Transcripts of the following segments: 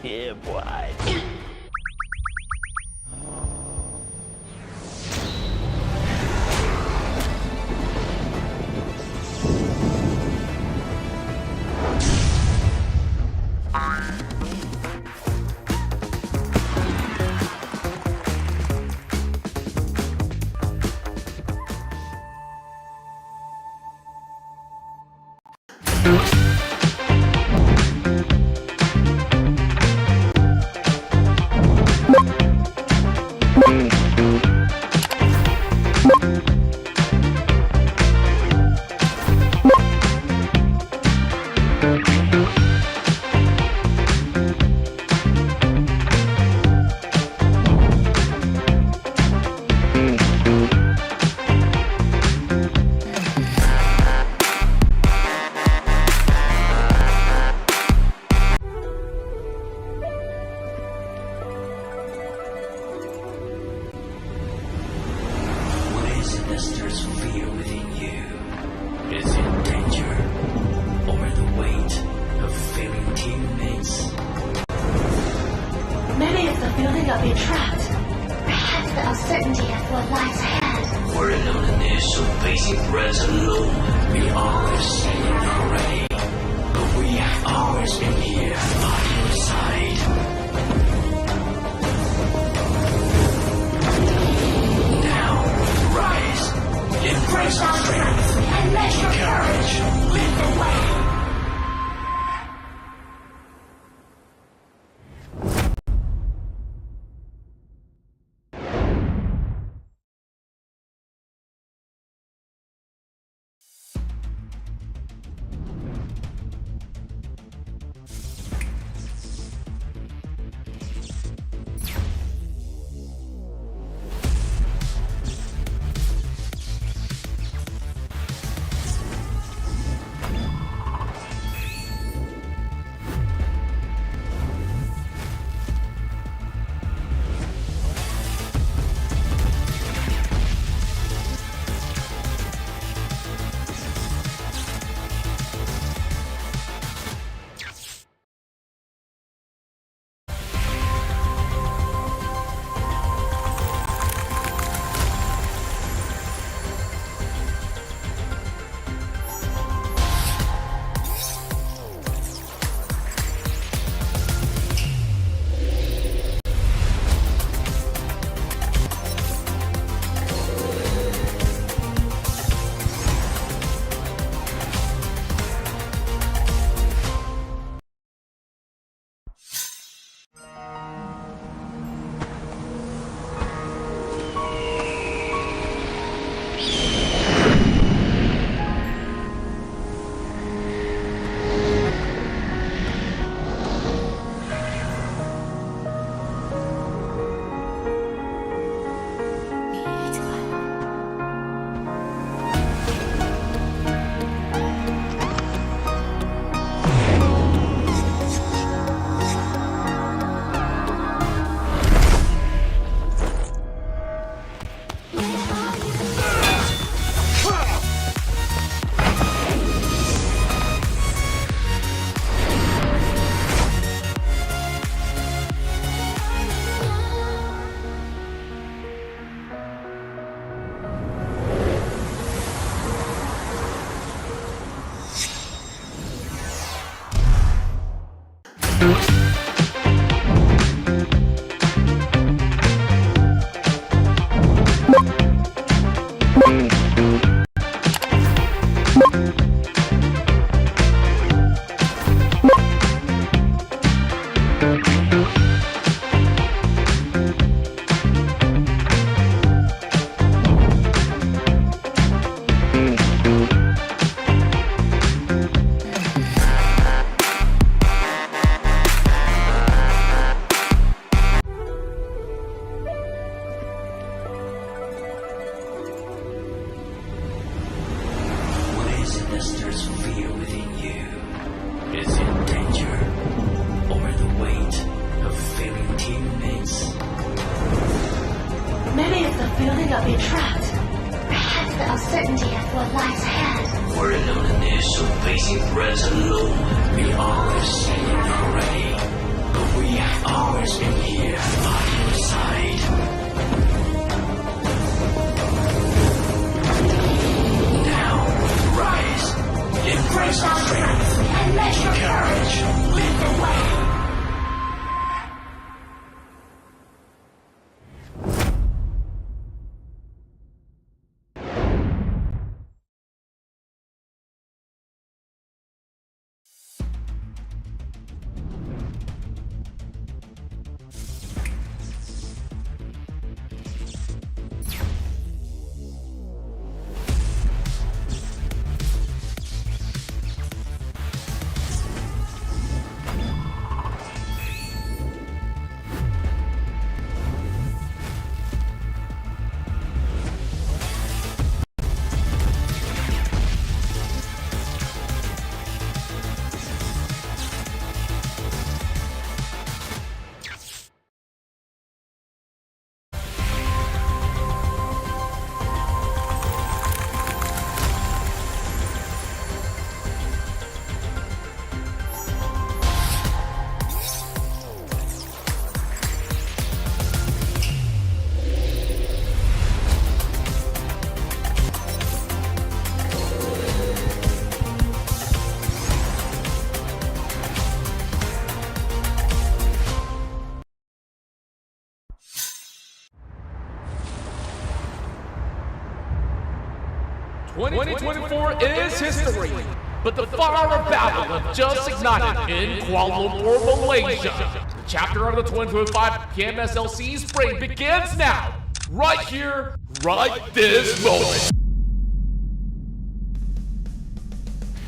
Yeah, boy. There's fear within you. Is it danger or the weight of failing teammates? Many of the building are being trapped. Perhaps the uncertainty of what lies ahead. We're alone in this, so facing threats alone. We always stand already, but we have always been here by your side. Now, rise. Embrace our strength and let your courage lead the way. There's fear within you. Is it danger or the weight of failing teammates? Many of the building are being trapped. Perhaps the uncertainty of what lies ahead. We're alone in this, so facing threats alone. We always stand already, but We have always been here by your side. Now, rise. Embrace our strength and let your courage lead the way. "2024 is history, but the fire of battle have just ignited in Kuala Lumpur, Malaysia. The chapter of the 2025 PMSL SEA Spring begins now, right here, right this moment."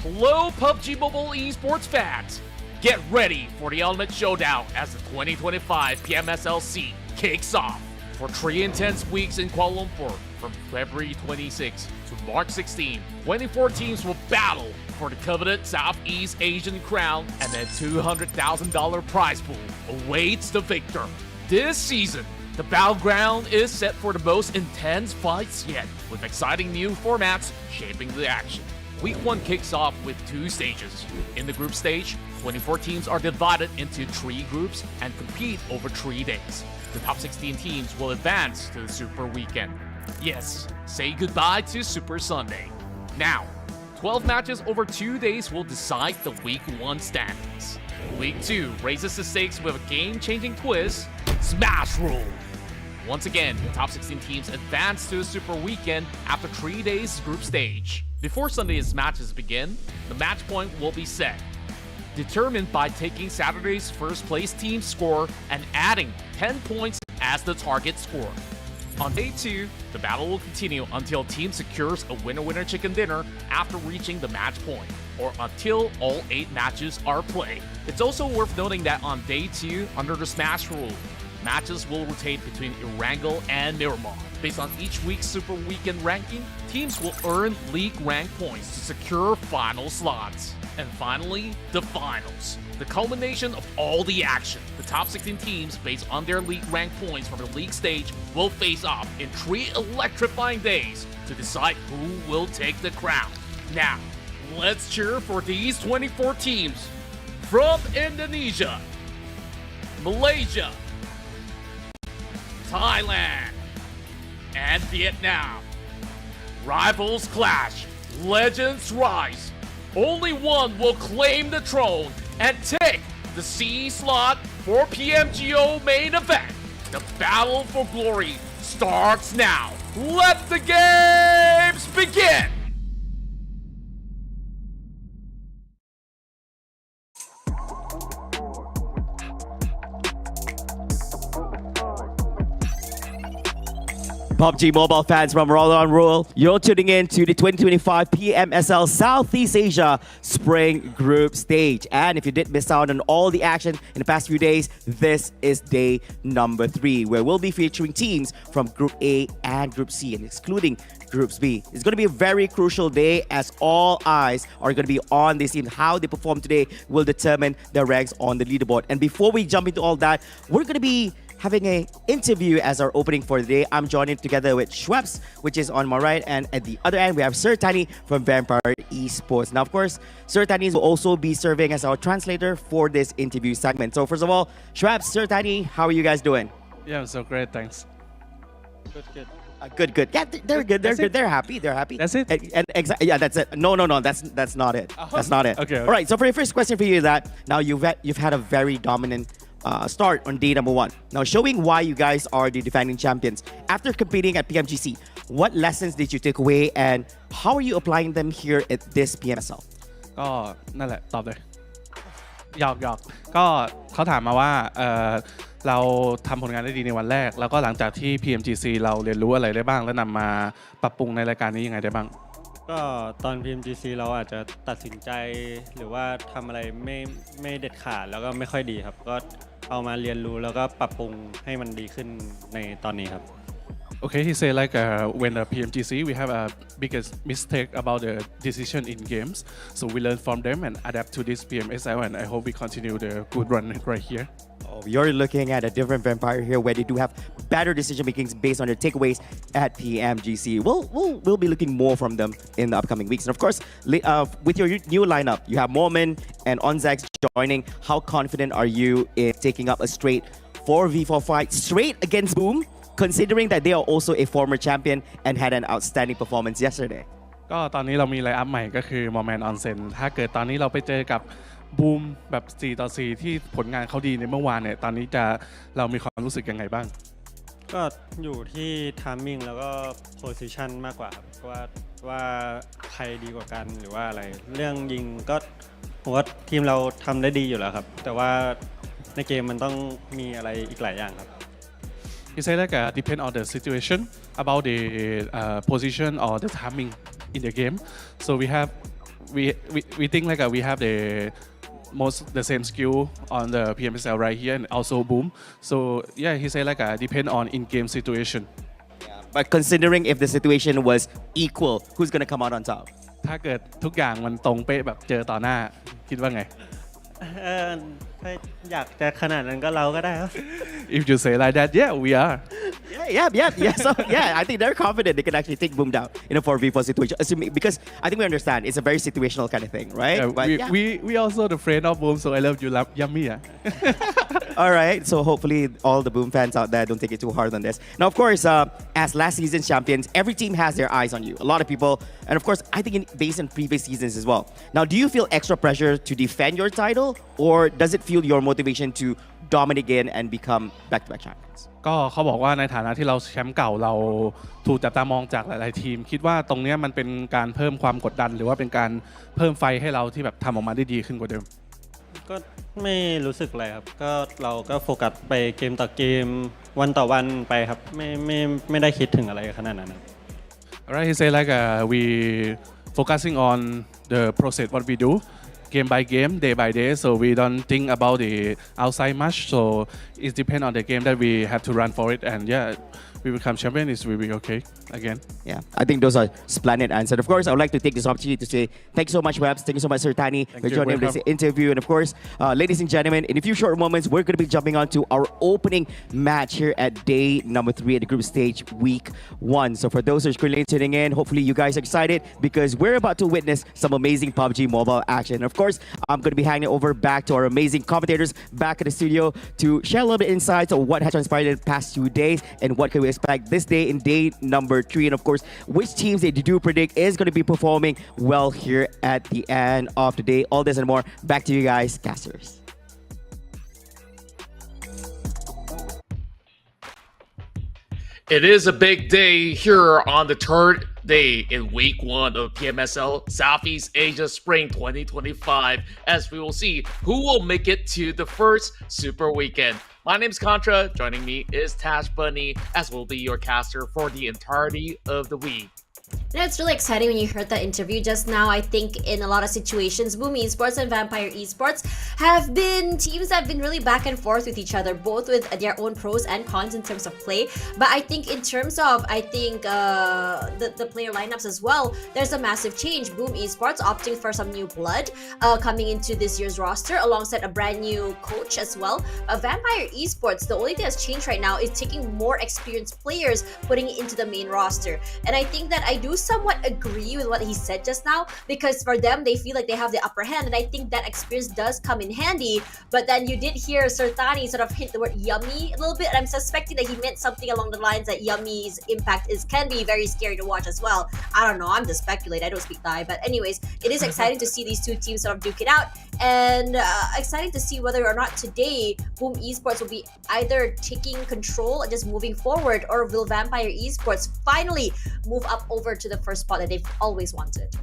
Hello, PUBG Mobile Esports fans. Get ready for the ultimate showdown as the 2025 PMSL SEA kicks off. For 3 intense weeks in Kuala Lumpur, from February 26 to March 16, 24 teams will battle for the coveted Southeast Asian crown, and a $200,000 prize pool awaits the victor. This season, the battleground is set for the most intense fights yet, with exciting new formats shaping the action. Week 1 kicks off with 2 stages. In the group stage, 24 teams are divided into 3 groups and compete over 3 days. The top 16 teams will advance to the Super Weekend. Yes, say goodbye to Super Sunday. Now, 12 matches over 2 days will decide the Week 1 standings. Week 2 raises the stakes with a game-changing twist, Smash Rule. Once again, the top 16 teams advance to the Super Weekend after 3 days group stage. Before Sunday's matches begin, the match point will be set, determined by taking Saturday's first place team score and adding 10 points as the target score. On day 2, the battle will continue until team secures a winner-winner chicken dinner after reaching the match point, or until all 8 matches are played. It's also worth noting that on day 2, under the Smash Rule, matches will rotate between Erangel and Miramar. Based on each week's Super Weekend ranking, teams will earn league rank points to secure final slots. And finally, the finals. The culmination of all the action. The top 16 teams, based on their league rank points from the league stage, will face off in 3 electrifying days to decide who will take the crown. Now, let's cheer for these 24 teams from Indonesia, Malaysia, Thailand, and Vietnam. Rivals clash, legends rise. Only one will claim the throne and take the C slot for PMGO main event. The battle for glory starts now. Let the games begin! PUBG Mobile fans from Roll Rule, you're tuning in to the 2025 PMSL Southeast Asia Spring Group Stage. And if you did miss out on all the action in the past few days, this is day number 3, where we'll be featuring teams from Group A and Group C, and excluding Groups B. It's going to be a very crucial day, as all eyes are going to be on these teams. How they perform today will determine their ranks on the leaderboard. And before we jump into all that, we're going to be having an interview as our opening for the day. I'm joining together with Schweppes, which is on my right, and at the other end we have Sir Tani from Vampire Esports. Now, of course, Sir Tani will also be serving as our translator for this interview segment. So, first of all, Schweppes, Sir Tani, how are you guys doing? Yeah, I'm so great, thanks. Good. Yeah, they're good. They're good. They're happy. That's it? And yeah, that's it. No. That's not it. That's not it. Okay. All right. So for your first question for you is that now you've had a very dominant start on day number 1. Now showing why you guys are the defending champions after competing at PMGC. What lessons did you take away, and how are you applying them here at this PMSL? ก็นั่นแหละตอบเลยหยอกก็เขาถามมาว่าเราทำผลงานได้ดีในวันแรกแล้วก็หลังจากที่ PMGC เราเรียนรู้อะไรได้บ้างและนำมาปรับปรุงในรายการนี้ยังไงได้บ้างก็ตอน PMGC เราอาจจะตัดสินใจหรือว่าทำอะไรไม่เด็ดขาดแล้วก็ไม่ค่อยดีครับก็เอามาเรียนรู้แล้วก็ปรับปรุงให้มันดีขึ้นในตอนนี้ครับ Okay, he said like when the PMGC we have a biggest mistake about the decision in games, so we learn from them and adapt to this PMSL, and I hope we continue the good run right here. Oh, you're looking at a different vampire here where they do have better decision makings based on their takeaways at PMGC. We'll be looking more from them in the upcoming weeks. And of course, with your new lineup, you have Mormon and Onzax joining. How confident are you in taking up a straight 4v4 fight straight against Boom, considering that they are also a former champion and had an outstanding performance yesterday? ก็ตอนนี้เรามีไลน์อัพใหม่ก็คือมอร์แมนออนเซนถ้าเกิดตอนนี้เราไปเจอกับบูมแบบ4-4ที่ผลงานเขาดีในเมื่อวานเนี่ยตอนนี้เรามีความรู้สึกยังไงบ้างก็อยู่ที่ไทมิ่งแล้วก็โพซิชันมากกว่าครับว่าใครดีกว่ากันหรือว่าอะไรเรื่องยิงก็ผมว่าทีมเราทำได้ดีอยู่แล้วครับแต่ว่าในเกมมันต้องมีอะไรอีกหลายอย่างครับ He said like depend on the situation about the position or the timing in the game. So we think like we have the same skill on the PMSL right here and also Boom. So yeah, he said like depend on in-game situation. But considering if the situation was equal, who's gonna come out on top? ถ้าเกิดทุกอย่างมันตรงเป๊ะแบบเจอต่อหน้าคิดว่าไงถ้าอยากจะขนาดนั้นก็เราก็ได้ครับ If you say like that, yeah, we are. Yeah. So yeah, I think they're confident they can actually take Boom down in a 4v4 situation. Assuming, because I think we understand it's a very situational kind of thing, right? Yeah, but we also the friend of Boom, so I love you, yummy. All right, so hopefully all the Boom fans out there don't take it too hard on this. Now, of course, as last season's champions, every team has their eyes on you. A lot of people, and of course, I think based on previous seasons as well. Now, do you feel extra pressure to defend your title, or does it fuel your motivation to dominate again and become back-to-back champions? ก็เขาบอกว่าในฐานะที่เราแชมป์เก่าเราถูกจับตามองจากหลายๆทีมคิดว่าตรงนี้มันเป็นการเพิ่มความกดดันหรือว่าเป็นการเพิ่มไฟให้เราที่แบบทำออกมาได้ดีขึ้นกว่าเดิมก็ไม่รู้สึกอะไรครับก็เราก็โฟกัสไปเกมต่อเกมวันต่อวันไปครับไม่ได้คิดถึงอะไรขนาดนั้น Alright, he said like we focusing on the process what we do game by game, day by day, so we don't think about the outside much, so it depends on the game that we have to run for it, and yeah, we become champion, it will be okay again. Yeah, I think those are splendid answers. Of course, I would like to take this opportunity to say thank you so much, Webs. Thank you so much, Sir Tani, for joining this interview. And of course, ladies and gentlemen, in a few short moments, we're going to be jumping on to our opening match here at day number 3 at the group stage, week 1. So for those who are currently tuning in, hopefully you guys are excited because we're about to witness some amazing PUBG mobile action. And of course, I'm going to be handing over back to our amazing commentators back at the studio to share a little bit of insights on what has transpired in the past 2 days and what can we expect this day in day number 3. And of course, which teams they do predict is going to be performing well here at the end of the day. All this and more. Back to you guys, casters. It is a big day here on the third day in week 1 of PMSL Southeast Asia Spring 2025, as we will see who will make it to the first Super Weekend. My name is Contra, joining me is Tash Bunny, as will be your caster for the entirety of the week. You know, it's really exciting when you heard that interview just now. I think in a lot of situations, Boom Esports and Vampire Esports have been teams that have been really back and forth with each other, both with their own pros and cons in terms of play. But I think in terms of, the player lineups as well, there's a massive change. Boom Esports opting for some new blood coming into this year's roster alongside a brand new coach as well. Vampire Esports, the only thing that's changed right now is taking more experienced players, putting it into the main roster. And I think that I do somewhat agree with what he said just now, because for them, they feel like they have the upper hand, and I think that experience does come in handy. But then you did hear Sertani sort of hint the word yummy a little bit, and I'm suspecting that he meant something along the lines that yummy's impact can be very scary to watch as well. I don't know, I'm just speculating, I don't speak Thai, but anyways, it is exciting to see these two teams sort of duke it out, and exciting to see whether or not today Boom Esports will be either taking control and just moving forward, or will Vampire Esports finally move up over to the first spot that they've always wanted.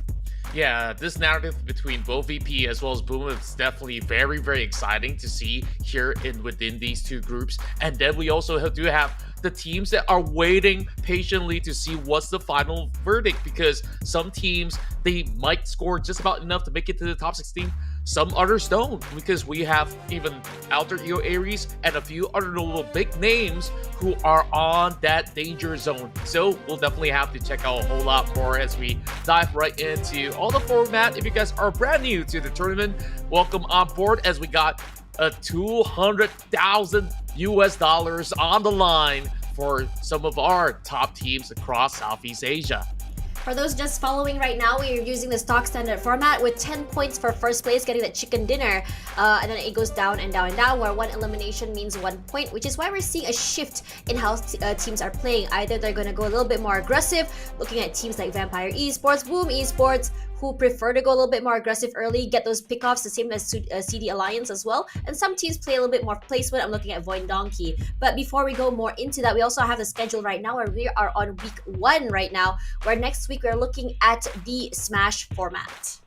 Yeah, this narrative between both VP as well as Boom is definitely very, very exciting to see here within these two groups. And then we also do have the teams that are waiting patiently to see what's the final verdict, because some teams, they might score just about enough to make it to the top 16. Some others don't, because we have even Alter Ego Aries and a few other little big names who are on that danger zone. So we'll definitely have to check out a whole lot more as we dive right into all the format. If you guys are brand new to the tournament, welcome on board, as we got a $200,000 on the line for some of our top teams across Southeast Asia. For those just following right now, we are using the stock standard format with 10 points for first place, getting that chicken dinner, and then it goes down and down and down, where one elimination means 1 point, which is why we're seeing a shift in how teams are playing. Either they're going to go a little bit more aggressive, looking at teams like Vampire Esports, Boom Esports, who prefer to go a little bit more aggressive early, get those pickoffs, the same as CD Alliance as well. And some teams play a little bit more placement. I'm looking at VOIN Donkey. But before we go more into that, we also have the schedule right now, where we are on week 1 right now, where next week we're looking at the Smash format.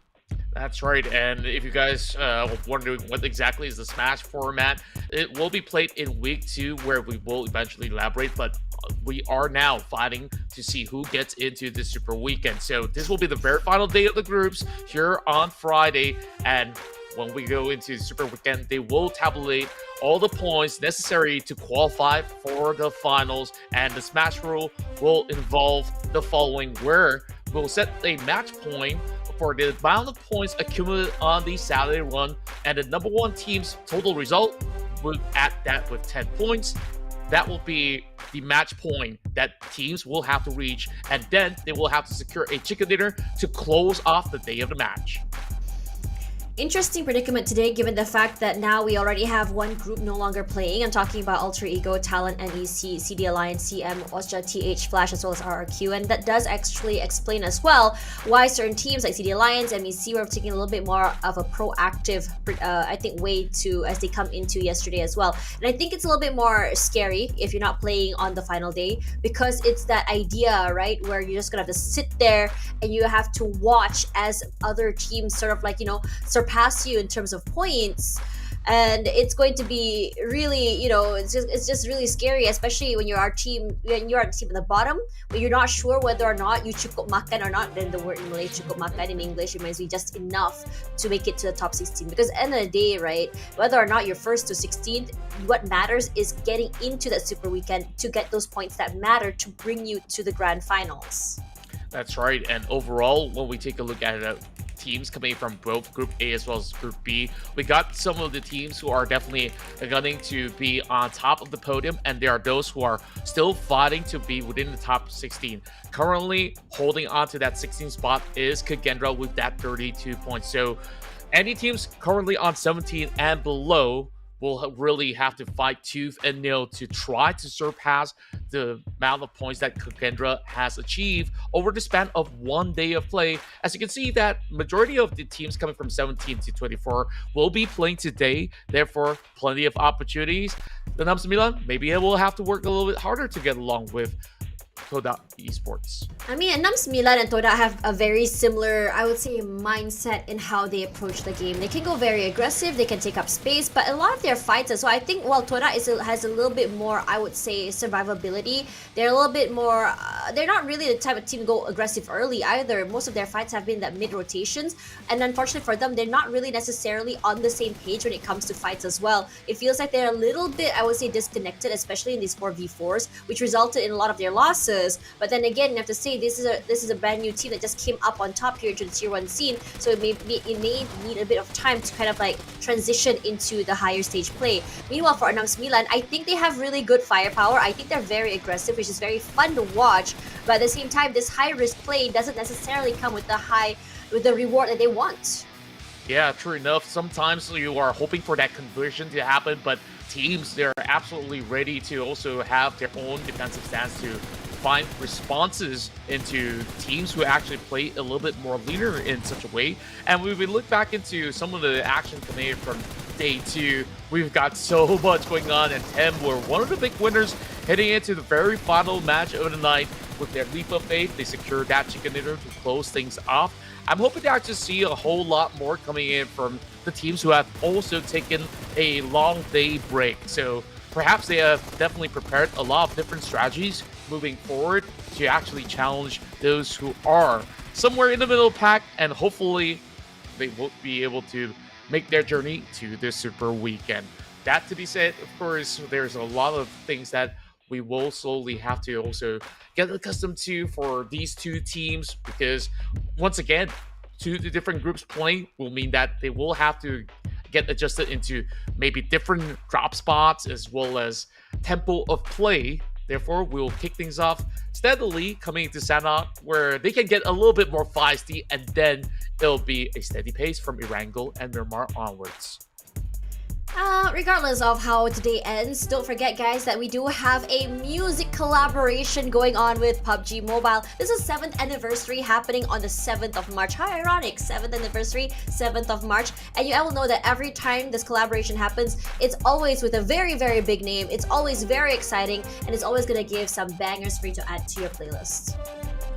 That's right, and if you guys wondering what exactly is the Smash format, it will be played in week 2, where we will eventually elaborate, but we are now fighting to see who gets into the Super Weekend. So this will be the very final day of the groups here on Friday, and when we go into the Super Weekend, they will tabulate all the points necessary to qualify for the finals, and the Smash rule will involve the following, where we'll set a match point for the amount of points accumulated on the Saturday run, and the number 1 team's total result will add that with 10 points. That will be the match point that teams will have to reach, and then they will have to secure a chicken dinner to close off the day of the match. Interesting predicament today, given the fact that now we already have one group no longer playing. I'm talking about Alter Ego, Talon, NEC, CD Alliance, CM, OSJA, TH, Flash, as well as RRQ. And that does actually explain as well why certain teams like CD Alliance, MEC were taking a little bit more of a proactive, way to as they come into yesterday as well. And I think it's a little bit more scary if you're not playing on the final day, because it's that idea, right, where you're just gonna have to sit there and you have to watch as other teams sort of surpass you in terms of points. And it's going to be really, it's just really scary, especially when you're the team at the bottom, when you're not sure whether or not you cukup makan or not. Then the word in Malay, cukup makan, in English, it means we just enough to make it to the top 16. Because at the end of the day, right, whether or not you're first to 16th, what matters is getting into that Super Weekend to get those points that matter to bring you to the grand finals. That's right, and overall, when we take a look at it, teams coming from both Group A as well as Group B, we got some of the teams who are definitely gunning to be on top of the podium, and there are those who are still fighting to be within the top 16. Currently holding on to that 16th spot is KAGENDRA with that 32 points. So any teams currently on 17 and below will really have to fight tooth and nail to try to surpass the amount of points that KAGENDRA has achieved over the span of 1 day of play. As you can see, that majority of the teams coming from 17 to 24 will be playing today, therefore plenty of opportunities. The SEMBILAN, maybe it will have to work a little bit harder to get along with TODAK Esports. I mean, ENAM, SEMBILAN, and TODAK have a very similar, I would say, mindset in how they approach the game. They can go very aggressive, they can take up space, but a lot of their fights, so I think while TODAK has a little bit more, I would say, survivability, they're a little bit more, they're not really the type of team to go aggressive early either. Most of their fights have been that mid-rotations, and unfortunately for them, they're not really necessarily on the same page when it comes to fights as well. It feels like they're a little bit, I would say, disconnected, especially in these 4v4s, which resulted in a lot of their losses. But then again, you have to say this is a brand new team that just came up on top here to the tier 1 scene, so it may need a bit of time to kind of like transition into the higher stage play. Meanwhile, for ENAM, SEMBILAN, I think they have really good firepower. I think they're very aggressive, which is very fun to watch. But at the same time, this high risk play doesn't necessarily come with the reward that they want. Yeah, true enough. Sometimes you are hoping for that conversion to happen, but teams, they're absolutely ready to also have their own defensive stance to find responses into teams who actually play a little bit more leaner in such a way. And when we look back into some of the action coming in from day 2, we've got so much going on, and TEM were one of the big winners heading into the very final match of the night. With their leap of faith, they secured that chicken dinner to close things off. I'm hoping to actually see a whole lot more coming in from the teams who have also taken a long day break. So perhaps they have definitely prepared a lot of different strategies moving forward to actually challenge those who are somewhere in the middle pack, and hopefully they will be able to make their journey to the Super Weekend. That to be said, of course, there's a lot of things that we will slowly have to also get accustomed to for these two teams, because once again, two different groups playing will mean that they will have to get adjusted into maybe different drop spots as well as tempo of play. Therefore, we'll kick things off steadily coming into Sanhok, where they can get a little bit more feisty, and then it'll be a steady pace from Erangel and Miramar onwards. Regardless of how today ends, don't forget, guys, that we do have a music collaboration going on with PUBG Mobile. This is 7th anniversary happening on the 7th of March. How ironic, 7th anniversary, 7th of March. And you all know that every time this collaboration happens, it's always with a very, very big name. It's always very exciting, and it's always going to give some bangers for you to add to your playlist.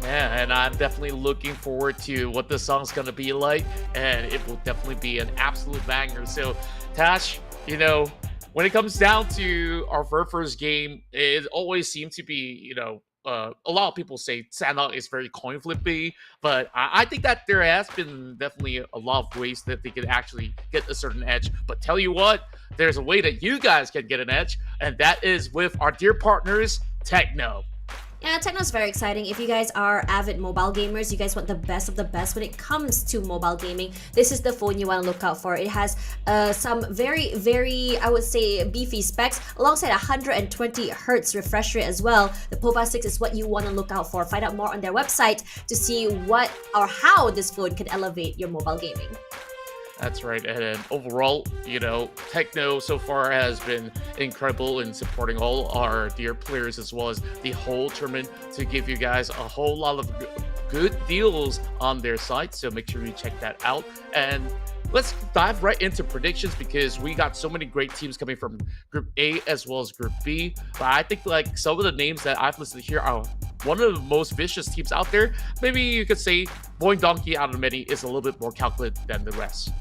Yeah, and I'm definitely looking forward to what the song's going to be like, and it will definitely be an absolute banger. So, Tash, you know, when it comes down to our very first game, it always seems to be, a lot of people say Sanhok is very coin flippy, but I think that there has been definitely a lot of ways that they can actually get a certain edge. But tell you what, there's a way that you guys can get an edge, and that is with our dear partners, TECNO. Yeah, TECNO is very exciting. If you guys are avid mobile gamers, you guys want the best of the best when it comes to mobile gaming, this is the phone you want to look out for. It has some very, very, I would say, beefy specs alongside 120 Hz refresh rate as well. The POVA 6 is what you want to look out for. Find out more on their website to see what or how this phone can elevate your mobile gaming. That's right, and overall, TECNO so far has been incredible in supporting all our dear players as well as the whole tournament to give you guys a whole lot of good deals on their site, so make sure you check that out. And let's dive right into predictions, because we got so many great teams coming from Group A as well as Group B, but I think like some of the names that I've listed here are one of the most vicious teams out there. Maybe you could say VOIN Donkey out of many is a little bit more calculated than the rest.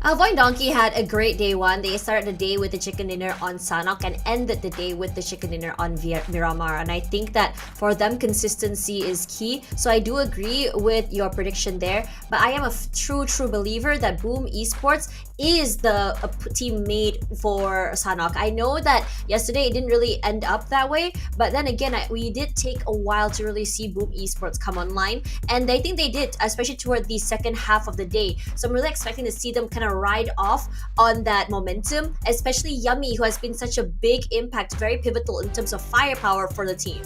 VOIN Donkey had a great day 1. They started the day with the chicken dinner on Sanhok and ended the day with the chicken dinner on Miramar. And I think that for them, consistency is key. So I do agree with your prediction there. But I am a true believer that Boom Esports is the team made for Sanhok. I know that yesterday it didn't really end up that way, but then again, we did take a while to really see Boom Esports come online, and I think they did, especially toward the second half of the day. So I'm really expecting to see them kind of ride off on that momentum, especially Yummy, who has been such a big impact, very pivotal in terms of firepower for the team.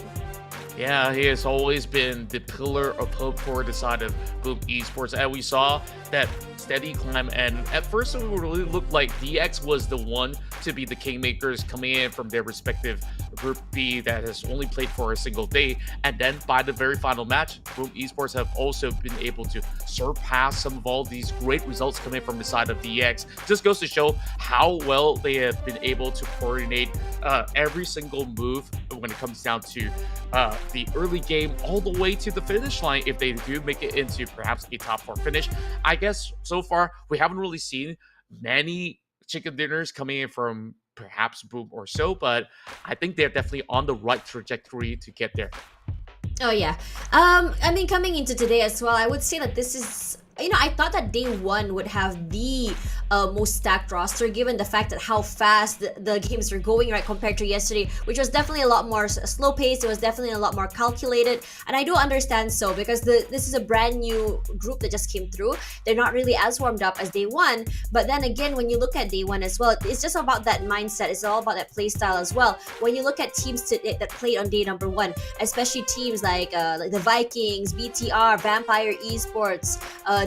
Yeah, he has always been the pillar of hope for the side of Boom Esports, and we saw that steady climb, and at first it really looked like DX was the one to be the kingmakers coming in from their respective Group B that has only played for a single day. And then by the very final match, Boom Esports have also been able to surpass some of all these great results coming from the side of DX. Just goes to show how well they have been able to coordinate every single move when it comes down to the early game all the way to the finish line if they do make it into perhaps a top 4 finish. I guess so far we haven't really seen many chicken dinners coming in from perhaps Boom or so, but I think they're definitely on the right trajectory to get there. Oh yeah. I mean, coming into today as well, I would say that this is, you know, I thought that day one would have the most stacked roster, given the fact that how fast the games were going, right, compared to yesterday, which was definitely a lot more slow paced. It was definitely a lot more calculated, and I do understand so, because this is a brand new group that just came through. They're not really as warmed up as day one, but then again, when you look at day one as well, it's just about that mindset. It's all about that play style as well. When you look at teams that played on day number one, especially teams like the Vikings, BTR, Vampire Esports,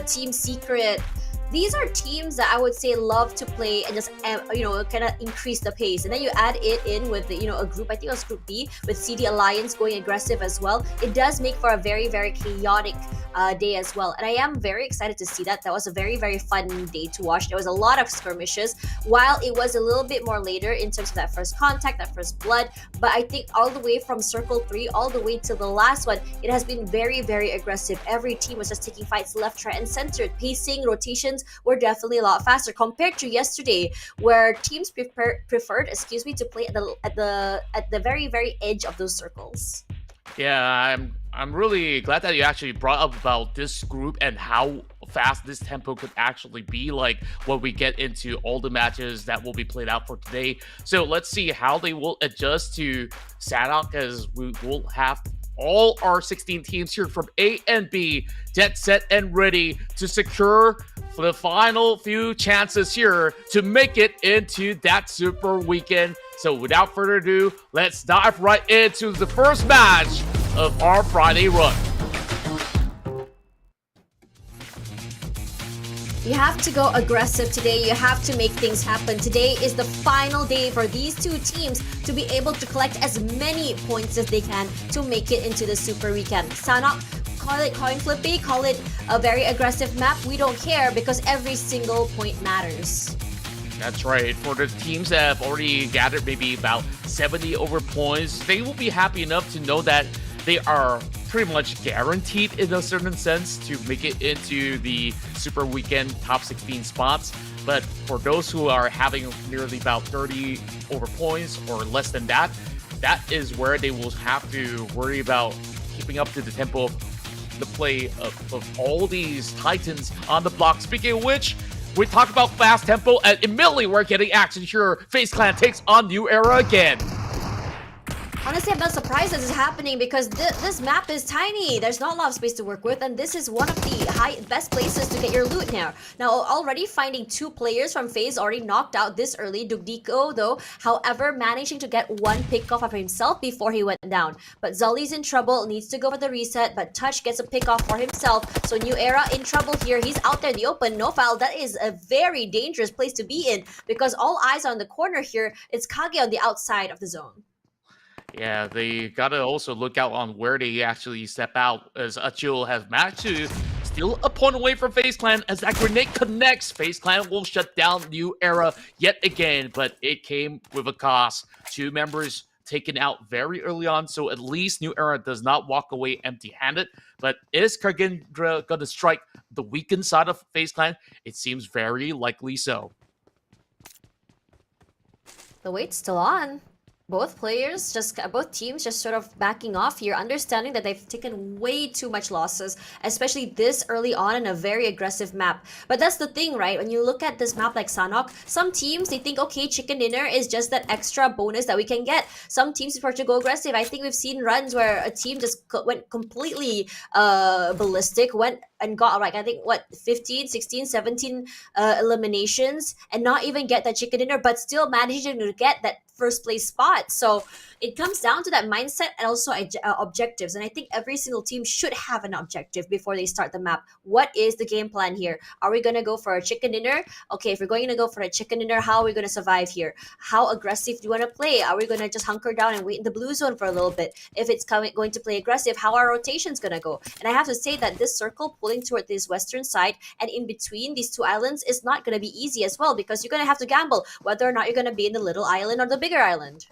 Team Secret. These are teams that I would say love to play and just, you know, kind of increase the pace. And then you add it in with, you know, a group, I think it was Group B, with CD Alliance going aggressive as well. It does make for a very, very chaotic day as well. And I am very excited to see that. That was a very, very fun day to watch. There was a lot of skirmishes, while it was a little bit more later in terms of that first contact, that first blood. But I think all the way from Circle 3 all the way to the last one, it has been very, very aggressive. Every team was just taking fights left, right, and center. Pacing, rotations were definitely a lot faster compared to yesterday, where teams preferred to play at the very, very edge of those circles. Yeah, I'm really glad that you actually brought up about this group and how fast this tempo could actually be, like when we get into all the matches that will be played out for today. So let's see how they will adjust to Sanhok, as we will have all our 16 teams here from A and B dead set and ready to secure the final few chances here to make it into that super weekend. So without further ado, let's dive right into the first match of our Friday run. You have to go aggressive today. You have to make things happen. Today is the final day for these two teams to be able to collect as many points as they can to make it into the super weekend. Sanhok, call it coin flippy, call it a very aggressive map. We don't care, because every single point matters. That's right. For the teams that have already gathered maybe about 70 over points, they will be happy enough to know that they are pretty much guaranteed in a certain sense to make it into the Super Weekend top 16 spots. But for those who are having nearly about 30 over points or less than that, that is where they will have to worry about keeping up to the tempo of the play of all these titans on the block. Speaking of which, we talk about fast tempo, and immediately we're getting action here. FaZe Clan takes on New Era again. Honestly, I'm not surprised this is happening, because this map is tiny. There's not a lot of space to work with, and this is one of the best places to get your loot here. Now, already finding 2 players from FaZe already knocked out this early. Dugdiko, though, however, managing to get 1 pick off of himself before he went down. But Zully's in trouble, needs to go for the reset, but Touch gets a pick off for himself. So New Era in trouble here. He's out there in the open. No foul. That is a very dangerous place to be in, because all eyes are on the corner here. It's Kage on the outside of the zone. Yeah, they gotta also look out on where they actually step out, as Achil has managed to steal a point away from FaZe Clan. As that grenade connects, FaZe Clan will shut down New Era yet again, but it came with a cost. 2 members taken out very early on, so at least New Era does not walk away empty-handed. But is Kagendra gonna strike the weakened side of FaZe Clan? It seems very likely so. The wait's still on. Both teams just sort of backing off here, understanding that they've taken way too much losses, especially this early on in a very aggressive map. But that's the thing, right? When you look at this map like Sanhok, some teams, they think, okay, chicken dinner is just that extra bonus that we can get. Some teams prefer to go aggressive. I think we've seen runs where a team just went completely ballistic, went and got, like, I think, what, 15, 16, 17 eliminations, and not even get that chicken dinner, but still managing to get that first place spot. So it comes down to that mindset and also objectives. And I think every single team should have an objective before they start the map. What is the game plan here? Are we going to go for a chicken dinner? Okay, if we're going to go for a chicken dinner, how are we going to survive here? How aggressive do you want to play? Are we going to just hunker down and wait in the blue zone for a little bit? If it's going to play aggressive, how are rotations going to go? And I have to say that this circle pulling toward this western side and in between these two islands is not going to be easy as well, because you're going to have to gamble whether or not you're going to be in the little island or the bigger island.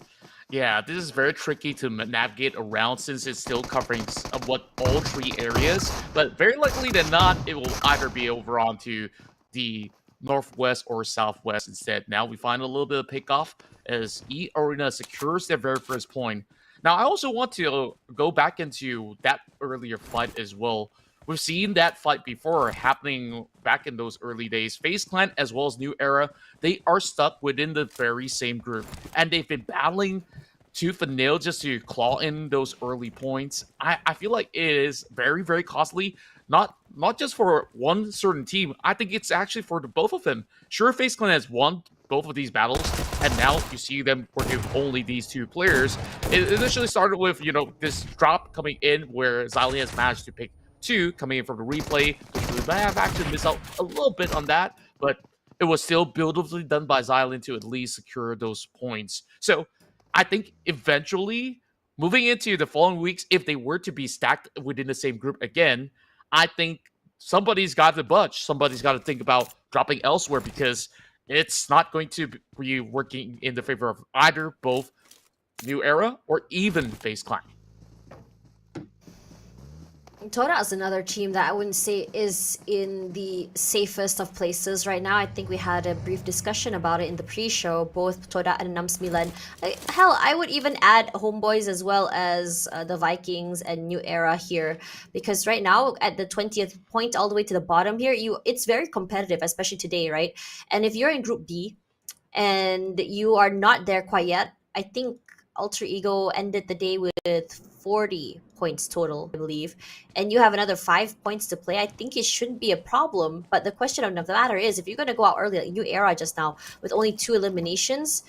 Yeah, this is very tricky to navigate around since it's still covering somewhat all three areas. But very likely than not, it will either be over onto the northwest or southwest instead. Now we find a little bit of pickoff as eArena secures their very first point. Now, I also want to go back into that earlier fight as well. We've seen that fight before happening back in those early days. FaZe Clan as well as New Era, they are stuck within the very same group. And they've been battling tooth and nail just to claw in those early points. I feel like it is very, very costly. Not just for one certain team. I think it's actually for the both of them. Sure, FaZe Clan has won both of these battles, and now you see them working with only these two players. It initially started with, you know, this drop coming in where Xylee has managed to pick two coming in from the replay, which we may have actually missed out a little bit on that, but it was still beautifully done by Xylee to at least secure those points. So I think eventually, moving into the following weeks, if they were to be stacked within the same group again, I think somebody's got to budge. Somebody's got to think about dropping elsewhere, because it's not going to be working in the favor of either both New Era or even FaZe Clan. TODAK is another team that I wouldn't say is in the safest of places right now. I think we had a brief discussion about it in the pre-show, both TODAK and ENAM Sembilan. Hell, I would even add HOMEBOIS as well as the Vikings and New Era here, because right now at the 20th point all the way to the bottom here, it's very competitive, especially today, right? And if you're in Group B and you are not there quite yet, I think Alter Ego ended the day with 40 points total, I believe, and you have another 5 points to play. I think it shouldn't be a problem, but the question of the matter is, if you're going to go out early, like New Era just now, with only 2 eliminations,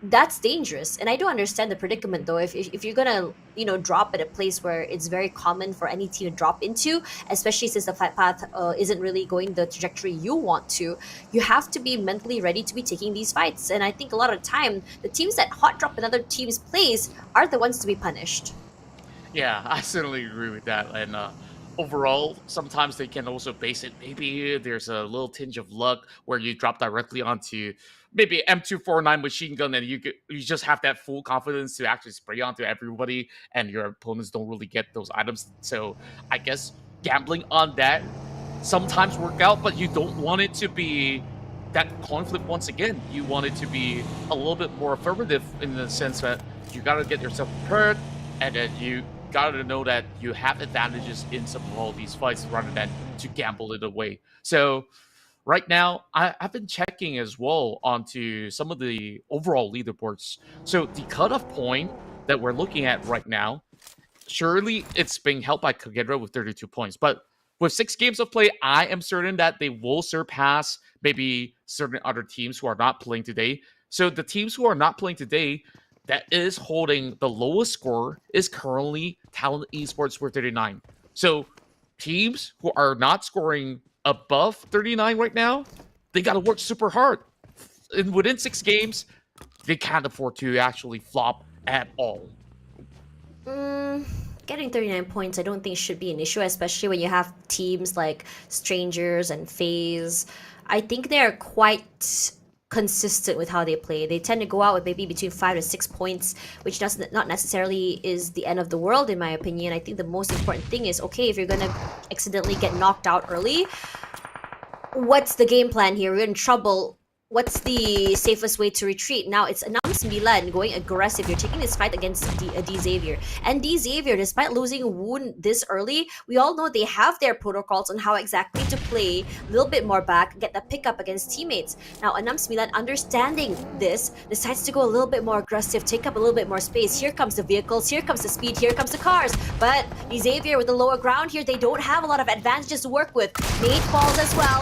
that's dangerous. And I do understand the predicament, though. If you're gonna, you know, drop at a place where it's very common for any team to drop into, especially since the flight path isn't really going the trajectory you want to, you have to be mentally ready to be taking these fights. And I think a lot of the time, the teams that hot drop another team's plays are the ones to be punished. Yeah, I certainly agree with that. And overall, sometimes they can also base it. Maybe there's a little tinge of luck where you drop directly onto maybe M249 machine gun, and you just have that full confidence to actually spray onto everybody, and your opponents don't really get those items. So I guess gambling on that sometimes work out, but you don't want it to be that conflict once again. You want it to be a little bit more affirmative in the sense that you got to get yourself prepared, and then you got to know that you have advantages in some of all these fights rather than to gamble it away. So right now, I've been checking as well onto some of the overall leaderboards. So the cutoff point that we're looking at right now, surely it's being held by KAGENDRA with 32 points. But with 6 games of play, I am certain that they will surpass maybe certain other teams who are not playing today. So the teams who are not playing today that is holding the lowest score is currently TALON Esports with 39. So teams who are not scoring above 39 right now, they got to work super hard. And within 6 games, they can't afford to actually flop at all. Getting 39 points, I don't think should be an issue, especially when you have teams like Strangers and FaZe. I think they're quite consistent with how they play. They tend to go out with maybe between 5 to 6 points, which not necessarily is the end of the world in my opinion. I think the most important thing is, okay, if you're gonna accidentally get knocked out early, what's the game plan here? We're in trouble. What's the safest way to retreat? Now, it's ENAM Sembilan going aggressive. You're taking this fight against D Xavier. And D Xavier, despite losing Woon this early, we all know they have their protocols on how exactly to play a little bit more back, get the pickup against teammates. Now, ENAM Sembilan, understanding this, decides to go a little bit more aggressive, take up a little bit more space. Here comes the vehicles, here comes the speed, here comes the cars. But D Xavier with the lower ground here, they don't have a lot of advantages to work with. Nade falls as well.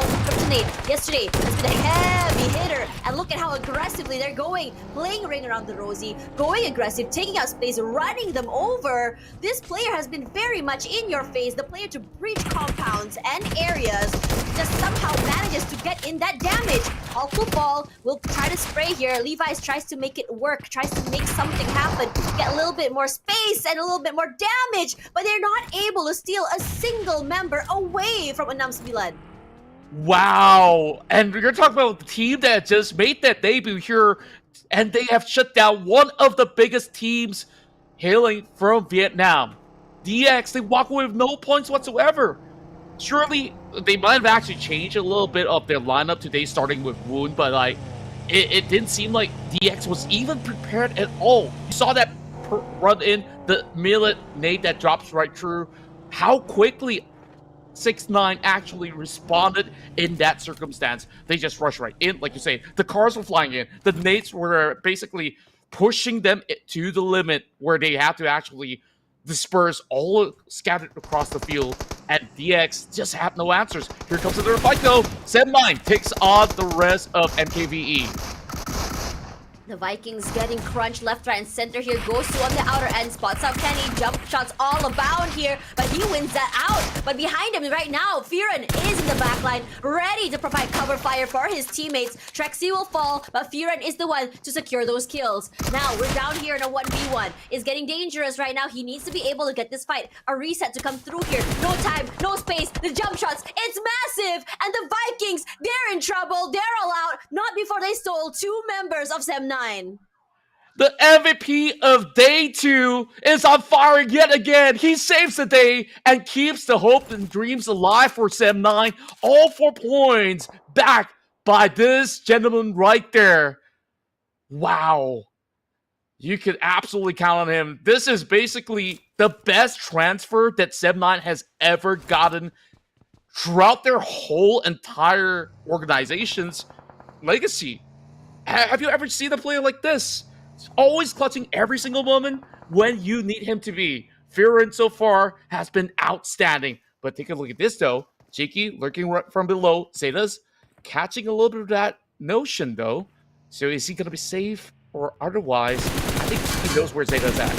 Kryptonite yesterday has been a heavy hitter. And look at how aggressively they're going, playing ring around the Rosie, going aggressive, taking out space, running them over. This player has been very much in your face. The player to breach compounds and areas just somehow manages to get in that damage. All football will try to spray here. Levi's tries to make it work, tries to make something happen, get a little bit more space and a little bit more damage, but they're not able to steal a single member away from ENAM SEMBILAN. Wow. And you're talking about the team that just made that debut here, and they have shut down one of the biggest teams hailing from Vietnam. DX, they walk away with no points whatsoever. Surely they might have actually changed a little bit of their lineup today, starting with VOIN, but like it didn't seem like DX was even prepared at all. You saw that run in, the millet nade that drops right through. How quickly 6ix9ine actually responded in that circumstance. They just rushed right in, like you say. The cars were flying in. The nades were basically pushing them to the limit where they had to actually disperse all scattered across the field, and DX just have no answers. Here comes another fight though. SEMB9 takes on the rest of MKVE. The Vikings getting crunched left, right, and center here. Goes to on the outer end, spots out Kenny. Jump shots all abound here, but he wins that out. But behind him right now, FaZe is in the backline, ready to provide cover fire for his teammates. Trexie will fall, but FaZe is the one to secure those kills. Now, we're down here in a 1v1. It's getting dangerous right now. He needs to be able to get this fight. A reset to come through here. No time, no space. The jump shots, it's massive! And the Vikings, they're in trouble. They're all out. Not before they stole 2 members of SEMB9. The MVP of day 2 is on fire yet again. He saves the day and keeps the hope and dreams alive for SEMB9. All 4 points back by this gentleman right there. Wow. You can absolutely count on him. This is basically the best transfer that SEMB9 has ever gotten throughout their whole entire organization's legacy. Have you ever seen a player like this? Always clutching every single moment when you need him to be. FaZe so far has been outstanding. But take a look at this though. Cheeky lurking right from below. Zeta's catching a little bit of that notion though. So is he going to be safe or otherwise? I think he knows where Zeta's at.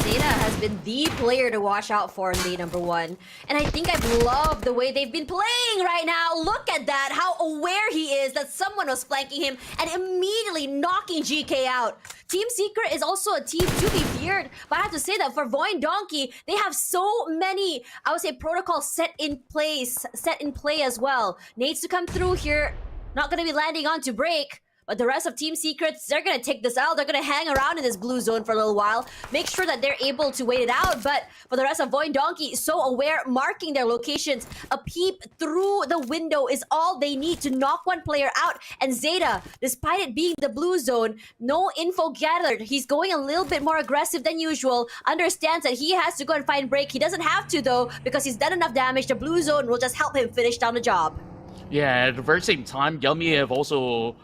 Zeta has been the player to watch out for in day number 1. And I think I've loved the way they've been playing right now. Look at that, how aware he is that someone was flanking him and immediately knocking GK out. Team Secret is also a team to be feared, but I have to say that for VOIN Donkey, they have so many, I would say, protocols set in play as well. Needs to come through here, not going to be landing on to break. But the rest of Team Secrets, they're going to take this out. They're going to hang around in this blue zone for a little while. Make sure that they're able to wait it out. But for the rest of VOIN Donkey, so aware, marking their locations. A peep through the window is all they need to knock one player out. And Zeta, despite it being the blue zone, no info gathered. He's going a little bit more aggressive than usual. Understands that he has to go and find break. He doesn't have to though, because he's done enough damage. The blue zone will just help him finish down the job. Yeah, at the very same time, Yummy have also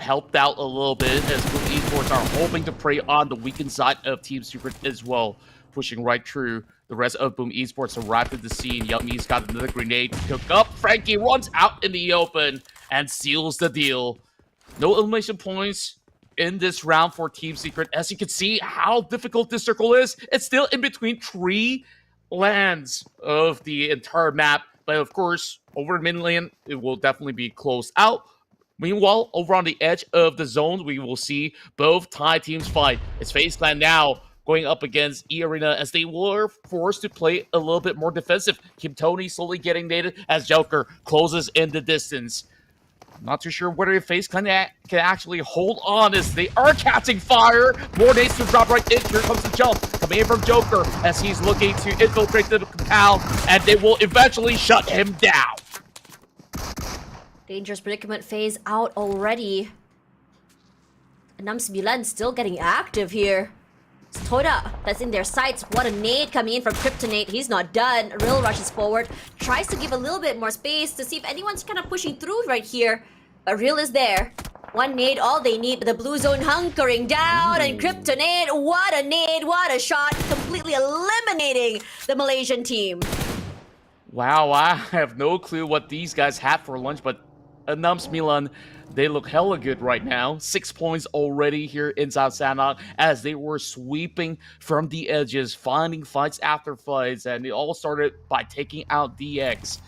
helped out a little bit as Esports are hoping to prey on the weakened side of Team Secret as well, pushing right through. The rest of Boom Esports arrived at the scene. Yummy's got another grenade to cook up. Frankie runs out in the open and seals the deal. No elimination points in this round for Team Secret. As you can see how difficult this circle is. It's still in between 3 lands of the entire map. But of course, over mid lane, it will definitely be closed out. Meanwhile, over on the edge of the zone, we will see both Thai teams fight. It's FaZe Clan now going up against eArena as they were forced to play a little bit more defensive. Kim Tony slowly getting nated as Joker closes in the distance. I'm not too sure whether FaZe Clan can actually hold on as they are catching fire. More nades to drop right in. Here comes the jump coming in from Joker as he's looking to infiltrate the compound, and they will eventually shut him down. Dangerous predicament phase out already. ENAM SEMBILAN still getting active here. It's TODAK that's in their sights. What a nade coming in from Kryptonite. He's not done. Real rushes forward. Tries to give a little bit more space to see if anyone's kind of pushing through right here. But Real is there. One nade, all they need. But the blue zone hunkering down. And Kryptonite, what a nade, what a shot. Completely eliminating the Malaysian team. Wow, I have no clue what these guys had for lunch, but ENAM's Milan, they look hella good right now. 6 points already here inside Sanhok as they were sweeping from the edges, finding fights after fights, and it all started by taking out DX.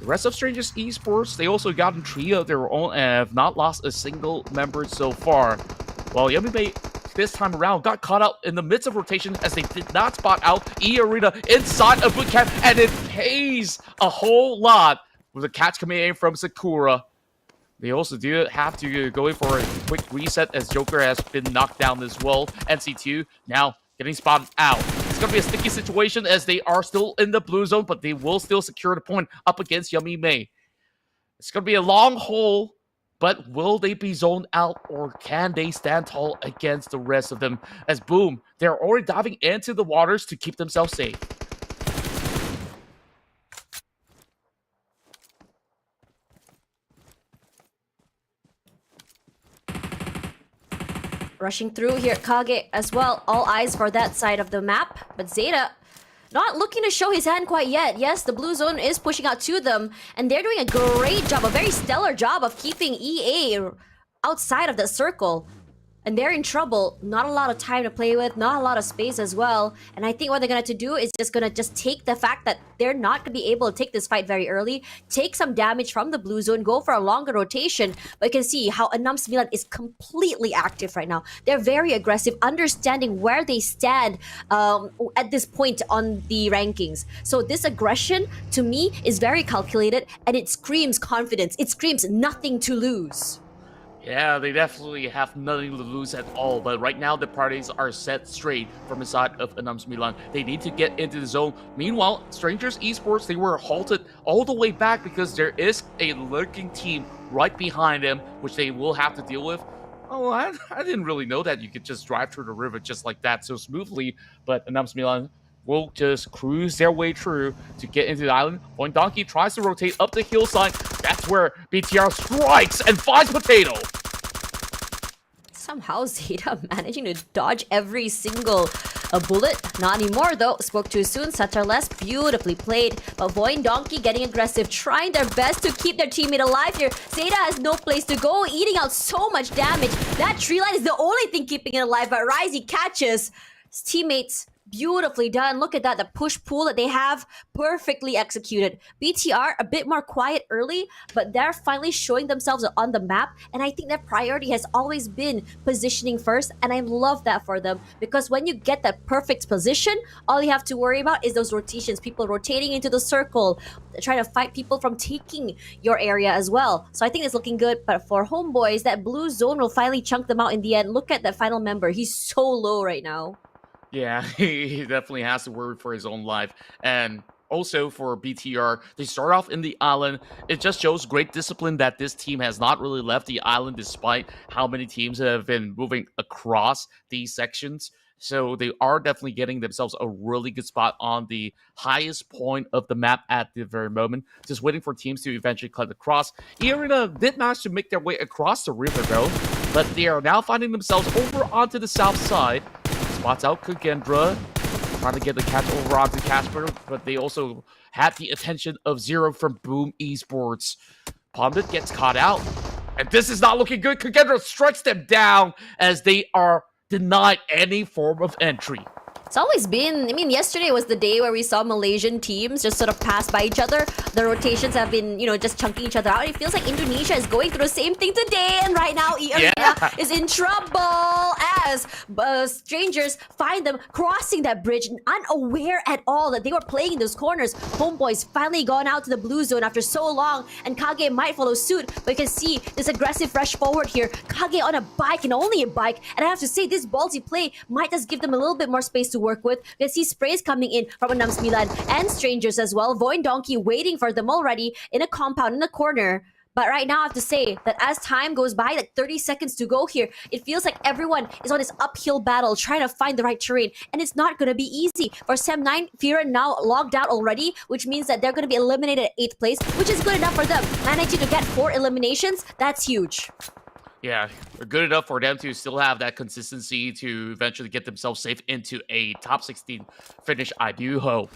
The rest of Strangers Esports, they also got a trio of their own and have not lost a single member so far. While Yummy Bay this time around got caught out in the midst of rotation as they did not spot out eArena inside a bootcamp, and it pays a whole lot with the catch coming in from Sakura. They also do have to go in for a quick reset as Joker has been knocked down as well. NC2 now getting spotted out. It's going to be a sticky situation as they are still in the blue zone, but they will still secure the point up against Yummy May. It's going to be a long haul, but will they be zoned out or can they stand tall against the rest of them? As boom, they're already diving into the waters to keep themselves safe. Rushing through here, Kage as well. All eyes for that side of the map. But Zeta not looking to show his hand quite yet. Yes, the blue zone is pushing out to them. And they're doing a great job, a very stellar job of keeping EA outside of the circle. And they're in trouble. Not a lot of time to play with, not a lot of space as well. And I think what they're going to do is just going to take the fact that they're not going to be able to take this fight very early, take some damage from the blue zone, go for a longer rotation. But you can see how ENAM's Milan is completely active right now. They're very aggressive, understanding where they stand at this point on the rankings. So this aggression, to me, is very calculated and it screams confidence. It screams nothing to lose. Yeah, they definitely have nothing to lose at all, but right now the priorities are set straight from the side of ENAM's Milan. They need to get into the zone. Meanwhile, Strangers Esports, they were halted all the way back because there is a lurking team right behind them, which they will have to deal with. Oh, I didn't really know that you could just drive through the river just like that so smoothly, but ENAM's Milan will just cruise their way through to get into the island. VOIN Donkey tries to rotate up the hillside. That's where BTR strikes and finds Potato. Somehow Zeta managing to dodge every single bullet. Not anymore though. Spoke too soon. Satarles beautifully played. But VOIN Donkey getting aggressive, trying their best to keep their teammate alive here. Zeta has no place to go, eating out so much damage. That tree line is the only thing keeping it alive, but Risey catches his teammates. Beautifully done. Look at that. The push-pull that they have, perfectly executed. BTR, a bit more quiet early, but they're finally showing themselves on the map. And I think their priority has always been positioning first. And I love that for them. Because when you get that perfect position, all you have to worry about is those rotations. People rotating into the circle, trying to fight people from taking your area as well. So I think it's looking good. But for Homeboys, that blue zone will finally chunk them out in the end. Look at that final member. He's so low right now. Yeah, he definitely has to worry for his own life. And also for BTR, they start off in the island. It just shows great discipline that this team has not really left the island despite how many teams have been moving across these sections. So they are definitely getting themselves a really good spot on the highest point of the map at the very moment. Just waiting for teams to eventually cut across. eArena did manage to make their way across the river though, but they are now finding themselves over onto the south side. Spots out KAGENDRA, trying to get the catch over onto Casper, but they also had the attention of Zero from Boom Esports. Pondit gets caught out, and this is not looking good. KAGENDRA strikes them down as they are denied any form of entry. It's always been, I mean, yesterday was the day where we saw Malaysian teams just sort of pass by each other. The rotations have been, just chunking each other out. It feels like Indonesia is going through the same thing today. And right now, eArena is in trouble as strangers find them crossing that bridge, unaware at all that they were playing in those corners. Homeboys finally gone out to the blue zone after so long, and Kage might follow suit. But you can see this aggressive rush forward here. Kage on a bike, and only a bike. And I have to say, this ballsy play might just give them a little bit more space to work with. You can see sprays coming in from ENAM's Milan and strangers as well. VOIN Donkey waiting for them already in a compound in the corner. But right now, I have to say that as time goes by, like 30 seconds to go here, it feels like everyone is on this uphill battle trying to find the right terrain. And it's not going to be easy. For Sem9, Fira now logged out already, which means that they're going to be eliminated at 8th place, which is good enough for them. Managing to get 4 eliminations, that's huge. Yeah, good enough for them to still have that consistency to eventually get themselves safe into a top 16 finish, I do hope.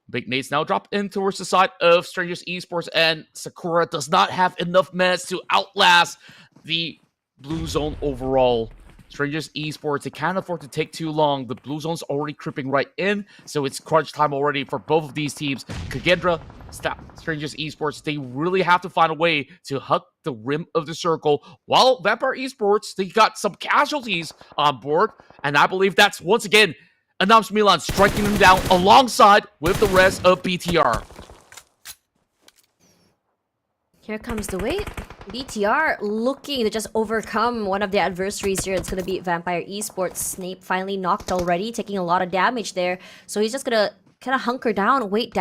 Big nades now drop in towards the side of Strangers Esports, and Sakura does not have enough meds to outlast the blue zone overall. Strangers Esports, they can't afford to take too long. The blue zone's already creeping right in, so it's crunch time already for both of these teams. KAGENDRA, Strangers Esports, they really have to find a way to hug the rim of the circle, while Vampire Esports, they got some casualties on board, and I believe that's once again ENAM SEMBILAN striking them down alongside with the rest of BTR. Here comes the wait. BTR looking to just overcome one of the adversaries here. It's going to be Vampire Esports. Snape finally knocked already, taking a lot of damage there. So he's just going to kind of hunker down, wait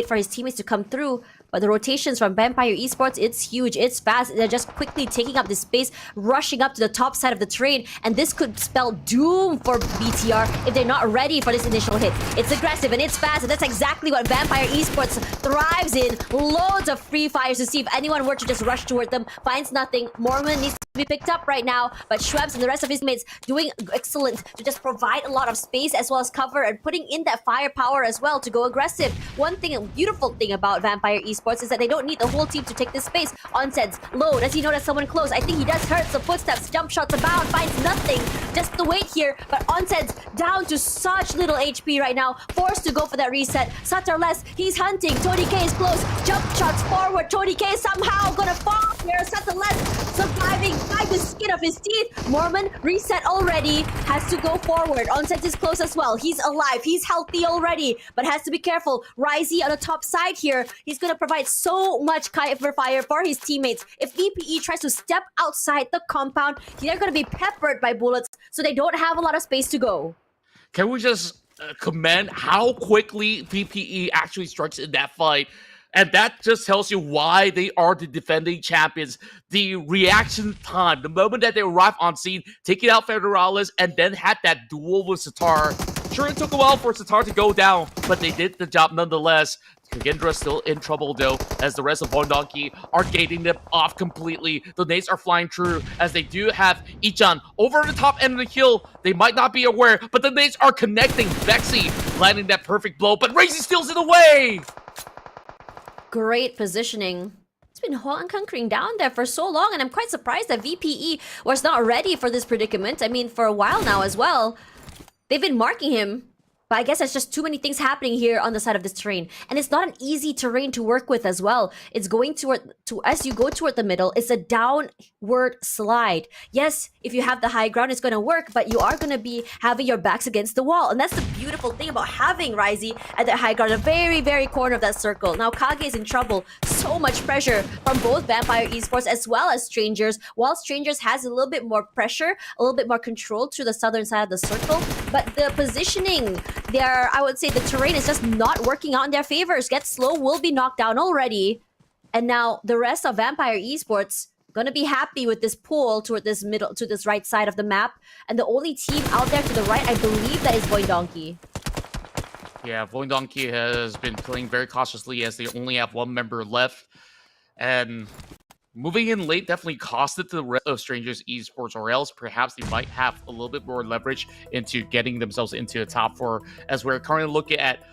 for his teammates to come through. But the rotations from Vampire Esports, it's huge, it's fast. They're just quickly taking up the space, rushing up to the top side of the terrain, and this could spell doom for BTR if they're not ready for this initial hit. It's aggressive and it's fast, and that's exactly what Vampire Esports thrives in. Loads of free fires to see if anyone were to just rush toward them. Finds nothing. Mormon needs to be picked up right now, but Schwebs and the rest of his mates doing excellent to just provide a lot of space as well as cover and putting in that firepower as well to go aggressive. One thing, a beautiful thing about Vampire Esports is that they don't need the whole team to take this space. Onsets low. Does he notice someone close? I think he does hurt some footsteps. Jump shots abound. Finds nothing. Just the wait here. But Onsets down to such little HP right now. Forced to go for that reset. Satarless, he's hunting. Tony K is close. Jump shots forward. Tony K somehow gonna fall here. Satarless surviving by the skin of his teeth. Mormon reset already. Has to go forward. Onsets is close as well. He's alive. He's healthy already. But has to be careful. Risey on the top side here. He's gonna provide so much cover fire for his teammates. If VPE tries to step outside the compound, they're going to be peppered by bullets, so they don't have a lot of space to go. Can we just commend how quickly VPE actually strikes in that fight? And that just tells you why they are the defending champions. The reaction time, the moment that they arrive on scene, taking out Federalis, and then had that duel with Sitar. Sure, it took a while for Sitar to go down, but they did the job nonetheless. KAGENDRA still in trouble though, as the rest of VOIN are gating them off completely. The nades are flying through, as they do have Ichan over the top end of the hill. They might not be aware, but the nades are connecting. Vexy landing that perfect blow, but Razy steals it away! Great positioning. It's been hunkering down there for so long, and I'm quite surprised that VPE was not ready for this predicament. I mean, for a while now as well. They've been marking him. But I guess there's just too many things happening here on the side of this terrain. And it's not an easy terrain to work with as well. It's going as you go toward the middle, it's a downward slide. Yes, if you have the high ground, it's going to work, but you are going to be having your backs against the wall. And that's the beautiful thing about having Risey at the high ground, the very, very corner of that circle. Now Kage is in trouble. So much pressure from both Vampire Esports as well as Strangers. While Strangers has a little bit more pressure, a little bit more control to the southern side of the circle. But the positioning there, I would say the terrain is just not working out in their favors. Get Slow will be knocked down already. And now the rest of Vampire Esports gonna be happy with this pull toward this middle, to this right side of the map. And the only team out there to the right, I believe that is VOIN. Yeah, VOIN has been playing very cautiously as they only have one member left. And moving in late definitely costed the rest of Strangers Esports, or else perhaps they might have a little bit more leverage into getting themselves into the top 4, as we're currently looking at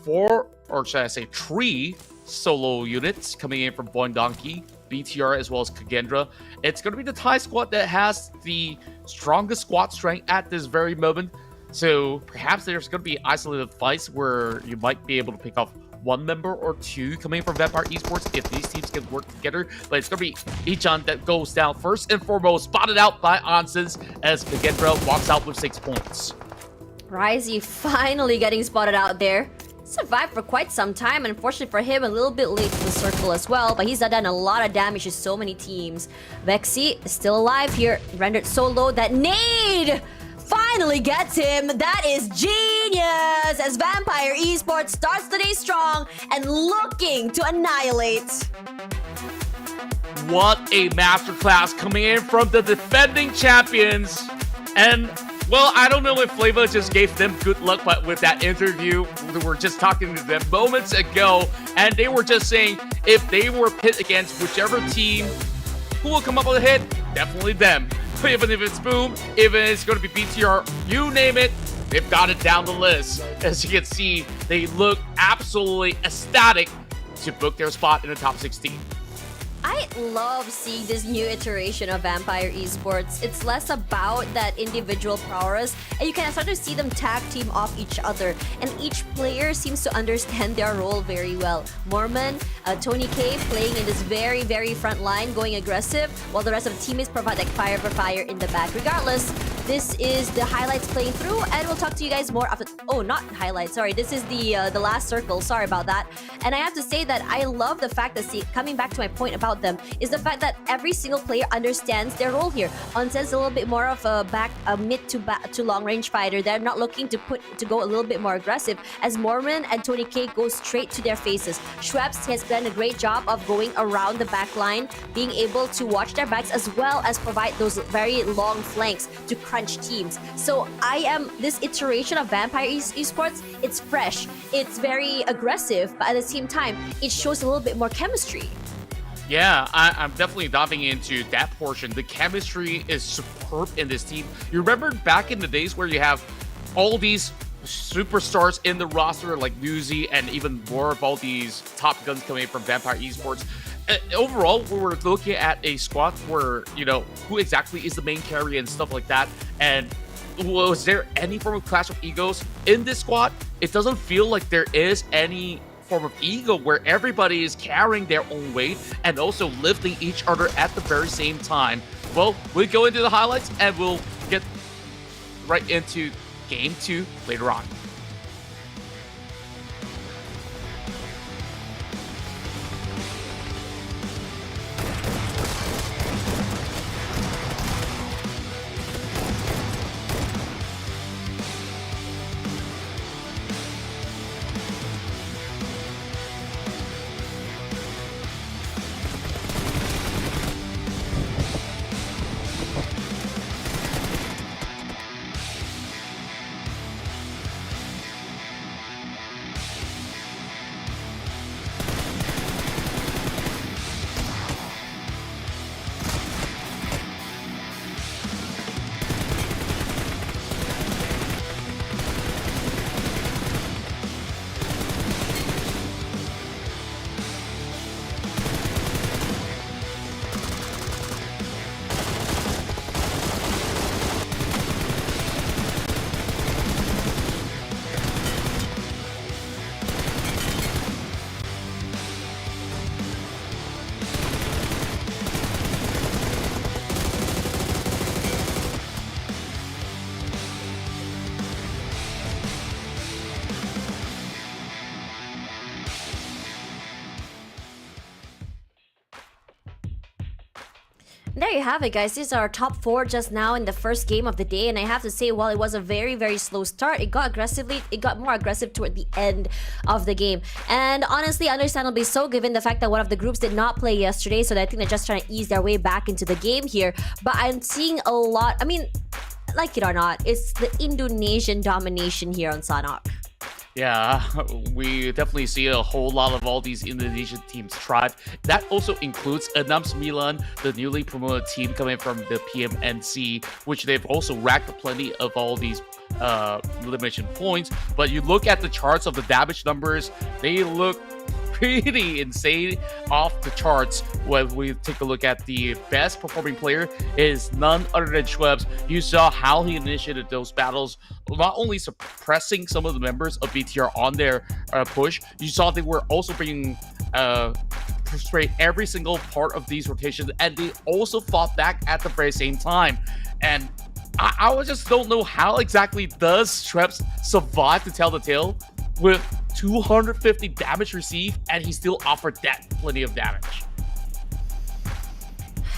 4, or should I say 3 solo units coming in from VOIN, BTR, as well as KAGENDRA. It's going to be the Thai squad that has the strongest squad strength at this very moment. So perhaps there's going to be isolated fights where you might be able to pick off one member or 2 coming from Vampire Esports if these teams can work together. But it's going to be Ichan that goes down first and foremost, spotted out by Onsens as KAGENDRA walks out with 6 points. Risey finally getting spotted out there. Survived for quite some time, and unfortunately for him, a little bit late to the circle as well, but he's done a lot of damage to so many teams. Vexy is still alive here, rendered so low that nade finally gets him. That is genius, as Vampire Esports starts the day strong and looking to annihilate. What a masterclass coming in from the defending champions. And well, I don't know if Flava just gave them good luck, but with that interview, we were just talking to them moments ago, and they were just saying if they were pit against whichever team, who will come up with a hit? Definitely them. Even if it's Boom, even if it's going to be BTR, you name it, they've got it down the list. As you can see, they look absolutely ecstatic to book their spot in the top 16. I love seeing this new iteration of Vampire Esports. It's less about that individual prowess, and you can start to see them tag team off each other. And each player seems to understand their role very well. Mormon, Tony K playing in this very, very front line, going aggressive, while the rest of the teammates provide like fire for fire in the back. Regardless, this is the highlights playing through, and we'll talk to you guys more after. Oh, not highlights. Sorry, this is the last circle. Sorry about that. And I have to say that I love the fact that, see, coming back to my point about them, is the fact that every single player understands their role here. Onsen's a little bit more of a mid to long range fighter. They're not looking to go a little bit more aggressive, as Mormon and Tony K go straight to their faces. Schweppes has done a great job of going around the back line, being able to watch their backs as well as provide those very long flanks to crunch teams. So this iteration of Vampire Esports, it's fresh, it's very aggressive, but at the same time, it shows a little bit more chemistry. Yeah, I'm definitely diving into that portion. The chemistry is superb in this team. You remember back in the days where you have all these superstars in the roster like Newsy and even more of all these top guns coming from Vampire Esports. Overall, we were looking at a squad where, you know, who exactly is the main carry and stuff like that. And was there any form of clash of egos in this squad? It doesn't feel like there is any form of ego where everybody is carrying their own weight and also lifting each other at the very same time. Well, we'll go into the highlights and we'll get right into Game 2 later on. There you have it, guys. These are our top 4 just now in the first game of the day, and I have to say, while it was a very, very slow start, it got more aggressive toward the end of the game. And honestly, understandably so, given the fact that one of the groups did not play yesterday, so I think they're just trying to ease their way back into the game here. But I'm seeing a lot, I mean, like it or not, it's the Indonesian domination here on Sanhok. Yeah, we definitely see a whole lot of all these Indonesian teams thrive. That also includes ENAM Sembilan, the newly promoted team coming from the PMNC, which they've also racked plenty of all these elimination points. But you look at the charts of the damage numbers, they look pretty insane off the charts. When we take a look at the best performing player is none other than Schweppes. You saw how he initiated those battles, not only suppressing some of the members of BTR on their push, you saw they were also bringing straight every single part of these rotations, and they also fought back at the very same time. And I just don't know how exactly does Schweppes survive to tell the tale with 250 damage received, and he still offered that plenty of damage.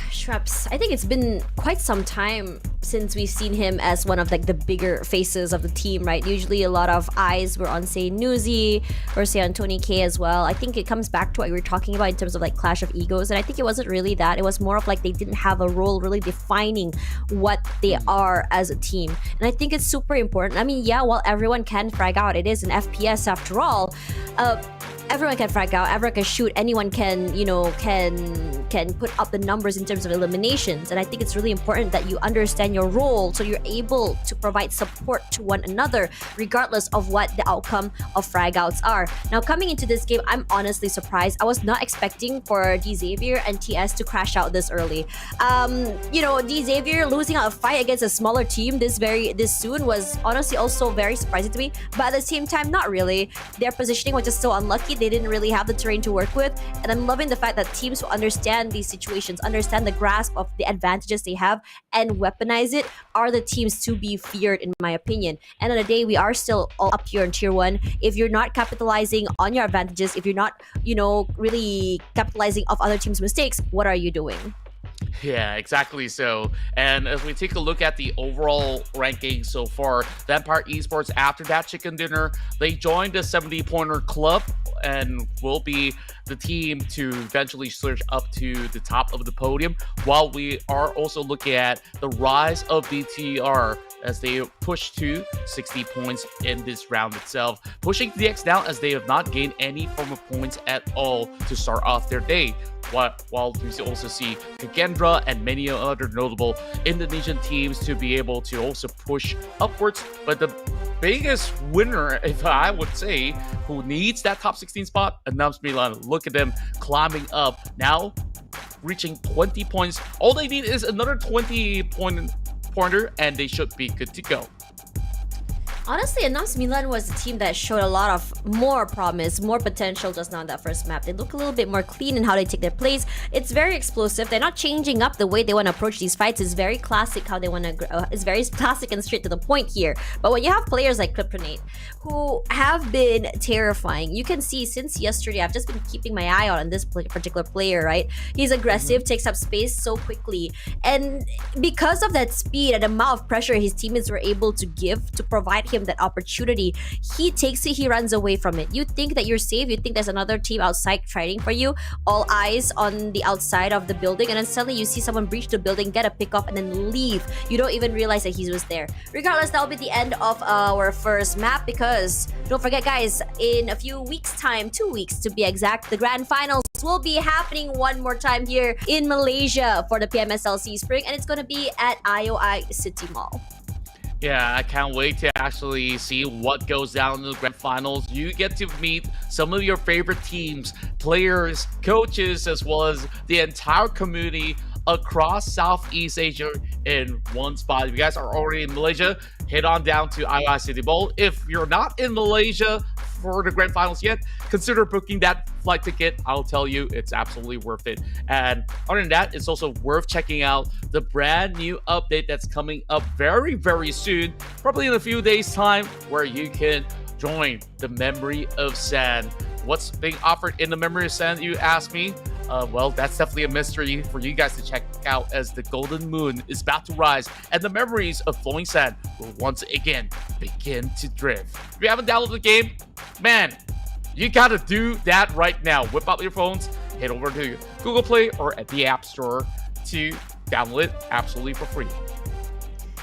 Schweppes, I think it's been quite some time since we've seen him as one of like the bigger faces of the team, right? Usually a lot of eyes were on, say, Newsy or say on Tony K as well. I think it comes back to what we were talking about in terms of like clash of egos, and I think it wasn't really that. It was more of like they didn't have a role really defining what they are as a team. And I think it's super important. I mean, yeah, while everyone can frag out, it is an FPS after all. everyone can frag out, everyone can shoot, anyone can, can put up the numbers in terms of eliminations. And I think it's really important that you understand your role so you're able to provide support to one another regardless of what the outcome of frag outs are. Now, coming into this game, I'm honestly surprised. I was not expecting for D Xavier and TS to crash out this early. D Xavier losing out a fight against a smaller team this soon was honestly also very surprising to me, but at the same time, not really. Their positioning was just so unlucky. They didn't really have the terrain to work with, and I'm loving the fact that teams who understand these situations, understand the grasp of the advantages they have, and weaponize it are the teams to be feared, in my opinion. End of the day, we are still all up here in Tier 1. If you're not capitalizing on your advantages, if you're not, really capitalizing off other teams' mistakes, what are you doing? Yeah, exactly so. And as we take a look at the overall ranking so far, Vampire Esports, after that chicken dinner, they joined the 70-pointer club and will be the team to eventually surge up to the top of the podium, while we are also looking at the rise of BTR as they push to 60 points in this round itself, pushing DX down as they have not gained any form of points at all to start off their day. While we also see KAGENDRA and many other notable Indonesian teams to be able to also push upwards. But the biggest winner, if I would say, who needs that top 16 spot, ENAM Milan. Look at them climbing up, now reaching 20 points. All they need is another 20-pointer, and they should be good to go. Honestly, ENAM Milan was a team that showed a lot of more promise, more potential just now in that first map. They look a little bit more clean in how they take their plays. It's very explosive. They're not changing up the way they want to approach these fights. It's very classic how they want to. It's very classic and straight to the point here. But when you have players like Kryptonite, who have been terrifying, you can see since yesterday, I've just been keeping my eye on this particular player, right? He's aggressive, takes up space so quickly. And because of that speed and amount of pressure his teammates were able to give to provide him that opportunity, he takes it, he runs away from it. You think that you're safe, you think there's another team outside fighting for you, all eyes on the outside of the building, and then suddenly you see someone breach the building, get a pick off, and then leave. You don't even realize that he was there. Regardless, that'll be the end of our first map, because don't forget, guys, in a few weeks time, 2 weeks to be exact, the grand finals will be happening one more time here in Malaysia for the PMSL SEA Spring, and it's going to be at IOI City Mall. Yeah, I can't wait to actually see what goes down in the grand finals. You get to meet some of your favorite teams, players, coaches, as well as the entire community across Southeast Asia in one spot. If you guys are already in Malaysia, head on down to IOI City Mall. If you're not in Malaysia for the grand finals yet, consider booking that flight ticket. I'll tell you, it's absolutely worth it. And other than that, it's also worth checking out the brand new update that's coming up very, very soon, probably in a few days' time, where you can join the Memory of Sand. What's being offered in the Memory of Sand, you ask me? Well, that's definitely a mystery for you guys to check out, as the golden moon is about to rise and the memories of flowing sand will once again begin to drift. If you haven't downloaded the game, man, you gotta do that right now. Whip out your phones, head over to Google Play or at the App Store to download it absolutely for free.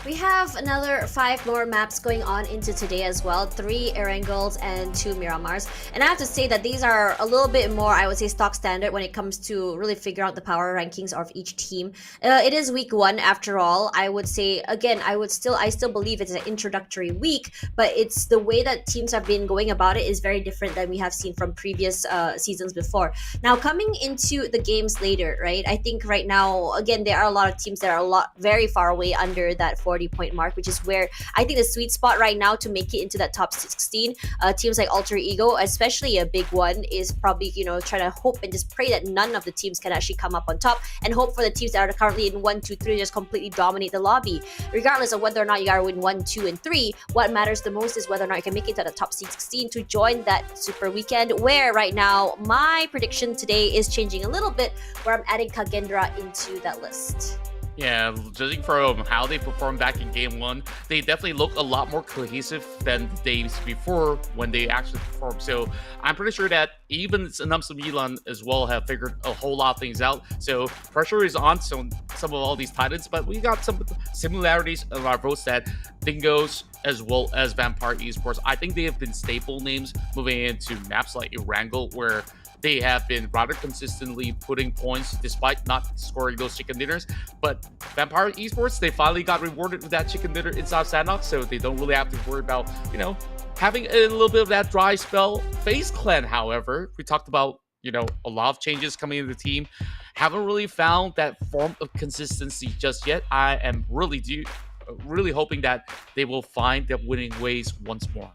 We have another 5 more maps going on into today as well. 3 Erangels and 2 Miramars. And I have to say that these are a little bit more, I would say, stock standard when it comes to really figure out the power rankings of each team. It is week 1 after all. I would say, again, I still believe it's an introductory week, but it's the way that teams have been going about it is very different than we have seen from previous seasons before. Now, coming into the games later, right? I think right now, again, there are a lot of teams that are very far away under that 40-point mark, which is where I think the sweet spot right now to make it into that top 16. Teams like Alter Ego, especially a big one, is probably, trying to hope and just pray that none of the teams can actually come up on top, and hope for the teams that are currently in 1, 2, 3 just completely dominate the lobby. Regardless of whether or not you are win 1, 2, and 3, what matters the most is whether or not you can make it to the top 16 to join that super weekend, where right now my prediction today is changing a little bit, where I'm adding KAGENDRA into that list. Yeah, judging from how they performed back in Game 1, they definitely look a lot more cohesive than the days before when they actually performed. So I'm pretty sure that even SEMBILAN as well have figured a whole lot of things out. So pressure is on some of all these titans, but we got some similarities of our votes that Dingoes as well as Vampire Esports. I think they have been staple names moving into maps like Erangel, where they have been rather consistently putting points despite not scoring those chicken dinners. But Vampire Esports, they finally got rewarded with that chicken dinner inside Sanhok, so they don't really have to worry about, you know, having a little bit of that dry spell. FaZe Clan, however, we talked about, you know, a lot of changes coming into the team. Haven't really found that form of consistency just yet. I am really hoping that they will find their winning ways once more.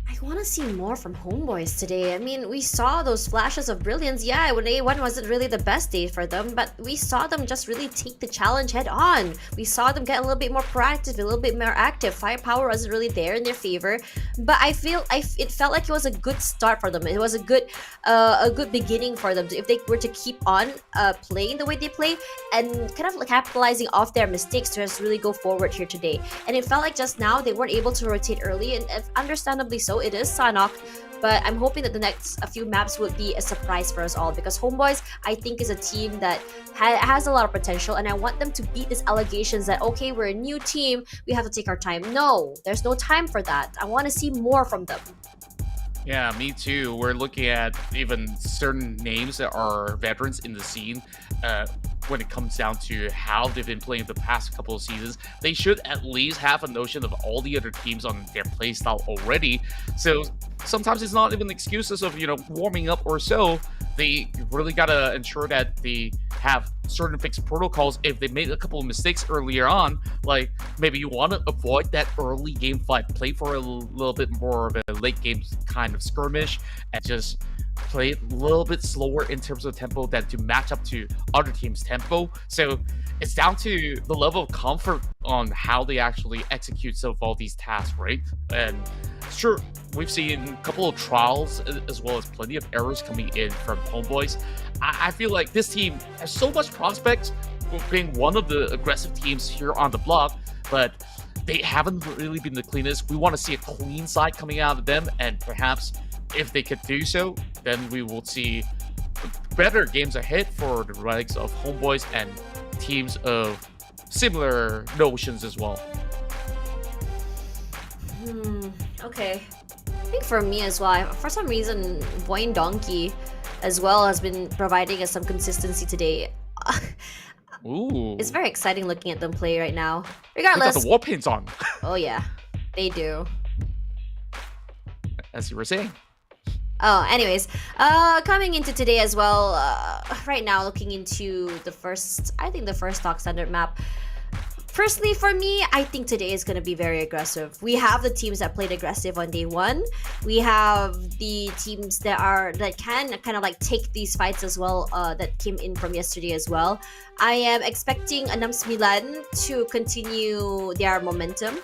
I want to see more from HOMEBOIS today. I mean, we saw those flashes of brilliance. Yeah, when A1 wasn't really the best day for them, but we saw them just really take the challenge head on. We saw them get a little bit more proactive, a little bit more active. Firepower wasn't really there in their favor, but it felt like it was a good start for them. It was a good beginning for them. If they were to keep on playing the way they play and kind of like capitalizing off their mistakes to just really go forward here today. And it felt like just now they weren't able to rotate early, and understandably so. It is Sanhok, but I'm hoping that the next few maps would be a surprise for us all, because HOMEBOIS, I think, is a team that has a lot of potential, and I want them to beat these allegations that, okay, we're a new team, we have to take our time. No, there's no time for that. I want to see more from them. Yeah, me too. We're looking at even certain names that are veterans in the scene. When it comes down to how they've been playing the past couple of seasons, they should at least have a notion of all the other teams on their playstyle already. So sometimes it's not even excuses of, you know, warming up or so. They really gotta ensure that they have certain fixed protocols if they made a couple of mistakes earlier on. Like, maybe you want to avoid that early game fight, play for a little bit more of a late game kind of skirmish, and just play it a little bit slower in terms of tempo than to match up to other teams' tempo. So it's down to the level of comfort on how they actually execute some of all these tasks, right? And sure, we've seen a couple of trials as well as plenty of errors coming in from HOMEBOIS. I feel like this team has so much prospects for being one of the aggressive teams here on the block, but they haven't really been the cleanest. We want to see a clean side coming out of them, and perhaps if they could do so, then we will see better games ahead for the likes of HOMEBOIS and teams of similar notions as well. Okay. I think for me as well, for some reason, VOIN Donkey as well has been providing us some consistency today. Ooh. It's very exciting looking at them play right now. They got Regardless. the war paints on. Oh yeah, they do. As you were saying. Oh, anyways, coming into today as well, right now looking into the first stock standard map. Personally, for me, I think today is going to be very aggressive. We have the teams that played aggressive on day one. We have the teams that can kind of like take these fights as well, that came in from yesterday as well. I am expecting ENAM to continue their momentum.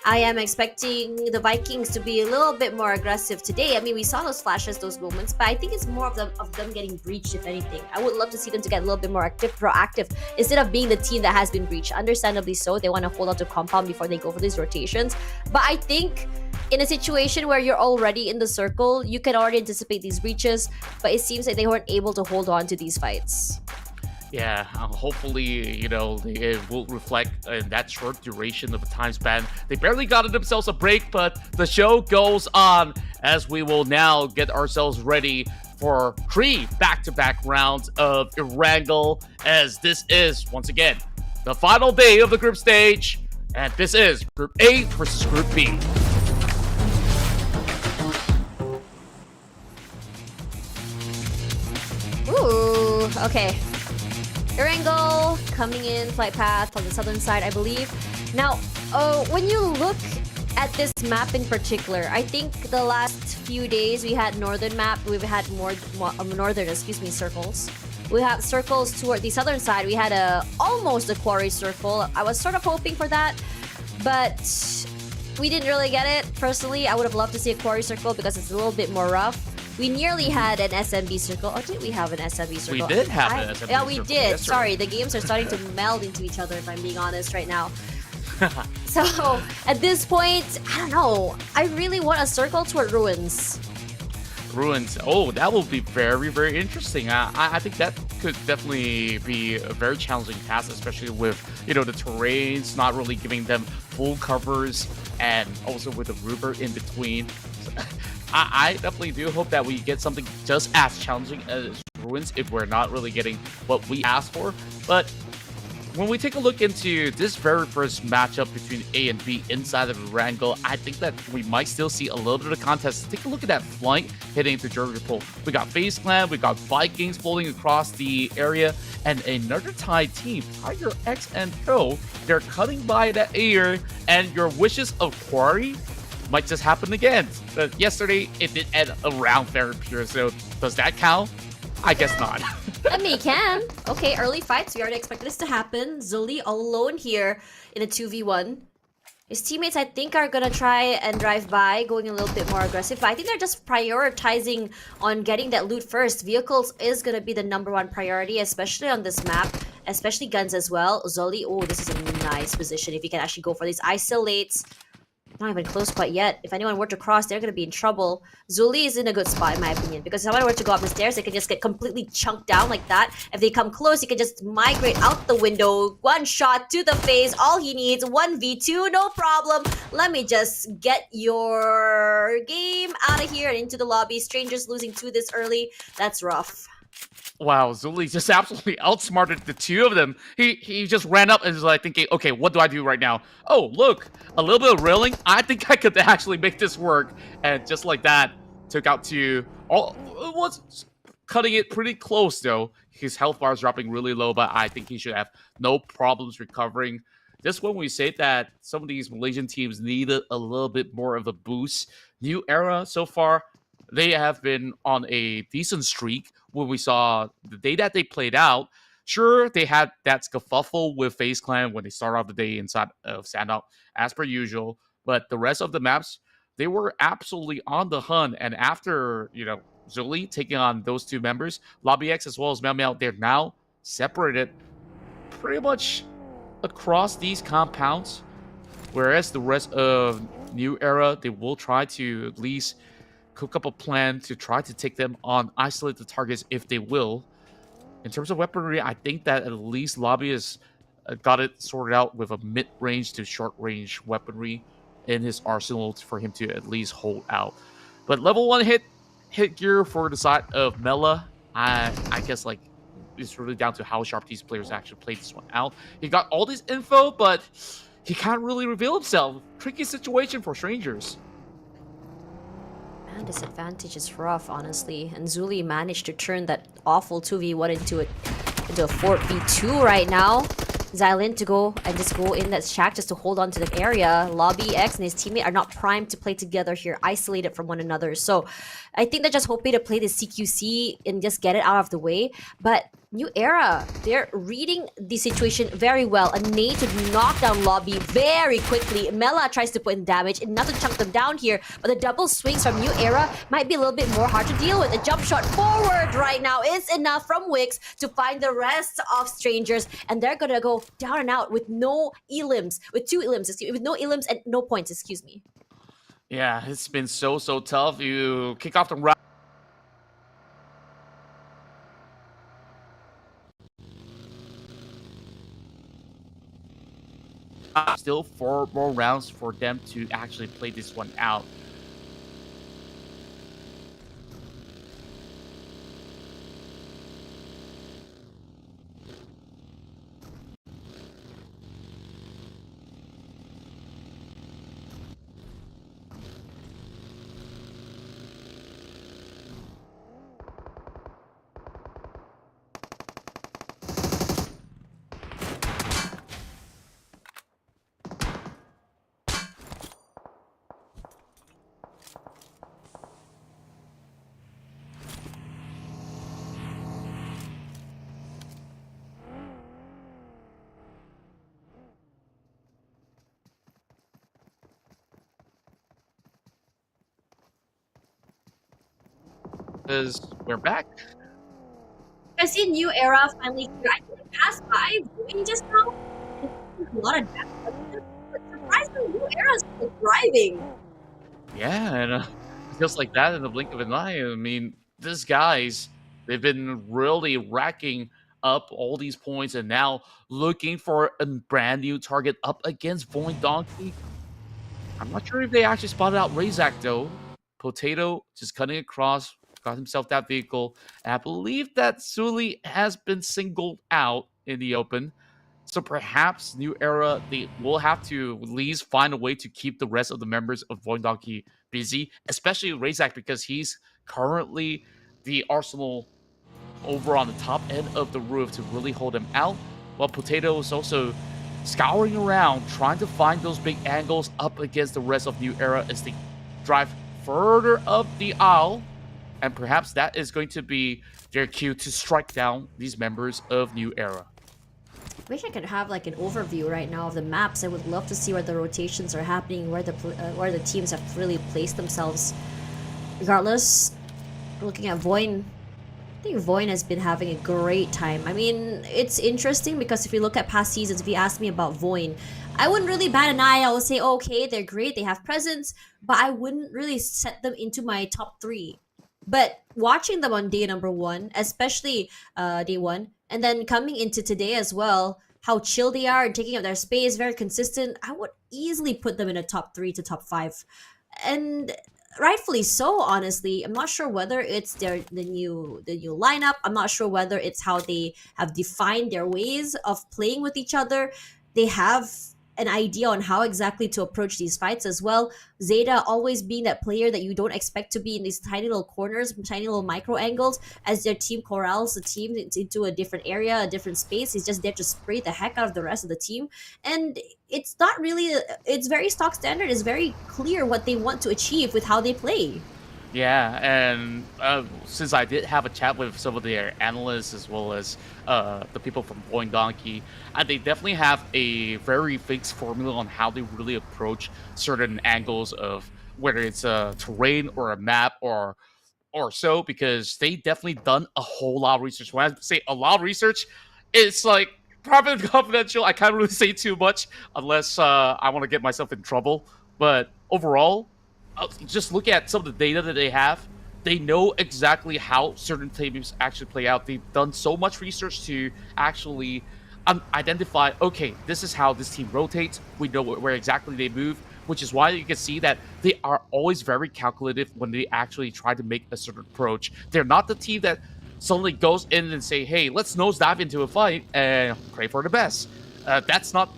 I am expecting the Vikings to be a little bit more aggressive today. I mean, we saw those flashes, those moments, but I think it's more of them getting breached, if anything. I would love to see them to get a little bit more proactive, instead of being the team that has been breached. Understandably so, they want to hold on to compound before they go for these rotations. But I think in a situation where you're already in the circle, you can already anticipate these breaches, but it seems like they weren't able to hold on to these fights. Yeah, hopefully, you know, it will reflect in that short duration of a time span. They barely got themselves a break, but the show goes on as we will now get ourselves ready for 3 back-to-back rounds of Erangel, as this is, once again, the final day of the group stage, and this is Group A versus Group B. Ooh, okay. Erangel coming in, flight path on the southern side, I believe. Now, when you look at this map in particular, I think the last few days we had northern map, we've had more northern, circles. We have circles toward the southern side. We had almost a quarry circle. I was sort of hoping for that, but we didn't really get it. Personally, I would have loved to see a quarry circle because it's a little bit more rough. We nearly had an SMB circle. Or did we have an SMB circle? We did have an SMB Yeah, we circle did. yesterday. Sorry, the games are starting to meld into each other, if I'm being honest right now. So, at this point, I don't know. I really want a circle toward Ruins. Ruins. Oh, that will be very, very interesting. I think that could definitely be a very challenging task, especially with, you know, the terrains not really giving them full covers, and also with the river in between. So, I definitely do hope that we get something just as challenging as Ruins if we're not really getting what we asked for. But when we take a look into this very first matchup between A and B inside of Erangel, I think that we might still see a little bit of contest. Take a look at that flank hitting into Georgia Pool. We got FaZe Clan, we got Vikings floating across the area, and another tied team, Tiger X and Co. They're cutting by that air, and your wishes of Quarry might just happen again. But yesterday, it did end around fair and pure, so does that count? I guess not. I mean, it can. Okay, early fights. We already expected this to happen. Zully alone here in a 2v1. His teammates, I think, are gonna try and drive by, going a little bit more aggressive. But I think they're just prioritizing on getting that loot first. Vehicles is gonna be the #1 priority, especially on this map. Especially guns as well. Zully, oh, this is a nice position. If he can actually go for these isolates. Not even close quite yet. If anyone were to cross, they're going to be in trouble. Zully is in a good spot, in my opinion, because if someone were to go up the stairs, they can just get completely chunked down like that. If they come close, he can just migrate out the window. One shot to the face. All he needs, 1v2, no problem. Let me just get your game out of here and into the lobby. Strangers losing 2 this early. That's rough. Wow, Zully just absolutely outsmarted the two of them. He just ran up and was like thinking, okay, what do I do right now? Oh, look, a little bit of railing. I think I could actually make this work. And just like that, took out 2. All was cutting it pretty close though. His health bar is dropping really low, but I think he should have no problems recovering. Just when we say that some of these Malaysian teams needed a little bit more of a boost, New Era so far, they have been on a decent streak. When we saw the day that they played out, sure, they had that scuffle with FaZe Clan when they started off the day inside of Sanhok, as per usual. But the rest of the maps, they were absolutely on the hunt. And after, you know, Zully taking on those 2 members, Lobby X as well as Mel, they're now separated pretty much across these compounds. Whereas the rest of New Era, they will try to at least cook up a plan to try to take them on, isolate the targets if they will. In terms of weaponry, I think that at least Lobby has got it sorted out with a mid-range to short-range weaponry in his arsenal for him to at least hold out. But level 1 hit gear for the side of Mela, I guess like it's really down to how sharp these players actually played this one out. He got all this info, but he can't really reveal himself. Tricky situation for Strangers. Man, this advantage is rough, honestly. And Zully managed to turn that awful 2v1 into a 4v2 right now. Xylin to go and just go in that shack just to hold on to the area. Lobby X and his teammate are not primed to play together here, isolated from one another. So I think they're just hoping to play the CQC and just get it out of the way. But New Era, they're reading the situation very well. A nade to knock down Lobby very quickly. Mela tries to put in damage, enough to chunk them down here. But the double swings from New Era might be a little bit more hard to deal with. A jump shot forward right now is enough from Wix to find the rest of Strangers. And they're gonna go down and out with no elims, with 2 elims, with no elims and no points, excuse me. Yeah, it's been so tough. You kick off the round. Still 4 more rounds for them to actually play this one out. because we're back. I see New Era finally here. I think it passed by VOIN just now. It's a lot of damage. But surprisingly, New Era's still driving. Yeah, and just like that in the blink of an eye. I mean, these guys, they've been really racking up all these points and now looking for a brand new target up against VOIN Donkey. I'm not sure if they actually spotted out Razak though. Potato just cutting across, got himself that vehicle. And I believe that Sully has been singled out in the open. So perhaps New Era, they will have to at least find a way to keep the rest of the members of VOIN Donkey busy, especially Razak because he's currently the arsenal over on the top end of the roof to really hold him out. While Potato is also scouring around, trying to find those big angles up against the rest of New Era as they drive further up the aisle. And perhaps that is going to be their cue to strike down these members of New Era. I wish I could have like an overview right now of the maps. I would love to see where the rotations are happening, where the teams have really placed themselves. Regardless, looking at VOIN, I think VOIN has been having a great time. I mean, it's interesting because if you look at past seasons, if you ask me about VOIN, I wouldn't really bat an eye. I would say, okay, they're great, they have presence, but I wouldn't really set them into my top 3. But watching them on day number 1, especially day 1, and then coming into today as well, how chill they are and taking up their space, very consistent, I would easily put them in a top 3 to top 5. And rightfully so, honestly. I'm not sure whether it's the new lineup. I'm not sure whether it's how they have defined their ways of playing with each other. They have an idea on how exactly to approach these fights as well. Zeta always being that player that you don't expect to be in these tiny little corners, tiny little micro angles, as their team corrals the team into a different area, a different space. He's just there to spray the heck out of the rest of the team. And it's not really, it's very stock standard. It's very clear what they want to achieve with how they play. Yeah, and since I did have a chat with some of their analysts as well as the people from VOIN Donkey, they definitely have a very fixed formula on how they really approach certain angles of whether it's a terrain or a map or so, because they definitely done a whole lot of research. When I say a lot of research, it's like private and confidential. I can't really say too much unless I want to get myself in trouble. But overall, just look at some of the data that they have. They know exactly how certain teams actually play out. They've done so much research to actually identify, okay, this is how this team rotates. We know where exactly they move, which is why you can see that they are always very calculative when they actually try to make a certain approach. They're not the team that suddenly goes in and say, hey, let's nosedive into a fight and pray for the best. That's not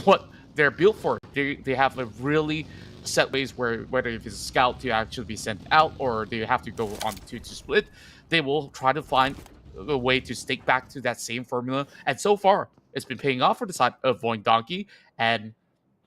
what they're built for. They have a really set ways where whether if it's a scout to actually be sent out or they have to go on to split, they will try to find a way to stick back to that same formula. And so far, it's been paying off for the side of VOIN Donkey, and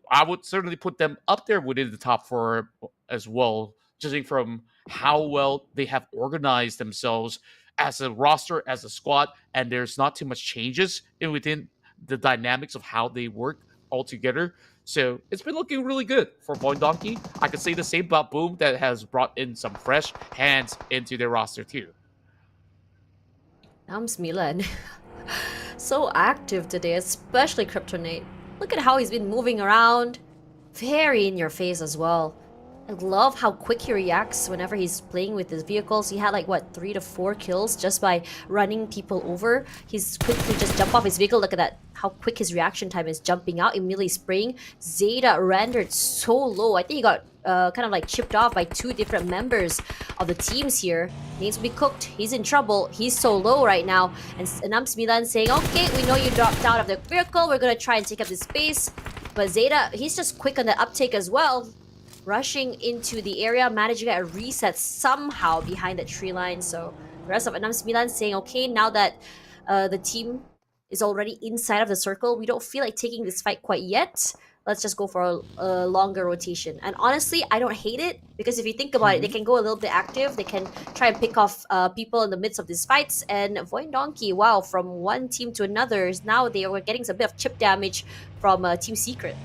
I would certainly put them up there within the top 4 as well, judging from how well they have organized themselves as a roster, as a squad, and there's not too much changes within the dynamics of how they work all together. So it's been looking really good for VOIN Donkey. I could say the same about Boom, that has brought in some fresh hands into their roster too. Milan. So active today, especially Kryptonite. Look at how he's been moving around. Very in your face as well. I love how quick he reacts whenever he's playing with his vehicles. He had like, what, 3 to 4 kills just by running people over. He's quickly just jump off his vehicle. Look at that, how quick his reaction time is, jumping out, immediately spraying. Zeta rendered so low. I think he got kind of like chipped off by 2 different members of the teams here. Needs to be cooked. He's in trouble. He's so low right now. And Milan saying, okay, we know you dropped out of the vehicle. We're going to try and take up this space. But Zeta, he's just quick on the uptake as well. Rushing into the area, managing to get a reset somehow behind that tree line. So the rest of Milan saying, okay, now that the team is already inside of the circle, we don't feel like taking this fight quite yet. Let's just go for a longer rotation. And honestly, I don't hate it, because if you think about it, they can go a little bit active. They can try and pick off people in the midst of these fights. And VOIN Donkey, wow, from one team to another, now they were getting a bit of chip damage from Team Secret.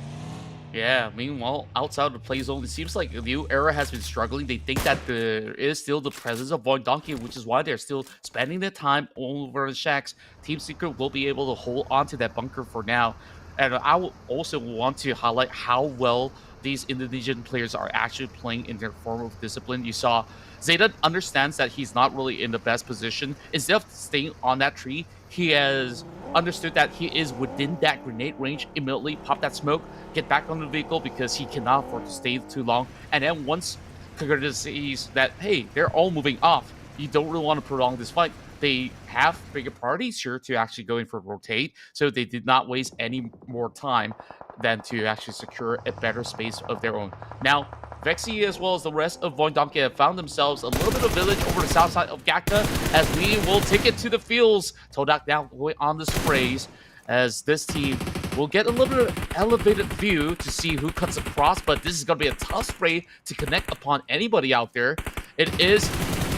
Yeah, meanwhile, outside of the play zone, it seems like the new era has been struggling. They think that there is still the presence of VOIN, which is why they're still spending their time all over the shacks. Team Secret will be able to hold on to that bunker for now. And I will also want to highlight how well these Indonesian players are actually playing in their form of discipline. You saw Zayden understands that he's not really in the best position. Instead of staying on that tree, he has understood that he is within that grenade range, immediately pop that smoke, get back on the vehicle because he cannot afford to stay too long. And then once KAGENDRA sees that, hey, they're all moving off, you don't really want to prolong this fight. They have bigger parties here to actually go in for rotate, so they did not waste any more time than to actually secure a better space of their own. Now, Vexy as well as the rest of VOIN have found themselves a little bit of village over the south side of GAKTA as we will take it to the fields. TODAK now going on the sprays as this team will get a little bit of elevated view to see who cuts across, but this is going to be a tough spray to connect upon anybody out there. It is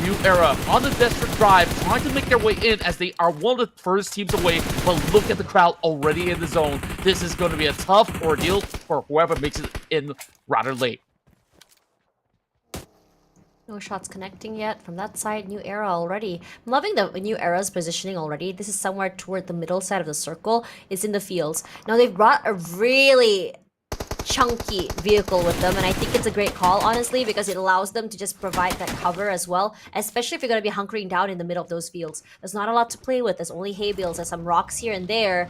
New Era on the desperate drive, trying to make their way in as they are one of the first teams away, but look at the crowd already in the zone. This is going to be a tough ordeal for whoever makes it in rather late. No shots connecting yet from that side. New Era already. I'm loving the New Era's positioning already. This is somewhere toward the middle side of the circle. It's in the fields. Now they've brought a really chunky vehicle with them, and I think it's a great call, honestly, because it allows them to just provide that cover as well, especially if you're going to be hunkering down in the middle of those fields. There's not a lot to play with. There's only hay bales and some rocks here and there,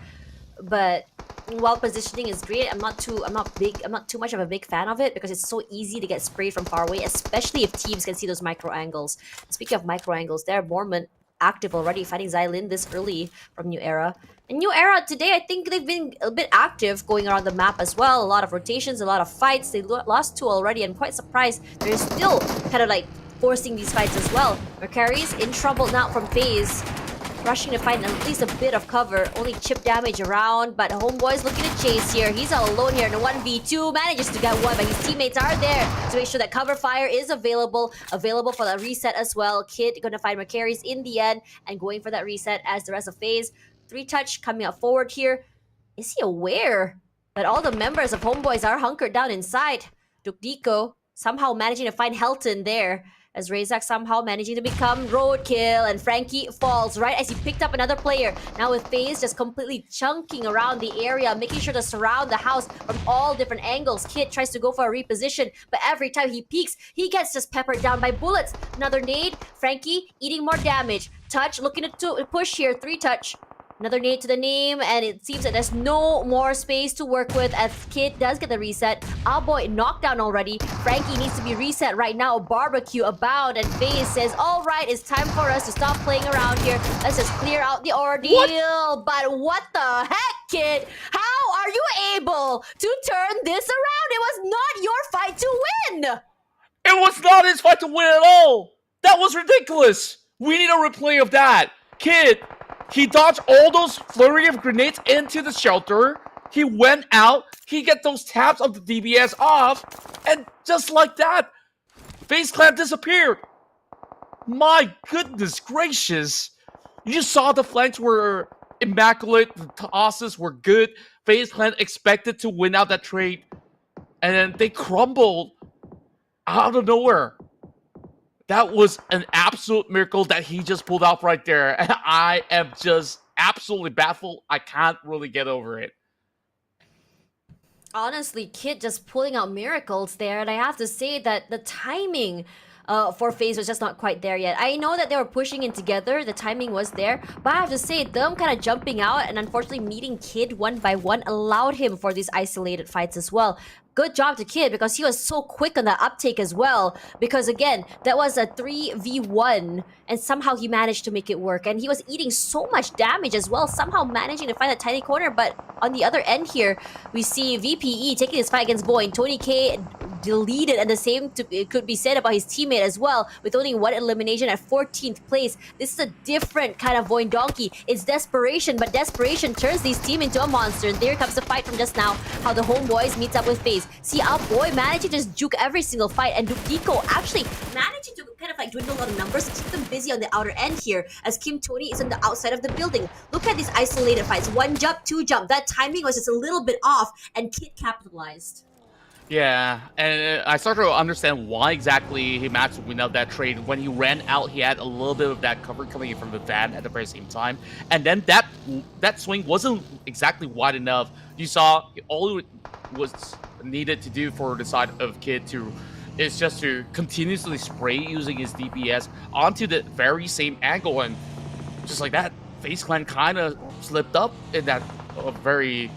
but while positioning is great, I'm not too much of a big fan of it because it's so easy to get sprayed from far away, especially if teams can see those micro angles. Speaking of micro angles, there, Borman active already, fighting Xylin this early from New Era. And New Era today, I think they've been a bit active going around the map as well. A lot of rotations, a lot of fights. They lost 2 already. I'm quite surprised they're still kind of like forcing these fights as well. Mercuri's in trouble now from FaZe. Rushing to find at least a bit of cover. Only chip damage around, but HOMEBOIS looking to chase here. He's all alone here in a 1v2. Manages to get one, but his teammates are there to make sure that cover fire is available. Available for the reset as well. Kid gonna find Mercuri's in the end and going for that reset as the rest of FaZe. 3touch coming up forward here. Is he aware that all the members of HOMEBOIS are hunkered down inside? Dukdiko somehow managing to find Helton there, as Razak somehow managing to become roadkill, and Frankie falls right as he picked up another player. Now with FaZe just completely chunking around the area, making sure to surround the house from all different angles. Kid tries to go for a reposition, but every time he peeks, he gets just peppered down by bullets. Another nade, Frankie eating more damage. Touch looking to push here, 3touch. Another nade to the name, and it seems that there's no more space to work with as Kid does get the reset. Our boy knocked down already. Frankie needs to be reset right now. Barbecue abound, and FaZe says, all right, it's time for us to stop playing around here. Let's just clear out the ordeal. But what the heck, Kid? How are you able to turn this around? It was not your fight to win. It was not his fight to win at all. That was ridiculous. We need a replay of that. Kid, he dodged all those flurry of grenades into the shelter. He went out. He get those taps of the DBS off. And just like that, FaZe Clan disappeared. My goodness gracious. You saw the flanks were immaculate. The tosses were good. FaZe Clan expected to win out that trade. And then they crumbled out of nowhere. That was an absolute miracle that he just pulled off right there. And I am just absolutely baffled. I can't really get over it. Honestly, Kid just pulling out miracles there. And I have to say that the timing for FaZe was just not quite there yet. I know that they were pushing in together. The timing was there. But I have to say, them kind of jumping out and unfortunately meeting Kid one by one allowed him for these isolated fights as well. Good job to Kid because he was so quick on the uptake as well. Because again, that was a 3v1 and somehow he managed to make it work. And he was eating so much damage as well, somehow managing to find that tiny corner. But on the other end here, we see VPE taking his fight against VOIN. Tony K deleted, and the same could be said about his teammate as well, with only 1 elimination at 14th place. This is a different kind of VOIN donkey. It's desperation, but desperation turns this team into a monster. And there comes the fight from just now, how the HOMEBOIS meets up with FaZe. See our boy managing to just juke every single fight, and Dukdiko actually managing to kind of like dwindle a lot of numbers to keep them busy on the outer end here, as Kim Tony is on the outside of the building. Look at these isolated fights. 1 jump, 2 jump. That timing was just a little bit off, and Kid capitalized. Yeah, and I started to understand why exactly he managed to win out that trade. When he ran out, he had a little bit of that cover coming in from the van at the very same time. And then that swing wasn't exactly wide enough. You saw all it was needed to do for the side of Kid is just to continuously spray using his DPS onto the very same angle. And just like that, FaZe Clan kind of slipped up in that very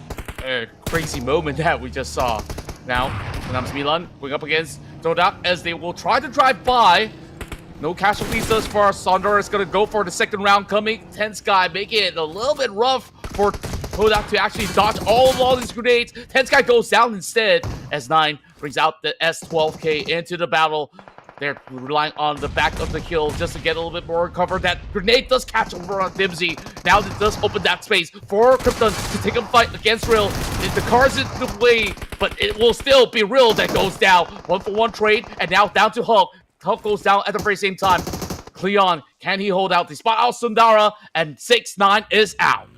crazy moment that we just saw. Now, SEMBILAN going up against TODAK as they will try to drive by. No casualties thus far. Sondor is going to go for the second round coming. TenSky making it a little bit rough for TODAK to actually dodge all these grenades. TenSky goes down instead as 9 brings out the S12K into the battle. They're relying on the back of the kill just to get a little bit more cover. That grenade does catch over on Dimsy. Now it does open that space for Krypton to take a fight against Real. The car's in the way, but it will still be Real that goes down. 1-for-1 trade, and now down to Hulk. Hulk goes down at the very same time. Cleon, can he hold out? They spot out Sundara, and 6-9 is out.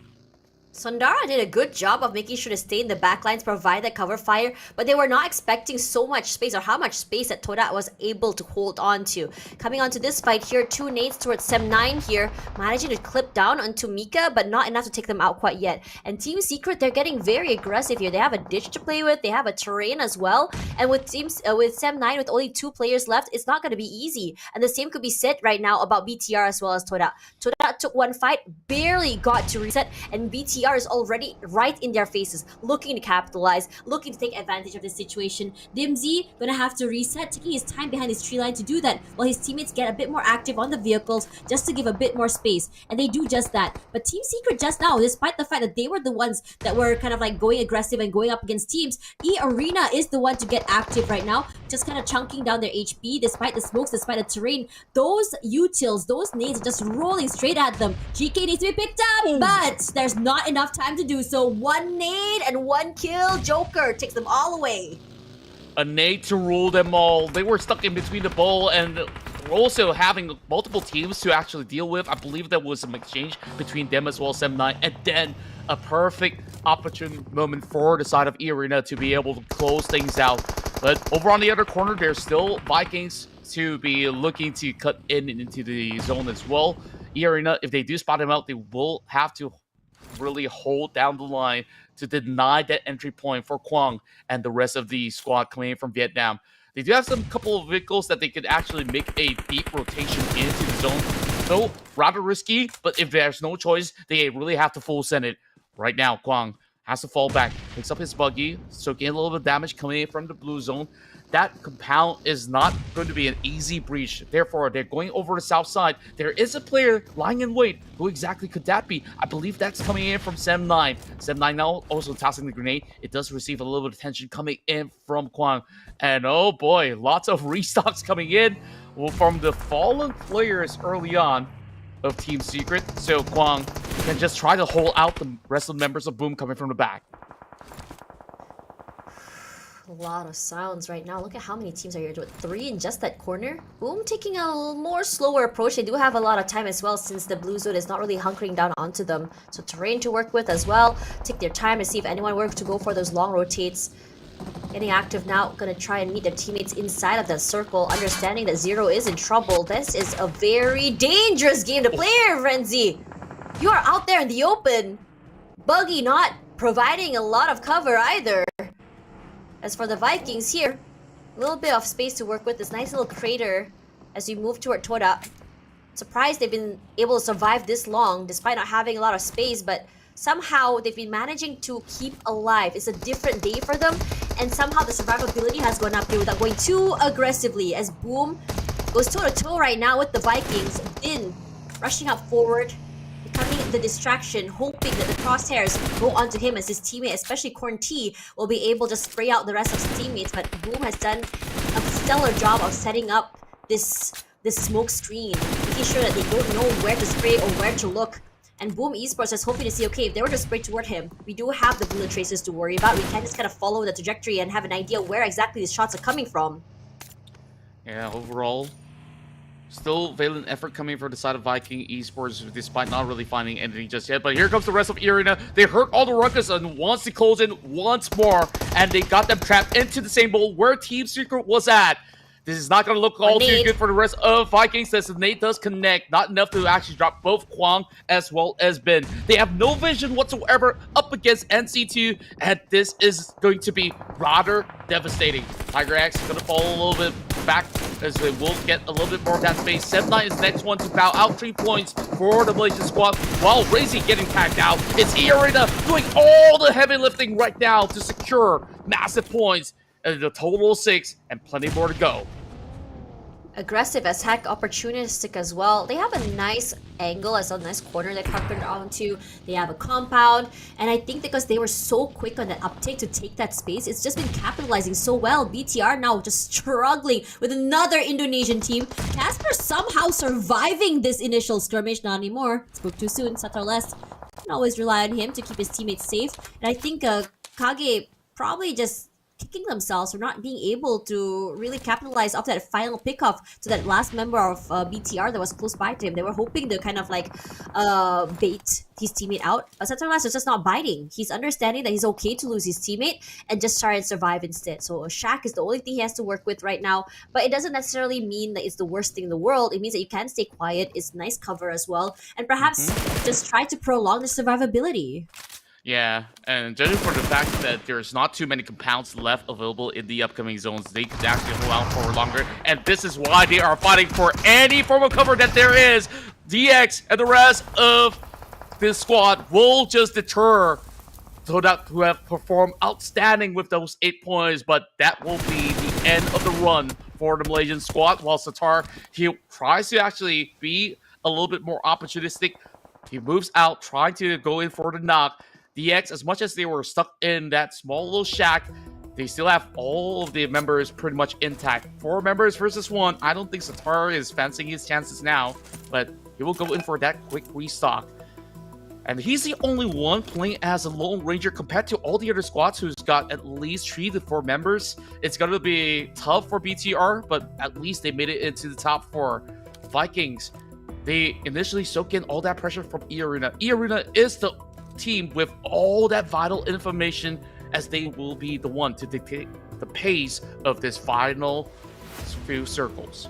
Sondara did a good job of making sure to stay in the backlines, provide that cover fire, but they were not expecting so much space or how much space that TODAK was able to hold on to. Coming onto this fight here, 2 nades towards Sem9 here, managing to clip down onto Mika, but not enough to take them out quite yet. And Team Secret, they're getting very aggressive here. They have a ditch to play with, they have a terrain as well, and with Sem9 with only 2 players left, it's not going to be easy. And the same could be said right now about BTR as well as TODAK. TODAK took 1 fight, barely got to reset, and BTR is already right in their faces, looking to capitalize, looking to take advantage of this situation. Dimsy gonna have to reset, taking his time behind his tree line to do that, while his teammates get a bit more active on the vehicles just to give a bit more space, and they do just that. But Team Secret just now, despite the fact that they were the ones that were kind of like going aggressive and going up against teams, eArena is the one to get active right now, just kind of chunking down their HP despite the smokes, despite the terrain. Those utils, those nades are just rolling straight at them. GK needs to be picked up, but there's not enough time to do so. 1 nade and 1 kill. Joker takes them all away. A nade to rule them all. They were stuck in between the bowl and also having multiple teams to actually deal with. I believe there was some exchange between them as well as Sem9, and then a perfect opportune moment for the side of eArena to be able to close things out. But over on the other corner, there's still Vikings to be looking to cut into the zone as well. eArena, if they do spot him out, they will have to really hold down the line to deny that entry point for Quang and the rest of the squad coming in from Vietnam. They do have some couple of vehicles that they could actually make a deep rotation into the zone. So, rather risky, but if there's no choice, they really have to full send it. Right now, Quang has to fall back, picks up his buggy, soaking a little bit of damage coming in from the blue zone. That compound is not going to be an easy breach. Therefore, they're going over the south side. There is a player lying in wait. Who exactly could that be? I believe that's coming in from Sem9. Sem9 now also tossing the grenade. It does receive a little bit of attention coming in from Quang. And oh boy, lots of restocks coming in from the fallen players early on of Team Secret. So Quang can just try to hold out the rest of the members of Boom coming from the back. A lot of sounds right now. Look at how many teams are here. 3 in just that corner. Boom taking a more slower approach. They do have a lot of time as well since the blue zone is not really hunkering down onto them. So terrain to work with as well. Take their time to see if anyone works to go for those long rotates. Getting active now. Gonna try and meet their teammates inside of that circle. Understanding that Zero is in trouble. This is a very dangerous game to play here, Frenzy. You are out there in the open. Buggy not providing a lot of cover either. As for the Vikings here, a little bit of space to work with. This nice little crater as we move toward TODAK. Surprised they've been able to survive this long despite not having a lot of space, but somehow they've been managing to keep alive. It's a different day for them, and somehow the survivability has gone up here without going too aggressively as Boom goes toe-to-toe right now with the Vikings. Din rushing up forward, becoming the distraction, hoping that the crosshairs go onto him as his teammate, especially Corn T, will be able to spray out the rest of his teammates. But Boom has done a stellar job of setting up this smoke screen, making sure that they don't know where to spray or where to look. And Boom Esports is hoping to see, okay, if they were to spray toward him, we do have the bullet traces to worry about. We can just kind of follow the trajectory and have an idea where exactly these shots are coming from. Yeah, overall, Still valiant effort coming from the side of Viking Esports despite not really finding anything just yet. But here comes the rest of eArena. They heard all the ruckus and wants to close in once more. And they got them trapped into the same bowl where Team Secret was at. This is not going to look all too good for the rest of Vikings as the nade does connect. Not enough to actually drop both Kwang as well as Ben. They have no vision whatsoever up against NC2. And this is going to be rather devastating. Tiger X is going to fall a little bit back as they will get a little bit more of that space. 7-9 is the next one to bow out 3 points for the Malaysian squad while Razy getting tagged out. It's eArena doing all the heavy lifting right now to secure massive points. And the total of 6 and plenty more to go. Aggressive as heck, opportunistic as well. They have a nice angle as a nice corner that Carpenter onto. They have a compound, and I think because they were so quick on that uptake to take that space, it's just been capitalizing so well. BTR now just struggling with another Indonesian team. Casper somehow surviving this initial skirmish. Not anymore. Spoke too soon. Satarles can always rely on him to keep his teammates safe. And I think Kage probably just kicking themselves for not being able to really capitalize off that final pickoff to that last member of BTR that was close by to him. They were hoping to kind of like bait his teammate out. But Saturnas is just not biting. He's understanding that he's okay to lose his teammate and just try and survive instead. So Shaq is the only thing he has to work with right now. But it doesn't necessarily mean that it's the worst thing in the world. It means that you can stay quiet. It's nice cover as well. And perhaps just try to prolong the survivability. Yeah, and judging for the fact that there's not too many compounds left available in the upcoming zones, they could actually hold out for longer. And this is why they are fighting for any form of cover that there is. DX and the rest of this squad will just deter TODAK, who have performed outstanding with those 8 points, but that will be the end of the run for the Malaysian squad. While Satar, he tries to actually be a little bit more opportunistic. He moves out, trying to go in for the knock. DX, as much as they were stuck in that small little shack, they still have all of the members pretty much intact. 4 members versus 1. I don't think Satar is fancying his chances now, but he will go in for that quick restock. And he's the only one playing as a Lone Ranger compared to all the other squads who's got at least 3 to 4 members. It's going to be tough for BTR, but at least they made it into the top 4. Vikings, they initially soak in all that pressure from eArena. eArena is the team with all that vital information, as they will be the one to dictate the pace of this final few circles.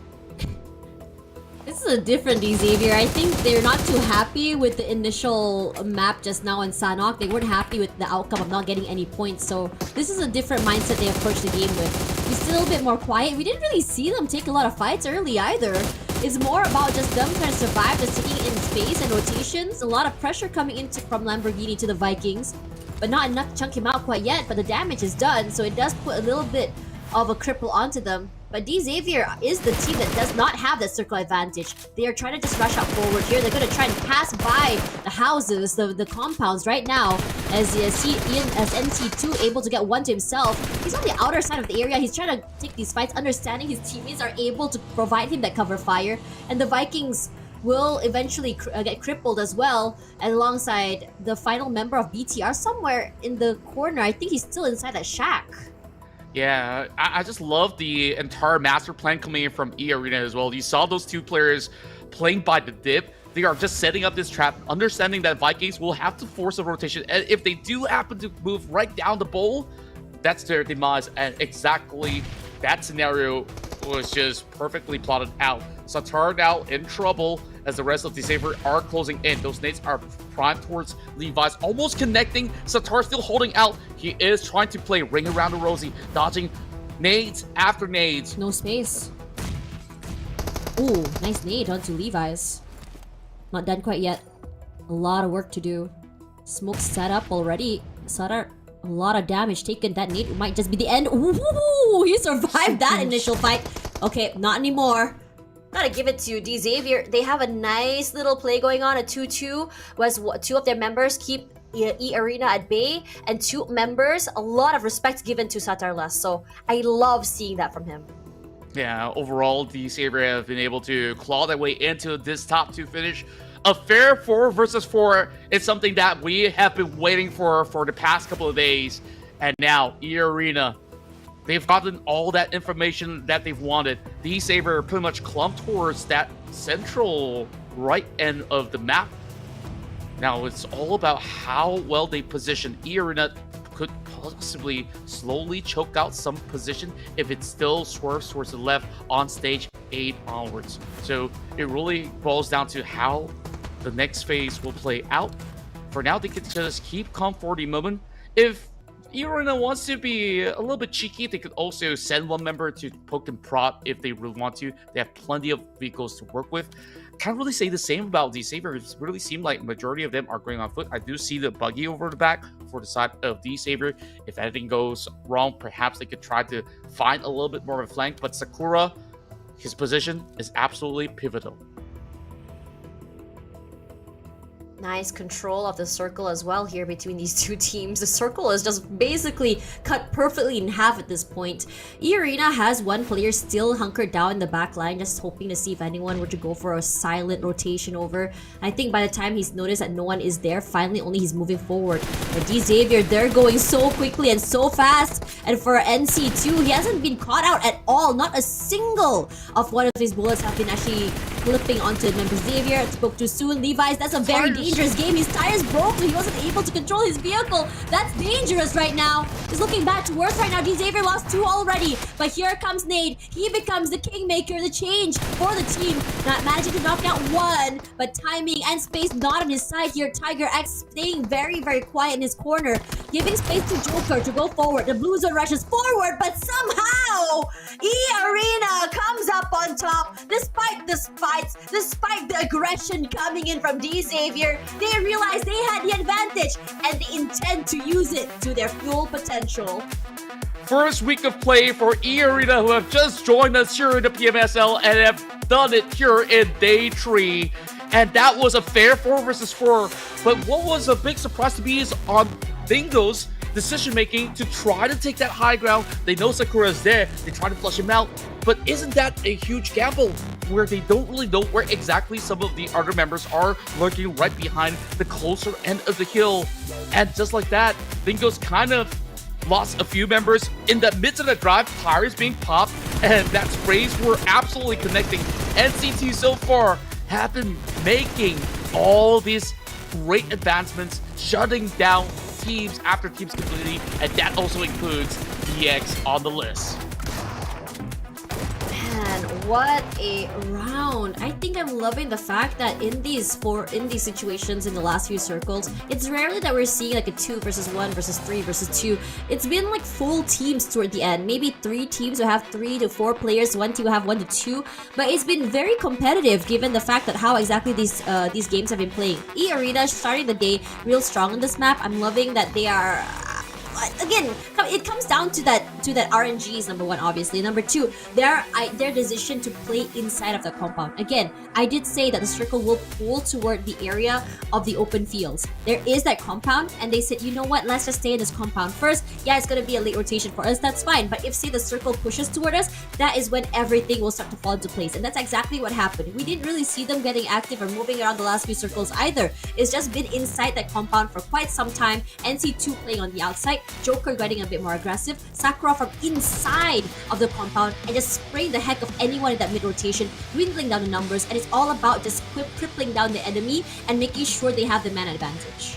This is a different Xavier. I think they're not too happy with the initial map just now in Sanhok. They weren't happy with the outcome of not getting any points. So this is a different mindset they approach the game with. He's still a bit more quiet. We didn't really see them take a lot of fights early either. It's more about just them trying to survive, just taking in space and rotations. A lot of pressure coming in from Lamborghini to the Vikings, but not enough to chunk him out quite yet. But the damage is done, so it does put a little bit of a cripple onto them. But Xavier is the team that does not have that circle advantage. They are trying to just rush out forward here. They're going to try and pass by the houses, the compounds right now, as NC2 able to get one to himself. He's on the outer side of the area. He's trying to take these fights, understanding his teammates are able to provide him that cover fire. And the Vikings will eventually get crippled as well, and alongside the final member of BTR somewhere in the corner. I think he's still inside that shack. Yeah, I just love the entire master plan coming in from eArena as well. You saw those 2 players playing by the dip. They are just setting up this trap, understanding that Vikings will have to force a rotation. And if they do happen to move right down the bowl, that's their demise. And exactly that scenario was just perfectly plotted out. Satar now in trouble as the rest of the Saber are closing in. Those nades are primed towards Levi's, almost connecting. Satar still holding out. He is trying to play ring around the rosy, dodging nades after nades. No space. Ooh, nice nade onto Levi's. Not done quite yet. A lot of work to do. Smoke set up already. Satar, a lot of damage taken. That nade might just be the end. Ooh, he survived that initial fight. Okay, not anymore. Gotta give it to Xavier. They have a nice little play going on, a 2-2, was 2 of their members keep eArena at bay, and 2 members, a lot of respect given to Satarlas. So I love seeing that from him. Yeah, overall, the Saber have been able to claw their way into this top 2 finish. A fair 4 versus 4 is something that we have been waiting for the past couple of days. And now, eArena They've gotten all that information that they've wanted. The Saber pretty much clumped towards that central right end of the map. Now it's all about how well they position. eArena could possibly slowly choke out some position if it still swerves towards the left on stage 8 onwards. So it really boils down to how the next phase will play out. For now, they could just keep calm for the moment. If eArena wants to be a little bit cheeky, they could also send one member to poke and prod if they really want to. They have plenty of vehicles to work with. Can't really say the same about the Saber. It really seemed like majority of them are going on foot. I do see the buggy over the back for the side of the Saber. If anything goes wrong, perhaps they could try to find a little bit more of a flank. But Sakura, his position is absolutely pivotal. Nice control of the circle as well here between these two teams. The circle is just basically cut perfectly in half at this point. eArena has one player still hunkered down in the back line, just hoping to see if anyone were to go for a silent rotation over. I think by the time he's noticed that no one is there, finally only he's moving forward. But Xavier, they're going so quickly and so fast. And for NC2, he hasn't been caught out at all. Not a single of one of his bullets have been actually clipping onto member Xavier. Spoke too soon. Levi's, that's a very dangerous game. His tires broke, so he wasn't able to control his vehicle. That's dangerous right now. He's looking bad to worse right now. Xavier lost 2 already. But here comes Nade. He becomes the kingmaker, the change for the team. Not managing to knock out 1, but timing and space not on his side here. Tiger X staying very, very quiet in his corner, giving space to Joker to go forward. The blue zone rushes forward, but somehow eArena comes up on top. Despite the fights, despite the aggression coming in from Xavier, they realize they had the advantage and they intend to use it to their full potential. First week of play for eArena, who have just joined us here in the PMSL and have done it here in day 3. And that was a fair 4 versus 4. But what was a big surprise to me is on Dingo's decision making to try to take that high ground. They know Sakura's there, they try to flush him out. But isn't that a huge gamble where they don't really know where exactly some of the other members are, lurking right behind the closer end of the hill? And just like that, Dingo's kind of lost a few members in the midst of the drive, tires being popped, and that sprays were absolutely connecting. NCT so far have been making all these great advancements, shutting down teams after teams completely, and that also includes DX on the list. Man, what a round. I think I'm loving the fact that in these situations in the last few circles, it's rarely that we're seeing like a 2 versus 1 versus 3 versus 2. It's been like full teams toward the end. Maybe 3 teams will have 3 to 4 players, 1 team will have 1 to 2. But it's been very competitive given the fact that how exactly these games have been playing. eArena starting the day real strong on this map. I'm loving that they are... Again, it comes down to that RNG is number 1, obviously. Number 2, their decision to play inside of the compound. Again, I did say that the circle will pull toward the area of the open fields. There is that compound, and they said, you know what, let's just stay in this compound first. Yeah, it's gonna be a late rotation for us, that's fine. But if, say, the circle pushes toward us, that is when everything will start to fall into place. And that's exactly what happened. We didn't really see them getting active or moving around the last few circles either. It's just been inside that compound for quite some time. NC2 playing on the outside, Joker getting a bit more aggressive, Sakura from inside of the compound and just spraying the heck of anyone in that mid rotation, dwindling down the numbers, and it's all about just crippling down the enemy and making sure they have the man advantage.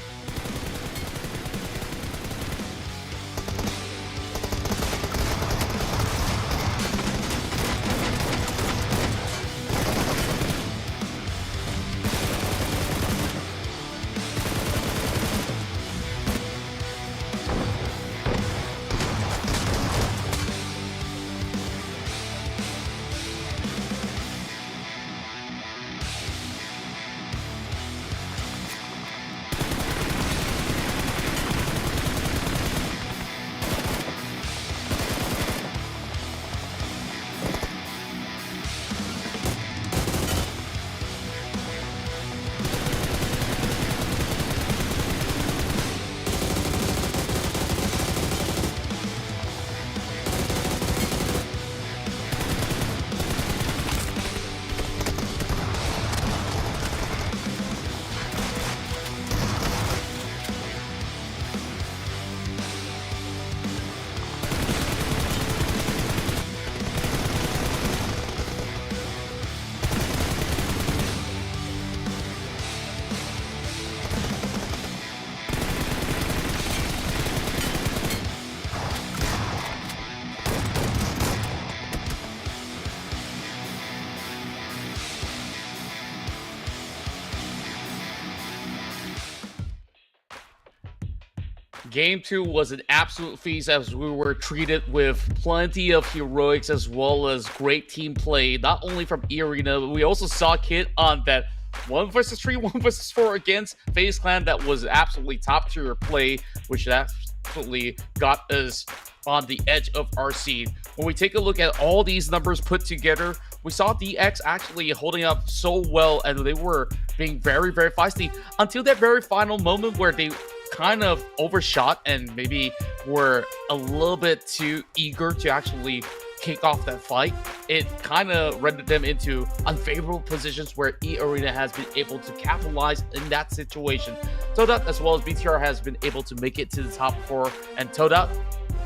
Game 2 was an absolute feast as we were treated with plenty of heroics as well as great team play, not only from eArena, but we also saw Kid on that 1 versus 3, 1 versus 4 against FaZe Clan that was absolutely top tier play, which absolutely got us on the edge of our seed. When we take a look at all these numbers put together, we saw DX actually holding up so well and they were being very, very feisty until that very final moment where they kind of overshot and maybe were a little bit too eager to actually kick off that fight. It kind of rendered them into unfavorable positions where eArena has been able to capitalize in that situation. TODAK as well as BTR has been able to make it to the top 4, and TODAK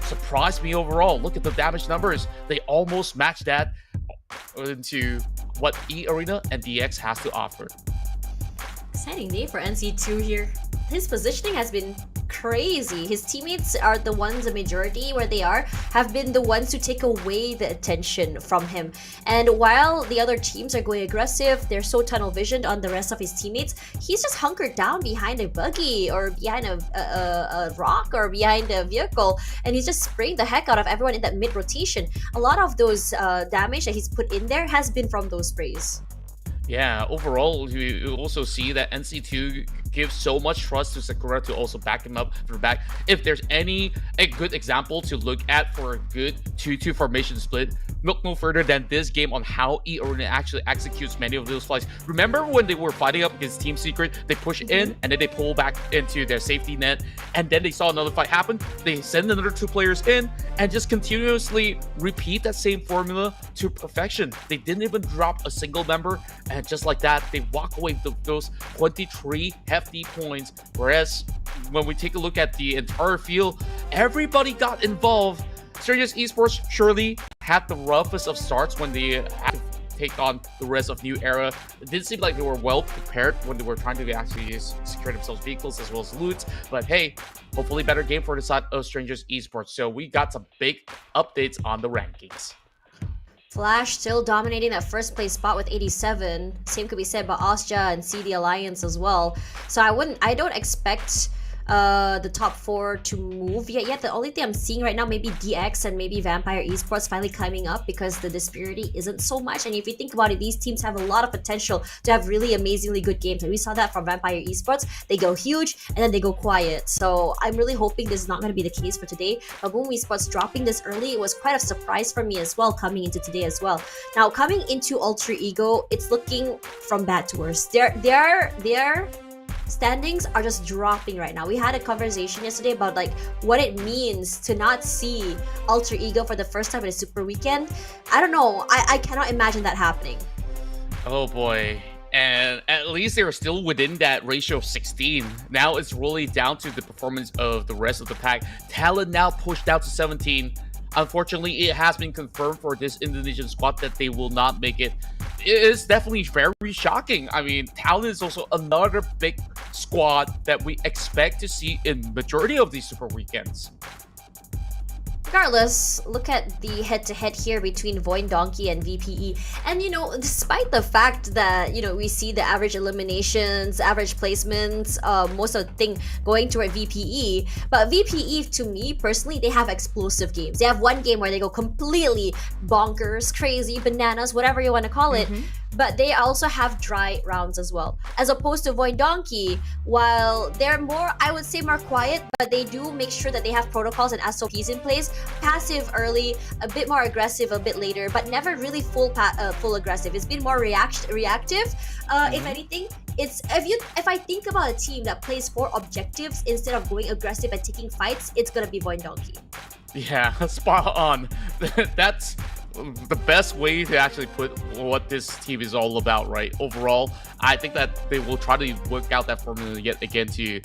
surprised me overall. Look at the damage numbers. They almost matched that into what eArena and DX has to offer. Exciting day for NC2 here. His positioning has been crazy. His teammates are the ones, the majority where they are, have been the ones to take away the attention from him. And while the other teams are going aggressive, they're so tunnel visioned on the rest of his teammates, he's just hunkered down behind a buggy or behind a rock or behind a vehicle, and he's just spraying the heck out of everyone in that mid rotation. A lot of those damage that he's put in there has been from those sprays. Yeah, overall, you also see that NC2 gives so much trust to Sakura to also back him up from back. If there's a good example to look at for a good 2-2 formation split, look no further than this game on how eArena actually executes many of those flights. Remember when they were fighting up against Team Secret, they push in and then they pull back into their safety net, and then they saw another fight happen, they send another 2 players in and just continuously repeat that same formula to perfection. They didn't even drop a single member, and just like that, they walk away with those 23 hefty points. Whereas when we take a look at the entire field, everybody got involved. Strangers Esports surely had the roughest of starts when they had to take on the rest of New Era. It didn't seem like they were well prepared when they were trying to actually secure themselves vehicles as well as loot. But hey, hopefully better game for the side of Strangers Esports. So we got some big updates on the rankings. Flash still dominating that first place spot with 87. Same could be said about OSJA and CD Alliance as well. So I don't expect the top 4 to move yet. The only thing I'm seeing right now, maybe DX and maybe Vampire Esports finally climbing up because the disparity isn't so much. And if you think about it, these teams have a lot of potential to have really amazingly good games. And we saw that from Vampire Esports. They go huge and then they go quiet. So I'm really hoping this is not going to be the case for today. But Boom Esports dropping this early, it was quite a surprise for me as well coming into today as well. Now coming into Ultra Ego, it's looking from bad to worse. Their standings are just dropping right now. We had a conversation yesterday about like what it means to not see Ultra Ego for the first time in a Super Weekend. I don't know. I cannot imagine that happening. Oh boy. And at least they were still within that ratio of 16. Now it's really down to the performance of the rest of the pack. TALON now pushed down to 17. Unfortunately, it has been confirmed for this Indonesian squad that they will not make it. It is definitely very shocking. I mean, TALON is also another big squad that we expect to see in majority of these Super Weekends. Regardless, look at the head-to-head here between VOIN Donkey and VPE. And you know, despite the fact that, you know, we see the average eliminations, average placements, most of the thing going toward VPE, but VPE, to me personally, they have explosive games. They have one game where they go completely bonkers, crazy, bananas, whatever you want to call it. But they also have dry rounds as well. As opposed to VOIN Donkey, while they're more, I would say more quiet, but they do make sure that they have protocols and SOPs in place. Passive early, a bit more aggressive a bit later, but never really full aggressive. It's been more reactive. If anything, it's if I think about a team that plays for objectives instead of going aggressive and taking fights, it's gonna be VOIN Donkey. Yeah, spot on. That's the best way to actually put what this team is all about, right? Overall, I think that they will try to work out that formula yet again to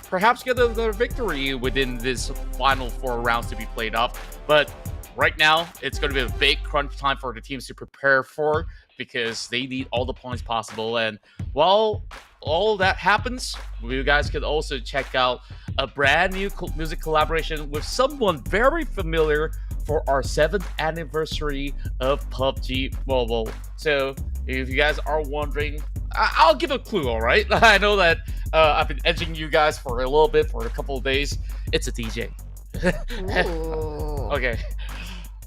perhaps get another victory within this final 4 rounds to be played off. But right now, it's going to be a big crunch time for the teams to prepare for, because they need all the points possible. And while all that happens, you guys can also check out a brand new music collaboration with someone very familiar for our 7th anniversary of PUBG Mobile. So if you guys are wondering, I'll give a clue, all right? I know that I've been edging you guys for a little bit, for a couple of days. It's a DJ. Ooh. Okay.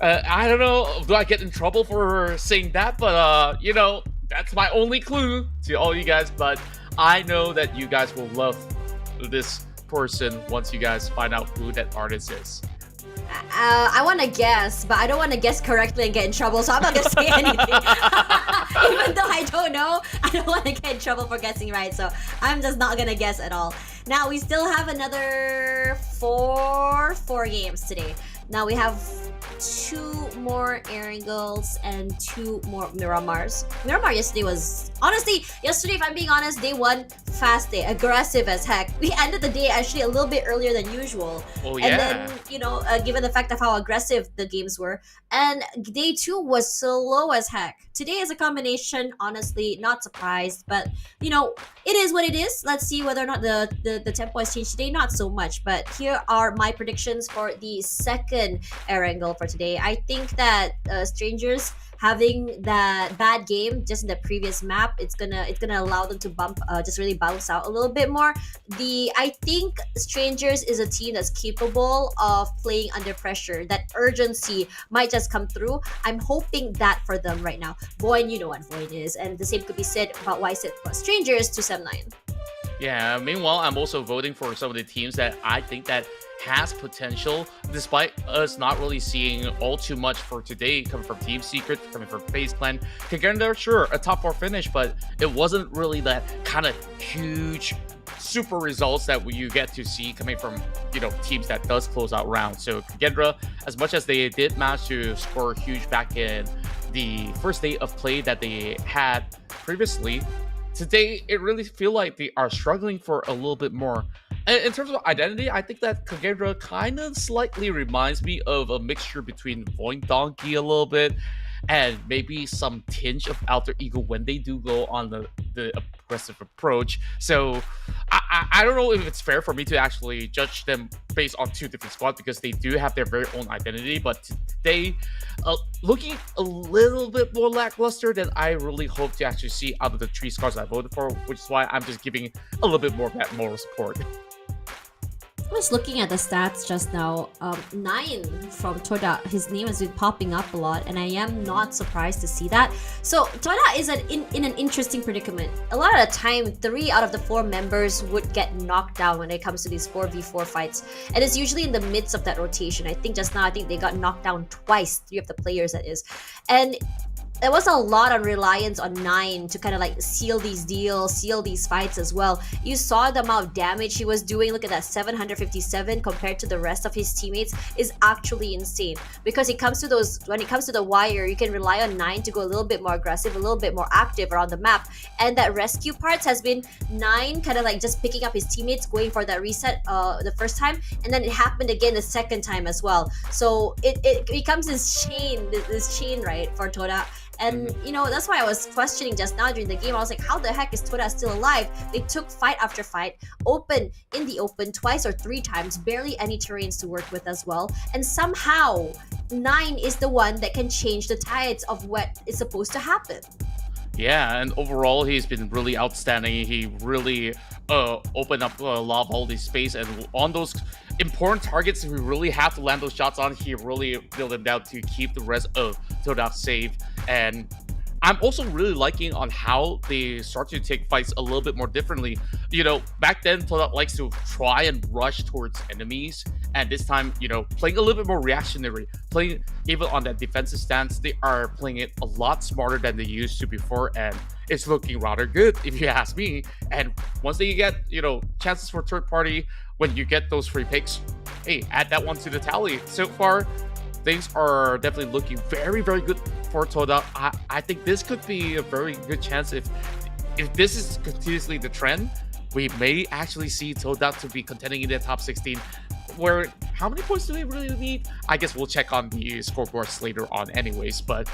I don't know. Do I get in trouble for saying that? But you know, that's my only clue to all you guys. But I know that you guys will love this person once you guys find out who that artist is. I want to guess, but I don't want to guess correctly and get in trouble, so I'm not gonna say anything. Even though I don't know, I don't want to get in trouble for guessing right, so I'm just not gonna guess at all. Now we still have another four games today. Now we have 2 more Erangels and 2 more Miramars. Miramar yesterday was... Honestly, yesterday, if I'm being honest, day 1, fast day, aggressive as heck. We ended the day actually a little bit earlier than usual. Oh, yeah. And then, you know, given the fact of how aggressive the games were. And day 2 was slow as heck. Today is a combination, honestly, not surprised. But, you know, it is what it is. Let's see whether or not the tempo has changed today. Not so much. But here are my predictions for the second Erangel for today. I think that Strangers having that bad game just in the previous map, it's gonna allow them to just really bounce out a little bit more. I think Strangers is a team that's capable of playing under pressure. That urgency might just come through. I'm hoping that for them right now. VOIN, you know what VOIN is, and the same could be said about why I said Strangers to 7-9. Yeah, meanwhile, I'm also voting for some of the teams that I think that has potential, despite us not really seeing all too much for today, coming from Team Secret, coming from FaZe Clan. KAGENDRA, sure, a top 4 finish, but it wasn't really that kind of huge, super results that you get to see coming from, you know, teams that does close out rounds. So KAGENDRA, as much as they did manage to score huge back in the first day of play that they had previously, today it really feel like they are struggling for a little bit more. And in terms of identity, I think that KAGENDRA kind of slightly reminds me of a mixture between VOIN Donkey a little bit, and maybe some tinge of alter ego when they do go on the aggressive approach. So I don't know if it's fair for me to actually judge them based on 2 different squads, because they do have their very own identity. But today, looking a little bit more lackluster than I really hope to actually see out of the 3 squads I voted for, which is why I'm just giving a little bit more of that moral support. I was looking at the stats just now. 9 from TODAK. His name has been popping up a lot, and I am not surprised to see that. So TODAK is in an interesting predicament. A lot of the time, 3 out of the 4 members would get knocked down when it comes to these 4v4 fights, and it's usually in the midst of that rotation. I think just now, they got knocked down twice. 3 of the players, that is, and there was a lot of reliance on 9 to kind of like seal these deals, seal these fights as well. You saw the amount of damage he was doing. Look at that, 757 compared to the rest of his teammates is actually insane. Because it comes to those, when it comes to the wire, you can rely on 9 to go a little bit more aggressive, a little bit more active around the map. And that rescue parts has been 9 kind of like just picking up his teammates, going for that reset the first time, and then it happened again the second time as well. So it becomes this chain, right, for TODAK. And, you know, that's why I was questioning just now during the game. I was like, how the heck is TODAK still alive? They took fight after fight, in the open twice or 3 times, barely any terrains to work with as well. And somehow, 9 is the one that can change the tides of what is supposed to happen. Yeah, and overall, he's been really outstanding. He really opened up a lot of all this space, and on those important targets we really have to land those shots on, he really built them down to keep the rest of TODAK safe. And I'm also really liking on how they start to take fights a little bit more differently. You know, back then, TODAK likes to try and rush towards enemies. And this time, you know, playing a little bit more reactionary, playing even on that defensive stance, they are playing it a lot smarter than they used to before. And it's looking rather good, if you ask me. And once they get, you know, chances for third party, when you get those free picks, hey, add that one to the tally. So far, things are definitely looking very, very good for TODAK. I think this could be a very good chance. If this is continuously the trend, we may actually see TODAK to be contending in the top 16. Where, how many points do they really need? I guess we'll check on the scoreboards later on anyways. But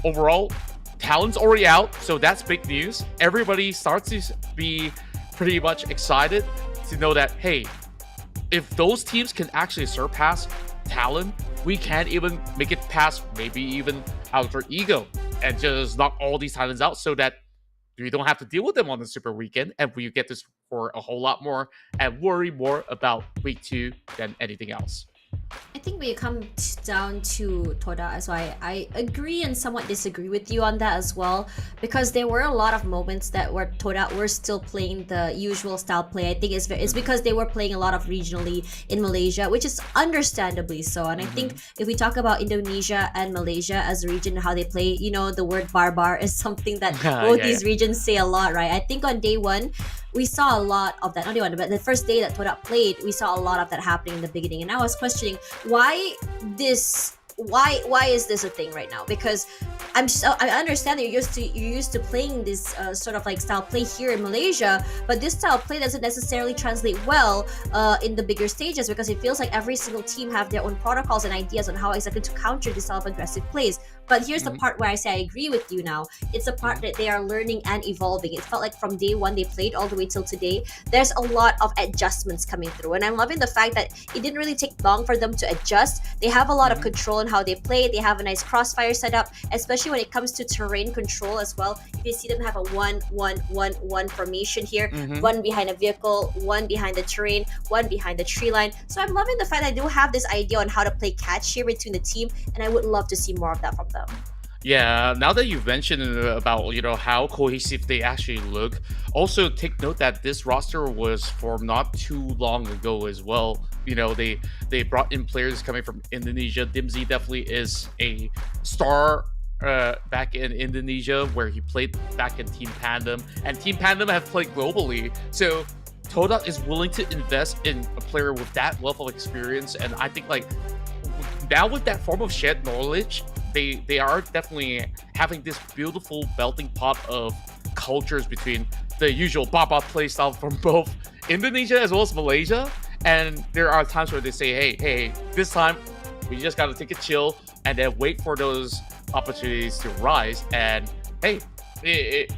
overall, Talon's already out, so that's big news. Everybody starts to be pretty much excited to know that, hey, if those teams can actually surpass Talon, we can even make it past maybe even Alter Ego and just knock all these Talons out so that we don't have to deal with them on the Super Weekend, and we get to for a whole lot more and worry more about week 2 than anything else. I think when it comes down to TODAK, so I agree and somewhat disagree with you on that as well, because there were a lot of moments that where TODAK were still playing the usual style play. I think it's because they were playing a lot of regionally in Malaysia, which is understandably so. And I think if we talk about Indonesia and Malaysia as a region and how they play, you know, the word barbar is something that both these regions say a lot, right? I think on day one, we saw a lot of that, not day one, but the first day that TODAK played, we saw a lot of that happening in the beginning. And I was questioning why is this a thing right now? Because I understand that you're used to playing this sort of like style play here in Malaysia, but this style play doesn't necessarily translate well in the bigger stages, because it feels like every single team have their own protocols and ideas on how exactly to counter this style of aggressive plays. But here's the part where I say I agree with you now. It's the part that they are learning and evolving. It felt like from day one they played all the way till today, there's a lot of adjustments coming through. And I'm loving the fact that it didn't really take long for them to adjust. They have a lot of control in how they play. They have a nice crossfire setup, especially when it comes to terrain control as well. You see them have a 1-1-1-1 formation here. One behind a vehicle, one behind the terrain, one behind the tree line. So I'm loving the fact that I do have this idea on how to play catch here between the team, and I would love to see more of that from them. Yeah, now that you've mentioned about, you know, how cohesive they actually look, also take note that this roster was formed not too long ago as well. You know, they brought in players coming from Indonesia. Dimzy definitely is a star back in Indonesia, where he played back in Team Pandem, and Team Pandem have played globally. So TODAK is willing to invest in a player with that level of experience, and I think like now with that form of shared knowledge, they are definitely having this beautiful melting pot of cultures between the usual Baba playstyle from both Indonesia as well as Malaysia. And there are times where they say, hey, this time we just gotta take a chill and then wait for those opportunities to rise. And hey, it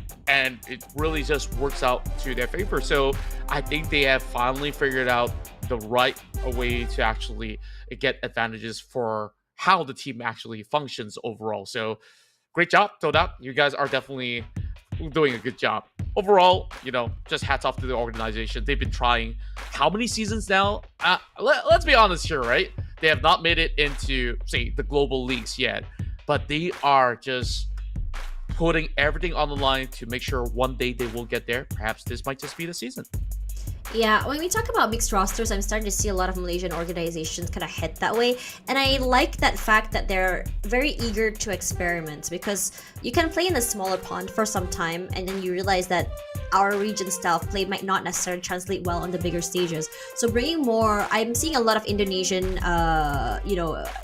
really just works out to their favor. So I think they have finally figured out the right way to actually get advantages for how the team actually functions overall. So great job, TODAK. You guys are definitely doing a good job. Overall, you know, just hats off to the organization. They've been trying how many seasons now? Let's be honest here, right? They have not made it into, say, the global leagues yet, but they are just putting everything on the line to make sure one day they will get there. Perhaps this might just be the season. Yeah, when we talk about mixed rosters, I'm starting to see a lot of Malaysian organizations kind of head that way. And I like that fact that they're very eager to experiment, because you can play in a smaller pond for some time and then you realize that our region style of play might not necessarily translate well on the bigger stages. So bringing more, I'm seeing a lot of Indonesian,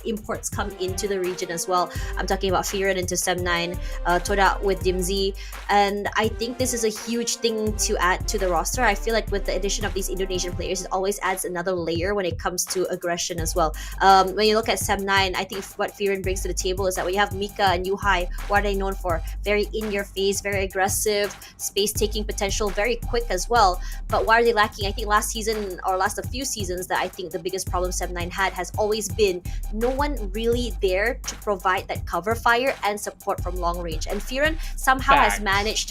imports come into the region as well. I'm talking about FaZe into SEM9, TODAK with Dimzy, and I think this is a huge thing to add to the roster. I feel like with the addition of these Indonesian players, it always adds another layer when it comes to aggression as well. When you look at SEM9, I think what FaZe brings to the table is that when you have Mika and Yuhai, what are they known for? Very in your face, very aggressive, space taking potential, very quick as well. But why are they lacking? I think last season or last a few seasons that I think the biggest problem SEM9 had has always been no one really there to provide that cover fire and support from long range. And FaZe somehow has managed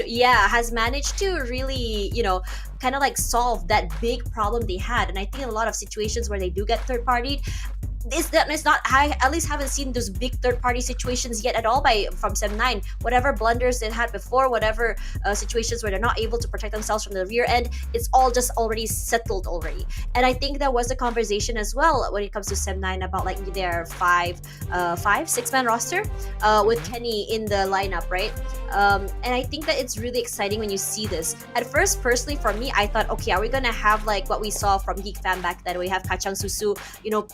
to really, kind of like solve that big problem they had. And I think in a lot of situations where they do get third partied, it's not, I at least haven't seen those big third-party situations yet at all from SEM9. Whatever blunders they had before, whatever situations where they're not able to protect themselves from the rear end, it's all just already settled already. And I think there was a conversation as well when it comes to SEM9 about like their 6-man roster with Kenny in the lineup, right? And I think that it's really exciting when you see this. At first, personally, for me, I thought, okay, are we gonna have like what we saw from Geek Fan back then? We have Kacang Susu,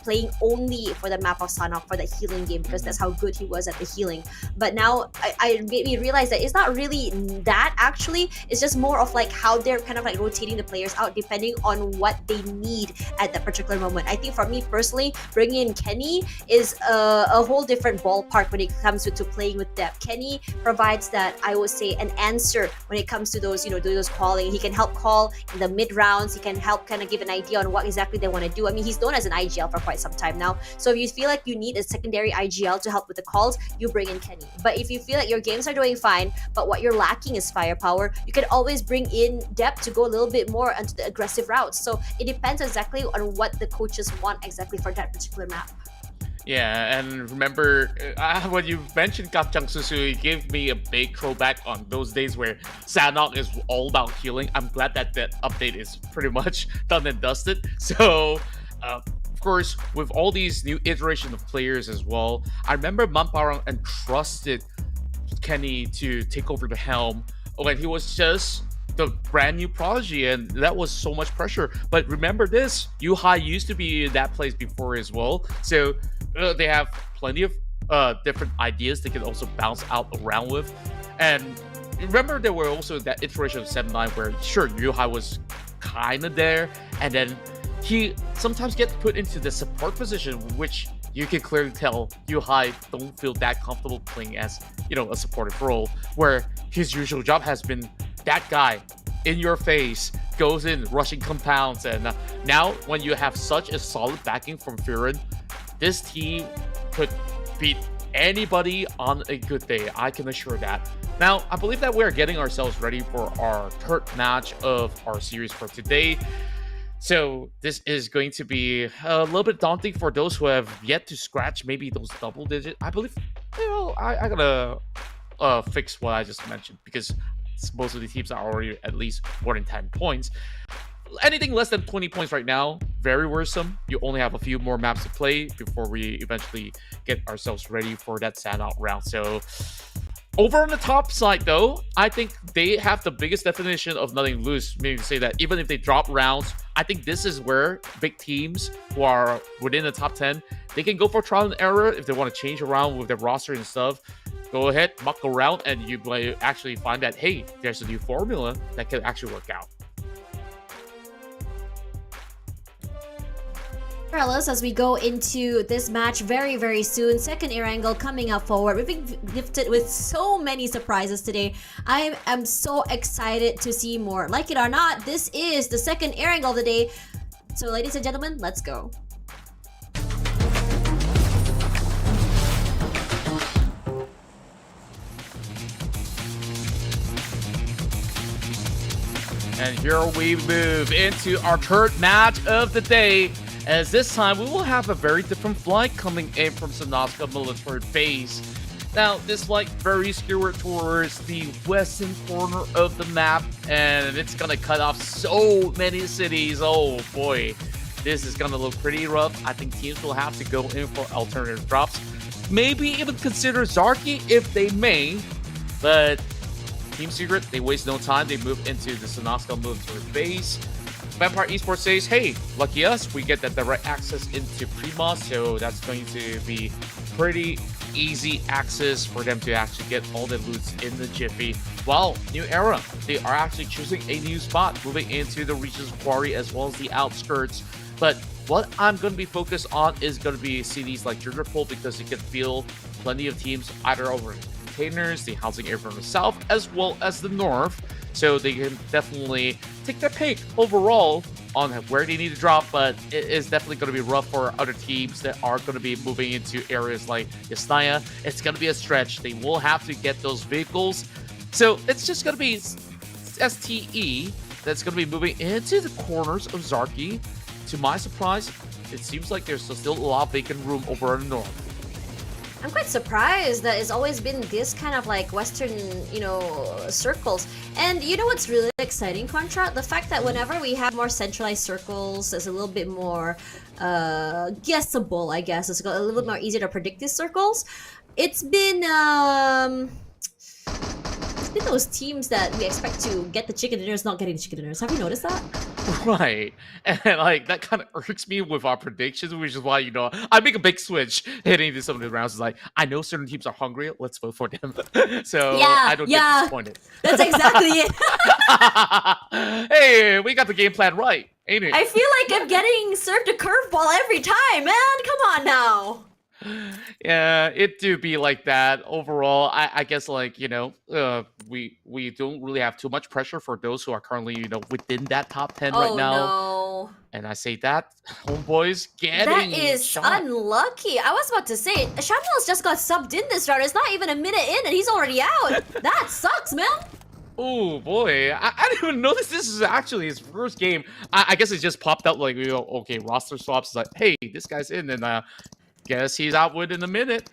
playing only for the map of Sanhok for the healing game, because that's how good he was at the healing. But now I made me realize that it's not really that actually. It's just more of like how they're kind of like rotating the players out depending on what they need at that particular moment. I think for me personally, bringing in Kenny is a whole different ballpark when it comes to playing with depth. Kenny provides that, I would say, an answer when it comes to those, those calling. He can help call in the mid rounds. He can help kind of give an idea on what exactly they want to do. I mean, he's known as an IGL for quite some time now. now. So if you feel like you need a secondary IGL to help with the calls, you bring in Kenny. But if you feel like your games are doing fine, but what you're lacking is firepower, you can always bring in depth to go a little bit more onto the aggressive routes. So it depends exactly on what the coaches want exactly for that particular map. Yeah, and remember, when you mentioned Kapchang Susu, it gave me a big throwback on those days where Sanhok is all about healing. I'm glad that that update is pretty much done and dusted. So, of course, with all these new iteration of players as well, I remember Mamparang entrusted Kenny to take over the helm when he was just the brand new prodigy, and that was so much pressure. But remember this, Yuhai used to be in that place before as well, so they have plenty of different ideas they can also bounce out around with. And remember, there were also that iteration of 7-9 where sure, Yuhai was kind of there, and then he sometimes gets put into the support position, which you can clearly tell Yuhai don't feel that comfortable playing as, you know, a supportive role, where his usual job has been that guy in your face, goes in rushing compounds. And now when you have such a solid backing from Firen, this team could beat anybody on a good day, I can assure that. Now, I believe that we're getting ourselves ready for our third match of our series for today. So this is going to be a little bit daunting for those who have yet to scratch maybe those double digit. I believe, you know, I gotta fix what I just mentioned, because most of the teams are already at least more than 10 points. Anything less than 20 points right now, very worrisome. You only have a few more maps to play before we eventually get ourselves ready for that standout round. So over on the top side though, I think they have the biggest definition of nothing lose, meaning to say that even if they drop rounds, I think this is where big teams who are within the top 10, they can go for trial and error if they want to change around with their roster and stuff. Go ahead, muck around, and you might actually find that, hey, there's a new formula that can actually work out. Carlos, as we go into this match very, very soon, second Erangel coming up forward. We've been gifted with so many surprises today. I am so excited to see more. Like it or not, this is the second Erangel of the day. So ladies and gentlemen, let's go. And here we move into our third match of the day, as this time we will have a very different flight coming in from Sanaska military base. Now, this flight very skewed towards the western corner of the map, and it's gonna cut off so many cities. Oh boy, this is gonna look pretty rough. I think teams will have to go in for alternative drops. Maybe even consider Zarki if they may, but Team Secret, they waste no time. They move into the Sanaska military base. Vampire Esports says, hey, lucky us, we get that direct access into Prima, so that's going to be pretty easy access for them to actually get all the loots in the jiffy. Well, New Era, they are actually choosing a new spot, moving into the Regis Quarry as well as the outskirts. But what I'm going to be focused on is going to be cities like Juniperpole, because you can feel plenty of teams either over containers, the housing area from the south as well as the north, so they can definitely take their pick overall on where they need to drop. But it is definitely going to be rough for other teams that are going to be moving into areas like Yasnaya. It's going to be a stretch. They will have to get those vehicles, so it's just going to be STE that's going to be moving into the corners of Zarki. To my surprise, it seems like there's still a lot of vacant room over in the north. I'm quite surprised that it's always been this kind of like Western, you know, circles. And you know what's really exciting, Contra? The fact that whenever we have more centralized circles, it's a little bit more guessable, I guess. It's a little bit more easier to predict these circles. It's been those teams that we expect to get the chicken dinners not getting the chicken dinners. Have you noticed that? Right, and like that kind of irks me with our predictions, which is why, you know, I make a big switch heading into some of the rounds. It's like, I know certain teams are hungry, let's vote for them. So yeah, I don't get disappointed. That's exactly it. Hey, we got the game plan right, ain't it? I feel like I'm getting served a curveball every time, man. Come on now. Yeah, it do be like that. Overall, I guess like we don't really have too much pressure for those who are currently within that top 10 right Oh now. no. And I say that homeboys That getting is shot. unlucky. I was about to say, Shamil's just got subbed in this round. It's not even a minute in and he's already out. That sucks, man. Oh boy, I didn't even notice this is actually his first game. I guess it just popped up like, okay, roster swaps. Like, hey, this guy's in, and guess he's out within a minute.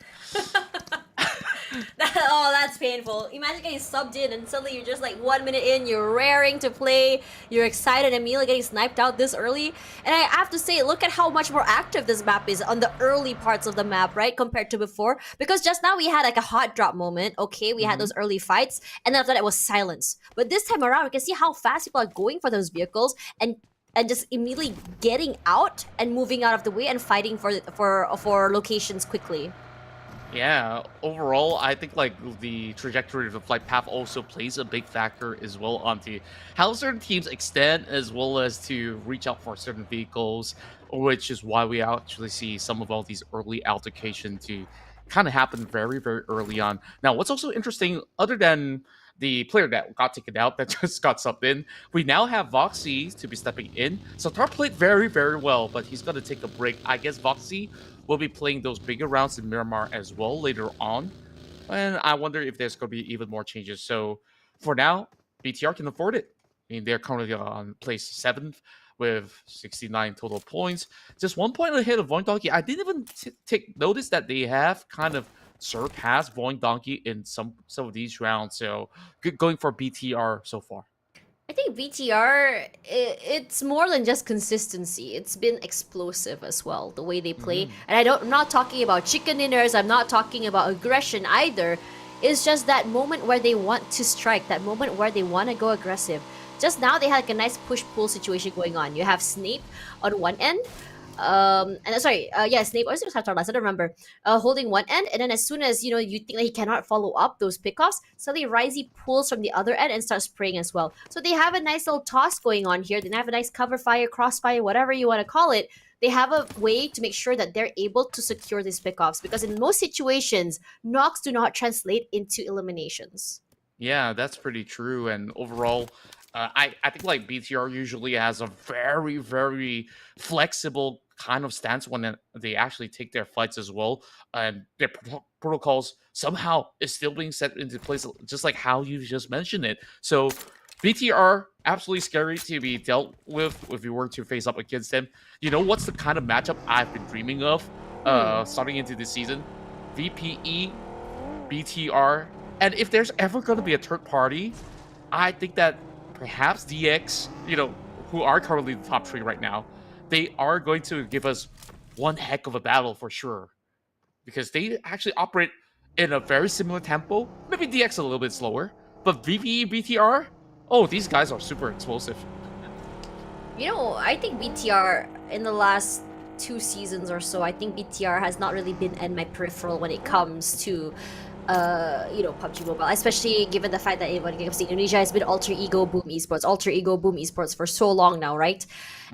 Oh, that's painful. Imagine getting subbed in and suddenly you're just like 1 minute in, you're raring to play, you're excited, and immediately getting sniped out this early. And I have to say, look at how much more active this map is on the early parts of the map, right? Compared to before. Because just now we had like a hot drop moment, okay? We had those early fights, and then after that it was silence. But this time around, we can see how fast people are going for those vehicles and just immediately getting out and moving out of the way and fighting for locations quickly. Yeah, overall, I think like the trajectory of the flight path also plays a big factor as well onto how certain teams extend as well as to reach out for certain vehicles, which is why we actually see some of all these early altercation to kind of happen very, very early on. Now, what's also interesting, other than the player that got taken out, that just got subbed in, we now have Voxy to be stepping in. So Tar played very, very well, but he's going to take a break. I guess Voxy will be playing those bigger rounds in Miramar as well later on. And I wonder if there's going to be even more changes. So for now, BTR can afford it. I mean, they're currently on place 7th with 69 total points. Just 1 point ahead of VOIN Donkey. I didn't even take notice that they have kind of surpassed VOIN Donkey in some of these rounds. So good going for BTR so far. I think BTR, it's more than just consistency. It's been explosive as well, the way they play. And I'm not talking about chicken dinners. I'm not talking about aggression either. It's just that moment where they want to strike, that moment where they want to go aggressive. Just now, they had like a nice push-pull situation going on. You have Snape on one end. Snape, or is it Tarlas? I don't remember. Holding one end, and then as soon as you think that he cannot follow up those pickoffs, suddenly Risey pulls from the other end and starts spraying as well. So they have a nice little toss going on here. They have a nice cover fire, crossfire, whatever you want to call it. They have a way to make sure that they're able to secure these pickoffs, because in most situations, knocks do not translate into eliminations. Yeah, that's pretty true. And overall, I think like BTR usually has a very, very flexible kind of stance when they actually take their fights as well. And their protocols somehow is still being set into place, just like how you just mentioned it. So BTR, absolutely scary to be dealt with if you were to face up against them. You know what's the kind of matchup I've been dreaming of starting into this season? VPE, BTR, and if there's ever going to be a third party, I think that perhaps DX, who are currently the top 3 right now, they are going to give us one heck of a battle for sure. Because they actually operate in a very similar tempo. Maybe DX a little bit slower. But VPE, BTR, oh, these guys are super explosive. I think BTR, in the last 2 seasons or so, I think BTR has not really been in my peripheral when it comes to PUBG Mobile, especially given the fact that when it comes to Indonesia, it's been Alter Ego Boom Esports for so long now, right?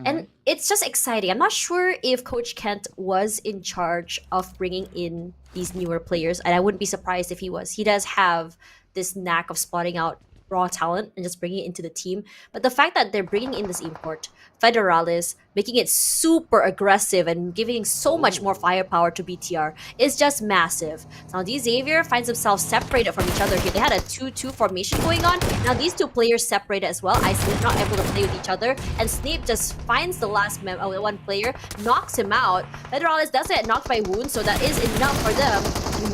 And it's just exciting. I'm not sure if Coach Kent was in charge of bringing in these newer players, and I wouldn't be surprised if he was. He does have this knack of spotting out raw talent and just bringing it into the team. But the fact that they're bringing in this import, Federalis, making it super aggressive and giving so much more firepower to BTR is just massive. Now, Xavier finds himself separated from each other here. They had a 2-2 formation going on. Now, these two players separated as well. Iceland not able to play with each other. And Snape just finds the last one player, knocks him out. Federalis does get knocked by Wound, so that is enough for them.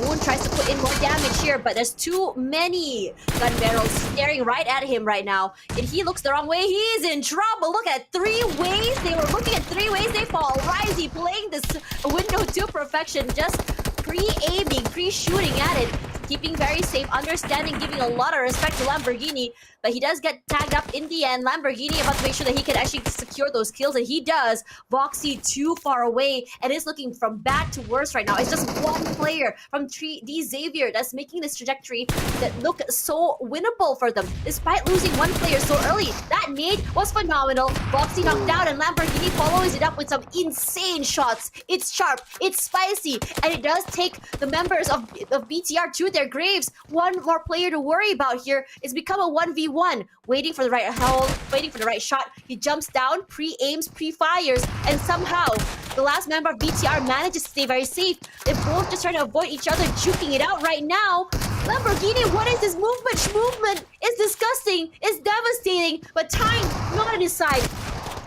Wound tries to put in more damage here, but there's too many gun barrels staring right at him right now. If he looks the wrong way, he's in trouble. Look at 3 ways. They were looking at 3 ways they fall. Risey playing this window to perfection, just pre-aiming, pre-shooting at it. keeping very safe, understanding, giving a lot of respect to Lamborghini, but he does get tagged up in the end. Lamborghini about to make sure that he can actually secure those kills, and he does. Voxy too far away, and is looking from bad to worse right now. It's just one player from D Xavier that's making this trajectory that look so winnable for them, despite losing one player so early. That nade was phenomenal. Voxy knocked down, and Lamborghini follows it up with some insane shots. It's sharp, it's spicy, and it does take the members of BTR to their graves. One more player to worry about here. It's become a 1v1, waiting for the right hold, waiting for the right shot. He jumps down, pre-aims, pre-fires, and somehow the last member of BTR manages to stay very safe. They're both just trying to avoid each other, juking it out right now. Lamborghini, what is this movement? Movement is disgusting, it's devastating, but time not on his side.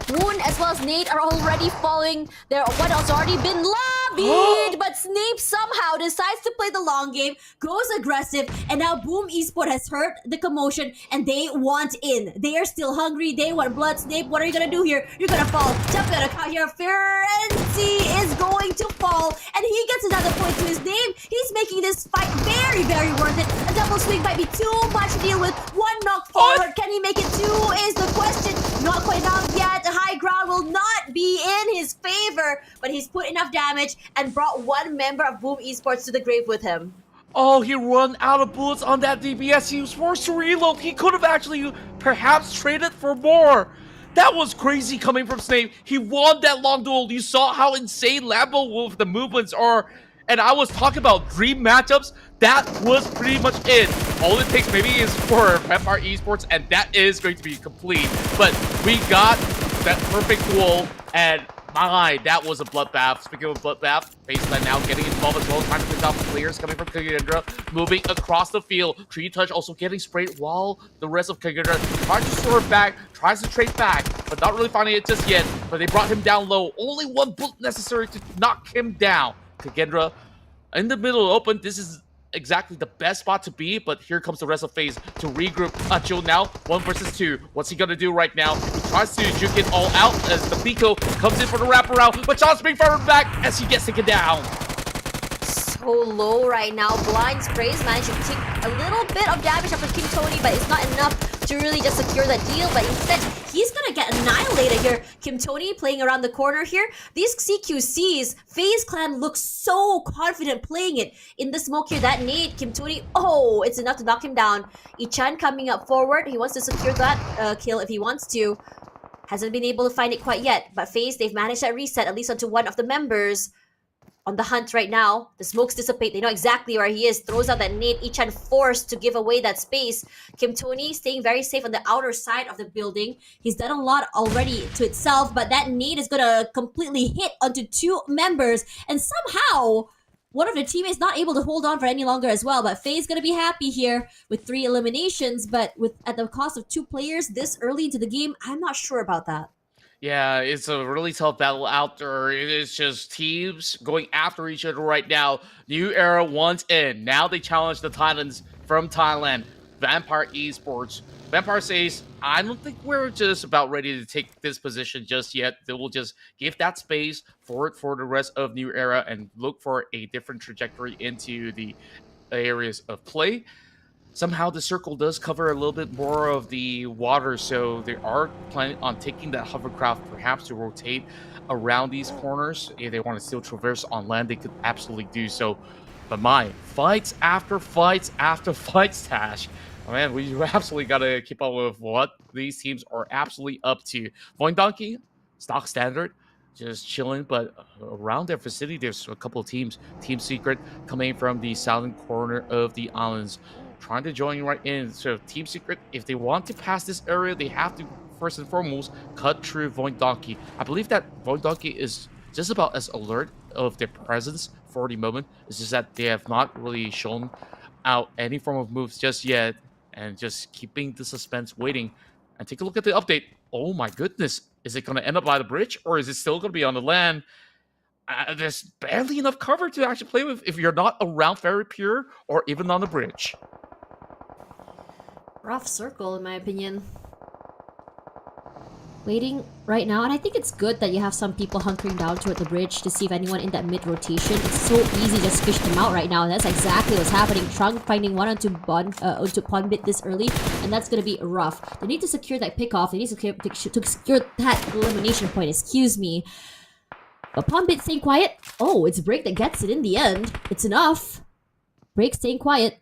Woon as well as Nate are already following their what else already been lobbied, but Snape somehow decides to play the long game, goes aggressive, and now Boom Esports has heard the commotion and they want in. They are still hungry, they want blood. Snape, what are you gonna do here? You're gonna fall. Jump on account here. Ferenzi is going to fall, and he gets another point to his name. He's making this fight very, very worth it. A double swing might be too much to deal with. One knock forward. Can he make it two is the question. Not quite out yet. High ground will not be in his favor, but he's put enough damage and brought one member of Boom Esports to the grave with him. Oh, he run out of bullets on that DBS. He was forced to reload. He could have actually perhaps traded for more. That was crazy coming from Snape. He won that long duel. You saw how insane Lambo with the movements are. And I was talking about dream matchups. That was pretty much it. All it takes maybe is for Vampire Esports, and that is going to be complete. But we got that perfect duel, and my, that was a bloodbath. Speaking of bloodbath, FaZe Clan now getting involved as well, trying to pick off players coming from KAGENDRA, moving across the field. Tree Touch also getting sprayed while the rest of KAGENDRA tries to swerve back, tries to trade back, but not really finding it just yet. But they brought him down low. Only one bullet necessary to knock him down. KAGENDRA in the middle open. This is exactly the best spot to be, but here comes the rest of FaZe to regroup. Achil now 1 versus 2. What's he gonna do right now? He tries to juke it all out as the Pico comes in for the wraparound, but John's being fired back as he gets taken down. So low right now. Blind sprays managed to take a little bit of damage off of Kim Tony, but it's not enough to really just secure that deal. But instead, he's gonna get annihilated here. Kim Tony playing around the corner here. These CQCs, FaZe Clan looks so confident playing it. In the smoke here, that nade, Kim Tony, oh, it's enough to knock him down. Ichan coming up forward. He wants to secure that kill if he wants to. Hasn't been able to find it quite yet, but FaZe, they've managed that reset, at least onto one of the members. On the hunt right now, the smokes dissipate. They know exactly where he is. Throws out that nade. Ichan forced to give away that space. Kim Tony staying very safe on the outer side of the building. He's done a lot already to itself, but that nade is gonna completely hit onto two members, and somehow one of the teammates not able to hold on for any longer as well. But FaZe gonna be happy here with 3 eliminations, but with at the cost of 2 players this early into the game, I'm not sure about that. Yeah, it's a really tough battle out there. It's just teams going after each other right now. New Era wants in. Now they challenge the Titans from Thailand. Vampire Esports. Vampire says, I don't think we're just about ready to take this position just yet. They will just give that space for the rest of New Era and look for a different trajectory into the areas of play. Somehow the circle does cover a little bit more of the water, so they are planning on taking that hovercraft perhaps to rotate around these corners. If they want to still traverse on land, they could absolutely do so. But my, fights after fights after fights, Tash. Oh, man, we absolutely got to keep up with what these teams are absolutely up to. VOIN Donkey, stock standard, just chilling, but around their vicinity, there's a couple of teams. Team Secret coming from the southern corner of the islands, trying to join right in. So Team Secret, if they want to pass this area, they have to first and foremost cut through VOIN Donkey. I believe that VOIN Donkey is just about as alert of their presence for the moment. It's just that they have not really shown out any form of moves just yet, and just keeping the suspense waiting. And take a look at the update. Oh my goodness, is it going to end up by the bridge, or is it still going to be on the land? There's barely enough cover to actually play with if you're not around Ferry Pier or even on the bridge. Rough circle, in my opinion. waiting right now, and I think it's good that you have some people hunkering down toward the bridge to see if anyone in that mid rotation. It's so easy to just fish them out right now, and that's exactly what's happening. Trunk finding one onto pawn bit this early, and that's gonna be rough. They need to secure that pick off. They need to secure that elimination point. Excuse me. But pawn bit staying quiet. Oh, it's Break that gets it in the end. It's enough. Break staying quiet.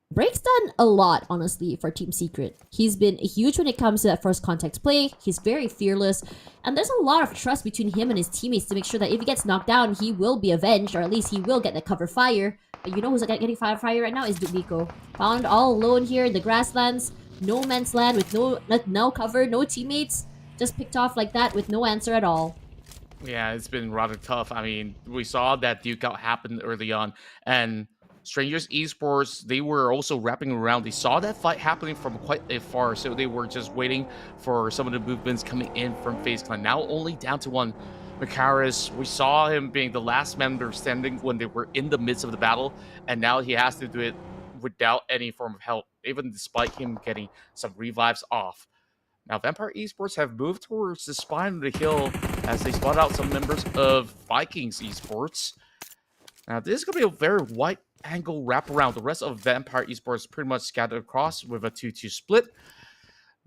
Break's done a lot, honestly, for Team Secret. He's been huge when it comes to that first contact play. He's very fearless. And there's a lot of trust between him and his teammates to make sure that if he gets knocked down, he will be avenged, or at least he will get the cover fire. But you know who's getting fire right now is Dubico. Found all alone here in the grasslands. No man's land with no cover, no teammates. Just picked off like that with no answer at all. Yeah, it's been rather tough. I mean, we saw that duke out happen early on, and Strangers Esports, they were also wrapping around. They saw that fight happening from quite a far, so they were just waiting for some of the movements coming in from FaZe Clan. Now only down to one. Makaris, we saw him being the last member standing when they were in the midst of the battle, and now he has to do it without any form of help, even despite him getting some revives off. Now, Vampire Esports have moved towards the spine of the hill as they spot out some members of Vikings Esports. Now, this is going to be a very wide angle wraparound. The rest of Vampire Esports pretty much scattered across with a 2-2 split.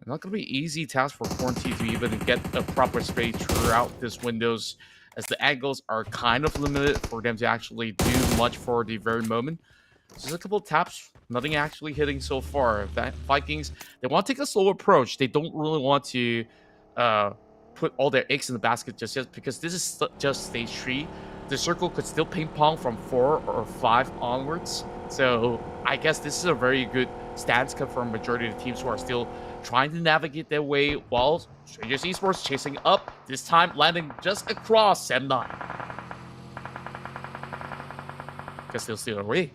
Not going to be easy task for Quarantine to even get a proper space throughout this windows, as the angles are kind of limited for them to actually do much for the very moment. Just a couple of taps, nothing actually hitting so far. Vikings, they want to take a slow approach. They don't really want to put all their eggs in the basket just yet, because this is just stage 3. The circle could still ping pong from 4 or 5 onwards. So I guess this is a very good stance for a majority of the teams who are still trying to navigate their way, while Strangers Esports chasing up, this time landing just across Sem9. Guess they'll steal away.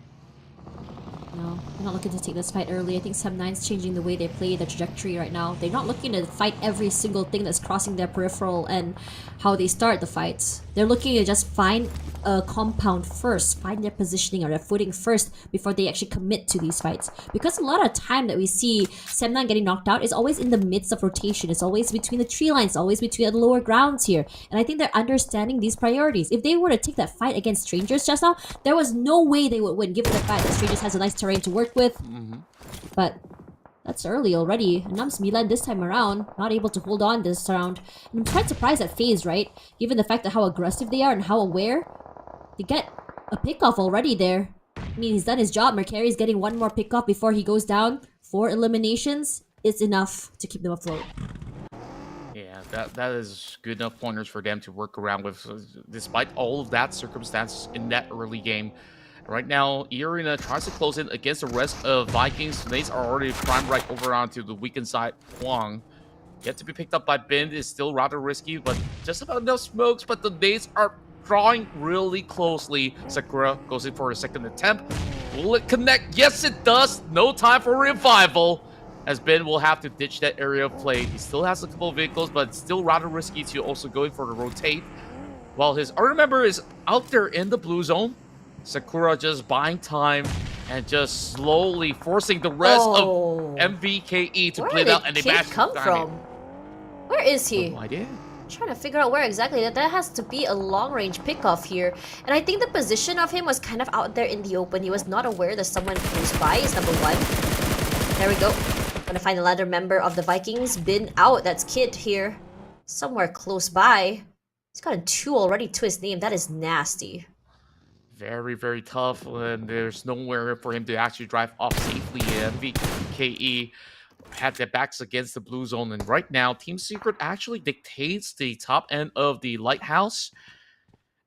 No, they're not looking to take this fight early. I think Sem9's changing the way they play, their trajectory right now. They're not looking to fight every single thing that's crossing their peripheral and how they start the fights. They're looking to just find a compound first, find their positioning or their footing first before they actually commit to these fights. Because a lot of time that we see Sem9 getting knocked out is always in the midst of rotation. It's always between the tree lines, always between the lower grounds here. And I think they're understanding these priorities. If they were to take that fight against Strangers just now, there was no way they would win, given the fact that Strangers has a nice terrain to work with. But that's early already. ENAM's Milan this time around, not able to hold on this round. And I'm quite surprised at FaZe, right? Given the fact that how aggressive they are and how aware. They get a pickoff already there. I mean, he's done his job. Mercari's getting one more pickoff before he goes down. 4 eliminations is enough to keep them afloat. Yeah, that is good enough pointers for them to work around with, despite all of that circumstances in that early game. Right now, eArena tries to close in against the rest of Vikings. Nades are already primed right over onto the weakened side. Huang, yet to be picked up by Bin, is still rather risky, but just about enough smokes, but the nades are drawing really closely. Sakura goes in for a second attempt. Will it connect? Yes, it does. No time for revival, as Ben will have to ditch that area of play. He still has a couple of vehicles, but it's still rather risky to also go in for the rotate. While his other member is out there in the blue zone, Sakura just buying time and just slowly forcing the rest of MVKE to play out, and they bash come from? Where is he? No idea. Trying to figure out where exactly. That has to be a long-range pickoff here. And I think the position of him was kind of out there in the open. He was not aware that someone close by is number 1. There we go. Gonna find another member of the Vikings. Been out. That's Kid here. Somewhere close by. He's gotten 2 already to his name. That is nasty. Very, very tough, and there's nowhere for him to actually drive off safely. MVKE had their backs against the blue zone, and right now Team Secret actually dictates the top end of the lighthouse,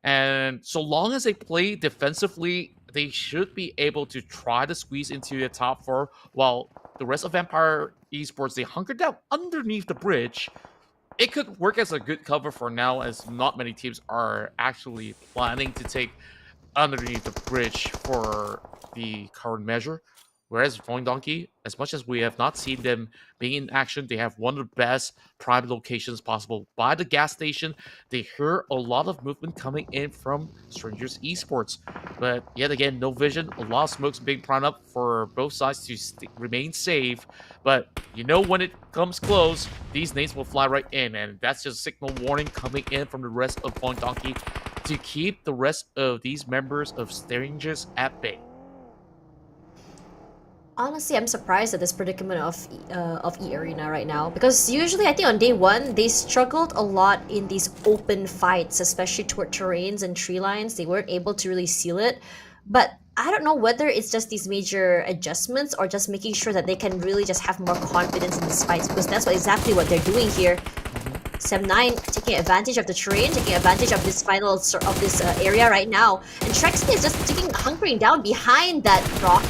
and so long as they play defensively, they should be able to try to squeeze into the top 4, while the rest of Vampire Esports, they hunker down underneath the bridge. It could work as a good cover for now, as not many teams are actually planning to take underneath the bridge for the current measure. Whereas VOIN Donkey, as much as we have not seen them being in action, they have one of the best prime locations possible. By the gas station, they hear a lot of movement coming in from Strangers Esports. But yet again, no vision, a lot of smokes being primed up for both sides to remain safe. But you know when it comes close, these nades will fly right in. And that's just a signal warning coming in from the rest of VOIN Donkey to keep the rest of these members of Strangers at bay. Honestly, I'm surprised at this predicament of eArena right now, because usually I think on day one they struggled a lot in these open fights, especially toward terrains and tree lines. They weren't able to really seal it, but I don't know whether it's just these major adjustments or just making sure that they can really just have more confidence in these fights, because that's exactly what they're doing here. Sem9 taking advantage of the terrain, taking advantage of this final of this area right now, and Trexy is just hunkering down behind that rock.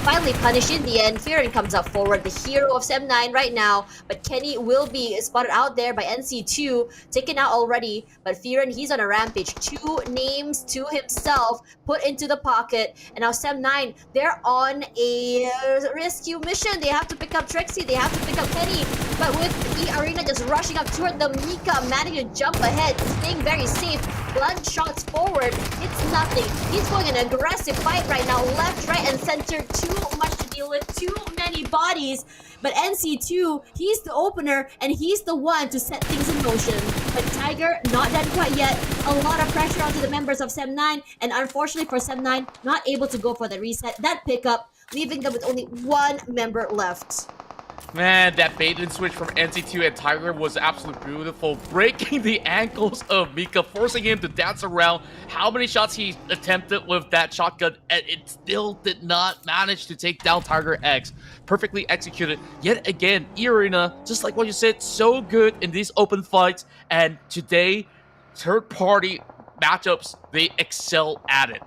Finally punished in the end. Firen comes up forward, the hero of Sem9 right now, but Kenny will be spotted out there by NC2, taken out already, but Firen, he's on a rampage. 2 names to himself put into the pocket, and now Sem9, they're on a rescue mission. They have to pick up Trexy, they have to pick up Kenny, but with eArena just rushing up toward them, Mika managing to jump ahead, staying very safe. Blunt shots forward, it's nothing. He's going an aggressive fight right now, left, right, and center. Too much to deal with, too many bodies. But NC2, he's the opener, and he's the one to set things in motion. But Tiger, not dead quite yet. A lot of pressure onto the members of Sem9, and unfortunately for Sem9, not able to go for the reset, that pickup, leaving them with only 1 member left. Man, that bait and switch from NC2 and Tiger was absolutely beautiful. Breaking the ankles of Mika, forcing him to dance around. How many shots he attempted with that shotgun, and it still did not manage to take down Tiger X. Perfectly executed. Yet again, eArena, just like what you said, so good in these open fights. And today, third-party matchups, they excel at it.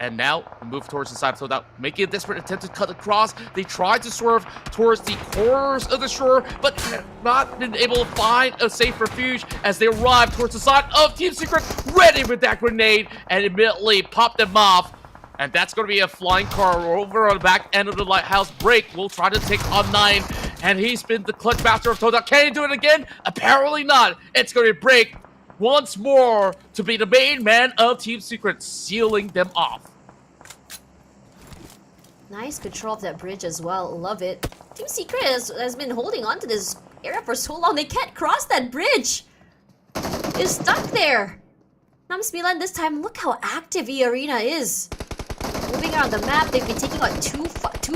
And now, move towards the side of TODAK, making a desperate attempt to cut across. They tried to swerve towards the corners of the shore, but have not been able to find a safe refuge as they arrive towards the side of Team Secret, ready with that grenade, and immediately pop them off. And that's going to be a flying car over on the back end of the lighthouse. Break will try to take on 9, and he's been the clutch master of TODAK. Can he do it again? Apparently not. It's going to be Break once more to be the main man of Team Secret, sealing them off. Nice control of that bridge as well. Love it. Team Secret has been holding on to this area for so long. They can't cross that bridge. They're stuck there. SEMBILAN this time, look how active eArena is. Moving around the map, they've been taking out two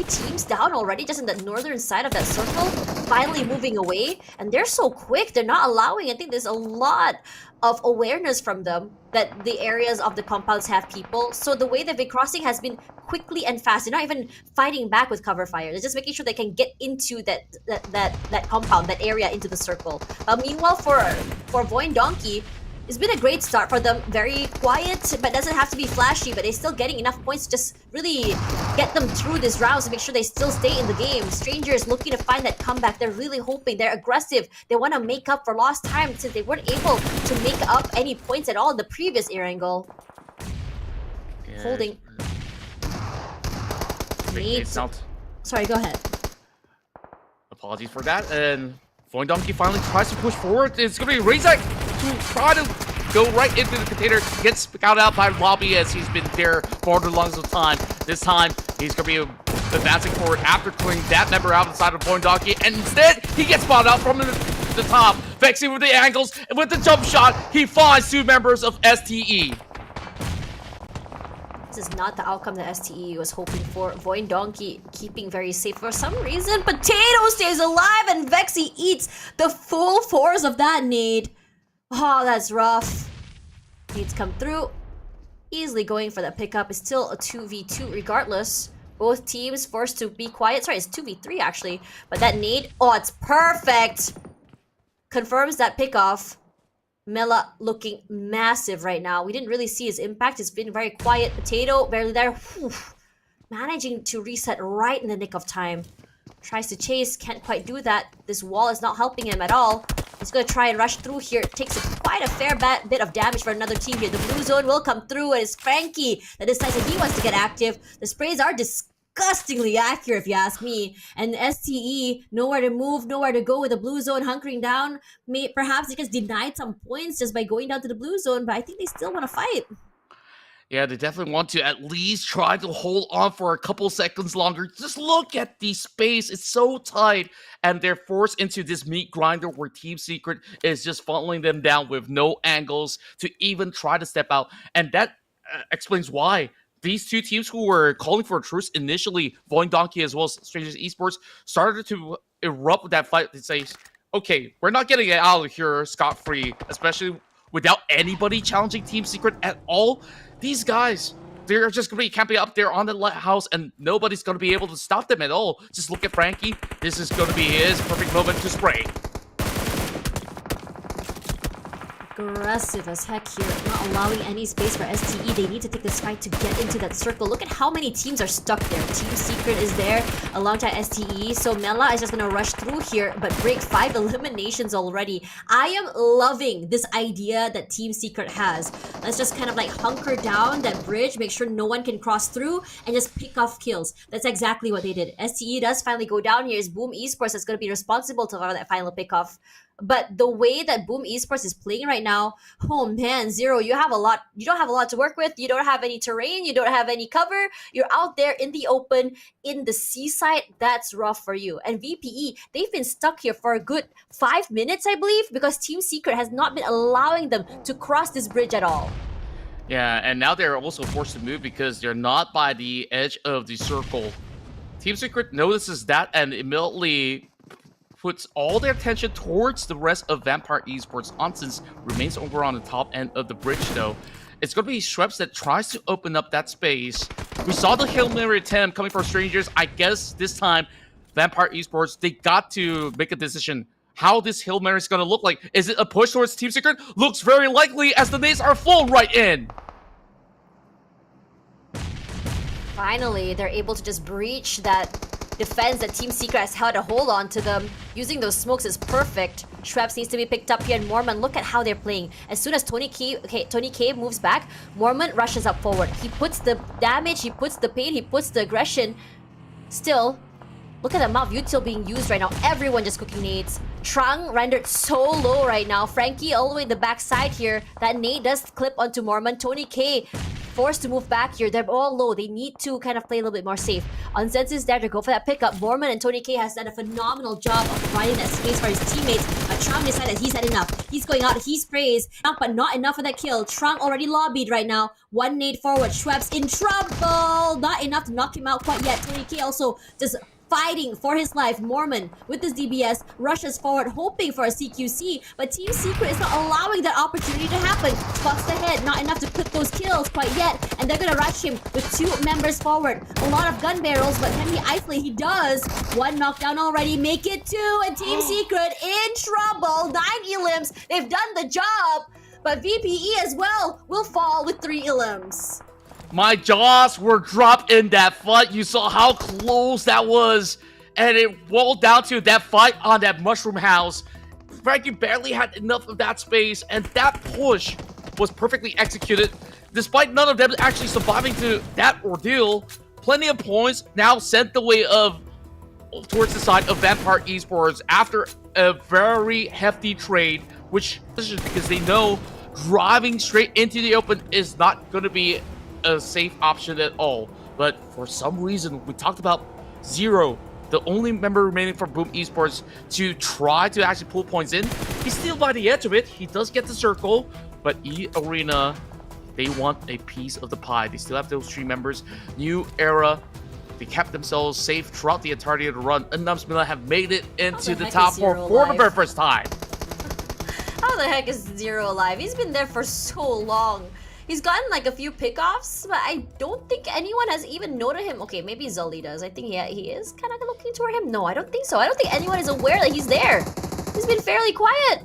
teams down already, just in the northern side of that circle. Finally moving away, and they're so quick. They're not allowing. I think there's a lot of awareness from them that the areas of the compounds have people. So the way they've been crossing has been quickly and fast. They're not even fighting back with cover fire. They're just making sure they can get into that compound, that area, into the circle. But meanwhile, for VOIN Donkey, it's been a great start for them. Very quiet, but doesn't have to be flashy. But they're still getting enough points to just really get them through these rounds to make sure they still stay in the game. Strangers looking to find that comeback. They're really hoping. They're aggressive. They want to make up for lost time since they weren't able to make up any points at all in the previous Erangel. Yeah. Holding. Sorry, go ahead. Apologies for that. And VOIN Donkey finally tries to push forward. It's going to be Razak to try to go right into the container. Gets scouted out by Lobby as he's been there for the longest of time. This time, he's going to be advancing forward after clearing that member out inside of VOIN Donkey. And instead, he gets spotted out from the top. Vexing with the angles. And with the jump shot, he finds 2 members of STE. This is not the outcome that STE was hoping for. VOIN Donkey keeping very safe for some reason. Potato stays alive and Vexy eats the full force of that nade. Oh, that's rough. Nades come through. Easily going for that pickup. It's still a 2v2 regardless. Both teams forced to be quiet. Sorry, it's 2v3 actually. But that nade, oh, it's perfect. Confirms that pickoff. Mela looking massive right now. We didn't really see his impact. It's been very quiet. Potato, barely there. Whew. Managing to reset right in the nick of time. Tries to chase, can't quite do that. This wall is not helping him at all. He's going to try and rush through here. It takes quite a fair bit of damage for another team here. The blue zone will come through, and it's Frankie that decides that he wants to get active. The sprays are disgustingly accurate, if you ask me. And STE, nowhere to move, nowhere to go with the blue zone hunkering down. Perhaps they just denied some points just by going down to the blue zone, but I think they still want to fight. Yeah, they definitely want to at least try to hold on for a couple seconds longer. Just look at the space. It's so tight. And they're forced into this meat grinder where Team Secret is just funneling them down with no angles to even try to step out. And that explains why these two teams who were calling for a truce initially, VOIN Donkey as well as Strangers Esports, started to erupt with that fight. They say, okay, we're not getting it out of here scot-free, especially without anybody challenging Team Secret at all. These guys, they're just going to be camping up there on the lighthouse, and nobody's going to be able to stop them at all. Just look at Frankie. This is going to be his perfect moment to spray. Aggressive as heck here, not allowing any space for STE. They need to take this fight to get into that circle. Look at how many teams are stuck there. Team Secret is there alongside STE, so Mela is just gonna rush through here, but break 5 eliminations already. I am loving this idea that Team Secret has. Let's just kind of like hunker down that bridge, make sure no one can cross through, and just pick off kills. That's exactly what they did. STE does finally go down here. It's Boom Esports that's gonna be responsible to that final pickoff. But the way that Boom Esports is playing right now, oh man, Zero, you don't have a lot to work with. You don't have any terrain, you don't have any cover. You're out there in the open, in the seaside. That's rough for you. And VPE, they've been stuck here for a good 5 minutes, I believe, because Team Secret has not been allowing them to cross this bridge at all. Yeah, and now they're also forced to move because they're not by the edge of the circle. Team Secret notices that and immediately puts all their attention towards the rest of Vampire Esports. Onsens remains over on the top end of the bridge though. It's going to be Schweppes that tries to open up that space. We saw the Hail Mary attempt coming from Strangers. I guess this time, Vampire Esports, they got to make a decision how this Hail Mary is going to look like. Is it a push towards Team Secret? Looks very likely as the nades are flown right in. Finally, they're able to just breach that defense that Team Secret has held a hold on to them. Using those smokes is perfect. Schweppes needs to be picked up here, and Mormon, look at how they're playing. As soon as Tony K moves back, Mormon rushes up forward. He puts the damage, he puts the pain, he puts the aggression. Still, look at the amount of util being used right now. Everyone just cooking nades. Trung rendered so low right now. Frankie all the way in the backside here. That nade does clip onto Mormon. Tony K forced to move back here. They're all low. They need to kind of play a little bit more safe. Onsens is there to go for that pickup. Mormon and Tony K has done a phenomenal job of providing that space for his teammates. But Trung decided he's had enough. He's going out. He sprays, but not enough for that kill. Trung already lobbied right now. One nade forward. Schweppes in trouble. Not enough to knock him out quite yet. Tony K also just fighting for his life. Mormon with his DBS rushes forward hoping for a CQC, but Team Secret is not allowing that opportunity to happen. Spots the head, not enough to clip those kills quite yet, and they're gonna rush him with 2 members forward. A lot of gun barrels, but can he isolate? He does. 1 knockdown already, make it 2, and Team Secret in trouble. 9 elims, they've done the job, but VPE as well will fall with 3 elims. My jaws were dropped in that fight. You saw how close that was. And it boiled down to that fight on that mushroom house. Frankie barely had enough of that space. And that push was perfectly executed. Despite none of them actually surviving to that ordeal, plenty of points now sent the way of towards the side of Vampire Esports after a very hefty trade. Which is because they know driving straight into the open is not going to be a safe option at all. But for some reason, we talked about Zero, the only member remaining from Boom Esports to try to actually pull points in. He's still by the edge of it. He does get the circle, but eArena, they want a piece of the pie. They still have those 3 members. New Era, they kept themselves safe throughout the entirety of the run. ENAM SEMBILAN have made it into the top 4 for the very first time. How the heck is Zero alive? He's been there for so long. He's gotten like a few pickoffs, but I don't think anyone has even noted him. Okay, maybe Zully does. I think he is kind of looking toward him. No, I don't think so. I don't think anyone is aware that he's there. He's been fairly quiet.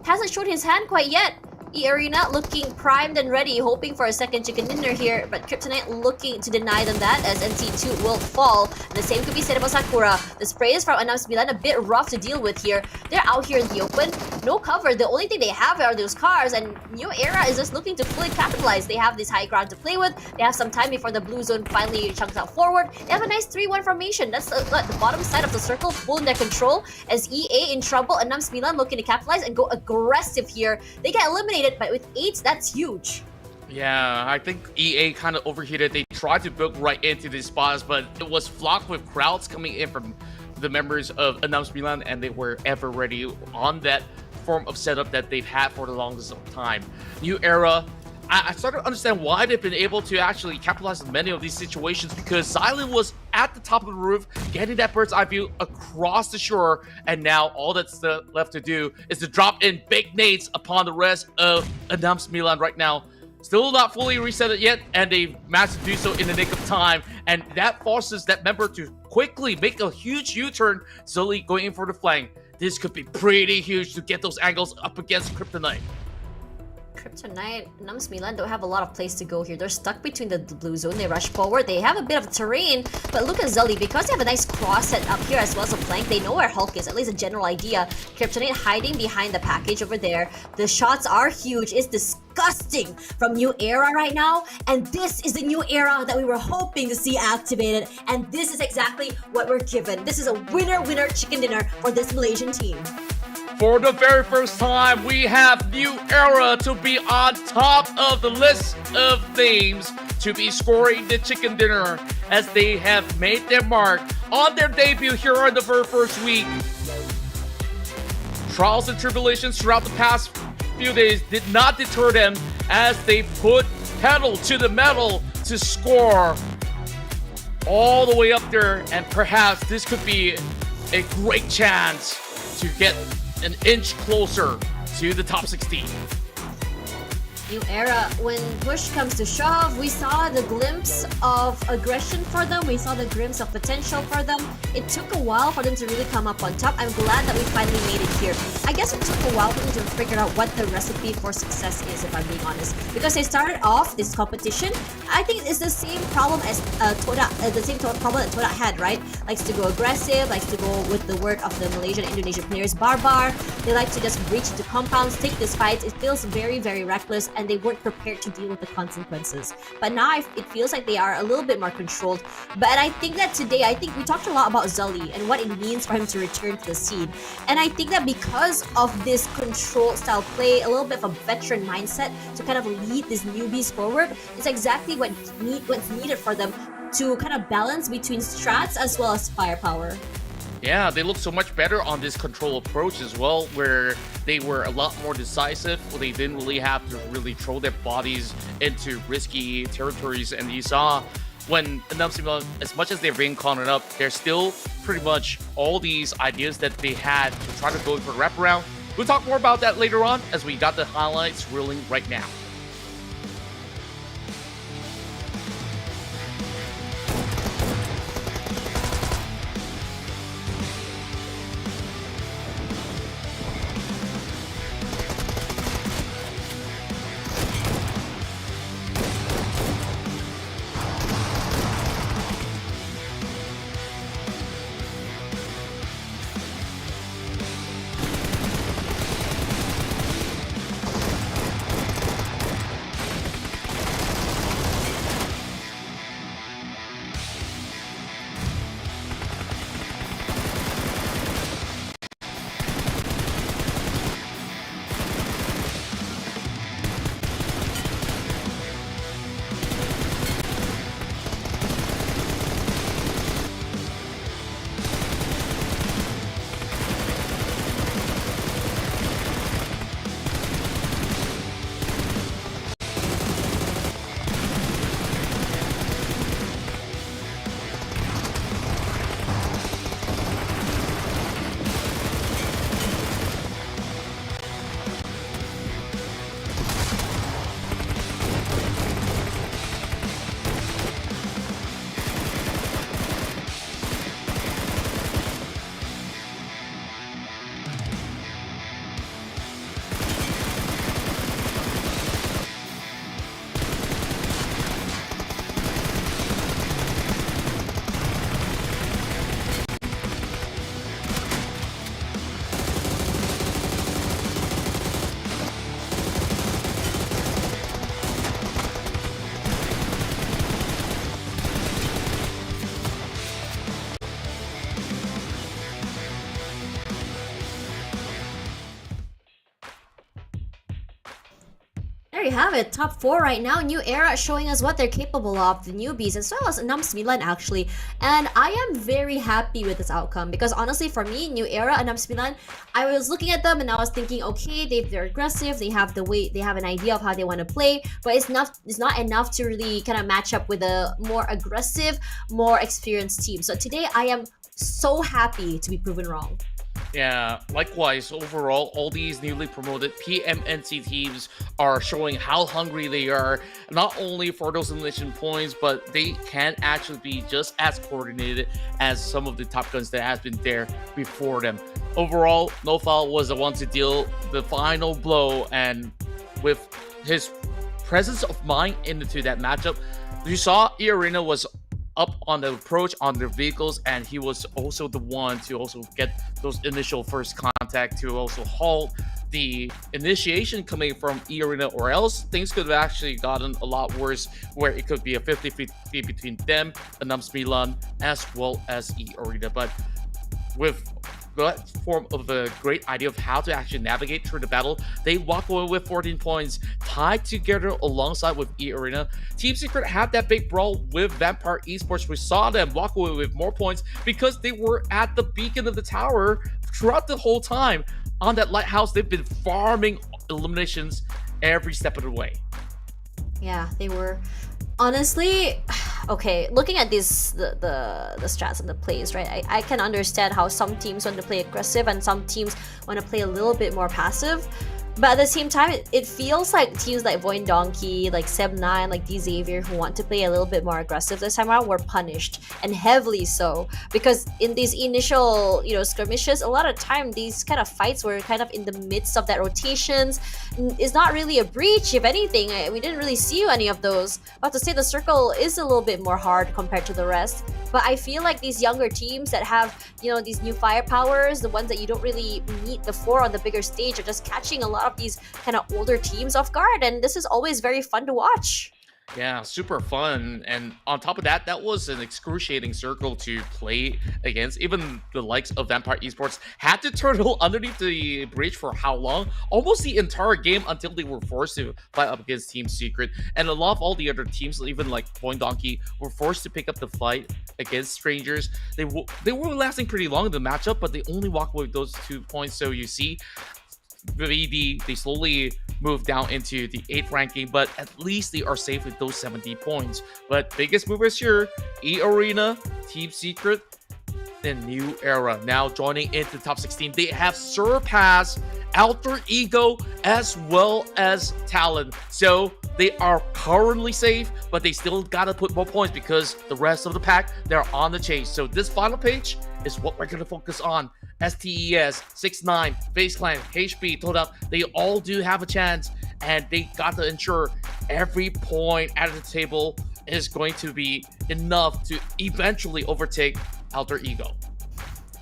Hasn't shown his hand quite yet. eArena looking primed and ready, hoping for a second chicken dinner here, but Kryptonite looking to deny them that as NT2 will fall. And the same could be said about Sakura. The spray is from ENAM SEMBILAN, a bit rough to deal with here. They're out here in the open. no cover. The only thing they have are those cars, and New Era is just looking to fully capitalize. They have this high ground to play with. They have some time before the blue zone finally chunks out forward. They have a nice 3-1 formation. That's the bottom side of the circle, full in their control. As EA in trouble, and MAQNA looking to capitalize and go aggressive here. They get eliminated, but with 8, that's huge. Yeah, I think EA kind of overheated. They tried to book right into these spots, but it was flocked with crowds coming in from the members of MAQNA, and they were ever ready on that form of setup that they've had for the longest time. New Era, I started to understand why they've been able to actually capitalize on many of these situations, because Silent was at the top of the roof, getting that bird's eye view across the shore, and now all that's left to do is to drop in big nades upon the rest of MAQNA right now. Still not fully reset it yet, and they managed to do so in the nick of time, and that forces that member to quickly make a huge U-turn, slowly going in for the flank. This could be pretty huge to get those angles up against Kryptonite. Kryptonite, MAQNA don't have a lot of place to go here. They're stuck between the blue zone. They rush forward. They have a bit of terrain, but look at Zully. Because they have a nice cross set up here as well as a flank, they know where Hulk is, at least a general idea. Kryptonite hiding behind the package over there. The shots are huge. It's disgusting from New Era right now, and this is the New Era that we were hoping to see activated, and this is exactly what we're given. This is a winner chicken dinner for this Malaysian team. For the very first time, we have New Era to be on top of the list of names to be scoring the chicken dinner, as they have made their mark on their debut here in the very first week. Trials and tribulations throughout the past few days did not deter them, as they put pedal to the metal to score all the way up there, and perhaps this could be a great chance to get an inch closer to the top 16. New Era, when push comes to shove, we saw the glimpse of aggression for them. We saw the glimpse of potential for them. It took a while for them to really come up on top. I'm glad that we finally made it here. I guess it took a while for them to figure out what the recipe for success is, if I'm being honest. Because they started off this competition, I think it's the same problem as TODAK, the same problem that TODAK had, right? Likes to go aggressive, likes to go with the word of the Malaysian and Indonesian players, barbar. They like to just breach into compounds, take these fights. It feels very, very reckless, and they weren't prepared to deal with the consequences. But now it feels like they are a little bit more controlled. But I think that today, we talked a lot about Zully and what it means for him to return to the scene. And I think that because of this control style play, a little bit of a veteran mindset to kind of lead these newbies forward, is exactly what's needed for them to kind of balance between strats as well as firepower. Yeah, they look so much better on this control approach as well, where they were a lot more decisive. They didn't really have to really throw their bodies into risky territories. And you saw when MAQNA, as much as they've been calling it up, there's still pretty much all these ideas that they had to try to go for the wraparound. We'll talk more about that later on, as we got the highlights rolling right now. have it. Top 4 right now. New Era showing us what they're capable of. The newbies as well as ENAM Milan actually. And I am very happy with this outcome because honestly for me, New Era and ENAM Milan, I was looking at them and I was thinking, okay, they're aggressive. They have the way, they have an idea of how they want to play, but it's not enough to really kind of match up with a more aggressive, more experienced team. So today I am so happy to be proven wrong. Yeah, likewise, overall, all these newly promoted PMNC teams are showing how hungry they are, not only for those elimination points, but they can actually be just as coordinated as some of the top guns that has been there before them. Overall, NoFal was the one to deal the final blow, and with his presence of mind into that matchup, you saw eArena was up on the approach on their vehicles, and he was also the one to also get those initial first contact to also halt the initiation coming from eArena, or else things could have actually gotten a lot worse where it could be a 50-50 between them, ENAM Milan, as well as eArena. But with that form of a great idea of how to actually navigate through the battle, they walk away with 14 points, tied together alongside with eArena. Team Secret had that big brawl with Vampire Esports. We saw them walk away with more points because they were at the beacon of the tower throughout the whole time. On that lighthouse, they've been farming eliminations every step of the way. Yeah, they were. Honestly, okay, looking at this, the strats and the plays, right? I can understand how some teams want to play aggressive and some teams want to play a little bit more passive. But at the same time, it feels like teams like VOIN Donkey, like SEM9, like D Xavier, who want to play a little bit more aggressive this time around, were punished, and heavily so. Because in these initial, skirmishes, a lot of time these kind of fights were kind of in the midst of that rotations. It's not really a breach, if anything. We didn't really see any of those. But to say the circle is a little bit more hard compared to the rest. But I feel like these younger teams that have, these new firepowers, the ones that you don't really meet before on the bigger stage, are just catching a lot of these kind of older teams off guard, and this is always very fun to watch. Yeah, super fun. And on top of that, that was an excruciating circle to play against. Even the likes of Vampire Esports had to turtle underneath the bridge for how long? Almost the entire game, until they were forced to fight up against Team Secret. And a lot of all the other teams, even like VOIN Donkey, were forced to pick up the fight against strangers. They were lasting pretty long in the matchup, but they only walked away with those 2 points. So you see, VD, they slowly move down into the 8th ranking, but at least they are safe with those 70 points. But biggest movers here, eArena, Team Secret, and New Era now joining into the top 16. They have surpassed Alter Ego as well as Talon. So they are currently safe, but they still gotta put more points because the rest of the pack, they're on the chase. So this final page is what we're gonna focus on. STES, 6ix9ine, FaZe Clan, HP, TODAK, they all do have a chance, and they got to ensure every point at the table is going to be enough to eventually overtake Alter Ego.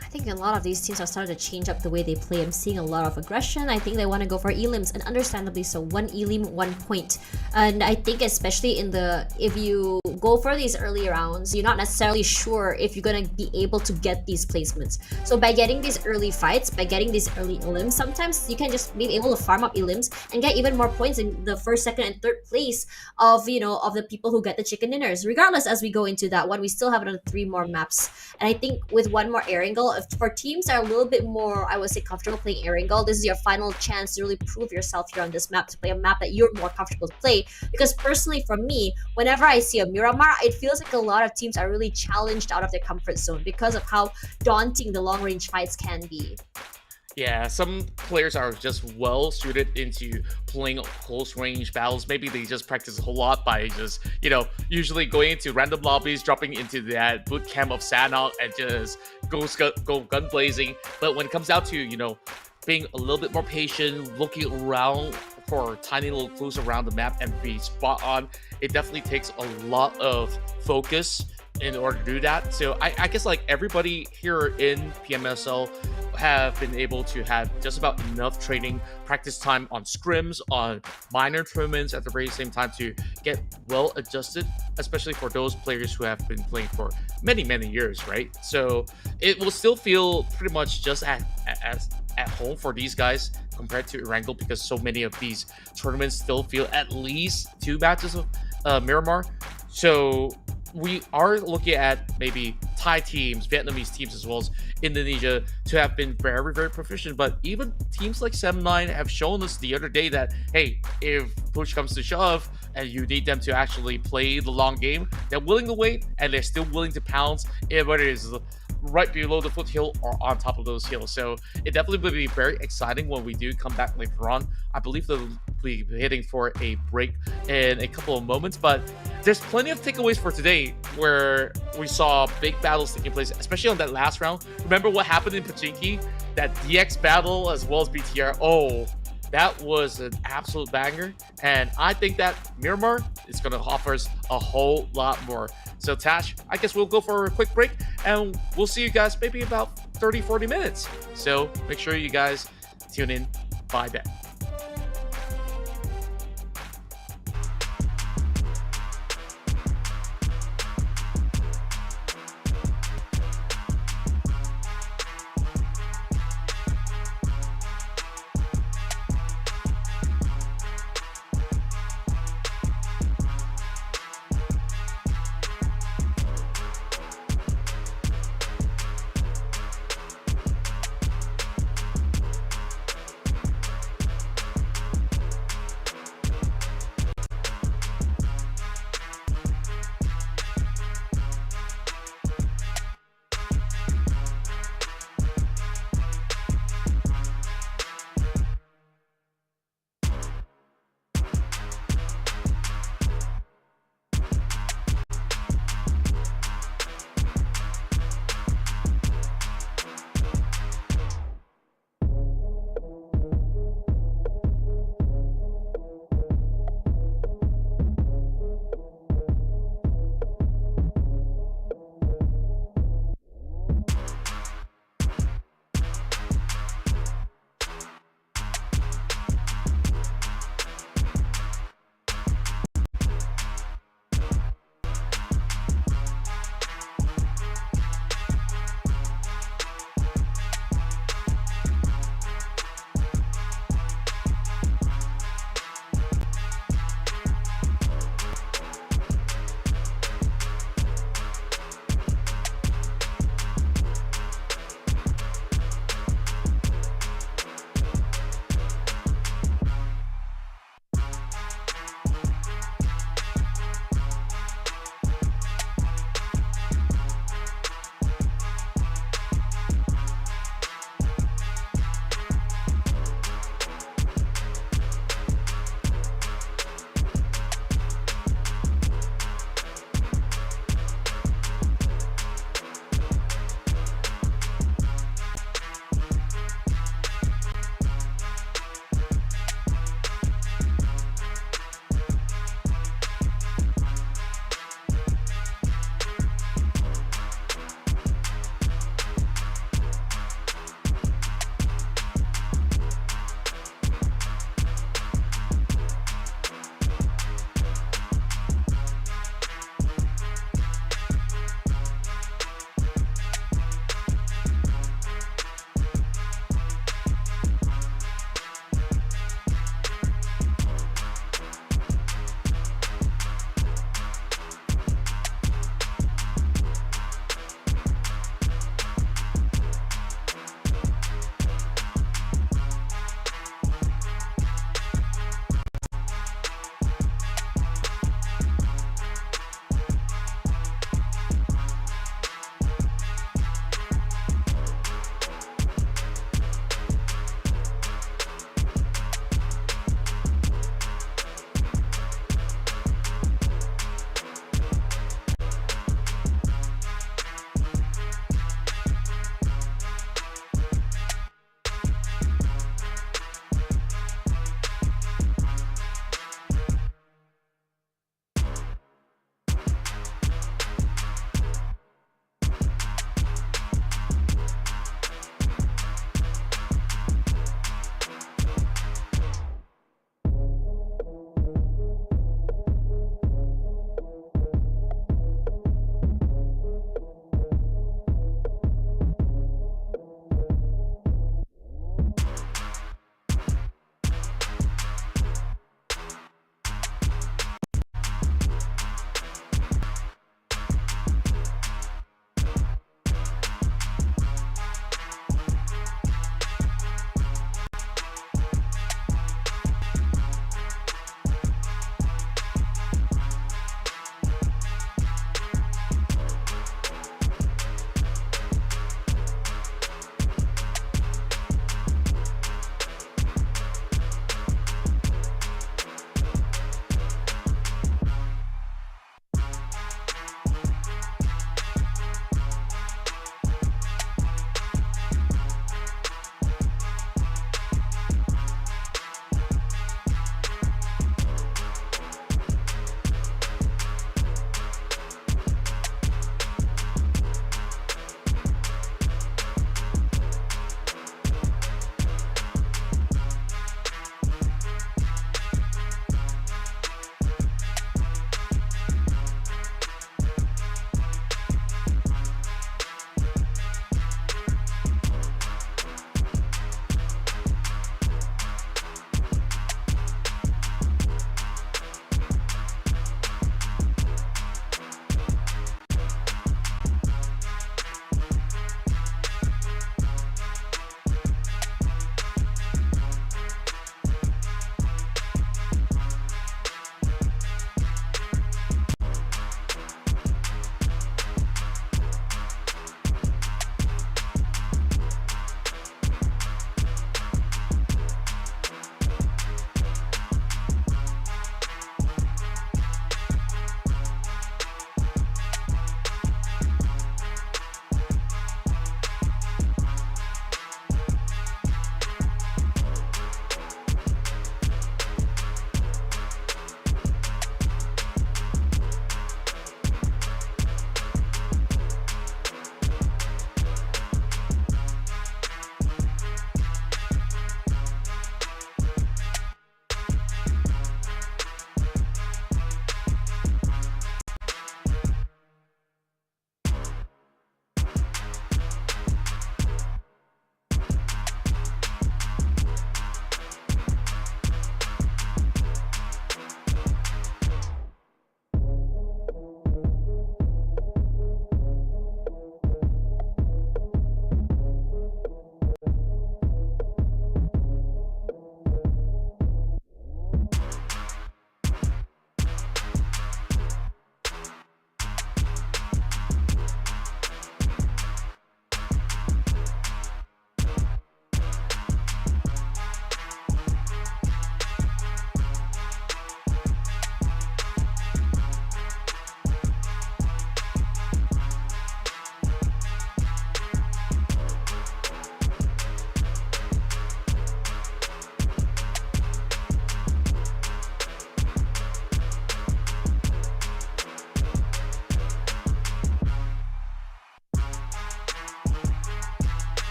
I think a lot of these teams are starting to change up the way they play. I'm seeing a lot of aggression. I think they want to go for elims, and understandably so. 1 elim, 1 point. And I think especially if you go for these early rounds, you're not necessarily sure if you're going to be able to get these placements. So by getting these early fights, by getting these early elims, sometimes you can just be able to farm up elims and get even more points in the 1st, 2nd, and 3rd place of the people who get the chicken dinners. Regardless, as we go into that one, we still have another 3 more maps. And I think with one more Erangel, for teams that are a little bit more, I would say, comfortable playing Erangel, this is your final chance to really prove yourself here on this map, to play a map that you're more comfortable to play. Because personally, for me, whenever I see a Miramar, it feels like a lot of teams are really challenged out of their comfort zone because of how daunting the long-range fights can be. Yeah, some players are just well suited into playing close range battles. Maybe they just practice a whole lot by just, usually going into random lobbies, dropping into that boot camp of Sanhok and just go gun blazing. But when it comes out to, being a little bit more patient, looking around for tiny little clues around the map and be spot on, it definitely takes a lot of focus in order to do that. So I guess like everybody here in PMSL have been able to have just about enough training practice time on scrims, on minor tournaments at the very same time to get well adjusted, especially for those players who have been playing for many years, right? So it will still feel pretty much just at home for these guys compared to Erangel because so many of these tournaments still feel at least 2 matches of Miramar. So we are looking at maybe Thai teams, Vietnamese teams, as well as Indonesia to have been very, very proficient. But even teams like SEM9 have shown us the other day that, hey, if push comes to shove and you need them to actually play the long game, they're willing to wait and they're still willing to pounce, whether it is right below the foothill or on top of those hills. So it definitely will be very exciting when we do come back later on. I believe they'll be hitting for a break in a couple of moments, but there's plenty of takeaways for today where we saw big battles taking place, especially on that last round. Remember what happened in Pachinki? That DX battle as well as BTR. Oh, that was an absolute banger. And I think that Miramar is going to offer us a whole lot more. So Tash, I guess we'll go for a quick break and we'll see you guys maybe about 30-40 minutes. So make sure you guys tune in by then.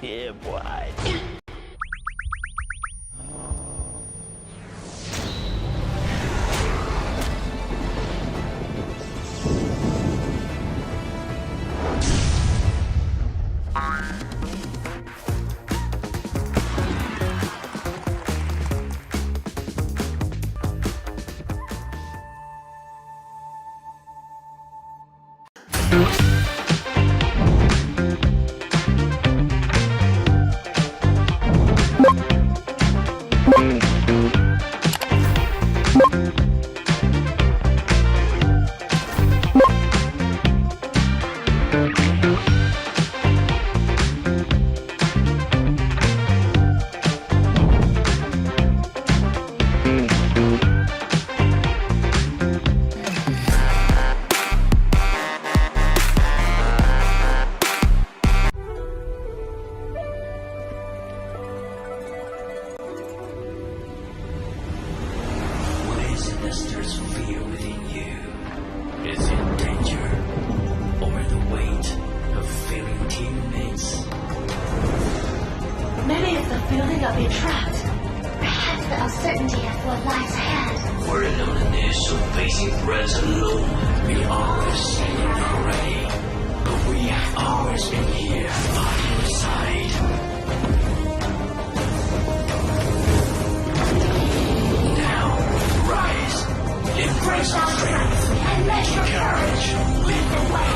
Yeah, boy. What is it that stirs fear within you? Is it danger? Or the weight of failing teammates? Maybe it's the feeling of being trapped. Perhaps the uncertainty of what lies ahead. We're in loneliness of facing threats alone. We always standing already. But we have always been here by your side. Now, rise. Embrace our strength and let your courage lead the way.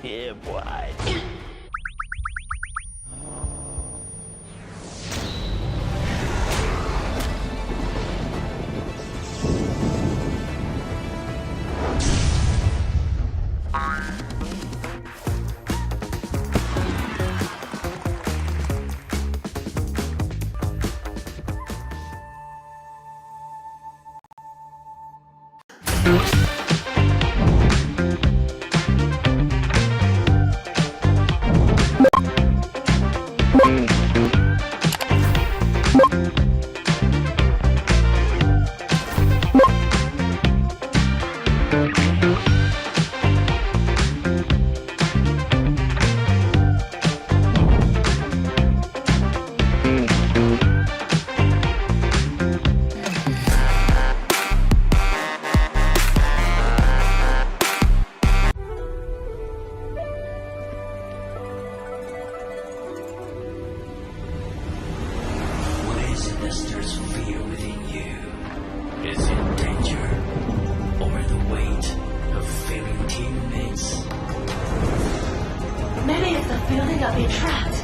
Yeah, boy. What is it that stirs fear within you? Is it danger? Or the weight of failing teammates? Maybe it's the feeling of being trapped.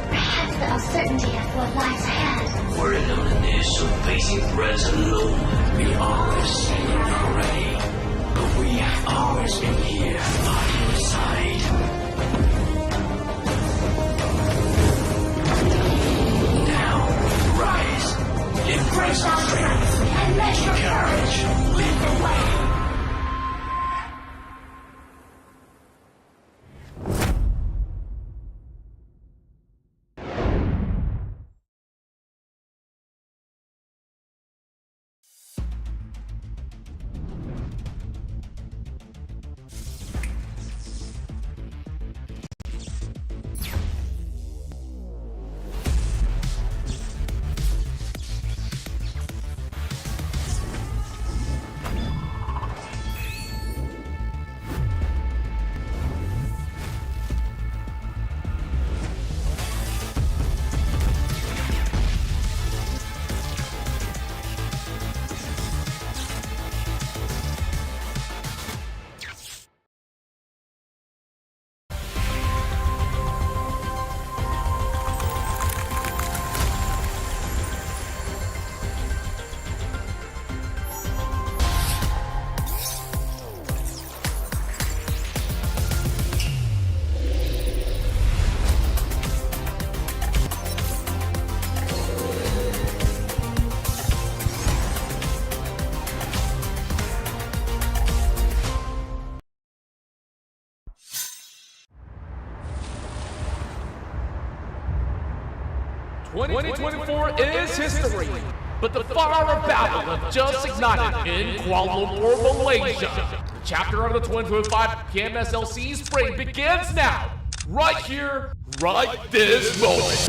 Perhaps the uncertainty of what lies ahead. We're not initial facing threats alone. We always stand ready. But we have always been here by your side. Now, rise. Embrace our strength And let your courage. Lead the way. Twenty 2024 is history, but the fire of battle have just ignited in Kuala Lumpur, Malaysia. The chapter of the 2025 PMSL SEA Spring begins now, right here, right this moment.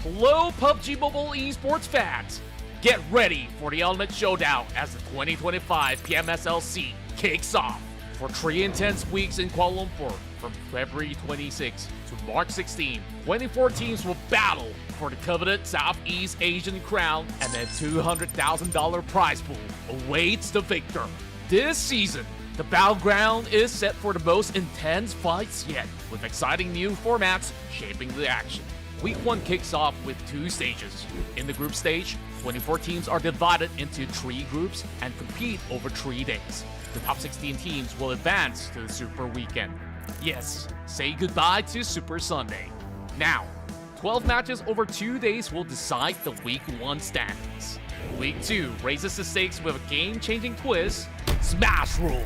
Hello, PUBG Mobile esports fans. Get ready for the ultimate showdown as the 2025 PMSL SEA kicks off. For 3 intense weeks in Kuala Lumpur, from February 26 to March 16, 24 teams will battle for the coveted Southeast Asian crown, and the $200,000 prize pool awaits the victor. This season, the battleground is set for the most intense fights yet, with exciting new formats shaping the action. Week 1 kicks off with 2 stages. In the group stage, 24 teams are divided into 3 groups and compete over 3 days. The top 16 teams will advance to the Super Weekend. Yes, say goodbye to Super Sunday. Now, 12 matches over 2 days will decide the Week 1 standings. Week 2 raises the stakes with a game-changing twist, Smash Rule.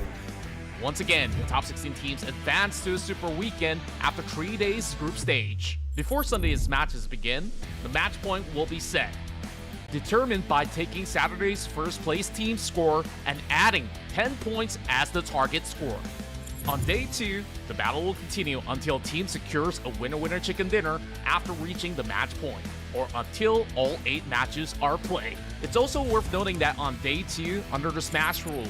Once again, the top 16 teams advance to the Super Weekend after 3 days group stage. Before Sunday's matches begin, the match point will be set, determined by taking Saturday's first place team score and adding 10 points as the target score. On day 2, the battle will continue until team secures a winner-winner chicken dinner after reaching the match point, or until all 8 matches are played. It's also worth noting that on day 2, under the Smash Rule,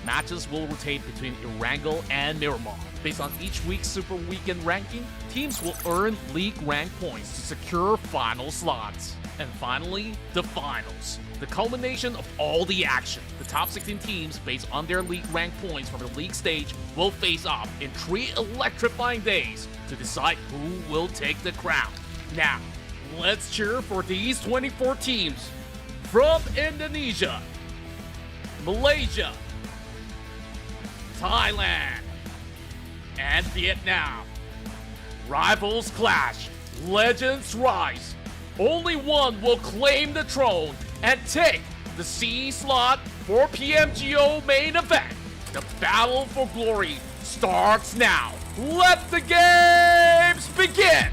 matches will rotate between Erangel and Miramar. Based on each week's Super Weekend ranking, teams will earn league rank points to secure final slots. And finally, the finals. The culmination of all the action. The top 16 teams, based on their league rank points from the league stage, will face off in 3 electrifying days to decide who will take the crown. Now, let's cheer for these 24 teams from Indonesia, Malaysia, Thailand, and Vietnam. Rivals clash, legends rise. Only one will claim the throne and take the C slot for PMGO main event. The battle for glory starts now. Let the games begin!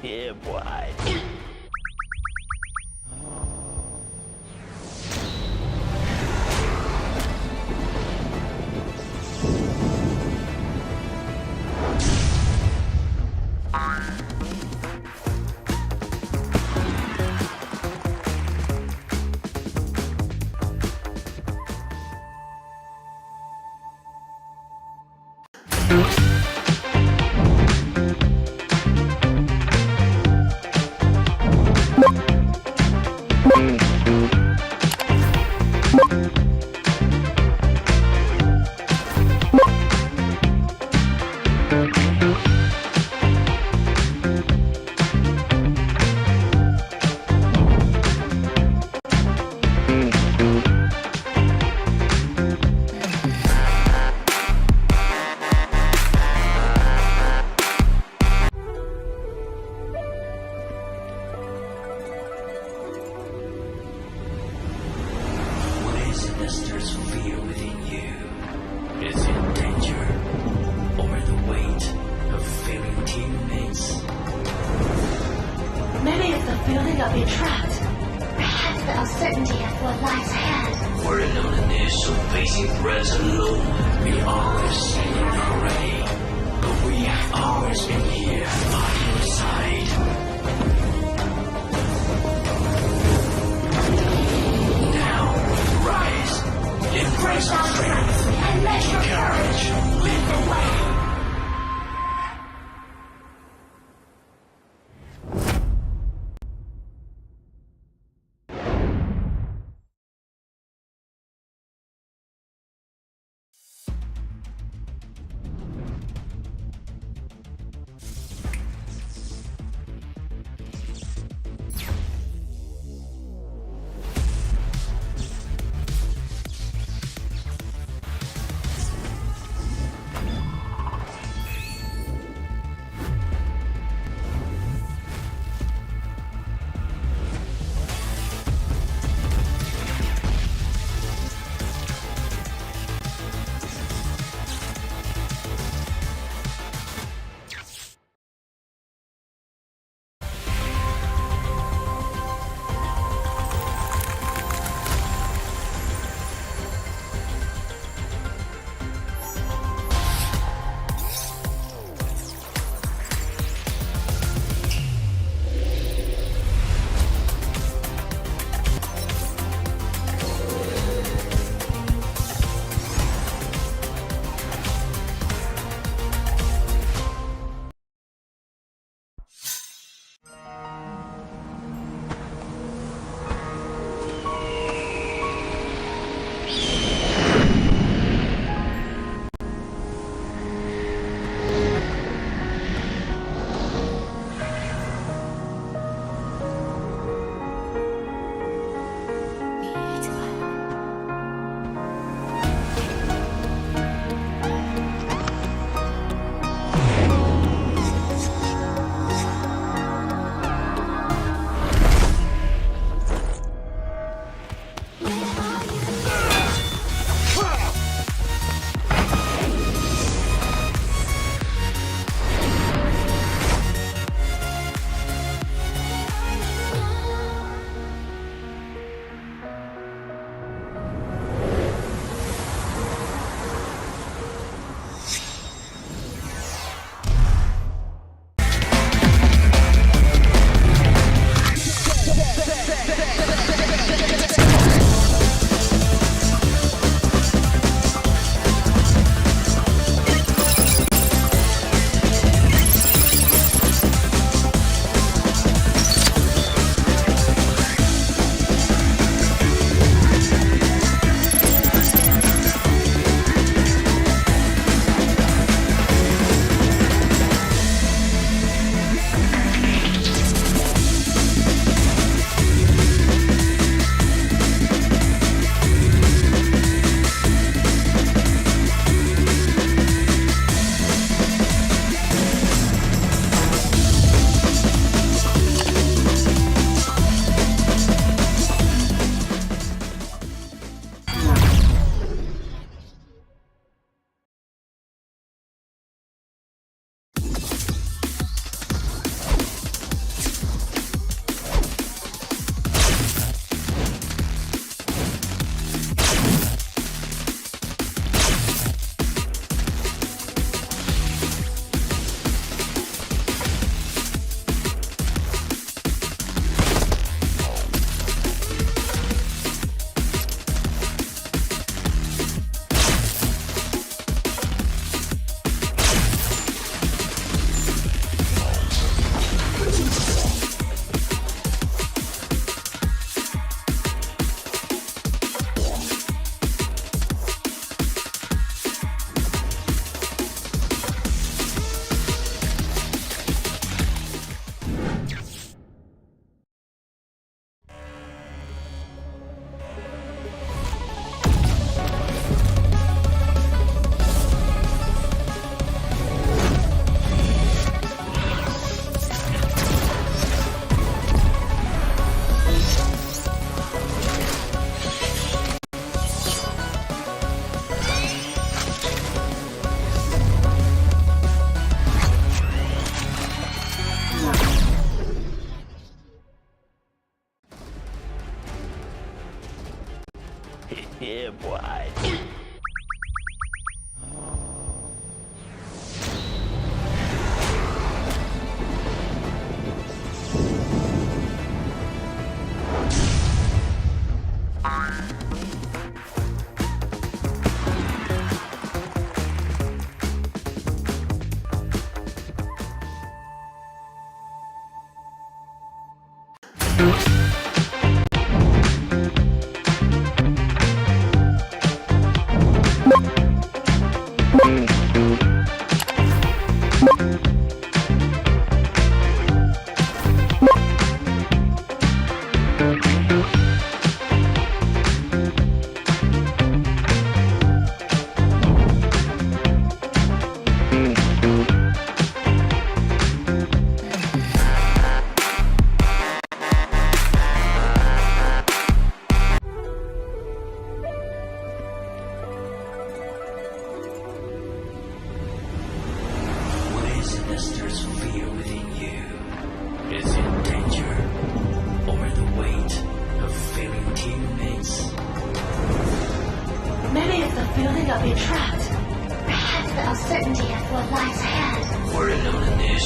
Yeah, boy. not be trapped. We have the uncertainty of what lies ahead. For the loneliness of facing threats alone, we always stand in array. But we have always been here by your side. Now, rise, embrace our strength, and let your courage lead the way.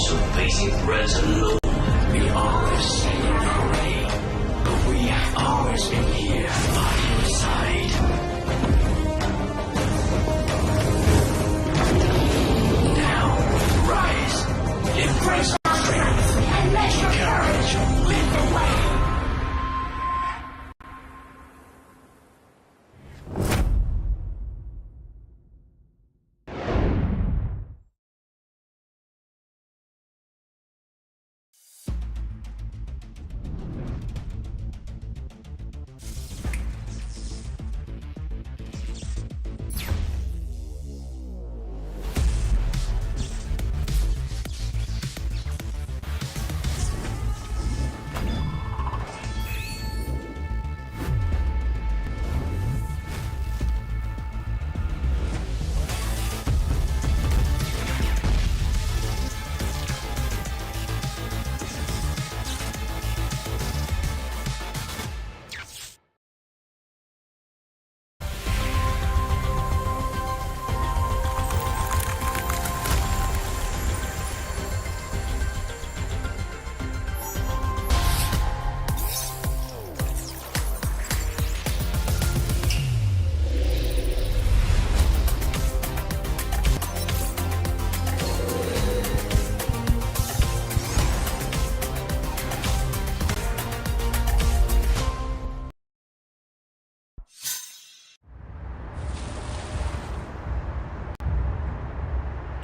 So facing threats alone, we always stand in our way. But we have always been here by your side. Now, rise, embrace our strength, and let your courage lead the way.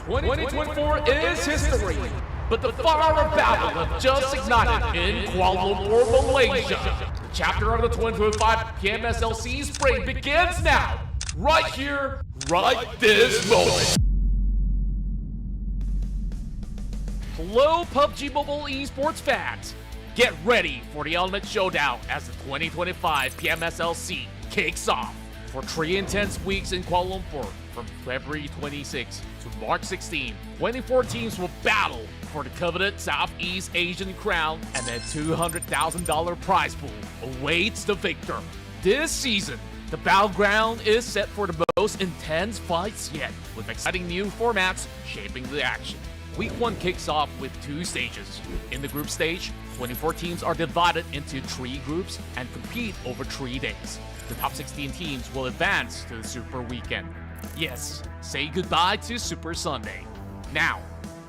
Twenty 2024 is history, but the fire of battle have just ignited in Kuala Lumpur, Malaysia. The chapter of the 2025 PMSL SEA Spring begins now, right here, right this moment. Hello, PUBG Mobile Esports fans. Get ready for the ultimate showdown as the 2025 PMSL SEA kicks off. For 3 intense weeks in Kuala Lumpur, from February 26 to March 16, 24 teams will battle for the coveted Southeast Asian crown, and a $200,000 prize pool awaits the victor. This season, the battleground is set for the most intense fights yet, with exciting new formats shaping the action. Week 1 kicks off with 2 stages. In the group stage, 24 teams are divided into 3 groups and compete over 3 days. The top 16 teams will advance to the Super Weekend. Yes, say goodbye to Super Sunday. Now,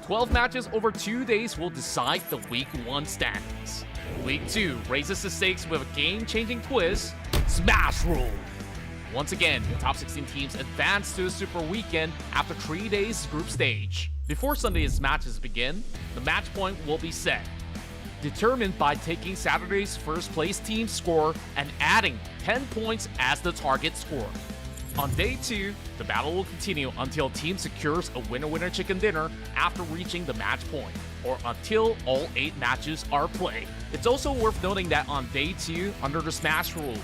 12 matches over 2 days will decide the Week 1 standings. Week 2 raises the stakes with a game-changing twist, Smash Rule. Once again, the top 16 teams advance to the Super Weekend after 3 days group stage. Before Sunday's matches begin, the match point will be set, determined by taking Saturday's first place team score and adding 10 points as the target score. On day 2, the battle will continue until team secures a winner-winner chicken dinner after reaching the match point, or until all 8 matches are played. It's also worth noting that on day 2, under the Smash Rule,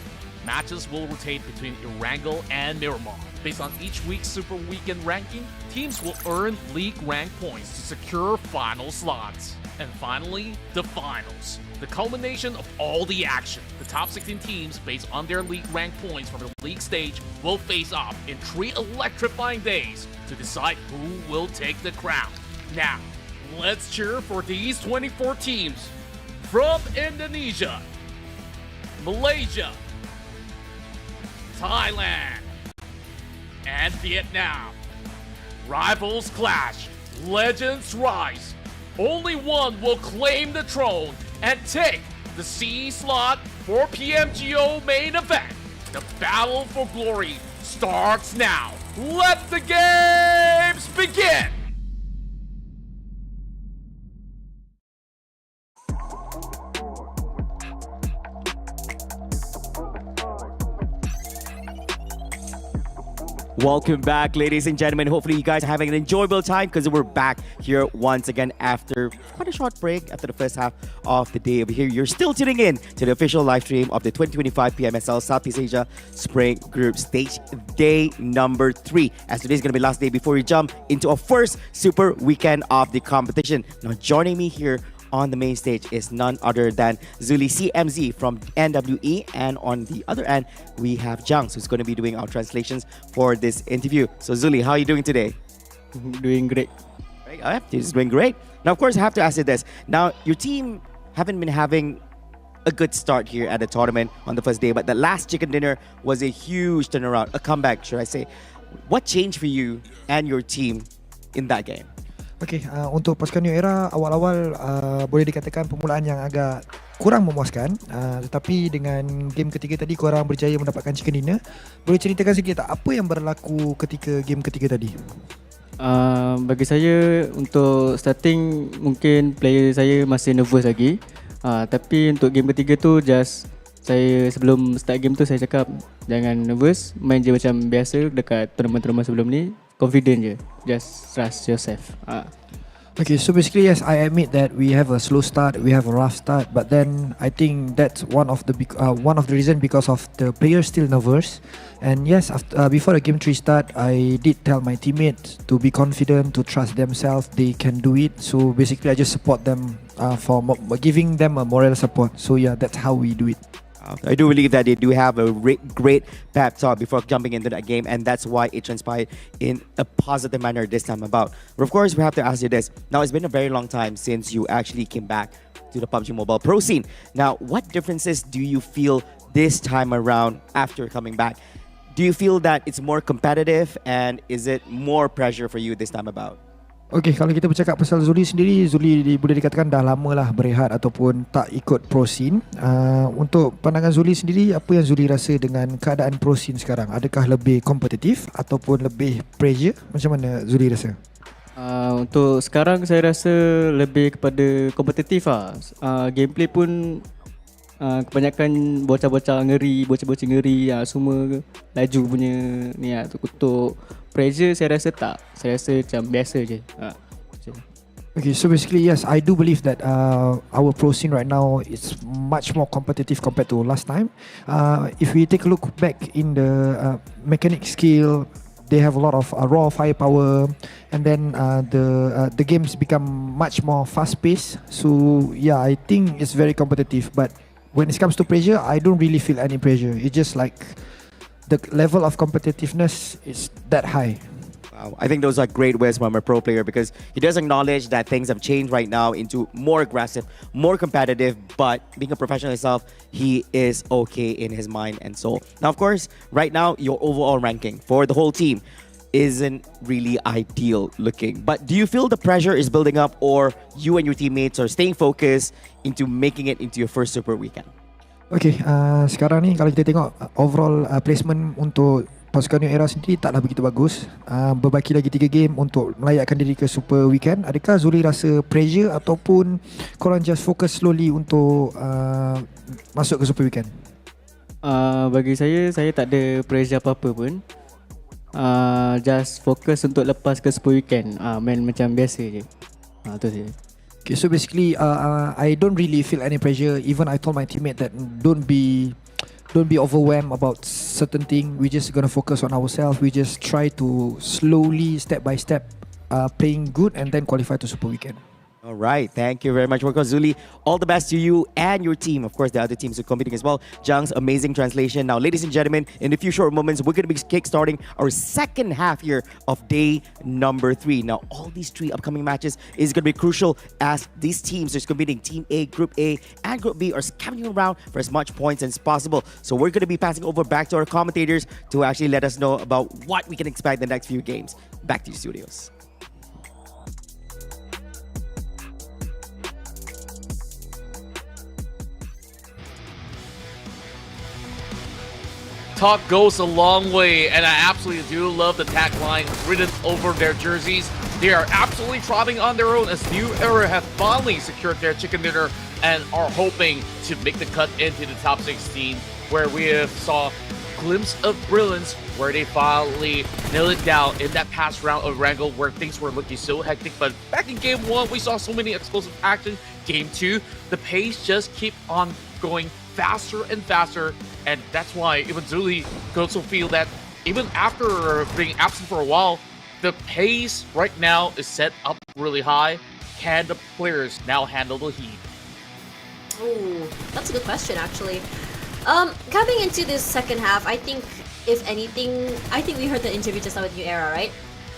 matches will rotate between Erangel and Miramar. Based on each week's Super Weekend ranking, teams will earn league rank points to secure final slots. And finally, the finals. The culmination of all the action. The top 16 teams, based on their league rank points from the league stage, will face off in 3 electrifying days to decide who will take the crown. Now, let's cheer for these 24 teams from Indonesia, Malaysia, Thailand, and Vietnam. Rivals clash, legends rise. Only one will claim the throne and take the C slot for PMGO main event. The battle for glory starts now. Let the games begin! Welcome back, ladies and gentlemen. Hopefully you guys are having an enjoyable time because we're back here once again after quite a short break after the first half of the day over here. You're still tuning in to the official live stream of the 2025 PMSL Southeast Asia Spring Group Stage, day number 3. As today's going to be the last day before we jump into our first super weekend of the competition. Now joining me here on the main stage is none other than Zuli CMZ from NWE, and on the other end we have Jungs, who's going to be doing our translations for this interview. So Zuli, how are you doing today? Doing great. Right, he's doing great. Now, of course, I have to ask you this. Now, your team haven't been having a good start here at the tournament on the first day, but the last chicken dinner was a huge turnaround, a comeback, should I say. What changed for you and your team in that game? Okay, untuk pasukan New Era awal-awal boleh dikatakan permulaan yang agak kurang memuaskan, tetapi dengan game ketiga tadi korang berjaya mendapatkan chicken dinner. Boleh ceritakan sikit tak apa yang berlaku ketika game ketiga tadi? Bagi saya untuk starting mungkin player saya masih nervous lagi. Tapi untuk game ketiga tu just saya sebelum start game tu saya cakap jangan nervous, main je macam biasa dekat tournament-tournament sebelum ni. Confident je, just trust yourself. Okay, so basically yes, I admit that we have a slow start, we have a rough start, but then I think that's one of the reason because of the players still nervous. And yes, before the game 3 start, I did tell my teammates to be confident, to trust themselves, they can do it. So basically I just support them for giving them a moral support. So yeah, that's how we do it. I do believe that they do have a great pep talk before jumping into that game, and that's why it transpired in a positive manner this time about. But of course, we have to ask you this. Now, it's been a very long time since you actually came back to the PUBG Mobile Pro scene. Now, what differences do you feel this time around after coming back? Do you feel that it's more competitive, and is it more pressure for you this time about? Okay, kalau kita bercakap pasal Zuli sendiri, Zuli boleh dikatakan dah lama lah berehat ataupun tak ikut pro scene. Untuk pandangan Zuli sendiri, apa yang Zuli rasa dengan keadaan pro scene sekarang? Adakah lebih kompetitif ataupun lebih pressure? Macam mana Zuli rasa? Untuk sekarang saya rasa lebih kepada kompetitif lah. Gameplay pun kebanyakan bocah-bocah ngeri, bocah-bocah ngeri, semua laju punya ni lah. Untuk pressure saya rasa tak. Saya rasa macam biasa je. Okay, so basically yes, I do believe that our pro scene right now is much more competitive compared to last time. If we take a look back in the mechanic skill, they have a lot of raw firepower, and then the games become much more fast-paced. So yeah, I think it's very competitive. But when it comes to pressure, I don't really feel any pressure. It's just like the level of competitiveness is that high. Wow, I think those are great words from a pro player, because he does acknowledge that things have changed right now into more aggressive, more competitive, but being a professional himself, he is okay in his mind and soul. Now, of course, right now, your overall ranking for the whole team isn't really ideal looking. But do you feel the pressure is building up, or you and your teammates are staying focused into making it into your first super weekend? Okay, sekarang ni kalau kita tengok overall placement untuk pasukan New Era sendiri taklah begitu bagus. Berbaki lagi 3 game untuk melayakkan diri ke Super Weekend. Adakah Zuli rasa pressure ataupun korang just fokus slowly untuk masuk ke Super Weekend? Bagi saya tak ada pressure apa-apa pun. Just fokus untuk lepas ke Super Weekend. Main macam biasa je. Tu saja. Okay, so basically I don't really feel any pressure. Even I told my teammate that don't be overwhelmed about certain thing. We just gonna focus on ourselves. We just try to slowly, step by step, playing good and then qualify to Super Weekend. All right, thank you very much, Zuli. All the best to you and your team. Of course, the other teams are competing as well. Jung's amazing translation. Now, ladies and gentlemen, in a few short moments, we're going to be kickstarting our second half here of day number 3. Now, all these 3 upcoming matches is going to be crucial, as these teams are competing. Team A, Group A, and Group B are scouting around for as much points as possible. So we're going to be passing over back to our commentators to actually let us know about what we can expect the next few games. Back to you, studios. Talk goes a long way, and I absolutely do love the tagline written over their jerseys. They are absolutely trotting on their own, as New Era have finally secured their chicken dinner and are hoping to make the cut into the top 16, where we have saw glimpse of brilliance where they finally nailed it down in that past round of Erangel, where things were looking so hectic. But back in game 1, we saw so many explosive action. Game 2, the pace just keep on going faster and faster, and that's why even Zuli could also feel that even after being absent for a while, the pace right now is set up really high. Can the players now handle the heat? Ooh, that's a good question, actually. Coming into this second half, I think, if anything, I think we heard the interview just now with New Era, right?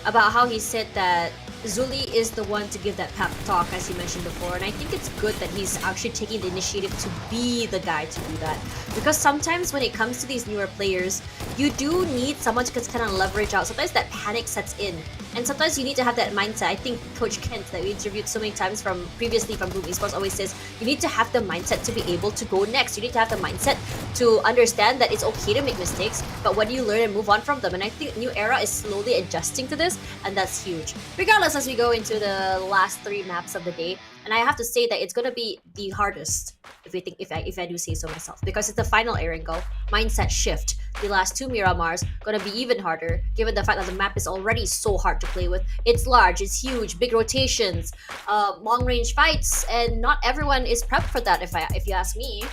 About how he said that Zuli is the one to give that pep talk, as you mentioned before, and I think it's good that he's actually taking the initiative to be the guy to do that. Because sometimes when it comes to these newer players, you do need someone to kind of leverage out. Sometimes that panic sets in, and sometimes you need to have that mindset. I think Coach Kent, that we interviewed so many times previously from Boom Esports, always says you need to have the mindset to be able to go next. You need to have the mindset to understand that it's okay to make mistakes, but when you learn and move on from them, and I think New Era is slowly adjusting to this, and that's huge. Regardless, as we go into the last 3 maps of the day, and I have to say that it's gonna be the hardest, if I do say so myself, because it's the final Erangel. Mindset shift. The last 2 Miramars gonna be even harder, given the fact that the map is already so hard to play with. It's large, it's huge, big rotations, long range fights, and not everyone is prepped for that. If you ask me.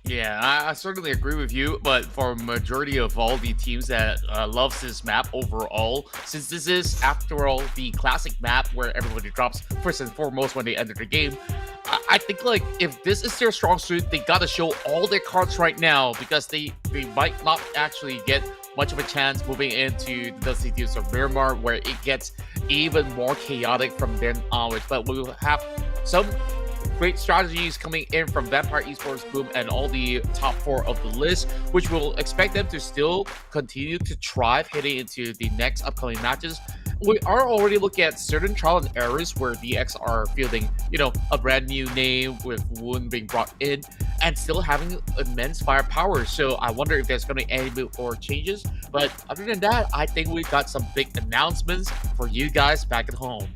Yeah, I certainly agree with you, but for a majority of all the teams that loves this map overall, since this is, after all, the classic map where everybody drops first and foremost when they enter the game, I think like if this is their strong suit, they gotta show all their cards right now, because they might not actually get much of a chance moving into the cities of Miramar, where it gets even more chaotic from then onwards. But we'll have some great strategies coming in from Vampire Esports, Boom, and all the top 4 of the list, which will expect them to still continue to thrive heading into the next upcoming matches. We are already looking at certain trial and errors where VX are fielding, a brand new name with WOON being brought in and still having immense firepower. So I wonder if there's going to be any more changes. But other than that, I think we've got some big announcements for you guys back at home.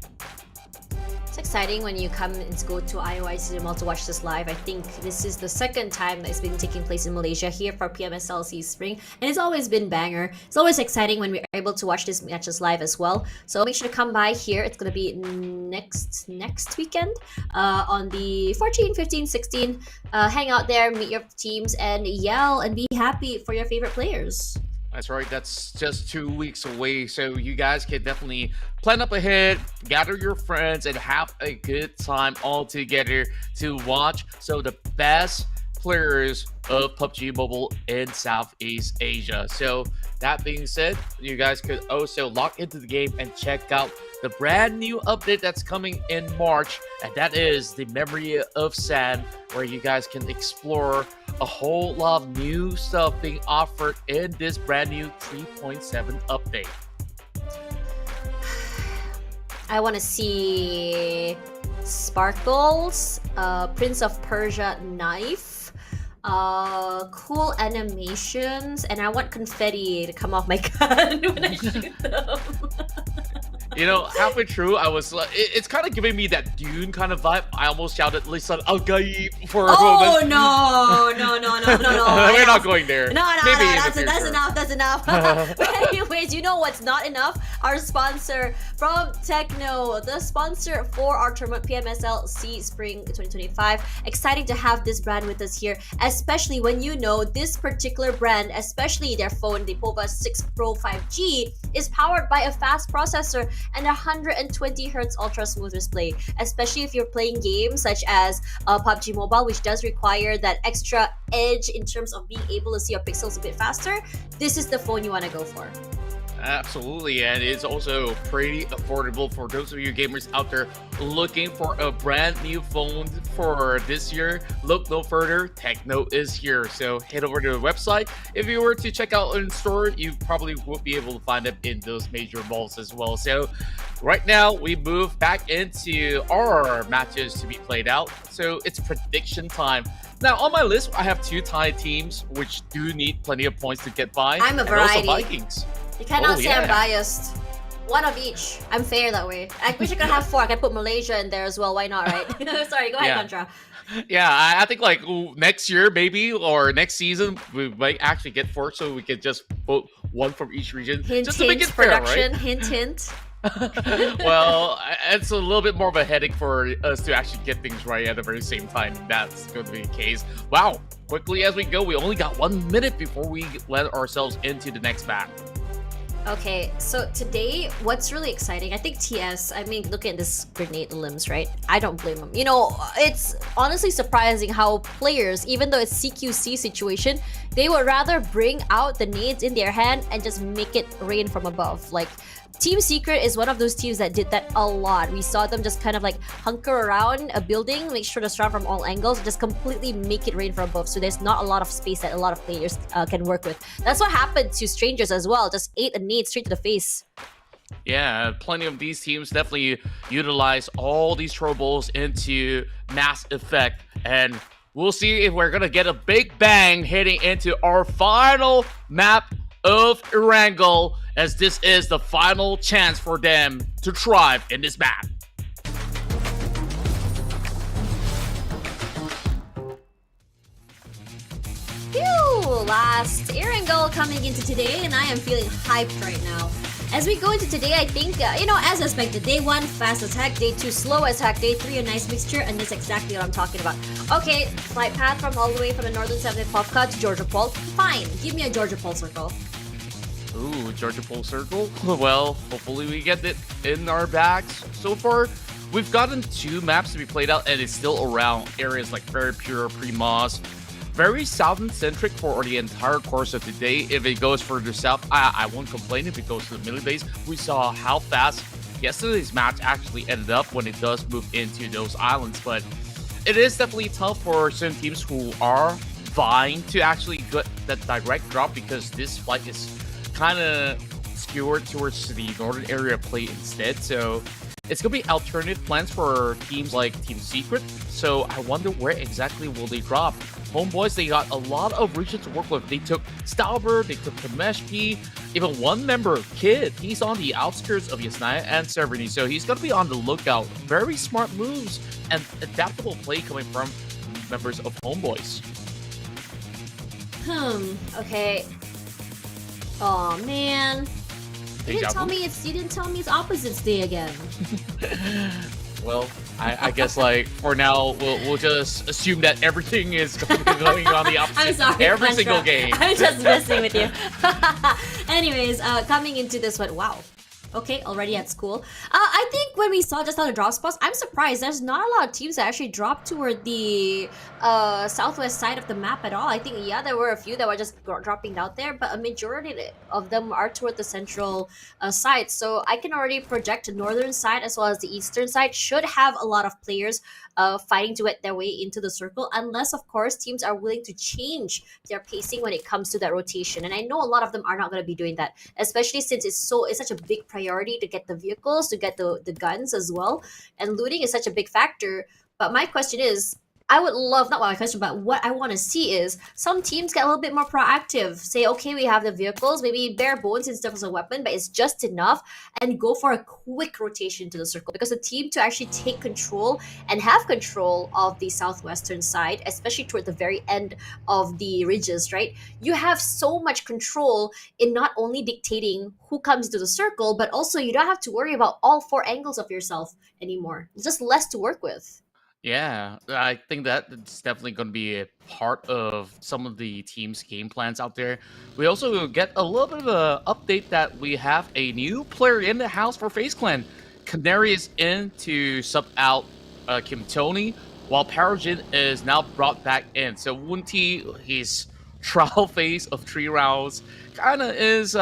It's exciting when you come and go to IOI Season Mall to watch this live. I think this is the second time that it's been taking place in Malaysia here for PMSL SEA Spring, and it's always been banger. It's always exciting when we're able to watch these matches live as well. So make sure to come by here. It's gonna be next weekend on the 14, 15, 16. Hang out there, meet your teams, and yell and be happy for your favorite players. That's right, that's just 2 weeks away, so you guys can definitely plan up ahead, gather your friends, and have a good time all together to watch some of the best players of PUBG Mobile in Southeast Asia. So that being said, you guys could also log into the game and check out the brand new update that's coming in March, and that is the Memory of Sand, where you guys can explore a whole lot of new stuff being offered in this brand new 3.7 update. I want to see sparkles, Prince of Persia knife, cool animations, and I want confetti to come off my gun when I shoot them. Halfway through, I was like, it's kind of giving me that Dune kind of vibe. I almost shouted Lisan Al Gaib for a moment. Oh, no. We're not going there. No, Maybe that's enough. But anyways, you know what's not enough? Our sponsor from TECNO, the sponsor for our tournament, PMSL SEA Spring 2025. Exciting to have this brand with us here, especially when you know this particular brand, especially their phone, the POVA 6 Pro 5G, is powered by a fast processor and 120 Hz ultra smooth display, especially if you're playing games such as PUBG Mobile, which does require that extra edge in terms of being able to see your pixels a bit faster. This is the phone you want to go for. Absolutely, and it's also pretty affordable for those of you gamers out there looking for a brand new phone for this year. Look no further, TECNO is here. So head over to the website. If you were to check out in store, you probably would be able to find them in those major malls as well. So right now we move back into our matches to be played out. So it's prediction time. Now on my list, I have 2 Thai teams which do need plenty of points to get by. I'm a variety. And also Vikings. You cannot say I'm biased. One of each. I'm fair that way. I wish I could have 4. I could put Malaysia in there as well. Why not, right? Sorry, go ahead, Contra. Yeah, I think like next year maybe, or next season, we might actually get 4, so we could just vote 1 from each region. Just to make it fair, production, right? Hint. Well, it's a little bit more of a headache for us to actually get things right at the very same time. That's going to be the case. Wow, quickly as we go, we only got 1 minute before we let ourselves into the next map. Okay, so today, what's really exciting, I think TS, looking at this grenade limbs, right? I don't blame them. It's honestly surprising how players, even though it's CQC situation, they would rather bring out the nades in their hand and just make it rain from above. Like, Team Secret is one of those teams that did that a lot. We saw them just kind of like hunker around a building, make sure to surround from all angles, just completely make it rain from above. So there's not a lot of space that a lot of players can work with. That's what happened to Strangers as well. Just ate a nade straight to the face. Yeah, plenty of these teams definitely utilize all these troubles into mass effect. And we'll see if we're going to get a big bang heading into our final map of Erangel, as this is the final chance for them to thrive in this map. Phew! Last Erangel coming into today, and I am feeling hyped right now. As we go into today, I think, as expected, day 1, fast attack, day 2, slow attack, day 3, a nice mixture, and that's exactly what I'm talking about. Okay, flight path from all the way from the northern side of the Popka to Georgia Pole. Fine, give me a Georgia Pole circle. Ooh, Georgia Pole Circle. Well, hopefully we get it in our bags. So far, we've gotten 2 maps to be played out, and it's still around areas like Very Pure, Primos. Very southern-centric for the entire course of the day. If it goes further south, I won't complain if it goes to the middle base. We saw how fast yesterday's match actually ended up when it does move into those islands, but it is definitely tough for certain teams who are vying to actually get that direct drop, because this flight is kind of skewered towards the northern area of play instead. So it's going to be alternative plans for teams like Team Secret. So I wonder where exactly will they drop. Homeboys, they got a lot of regions to work with. They took Stauber, they took Kameshki, even one member, Kid. He's on the outskirts of Yasnaya and Severny, so he's going to be on the lookout. Very smart moves and adaptable play coming from members of Homeboys. Okay. Oh man. You didn't tell me it's opposites day again. Well, I guess like for now we'll just assume that everything is going on the opposite. I'm sorry, every single game. I'm just messing with you. Anyways, coming into this one, wow. Okay, already at school. I think when we saw just on the drop spots, I'm surprised there's not a lot of teams that actually dropped toward the southwest side of the map at all. I think, yeah, there were a few that were just dropping out there, but a majority of them are toward the central side. So I can already project the northern side as well as the eastern side should have a lot of players fighting to get their way into the circle, unless, of course, teams are willing to change their pacing when it comes to that rotation. And I know a lot of them are not going to be doing that, especially since it's such a big priority to get the vehicles, to get the guns as well. And looting is such a big factor. But my question is, I would love, not my question, but what I want to see is some teams get a little bit more proactive. Say, okay, we have the vehicles, maybe bare bones instead of a weapon, but it's just enough, and go for a quick rotation to the circle. Because the team to actually take control and have control of the southwestern side, especially toward the very end of the ridges, right? You have so much control in not only dictating who comes to the circle, but also you don't have to worry about all 4 angles of yourself anymore. It's just less to work with. Yeah, I think that it's definitely going to be a part of some of the team's game plans out there. We also get a little bit of an update that we have a new player in the house for FaZe Clan. Canary is in to sub out Kim Tony, while Parajin is now brought back in. So WON3, his trial phase of 3 rounds kind of is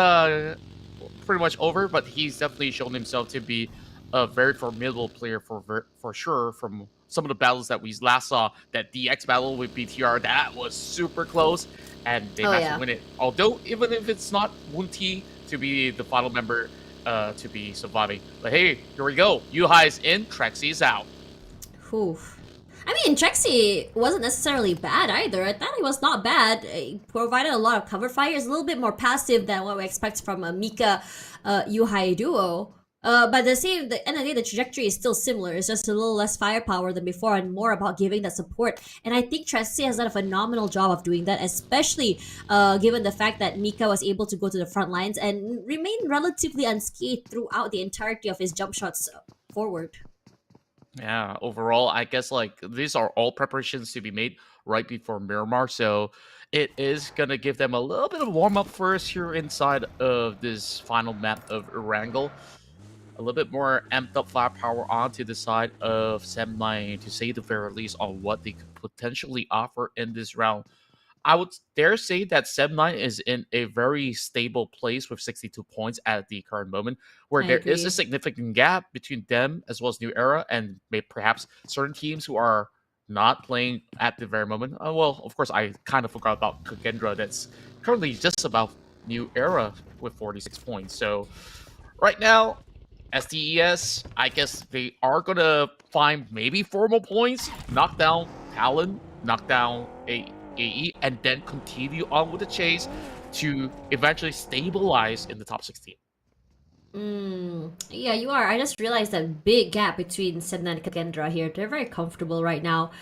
pretty much over, but he's definitely shown himself to be a very formidable player for sure. From some of the battles that we last saw, that DX battle with BTR, that was super close, and they managed to win it. Although, even if it's not WON3 to be the final member to be surviving. But hey, here we go. Yuhai's in, Trexie is out. Oof. I mean, Trexie wasn't necessarily bad either. I thought he was not bad. He provided a lot of cover fire. It's a little bit more passive than what we expect from a Mika Yuhai duo. But the end of the day, the trajectory is still similar. It's just a little less firepower than before and more about giving that support. And I think Trexie has done a phenomenal job of doing that, especially given the fact that Mika was able to go to the front lines and remain relatively unscathed throughout the entirety of his jump shots forward. Yeah, overall, I guess like these are all preparations to be made right before Miramar, so it is gonna give them a little bit of warm up first here inside of this final map of Erangel. A little bit more amped up firepower onto the side of SEMBILAN, to say the very least, on what they could potentially offer in this round. I would dare say that Seb9 is in a very stable place with 62 points at the current moment, where I there is a agree. significant gap between them as well as New Era and perhaps certain teams who are not playing at the very moment. Well, of course, I kind of forgot about Kagendra that's currently just about New Era with 46 points. So right now, STES, I guess they are going to find maybe 4 more points, knock down Talon, knock down AE, and then continue on with the chase to eventually stabilize in the top 16. Yeah, you are. I just realized that big gap between Sedna and Kagendra here. They're very comfortable right now.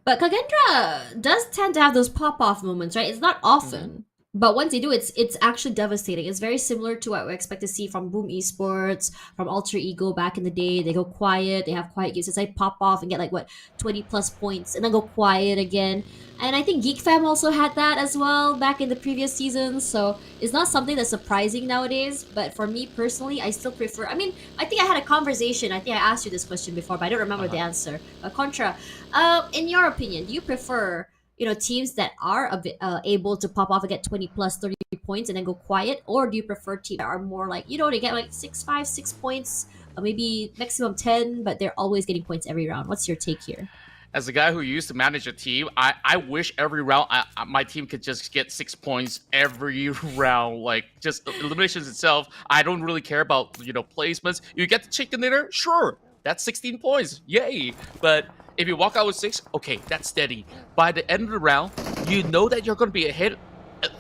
But Kagendra does tend to have those pop-off moments, right? It's not often. But once they do, it's actually devastating. It's very similar to what we expect to see from Boom Esports, from Alter Ego back in the day. They go quiet, they have quiet games. It's like pop off and get like 20 plus points and then go quiet again. And I think Geek Fam also had that as well back in the previous seasons. So it's not something that's surprising nowadays. But for me personally, I still prefer. I mean, I think I had a conversation. I think I asked you this question before, but I don't remember the answer. Contra, in your opinion, do you prefer teams that are able to pop off and get 20 plus 30 points and then go quiet, or do you prefer teams that are more like they get like 6 points, or maybe maximum 10, but they're always getting points every round? What's your take here? As a guy who used to manage a team, I wish every round my team could just get 6 points every round. Like, just eliminations itself, I don't really care about placements. You get the chicken dinner, sure, that's 16 points, yay. But if you walk out with 6, okay, that's steady. By the end of the round, you know that you're going to be ahead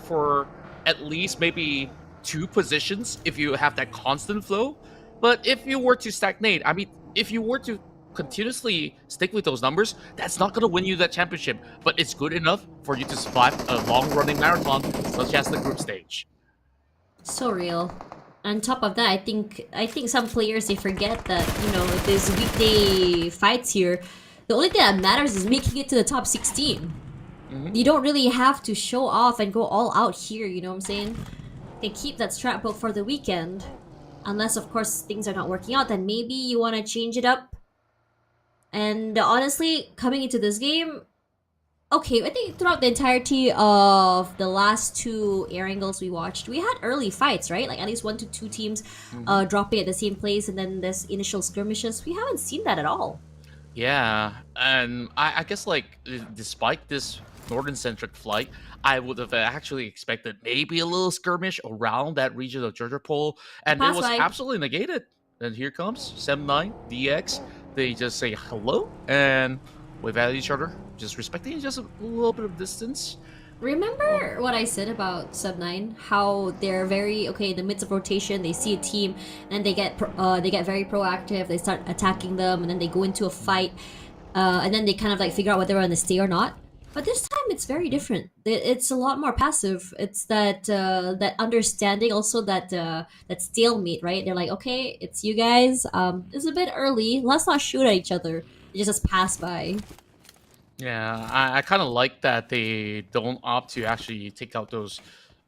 for at least maybe 2 positions if you have that constant flow. But if you were to stagnate, I mean, if you were to continuously stick with those numbers, that's not going to win you that championship. But it's good enough for you to survive a long-running marathon such as the group stage. So real. On top of that, I think some players, they forget that these weekday fights here, the only thing that matters is making it to the top 16. You don't really have to show off and go all out here, you know what I'm saying? They keep that strat book for the weekend. Unless, of course, things are not working out, then maybe you want to change it up. And honestly, coming into this game, okay, I think throughout the entirety of the last 2 Erangels we watched, we had early fights, right? Like at least 1 to 2 teams dropping at the same place, and then there's initial skirmishes. We haven't seen that at all. Yeah, and I guess like despite this northern-centric flight, I would have actually expected maybe a little skirmish around that region of Georgia Pole, and it was absolutely negated. And here comes Sem9, DX. They just say hello and wave at each other, just respecting just a little bit of distance. Remember what I said about Sub9? How they're very in the midst of rotation. They see a team, and they get very proactive. They start attacking them, and then they go into a fight, and then they kind of like figure out whether they're going to stay or not. But this time it's very different. It's a lot more passive. It's that understanding, also that stalemate, right? They're like, okay, it's you guys. It's a bit early. Let's not shoot at each other. You just pass by. Yeah, I kind of like that they don't opt to actually take out those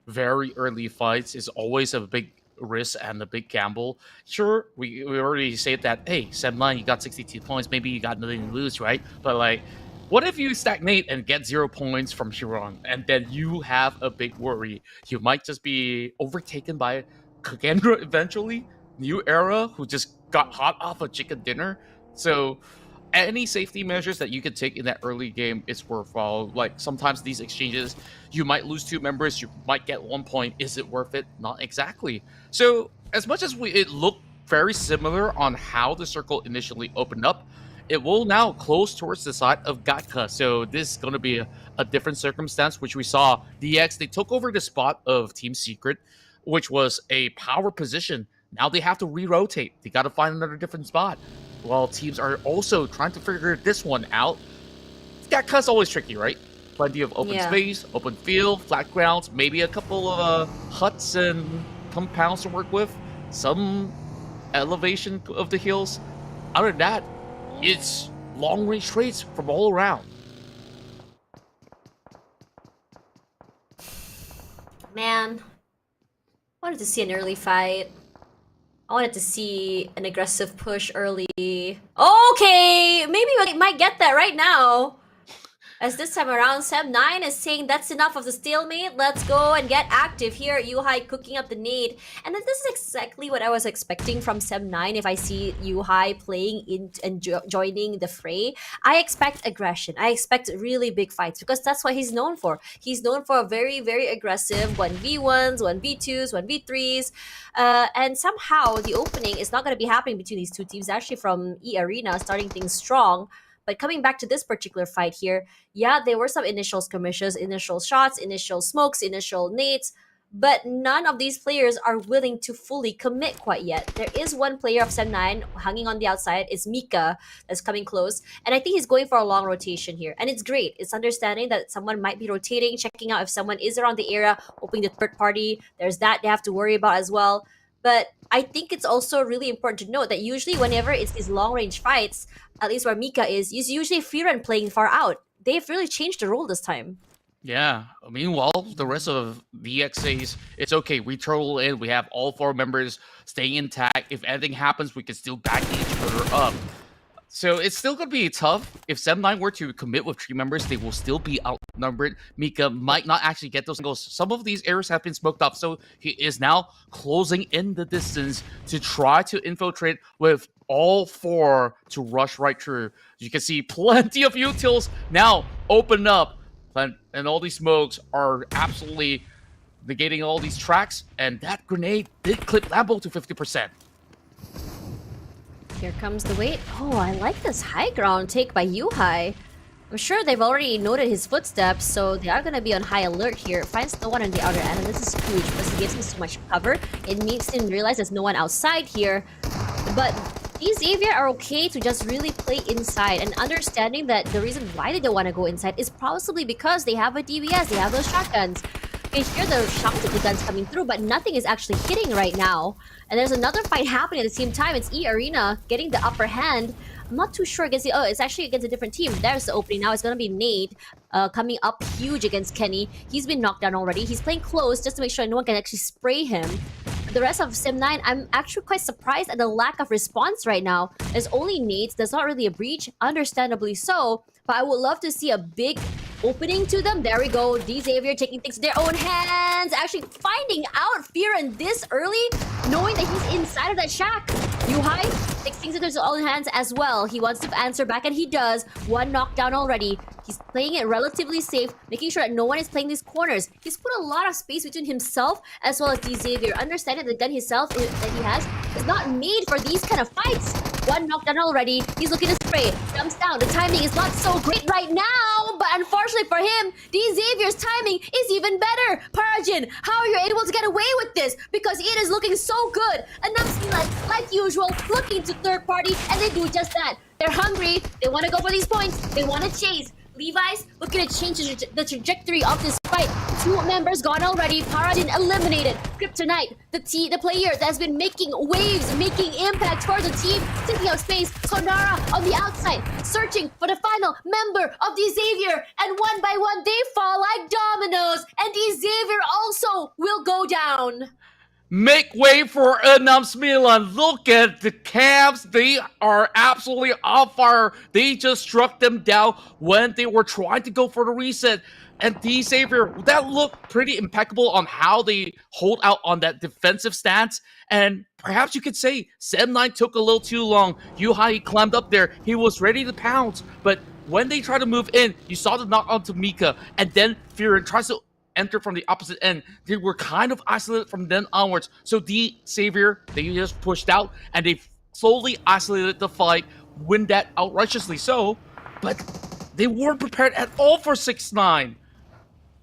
very early fights. It's always a big risk and a big gamble. Sure, we already said that, hey, Sem9, you got 62 points. Maybe you got nothing to lose, right? But like, what if you stagnate and get 0 points from Huron, and then you have a big worry? You might just be overtaken by Kagendra eventually, New Era, who just got hot off a chicken dinner. So any safety measures that you can take in that early game is worthwhile. Like, sometimes these exchanges, you might lose 2 members, you might get 1 point. Is it worth it? Not exactly. So as much as it looked very similar on how the circle initially opened up, it will now close towards the side of Gatka. So this is going to be a different circumstance, which we saw. DX, they took over the spot of Team Secret, which was a power position. Now they have to re-rotate. They got to find another different spot. While teams are also trying to figure this one out. Gatka's always tricky, right? Plenty of open space, open field, flat grounds, maybe a couple of huts and compounds to work with. Some elevation of the hills. Other than that, it's long-range trades from all around. Man, I wanted to see an early fight. I wanted to see an aggressive push early. Okay, maybe we might get that right now. As this time around, Sem9 is saying that's enough of the stalemate. Let's go and get active here. Yuhai cooking up the nade. And this is exactly what I was expecting from Sem9 if I see Yuhai playing in and joining the fray. I expect aggression. I expect really big fights because that's what he's known for. He's known for a very, very aggressive 1v1s, 1v2s, 1v3s. And somehow the opening is not going to be happening between these two teams. Actually from eArena starting things strong. But coming back to this particular fight here, yeah, there were some initial skirmishes, initial shots, initial smokes, initial nades, but none of these players are willing to fully commit quite yet. There is one player of Sem9 hanging on the outside. It's Mika that's coming close. And I think he's going for a long rotation here. And it's great. It's understanding that someone might be rotating, checking out if someone is around the area, hoping the third party. There's that they have to worry about as well. But I think it's also really important to note that usually whenever it's these long-range fights, at least where Mika is usually Firen playing far out. They've really changed the role this time. Yeah. Meanwhile, the rest of VX says it's okay. We troll in. We have all 4 members staying intact. If anything happens, we can still back each other up. So it's still going to be tough. If Sem9 were to commit with 3 members, they will still be outnumbered. Mika might not actually get those goals. Some of these areas have been smoked up, so he is now closing in the distance to try to infiltrate with all 4 to rush right through. You can see plenty of utils now open up, and all these smokes are absolutely negating all these tracks, and that grenade did clip Lambo to 50%. Here comes the wait. Oh, I like this high ground take by Yuhai. I'm sure they've already noted his footsteps, so they are going to be on high alert here. Finds no one on the outer end, and this is huge because he gives him so much cover. It makes him realize there's no one outside here. But these Xavier are okay to just really play inside, and understanding that the reason why they don't want to go inside is possibly because they have a DBS, they have those shotguns. You can hear the shouts of the guns coming through, but nothing is actually hitting right now. And there's another fight happening at the same time. It's eArena getting the upper hand. I'm not too sure against the... Oh, it's actually against a different team. There's the opening now. It's going to be Nate coming up huge against Kenny. He's been knocked down already. He's playing close just to make sure no one can actually spray him. The rest of Sem9, I'm actually quite surprised at the lack of response right now. There's only nades. There's not really a breach. Understandably so. But I would love to see a big opening to them. There we go. Xavier taking things to their own hands. Actually finding out Firen this early, knowing that he's inside of that shack. Yuhai takes things into his own hands as well. He wants to answer back, and he does. 1 knockdown already. He's playing it relatively safe, making sure that no one is playing these corners. He's put a lot of space between himself as well as Xavier. Understanding the gun himself that he has is not made for these kind of fights. 1 knockdown already. He's looking to spray. Jumps down. The timing is not so great right now, but unfortunately for him, Xavier's timing is even better. Parajin, how are you able to get away with this? Because it is looking so good. Miramar, like usual, looking to third party, and they do just that. They're hungry. They want to go for these points. They want to chase. Levi's looking to change the trajectory of this fight. 2 members gone already. Paradin eliminated. Kryptonite, the player that has been making waves, making impact for the team, taking out space. Sonara on the outside, searching for the final member of the Xavier. And one by one, they fall like dominoes. And the Xavier also will go down. Make way for ENAM Milan. Look at the Cavs. They are absolutely on fire. They just struck them down when they were trying to go for the reset. And the Xavier, that looked pretty impeccable on how they hold out on that defensive stance. And perhaps you could say Sem9 took a little too long. Yuhai climbed up there. He was ready to pounce. But when they tried to move in, you saw the knock onto Mika. And then Firen tries to enter from the opposite end. They were kind of isolated from then onwards. So the Xavier, they just pushed out and they slowly isolated the fight, win that outrighteously so, but they weren't prepared at all for 6-9.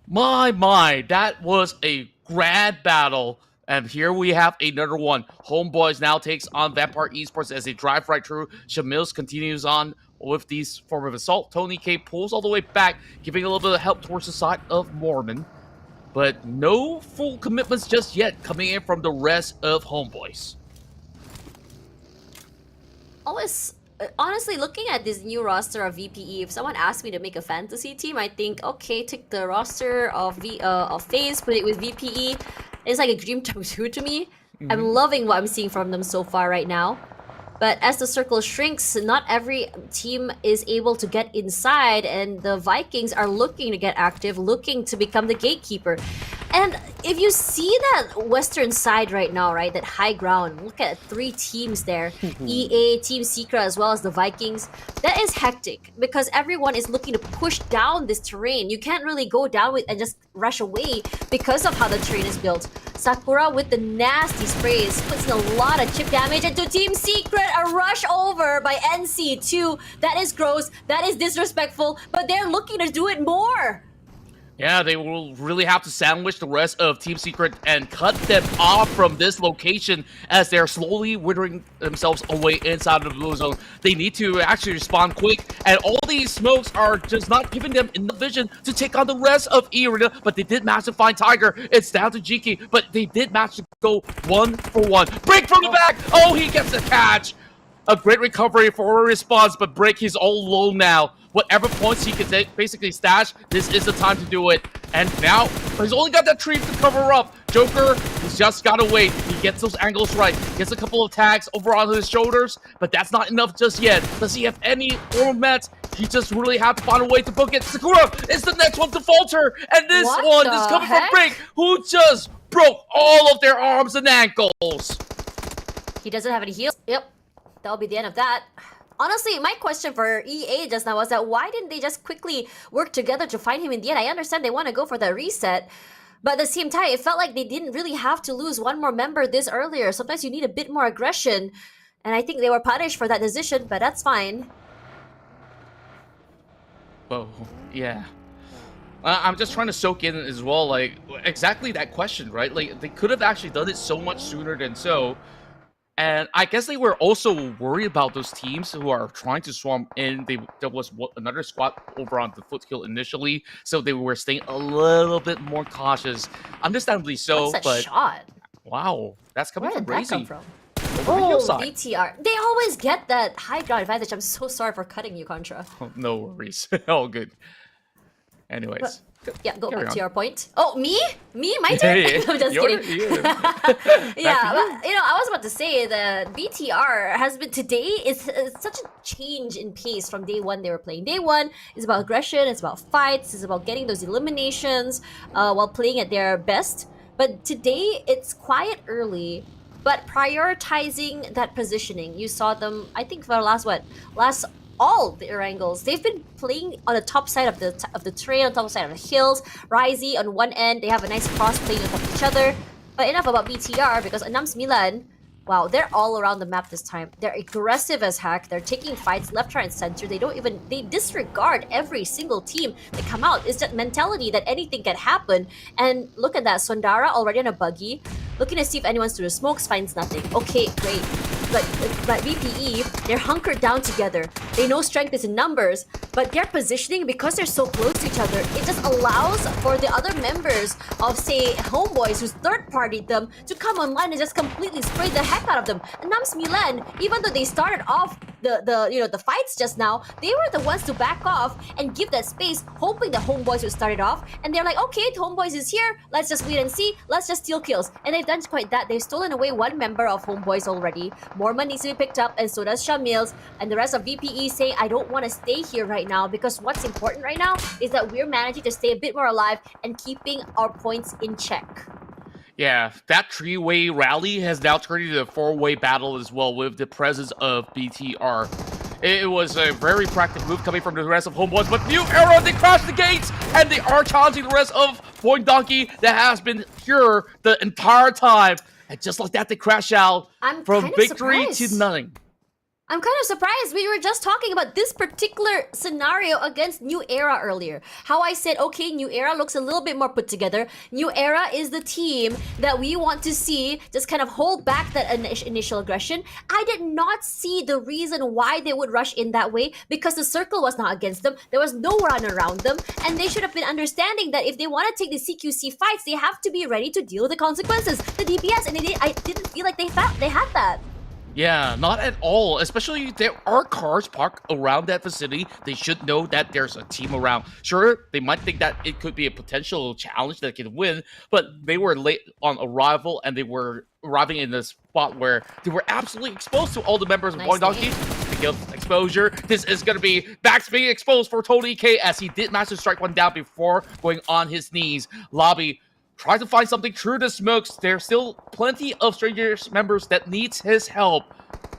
My, that was a grand battle. And here we have another one. HOMEBOIS now takes on Vampire Esports as they drive right through. Shamils continues on with these form of assault. Tony K pulls all the way back, giving a little bit of help towards the side of Mormon. But no full commitments just yet coming in from the rest of HOMEBOIS. Honestly, looking at this new roster of VPE, if someone asked me to make a fantasy team, I think, okay, take the roster of FaZe, put it with VPE. It's like a dream come true to me. I'm loving what I'm seeing from them so far right now. But as the circle shrinks, not every team is able to get inside, and the Vikings are looking to get active, looking to become the gatekeeper. And if you see that western side right now, right, that high ground, look at 3 teams there, EA, Team Secret, as well as the Vikings. That is hectic because everyone is looking to push down this terrain. You can't really go down with and just rush away because of how the terrain is built. Sakura with the nasty sprays puts in a lot of chip damage into Team Secret. A rush over by NC2. That is gross. That is disrespectful. But they're looking to do it more. Yeah, they will really have to sandwich the rest of Team Secret and cut them off from this location as they're slowly withering themselves away inside of the blue zone. They need to actually respond quick, and all these smokes are just not giving them enough vision to take on the rest of eArena, but they did manage to find Tiger. It's down to Jiki, but they did manage to go 1-for-1. Break from the back! Oh, he gets the catch! A great recovery for a response, but Break, he's all low now. Whatever points he can basically stash, this is the time to do it. And now, he's only got that tree to cover up. Joker, he's just gotta wait. He gets those angles right. Gets a couple of tags over on his shoulders, but that's not enough just yet. Does he have any momentum? He just really have to find a way to book it. Sakura is the next one to falter. And this one is coming from Break, who just broke all of their arms and ankles. He doesn't have any heals. Yep, that'll be the end of that. Honestly, my question for EA just now was that why didn't they just quickly work together to find him in the end? I understand they want to go for the reset, but at the same time, it felt like they didn't really have to lose one more member this earlier. Sometimes you need a bit more aggression, and I think they were punished for that decision, but that's fine. Oh, yeah. I'm just trying to soak in as well, like, exactly that question, right? Like, they could have actually done it so much sooner than so. And I guess they were also worried about those teams who are trying to swarm in. There was another squad over on the foothill initially, so they were staying a little bit more cautious. Understandably so, What's that but shot? Wow, that's coming Where from did that come Brazy. from? Over the Oh, hillside. BTR. They always get that high ground advantage. I'm so sorry for cutting you, Contra. Oh, no worries. All good. Anyways. Yeah, go Carry back on. to your point. Oh, me? Me? My turn? Yeah, I'm just kidding. Yeah, But, I was about to say that BTR has been today is such a change in pace from day one they were playing. Day one is about aggression, it's about fights, it's about getting those eliminations while playing at their best. But today it's quiet early, but prioritizing that positioning. You saw them, I think for last all the Erangels, they've been playing on the top side of the terrain, on the top side of the hills. Risey on one end, they have a nice cross playing on top of each other. But enough about BTR because ENAM Milan, wow, they're all around the map this time. They're aggressive as heck. They're taking fights left, right, and center. They disregard every single team that come out. It's that mentality that anything can happen. And look at that, Sondara already on a buggy, looking to see if anyone's through the smokes, finds nothing. Okay, great. But VPE, they're hunkered down together. They know strength is in numbers, but their positioning, because they're so close to each other, it just allows for the other members of, say, Homeboys, who's third-partied them, to come online and just completely spray the heck out of them. And ENAM Milan, even though they started off the fights just now, they were the ones to back off and give that space, hoping the Homeboys would start it off. And they're like, okay, the Homeboys is here. Let's just wait and see. Let's just steal kills. And they've done quite that. They've stolen away one member of Homeboys already. Mormon needs to be picked up, and so does Shamils. And the rest of VPE say, I don't want to stay here right now because what's important right now is that we're managing to stay a bit more alive and keeping our points in check. Yeah, that three-way rally has now turned into a four-way battle as well with the presence of BTR. It was a very practical move coming from the rest of Homeboys, but New Era, they crashed the gates, and they are challenging the rest of VOIN Donkey that has been here the entire time. And just like that, they crash out from kind of victory surprised. to nothing. I'm kind of surprised. We were just talking about this particular scenario against New Era earlier. How I said, okay, New Era looks a little bit more put together. New Era is the team that we want to see just kind of hold back that initial aggression. I did not see the reason why they would rush in that way because the circle was not against them. There was no run around them. And they should have been understanding that if they want to take the CQC fights, they have to be ready to deal with the consequences. The DPS, and I didn't feel like they had that. Yeah, not at all. Especially there are cars parked around that vicinity. They should know that there's a team around. Sure, they might think that it could be a potential challenge that can win, but they were late on arrival and they were arriving in a spot where they were absolutely exposed to all the members of VOIN Donkey. Speaking of exposure, this is going to be Max being exposed for TODAK as he did manage to strike one down before going on his knees. Lobby try to find something through the smokes. There's still plenty of Strangers members that needs his help.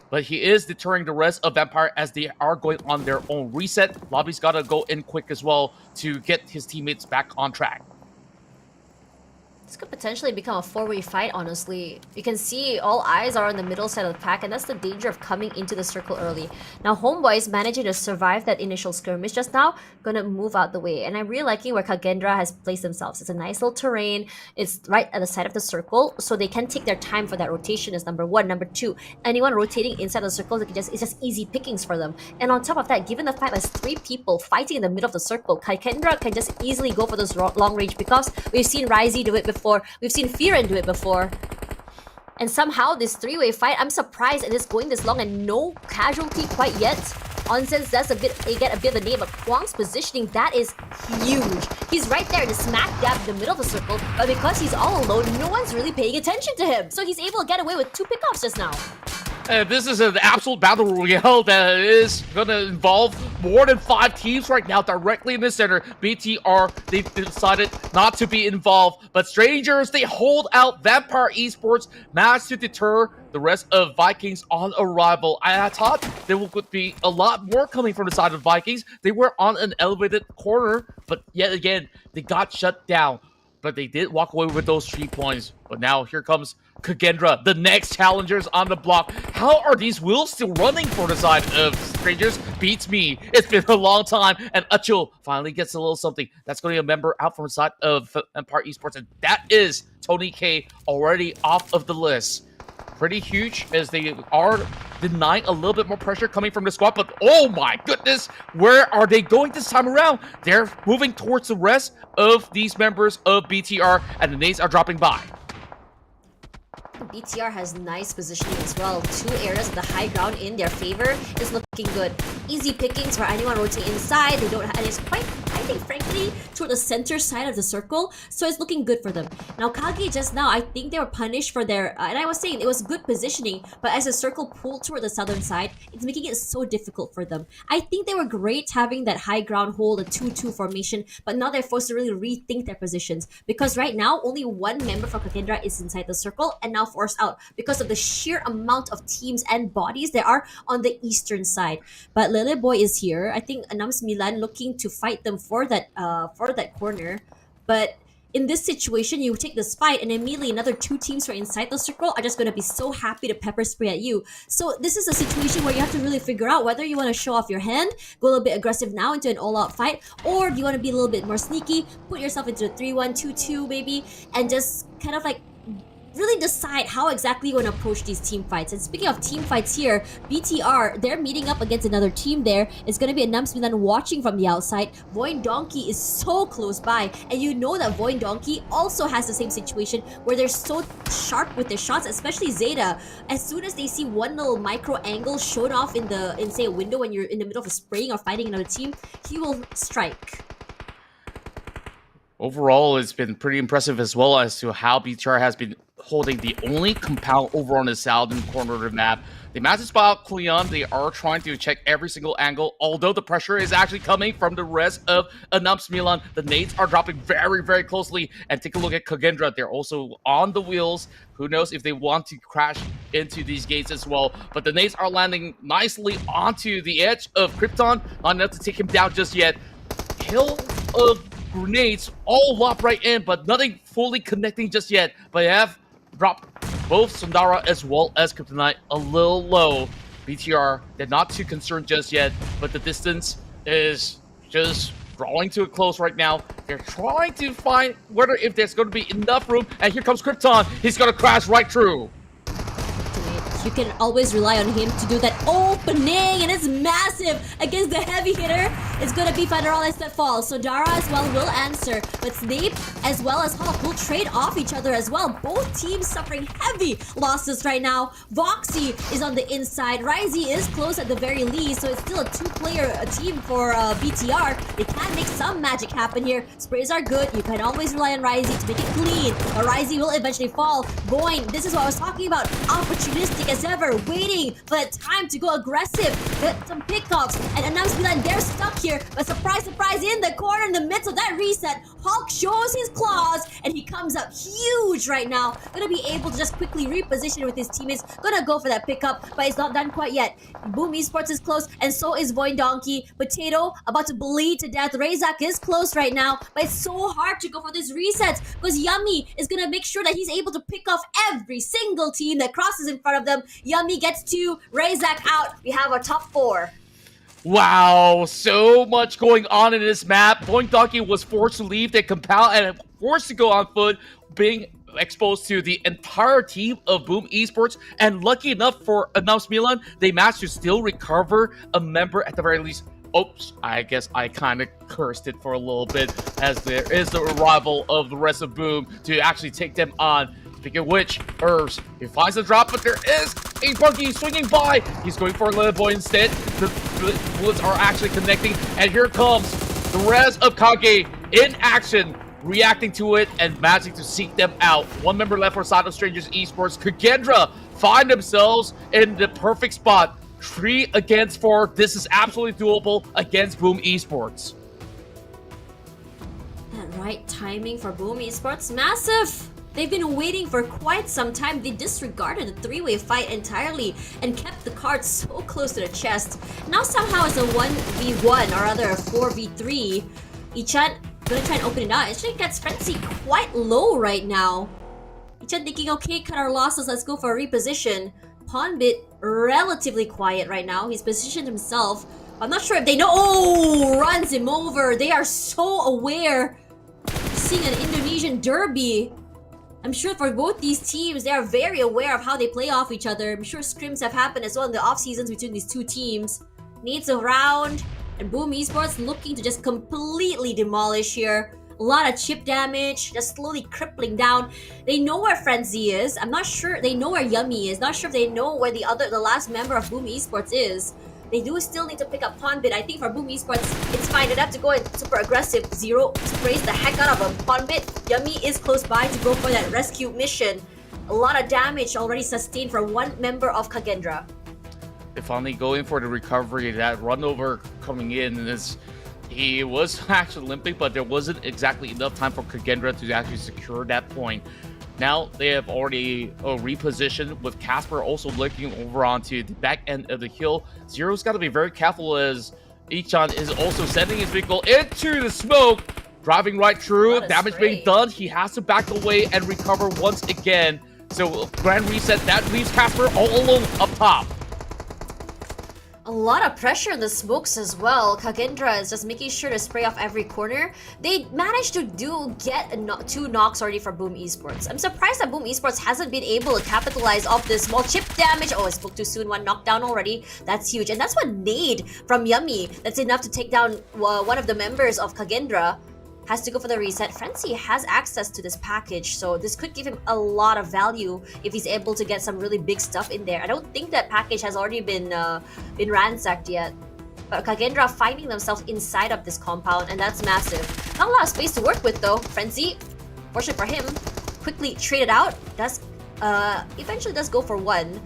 But he is deterring the rest of Vampire as they are going on their own reset. Lobby's got to go in quick as well to get his teammates back on track. This could potentially become a four-way fight, honestly. You can see all eyes are on the middle side of the pack, and that's the danger of coming into the circle early. Now, HOMEBOIS managing to survive that initial skirmish just now, gonna move out the way. And I'm really liking where KAGENDRA has placed themselves. It's a nice little terrain. It's right at the side of the circle, so they can take their time for that rotation is number one. Number two, anyone rotating inside the circle, it's just easy pickings for them. And on top of that, given the fact there's three people fighting in the middle of the circle, KAGENDRA can just easily go for those long-range pickoffs. We've seen Ryzy do it before. We've seen Fearon do it before. And somehow this three-way fight, I'm surprised it is going this long and no casualty quite yet. Onsense does get a bit of the name, but Kwang's positioning, that is huge. He's right there in the smack dab in the middle of the circle, but because he's all alone, no one's really paying attention to him. So he's able to get away with 2 pickoffs just now. This is an absolute battle royale that is going to involve more than 5 teams right now directly in the center. BTR, they've decided not to be involved, but Strangers, they hold out. Vampire Esports managed to deter the rest of Vikings on arrival. I thought there would be a lot more coming from the side of Vikings. They were on an elevated corner, but yet again, they got shut down. But they did walk away with those 3 points. But now here comes KAGENDRA, the next challengers on the block. How are these wheels still running for the side of Strangers? Beats me. It's been a long time. And Achil finally gets a little something. That's going to be a member out from the side of Empire Esports. And that is Tony K already off of the list. Pretty huge as they are denying a little bit more pressure coming from the squad. But oh my goodness, where are they going this time around? They're moving towards the rest of these members of BTR, and the nades are dropping by. BTR has nice positioning as well. 2 areas of the high ground in their favor is looking good. Easy pickings for anyone rotating inside. They don't have, and it's quite, I think, frankly, toward the center side of the circle. So it's looking good for them. Now, Kage just now, I think they were punished for their, and I was saying it was good positioning, but as the circle pulled toward the southern side, it's making it so difficult for them. I think they were great having that high ground hold, a 2-2 formation, but now they're forced to really rethink their positions because right now, only 1 member from KAGENDRA is inside the circle and now forced out because of the sheer amount of teams and bodies there are on the eastern side. But Lele Boy is here. I think ENAM's Milan looking to fight them for that corner. But in this situation, you take this fight and immediately another 2 teams who are inside the circle are just going to be so happy to pepper spray at you. So this is a situation where you have to really figure out whether you want to show off your hand, go a little bit aggressive now into an all-out fight, or do you want to be a little bit more sneaky, put yourself into a 3-1, 2-2 maybe, and just kind of like really decide how exactly you want to approach these team fights. And speaking of team fights here, BTR, they're meeting up against another team there. It's going to be ENAM Milan watching from the outside. VOIN Donkey is so close by, and you know that VOIN Donkey also has the same situation where they're so sharp with their shots, especially Zeta. As soon as they see one little micro angle shown off in say a window when you're in the middle of a spraying or fighting another team, he will strike. Overall, it's been pretty impressive as well as to how BTR has been holding the only compound over on the southern corner of the map. They managed to spot out Cleon. They are trying to check every single angle, although the pressure is actually coming from the rest of ENAM Milan. The nades are dropping very, very closely. And take a look at KAGENDRA. They're also on the wheels. Who knows if they want to crash into these gates as well. But the nades are landing nicely onto the edge of Krypton. Not enough to take him down just yet. Hill of grenades all lopped right in, but nothing fully connecting just yet. But they have dropped both Sundara as well as Kryptonite a little low. BTR, they're not too concerned just yet, but the distance is just drawing to a close right now. They're trying to find whether if there's going to be enough room, and here comes Krypton. He's going to crash right through. you can always rely on him to do that opening, and it's massive against the heavy hitter. It's gonna be Federales that falls, so Dara as well will answer, but Snape as well as Hulk will trade off each other as well. Both teams suffering heavy losses right now. Voxy is on the inside. Ryzy is close at the very least, so it's still a two-player team for BTR. They can make some magic happen here. Sprays are good. You can always rely on Ryzy to make it clean, but Ryzy will eventually fall. VOIN, this is what I was talking about. Opportunistic as ever, waiting for the time to go aggressive. Get some pickoffs, and ENAM SEMBILAN, they're stuck here, but surprise, surprise, in the corner in the midst of that reset, Hulk shows his claws, and he comes up huge right now. Gonna be able to just quickly reposition with his teammates. Gonna go for that pickup, but it's not done quite yet. Boom Esports is close, and so is VOIN Donkey. Potato about to bleed to death. Razak is close right now, but it's so hard to go for this reset because Yummy is gonna make sure that he's able to pick off every single team that crosses in front of them. Yummy gets 2, Razak out. We have our top 4. Wow, so much going on in this map. VOIN Donkey was forced to leave the compound and forced to go on foot, being exposed to the entire team of Boom Esports, and lucky enough for ENAM SEMBILAN, they managed to still recover a member at the very least. Oops, I guess I kind of cursed it for a little bit, as there is the arrival of the rest of Boom to actually take them on. Speaking of which, Herbs, he finds the drop, but there is a Bunky swinging by. He's going for a little boy instead. The bullets are actually connecting, and here comes the rest of Kage in action, reacting to it and managing to seek them out. One member left for Side of Strangers Esports. KAGENDRA find themselves in the perfect spot. 3 against 4. This is absolutely doable against Boom Esports. That right timing for Boom Esports, massive! They've been waiting for quite some time. They disregarded the 3-way fight entirely and kept the cards so close to the chest. Now somehow it's a 1v1, or rather a 4v3. Ichan gonna try and open it out. Actually gets Frenzy quite low right now. Ichan thinking, okay, cut our losses, let's go for a reposition. Ponbit relatively quiet right now. He's positioned himself. I'm not sure if they know. Oh, runs him over. They are so aware. Seeing an Indonesian derby. I'm sure for both these teams, they are very aware of how they play off each other. I'm sure scrims have happened as well in the off seasons between these two teams. Needs a round, and Boom Esports looking to just completely demolish here. A lot of chip damage, just slowly crippling down. They know where Frenzy is. I'm not sure they know where Yummy is. Not sure if they know where the last member of Boom Esports is. They do still need to pick up Ponbit. I think for Boom Esports, it's fine. They have to go in super aggressive. Zero sprays the heck out of him. Ponbit, Yummy is close by to go for that rescue mission. A lot of damage already sustained for one member of KAGENDRA. They're finally going for the recovery. That run over coming in is... He was actually limping, but there wasn't exactly enough time for KAGENDRA to actually secure that point. Now they have already repositioned, with Casper also looking over onto the back end of the hill. Zero's got to be very careful, as Ichan is also sending his vehicle into the smoke, driving right through. Damage being done. He has to back away and recover once again. So grand reset, that leaves Casper all alone up top. A lot of pressure in the smokes as well. KAGENDRA is just making sure to spray off every corner. They managed to get 2 knocks already for Boom Esports. I'm surprised that Boom Esports hasn't been able to capitalize off this small chip damage. Oh, I spoke too soon. 1 knockdown already. That's huge. And that's one nade from Yummy. That's enough to take down one of the members of KAGENDRA. Has to go for the reset. Frenzy has access to this package, so this could give him a lot of value if he's able to get some really big stuff in there. I don't think that package has already been ransacked yet. But KAGENDRA finding themselves inside of this compound, and that's massive. Not a lot of space to work with though. Frenzy, fortunate for him, quickly traded out. Does eventually does go for 1.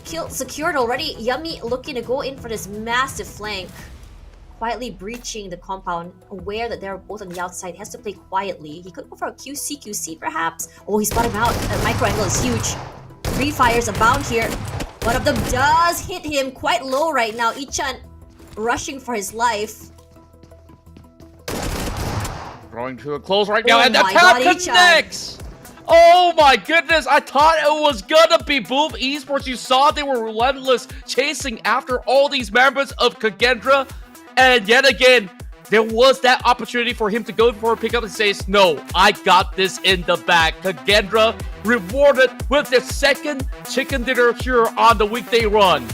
Kill secured already. Yummy looking to go in for this massive flank. Quietly breaching the compound, aware that they're both on the outside. He has to play quietly. He could go for a QC perhaps. Oh, he spotted him out. That micro angle is huge. 3 fires abound here. One of them does hit him quite low right now. Ichan rushing for his life. Drawing to a close right now, and the my tap God, connects! Oh my goodness, I thought it was gonna be Boom Esports. You saw they were relentless, chasing after all these members of KAGENDRA. And yet again, there was that opportunity for him to go for a pickup and says, no, I got this in the bag. KAGENDRA rewarded with their second chicken dinner here on the weekday run.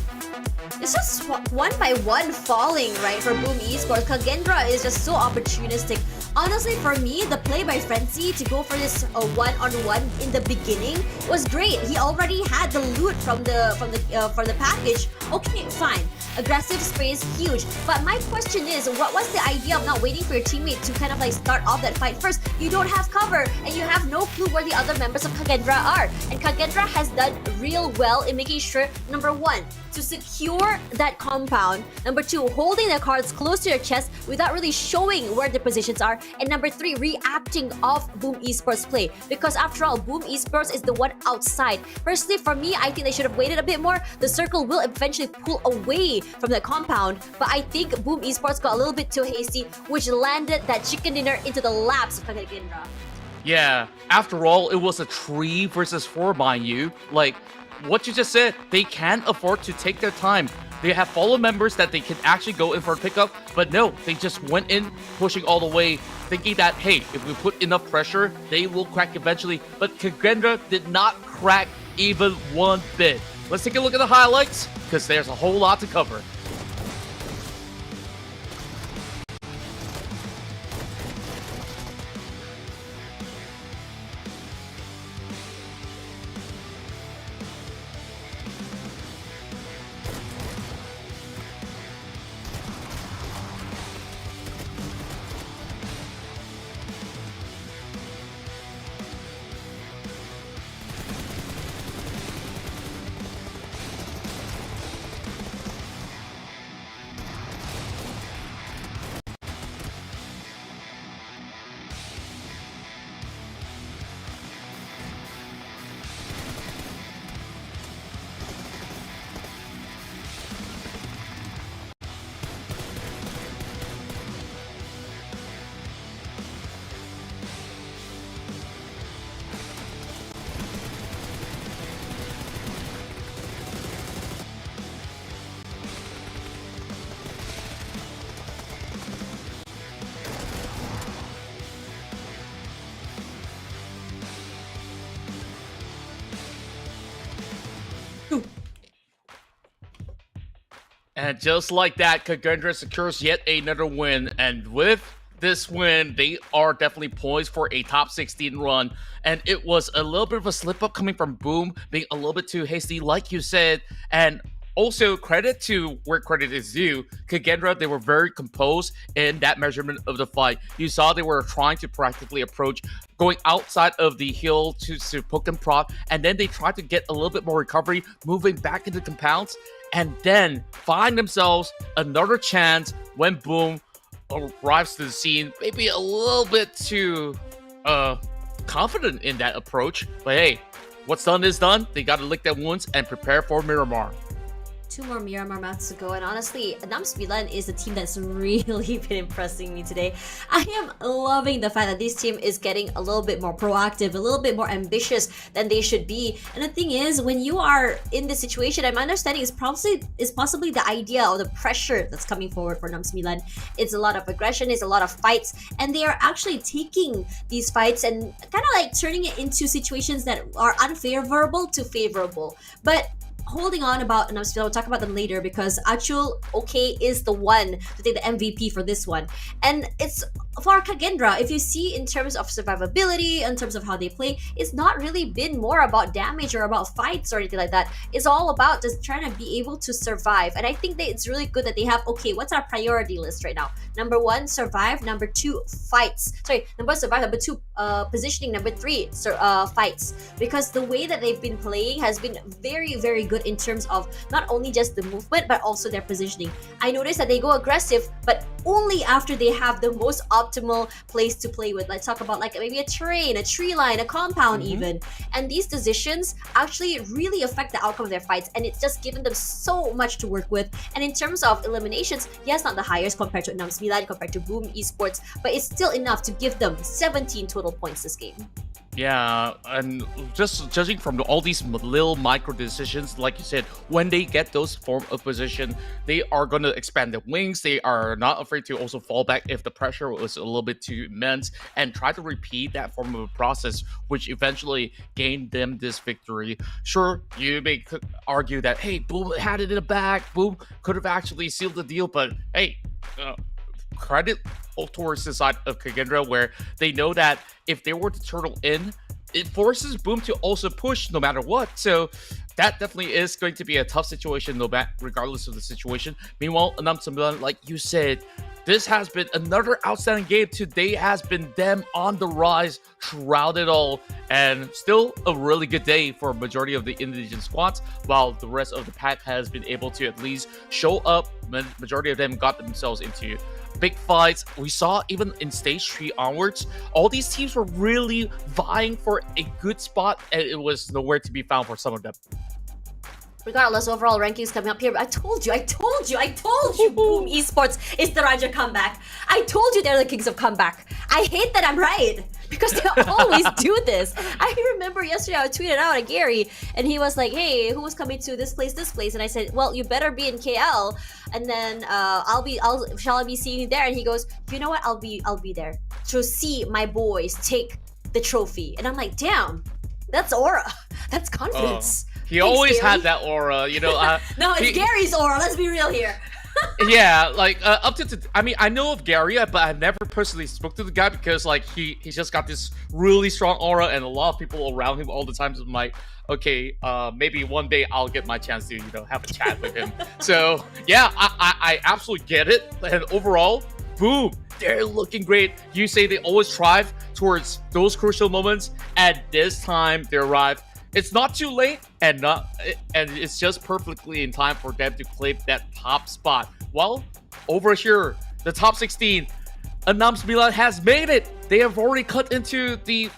It's just one by one falling, right, for Boom Esports. KAGENDRA is just so opportunistic. Honestly, for me, the play by Frenzy to go for this one-on-one in the beginning was great. He already had the loot from the package. Okay, fine. Aggressive space, huge. But my question is, what was the idea of not waiting for your teammate to kind of like start off that fight first? You don't have cover, and you have no clue where the other members of KAGENDRA are. And KAGENDRA has done real well in making sure, number one, to secure that compound. Number two, holding their cards close to their chest without really showing where their positions are. And number three, reacting off Boom Esports play. Because after all, Boom Esports is the one outside. Personally, for me, I think they should have waited a bit more. The circle will eventually pull away from the compound. But I think Boom Esports got a little bit too hasty, which landed that chicken dinner into the laps of KAGENDRA. Yeah, after all, it was a 3 versus 4, mind you. Like, what you just said, they can't afford to take their time. They have follow members that they can actually go in for a pickup, but no, they just went in, pushing all the way, thinking that, hey, if we put enough pressure, they will crack eventually. But KAGENDRA did not crack even one bit. Let's take a look at the highlights, because there's a whole lot to cover. And just like that, KAGENDRA secures yet another win. And with this win, they are definitely poised for a top 16 run. And it was a little bit of a slip up coming from Boom, being a little bit too hasty, like you said. And also, credit to where credit is due. KAGENDRA, they were very composed in that measurement of the fight. You saw they were trying to practically approach, going outside of the hill to poke and prod, and then they tried to get a little bit more recovery, moving back into compounds, and then find themselves another chance when Boom arrives to the scene. Maybe a little bit too confident in that approach, but hey, what's done is done. They got to lick their wounds and prepare for Miramar. 2 more Miramar maps to go, and honestly, SEMBILAN is the team that's really been impressing me today. I am loving the fact that this team is getting a little bit more proactive, a little bit more ambitious than they should be. And the thing is, when you are in this situation, I'm understanding is possibly the idea or the pressure that's coming forward for SEMBILAN. It's a lot of aggression, it's a lot of fights, and they are actually taking these fights and kind of like turning it into situations that are unfavorable to favorable. But holding on about, and I'll talk about them later, because Achul, okay, is the one to take the MVP for this one. And it's for KAGENDRA, if you see in terms of survivability, in terms of how they play, it's not really been more about damage or about fights or anything like that. It's all about just trying to be able to survive. And I think that it's really good that they have, okay, what's our priority list right now? Number 1, survive. Number 2, fights. Sorry, number 1, survive. Number 2, positioning. Number 3, fights. Because the way that they've been playing has been very, very good in terms of not only just the movement, but also their positioning. I noticed that they go aggressive, but only after they have the most optimal place to play with. Let's talk about like maybe a terrain, a tree line, a compound even. And these decisions actually really affect the outcome of their fights, and it's just given them so much to work with. And in terms of eliminations, yes, not the highest compared to SEMBILAN, compared to Boom Esports, but it's still enough to give them 17 total points this game. Yeah, and just judging from all these little micro decisions, like you said, when they get those form of position, they are going to expand their wings. They are not afraid to also fall back if the pressure was a little bit too immense and try to repeat that form of a process, which eventually gained them this victory. Sure, you may argue that, hey, Boom had it in the bag. Boom could have actually sealed the deal, but hey, credit towards the side of KAGENDRA, where they know that if they were to turtle in, it forces Boom to also push no matter what. So that definitely is going to be a tough situation, no matter regardless of the situation. Meanwhile, ENAM SEMBILAN, like you said, this has been another outstanding game. Today has been them on the rise throughout it all, and still a really good day for a majority of the Indonesian squads, while the rest of the pack has been able to at least show up. Majority of them got themselves into big fights. We saw even in stage 3 onwards, all these teams were really vying for a good spot, and it was nowhere to be found for some of them. Regardless, overall rankings coming up here. But I told you, Boom Esports is the Raja comeback. I told you they're the kings of comeback. I hate that I'm right, because they always do this. I remember yesterday I tweeted out at Gary, and he was like, hey, who was coming to this place? And I said, well, you better be in KL, and then shall I be seeing you there? And he goes, you know what, I'll be there to see my boys take the trophy. And I'm like, damn, that's aura. That's confidence. He Thanks, always Gary. had that aura, you know. No, it's Gary's aura. Let's be real here. Yeah, like up to I mean, I know of Gary, but I've never personally spoke to the guy, because like he's just got this really strong aura, and a lot of people around him all the time. So I'm like, okay, maybe one day I'll get my chance to, you know, have a chat with him. So yeah, I absolutely get it. And overall, Boom, they're looking great. You say they always strive towards those crucial moments, and this time they arrive. It's not too late, and it's just perfectly in time for them to claim that top spot. Well, over here, the top 16, ENAM SEMBILAN has made it. They have already cut into the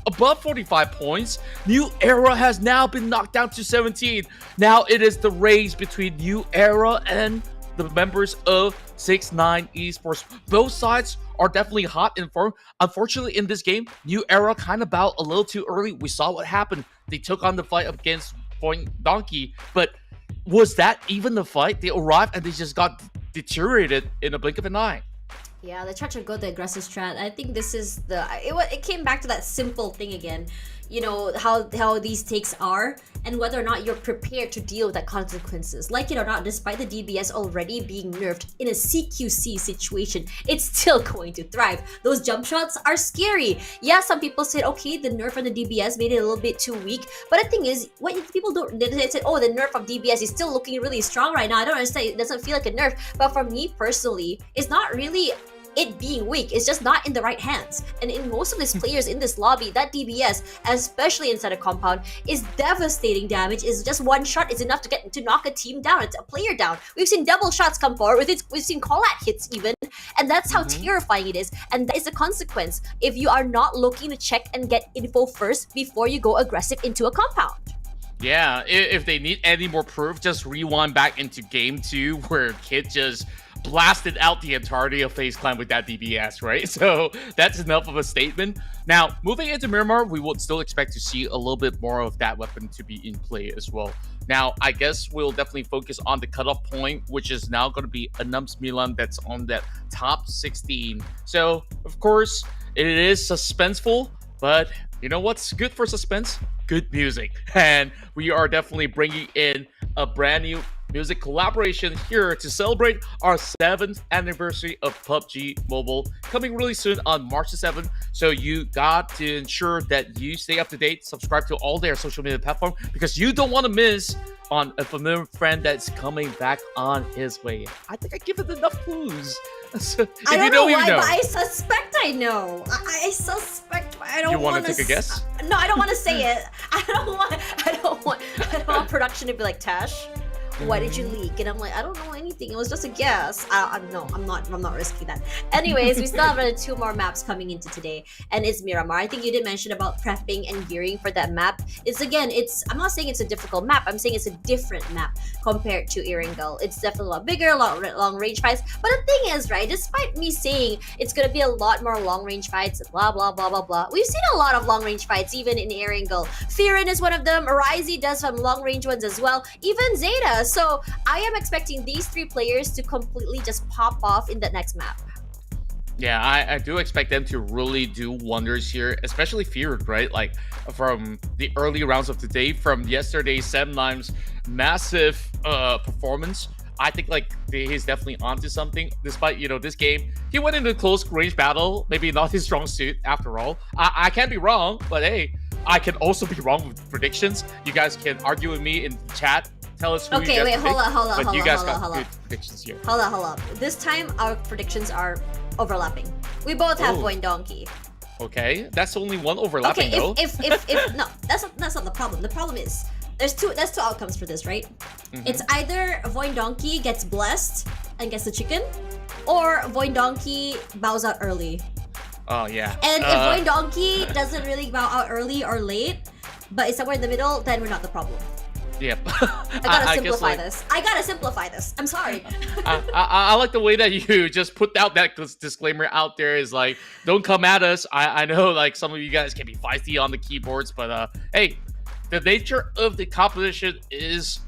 above 45 points. New Era has now been knocked down to 17. Now it is the race between New Era and the members of 6ix9ine Esports. Both sides are definitely hot in form. Unfortunately, in this game, New Era kind of bowed a little too early. We saw what happened. They took on the fight up against VOIN Donkey, but was that even the fight? They arrived and they just got deteriorated in a blink of an eye. Yeah, they tried to go the aggressive strat. I think this is it came back to that simple thing again. You know, how these takes are, and whether or not you're prepared to deal with that consequences. Like it or not, despite the DBS already being nerfed in a CQC situation, it's still going to thrive. Those jump shots are scary. Yeah, some people said, okay, the nerf on the DBS made it a little bit too weak. But the thing is, what people don't, they said, oh, the nerf of DBS is still looking really strong right now. I don't understand, it doesn't feel like a nerf. But for me personally, it's not really it being weak, is just not in the right hands. And in most of these players in this lobby, that DBS, especially inside a compound, is devastating damage. Is just one shot is enough to knock a team down. It's a player down. We've seen double shots come forward. We've seen call-out hits even, and that's how terrifying it is. And that is the consequence if you are not looking to check and get info first before you go aggressive into a compound. Yeah, if they need any more proof, just rewind back into game 2 where Kid just blasted out the entirety of FaZe Clan with that DBS, right? So that's enough of a statement. Now, moving into Miramar, we would still expect to see a little bit more of that weapon to be in play as well. Now, I guess we'll definitely focus on the cutoff point, which is now going to be ENAM SEMBILAN that's on that top 16. So, of course, it is suspenseful, but you know what's good for suspense? Good music. And we are definitely bringing in a brand new music collaboration here to celebrate our 7th anniversary of PUBG Mobile, coming really soon on March the 7th. So you got to ensure that you stay up to date, subscribe to all their social media platforms, because you don't want to miss on a familiar friend that's coming back on his way. I think I give it enough clues. So, I don't know why, but I suspect I know. I suspect. I don't want to take a guess. No, I don't want to say it. I don't want production to be like, Tash, Why did you leak? And I'm like, I don't know anything. It was just a guess. No, I'm not risking that. Anyways, we still have 2 more maps coming into today, and it's Miramar. I think you did mention about prepping and gearing for that map. I'm not saying it's a difficult map. I'm saying it's a different map compared to Erangel. It's definitely a lot bigger, a lot long range fights. But the thing is, right, despite me saying it's gonna be a lot more long range fights, blah blah blah blah blah, we've seen a lot of long range fights even in Erangel. Firen is one of them. Ryze does some long range ones as well. Even Zeta. So I am expecting these 3 players to completely just pop off in the next map. Yeah, I do expect them to really do wonders here, especially Feared, right? Like from the early rounds of today, from yesterday's SEMBILAN's massive performance. I think like he's definitely onto something. Despite this game, he went into a close range battle, maybe not his strong suit after all. I can't be wrong, but hey, I can also be wrong with predictions. You guys can argue with me in chat. Tell us who you guys predict. Hold on. But you guys got good predictions here. Hold on. This time our predictions are overlapping. We both have VOIN Donkey. Okay, that's only one overlapping though. If no, that's not the problem. The problem is there's two outcomes for this, right? It's either VOIN Donkey gets blessed and gets the chicken, or VOIN Donkey bows out early. Oh yeah. And if VOIN Donkey doesn't really bow out early or late, but it's somewhere in the middle, then we're not the problem. Yep. I gotta simplify this. I gotta simplify this. I'm sorry. I like the way that you just put out that disclaimer out there. Is like, don't come at us. I know like some of you guys can be feisty on the keyboards, but hey, the nature of the competition is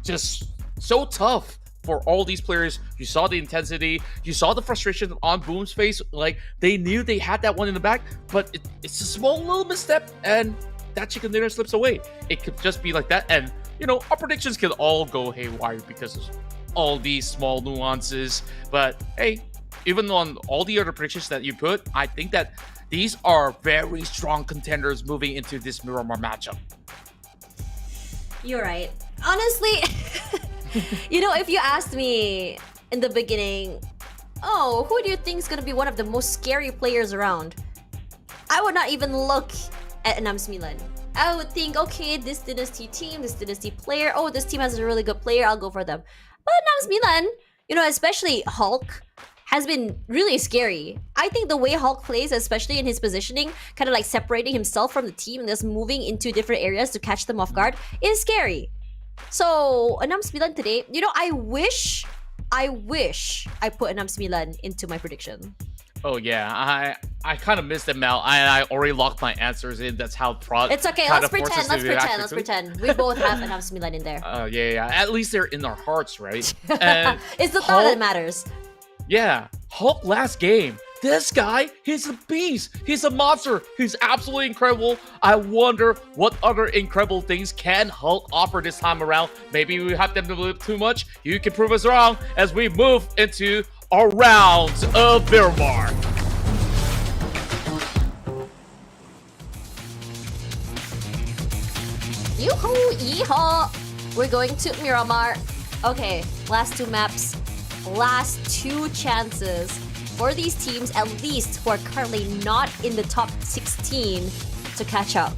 just so tough for all these players. You saw the intensity, you saw the frustration on Boom's face. Like they knew they had that one in the back, but it's a small little misstep and that chicken dinner slips away. It could just be like that, and our predictions can all go haywire because of all these small nuances. But hey, even on all the other predictions that you put, I think that these are very strong contenders moving into this Miramar matchup. You're right. Honestly, if you asked me in the beginning, who do you think is going to be one of the most scary players around? I would not even look at ENAM Milan. I would think, okay, this dynasty team, this dynasty player, this team has a really good player, I'll go for them. But ENAM Milan, especially Hulk, has been really scary. I think the way Hulk plays, especially in his positioning, kind of like separating himself from the team and just moving into different areas to catch them off guard, is scary. So, ENAM Milan today, I wish I put ENAM Milan into my prediction. Oh yeah, I kind of missed them out. I already locked my answers in. That's how it's okay. Let's pretend. We both have ENAM Milan in there. Yeah. At least they're in our hearts, right? And it's the thought that matters. Yeah, Hulk last game. This guy, he's a beast. He's a monster. He's absolutely incredible. I wonder what other incredible things can Hulk offer this time around. Maybe we have them to live too much. You can prove us wrong as we move into our rounds of Miramar. Yoo-hoo, yeehaw! We're going to Miramar. Okay, last 2 maps. Last 2 chances for these teams, at least who are currently not in the top 16, to catch up.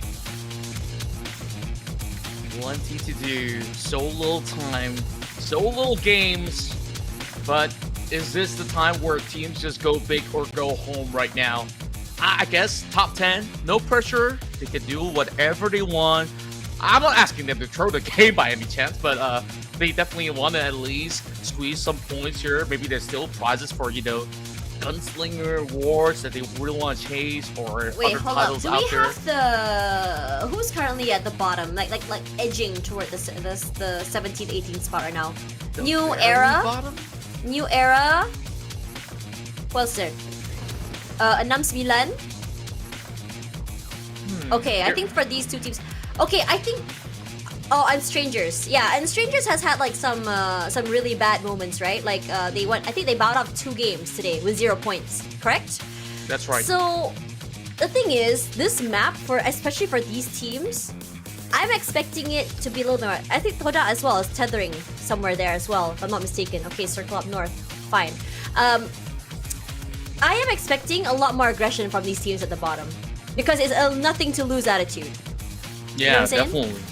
Plenty to do. So little time. So little games. But is this the time where teams just go big or go home right now? I guess top 10, no pressure. They can do whatever they want. I'm not asking them to throw the game by any chance, but they definitely want to at least squeeze some points here. Maybe there's still prizes for, gunslinger awards that they really want to chase, or wait, other hold titles up. Do out we there. have who's currently at the bottom, like edging toward the 17th, 18th spot right now? The New very era. bottom? New era. What's it? ENAM Milan. Okay, I think for these 2 teams. Okay, I think. Oh, and Strangers. Yeah, and Strangers has had like some really bad moments, right? Like they went. I think they bowed out 2 games today with 0 points. Correct? That's right. So the thing is, this map especially for these teams, I'm expecting it to be a little more. I think TODAK as well is tethering somewhere there as well, if I'm not mistaken. Okay, circle up north. Fine. I am expecting a lot more aggression from these teams at the bottom because it's a nothing to lose attitude. Yeah, what I'm saying? definitely.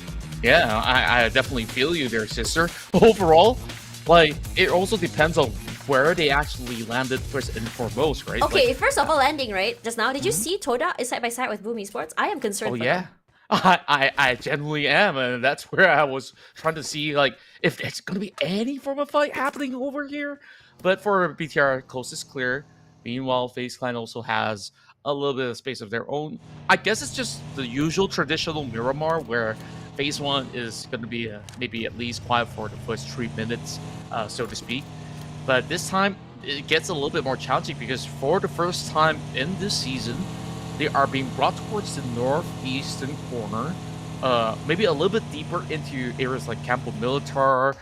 Yeah, I definitely feel you there, sister. Overall, like, it also depends on where they actually landed first and foremost, right? Okay, Like, first of all, landing right just now. Did you see TODAK is side by side with VOIN Esports? I am concerned. oh for yeah. them. I genuinely am, and that's where I was trying to see like if there's gonna be any form of fight happening over here. But for BTR, coast is clear. Meanwhile, FaZe Clan also has a little bit of space of their own. I guess it's just the usual traditional Miramar where phase one is going to be maybe at least quiet for the first 3 minutes, so to speak. But this time, it gets a little bit more challenging because for the first time in this season, they are being brought towards the northeastern corner, maybe a little bit deeper into areas like Campo Militar,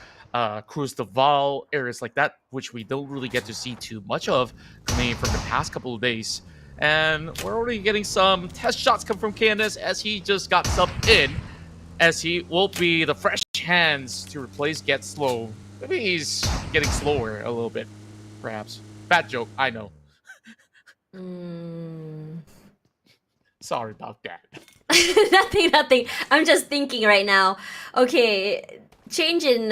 Cruz de Val, areas like that, which we don't really get to see too much of coming in from the past couple of days. And we're already getting some test shots come from KNS as he just got subbed in, as he will be the fresh hands to replace Get Slow. Maybe he's getting slower a little bit, perhaps. Bad joke, I know. Sorry about that. Nothing. I'm just thinking right now. Okay, change in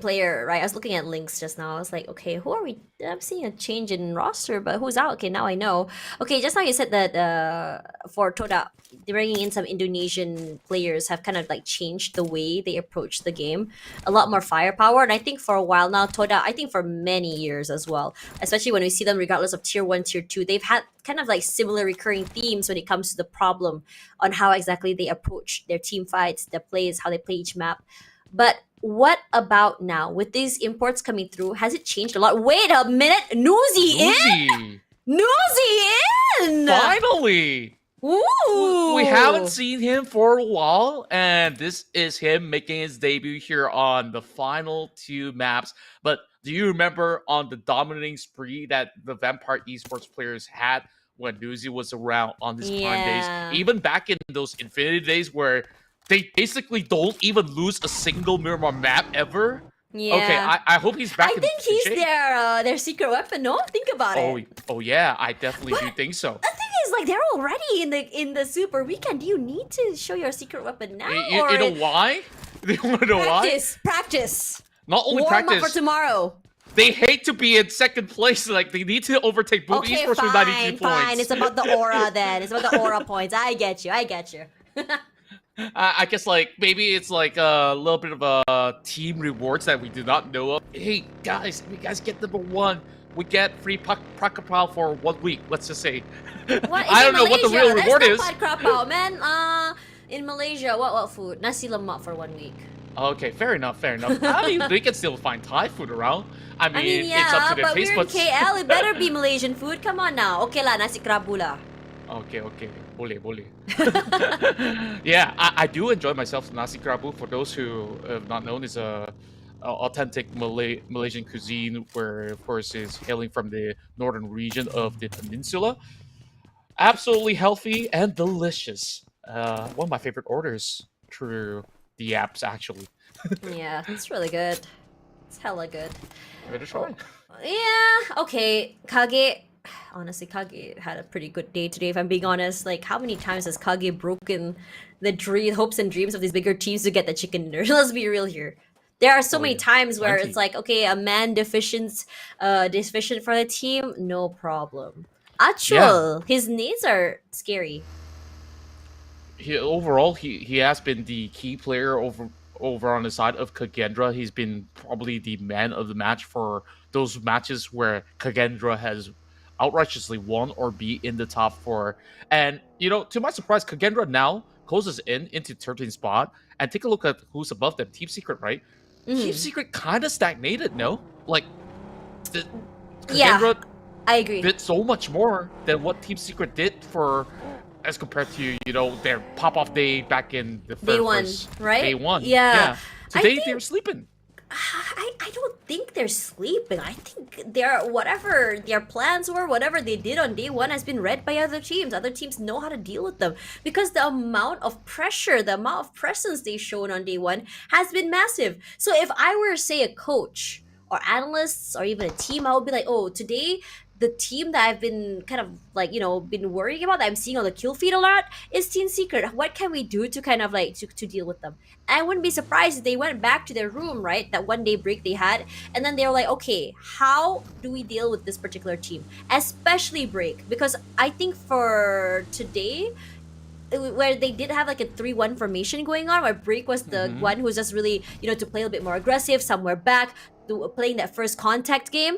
player, right? I was looking at links just now. I was like, okay, who are we? I'm seeing a change in roster, but who's out? Okay, now I know. Okay, just now you said that for TODAK, bringing in some Indonesian players have kind of like changed the way they approach the game. A lot more firepower, and I think for a while now, TODAK, I think for many years as well, especially when we see them regardless of tier 1, tier 2, they've had kind of like similar recurring themes when it comes to the problem on how exactly they approach their team fights, their plays, how they play each map. But what about now? With these imports coming through, has it changed a lot? Wait a minute! Newsy in! Newsy in! Finally! Ooh! We haven't seen him for a while, and this is him making his debut here on the final 2 maps. But do you remember on the dominating spree that the Vampire Esports players had when Newsy was around on his prime days? Even back in those Infinity days where they basically don't even lose a single Miramar map ever. Yeah. Okay, I hope he's back. I think he's their secret weapon. No, think about it. Oh yeah, I definitely do think so. The thing is, like, they're already in the super weekend. Do you need to show your secret weapon now? You know why? You want to know why? Practice. Not only Warm practice. up for tomorrow. They hate to be in second place. Like, they need to overtake both Esports with 92 points. Fine. It's about the aura then. It's about the aura points. I get you. I guess, like, maybe it's like a little bit of a team rewards that we do not know of. Hey, guys, we guys get number 1. We get free Prakapal for 1 week, let's just say. I don't know what the real reward is. Prakapal, man. In Malaysia, what food? Nasi lemak for 1 week. Okay, fair enough. I mean, we can still find Thai food around. I mean yeah, it's up to their but taste we're in buds. KL. It better be Malaysian food. Come on now. Okay lah, nasi kerabu lah. Okay. Boleh. Yeah, I do enjoy myself nasi kerabu. For those who have not known, is a authentic Malaysian cuisine where, of course, is hailing from the northern region of the peninsula. Absolutely healthy and delicious. One of my favorite orders through the apps, actually. Yeah, it's really good. It's hella good. Give it a try. Yeah, okay. Kage. Honestly, Kage had a pretty good day today, if I'm being honest. Like, how many times has Kage broken the hopes and dreams of these bigger teams to get the chicken dinner? Let's be real here. There are so many times where it's like, okay, a man deficient for the team, no problem. Achul, his nades are scary. Overall, he has been the key player over on the side of KAGENDRA. He's been probably the man of the match for those matches where KAGENDRA has outrightly won or be in the top 4. And, to my surprise, KAGENDRA now closes into 13th spot. And take a look at who's above them. Team Secret, right? Team Secret kind of stagnated, no? Like, KAGENDRA I agree. did so much more than what Team Secret did as compared to, their pop-off day back in the Day one, right? Day 1. Yeah. Today they're sleeping. I don't think they're sleeping. I think whatever their plans were, whatever they did on day 1 has been read by other teams. Other teams know how to deal with them because the amount of pressure, the amount of presence they've shown on day 1 has been massive. So if I were, say, a coach or analysts or even a team, I would be like, oh, today the team that I've been kind of like, been worrying about, that I'm seeing on the kill feed a lot, is Team Secret. What can we do to kind of like to deal with them? I wouldn't be surprised if they went back to their room, right? That 1 day break they had, and then they were like, okay, how do we deal with this particular team, especially Break? Because I think for today, where they did have like a 3-1 formation going on, where Break was the one who's just really, to play a bit more aggressive, somewhere back, playing that first contact game.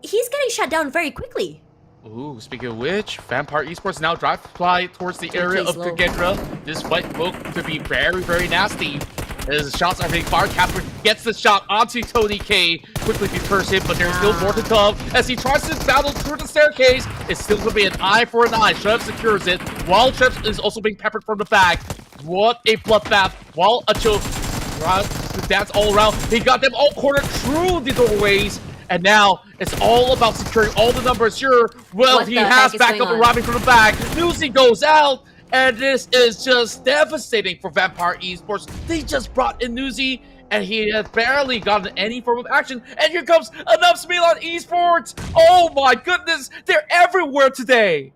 He's getting shut down very quickly. Ooh, speaking of which, Vampire Esports now drive fly towards the area of KAGENDRA. This fight looked to be very, very nasty. His shots are being fired. Captain gets the shot onto Tony K. Quickly deters him, but there's still more to come. As he tries to battle through the staircase, it's still going to be an eye for an eye. Trev secures it, while Trev is also being peppered from the back. What a bloodbath. While Acho to dance all around. He got them all cornered through the doorways. And now it's all about securing all the numbers. Sure, well, he has backup arriving from the back. Newsy goes out. And this is just devastating for Vampire Esports. They just brought in Newsy, and he has barely gotten any form of action. And here comes SEMBILAN Esports. Oh my goodness, they're everywhere today.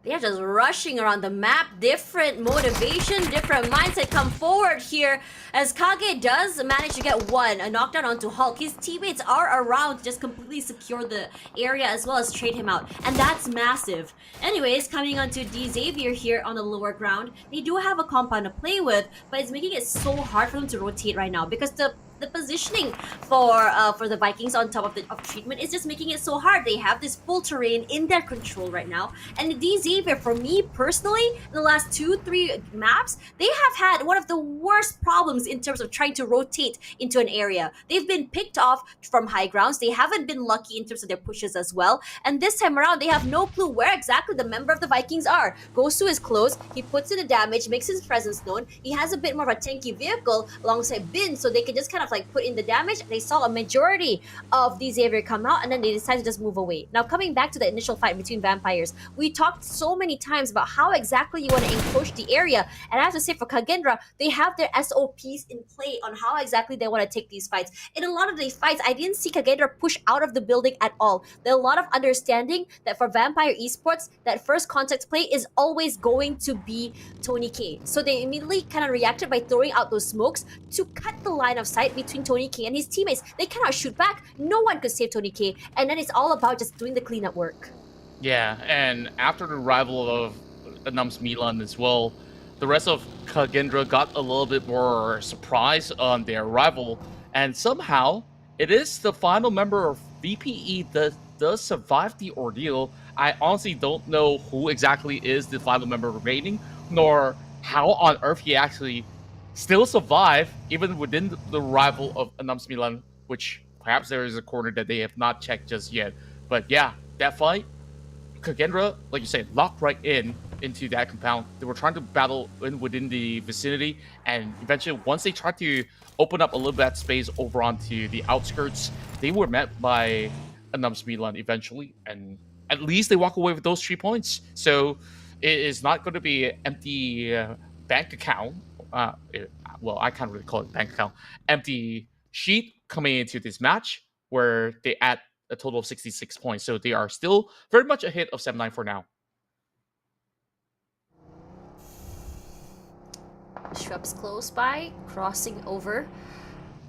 They're just rushing around the map. Different motivation, different mindset come forward here, as Kage does manage to get a knockdown onto Hulk. His teammates are around to just completely secure the area as well as trade him out, and that's massive. Anyways, coming onto D Xavier here on the lower ground, they do have a compound to play with, but it's making it so hard for them to rotate right now, because the positioning for the Vikings on top of treatment is just making it so hard. They have this full terrain in their control right now, and D Xavier, for me personally, in the last 2-3 maps, they have had one of the worst problems in terms of trying to rotate into an area. They've been picked off from high grounds. They haven't been lucky in terms of their pushes as well, and this time around they have no clue where exactly the member of the Vikings are. Gosu is close, he puts in the damage, makes his presence known. He has a bit more of a tanky vehicle alongside Bin, so they can just kind of like put in the damage. They saw a majority of these Xavier come out, and then they decided to just move away. Now, coming back to the initial fight between Vampires, we talked so many times about how exactly you want to encroach the area, and I have to say, for KAGENDRA, they have their SOPs in play on how exactly they want to take these fights. In a lot of these fights, I didn't see KAGENDRA push out of the building at all. There's a lot of understanding that for Vampire Esports, that first contact play is always going to be Tony K. So they immediately kind of reacted by throwing out those smokes to cut the line of sight between Tony K and his teammates. They cannot shoot back. No one could save Tony K. And then it's all about just doing the cleanup work. Yeah, and after the arrival of SEMBILAN as well, the rest of KAGENDRA got a little bit more surprise on their arrival. And somehow, it is the final member of VPE that does survive the ordeal. I honestly don't know who exactly is the final member remaining, nor how on earth he actually still survive, even within the arrival of SEMBILAN, which perhaps there is a corner that they have not checked just yet. But yeah, that fight, KAGENDRA, like you said, locked right into that compound. They were trying to battle within the vicinity, and eventually, once they tried to open up a little bit of space over onto the outskirts, they were met by SEMBILAN eventually, and at least they walk away with those 3 points. So it is not going to be an empty bank account. Well, I can't really call it bank account. Empty sheet coming into this match, where they add a total of 66 points. So they are still very much ahead of 7-9 for now. Shrubs close by, crossing over.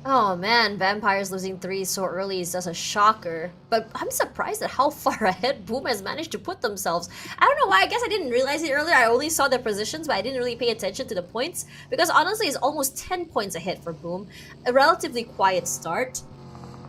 Oh man, Vampires losing 3 so early is just a shocker. But I'm surprised at how far ahead Boom has managed to put themselves. I don't know why, I guess I didn't realize it earlier. I only saw their positions, but I didn't really pay attention to the points. Because honestly, it's almost 10 points ahead for Boom. A relatively quiet start.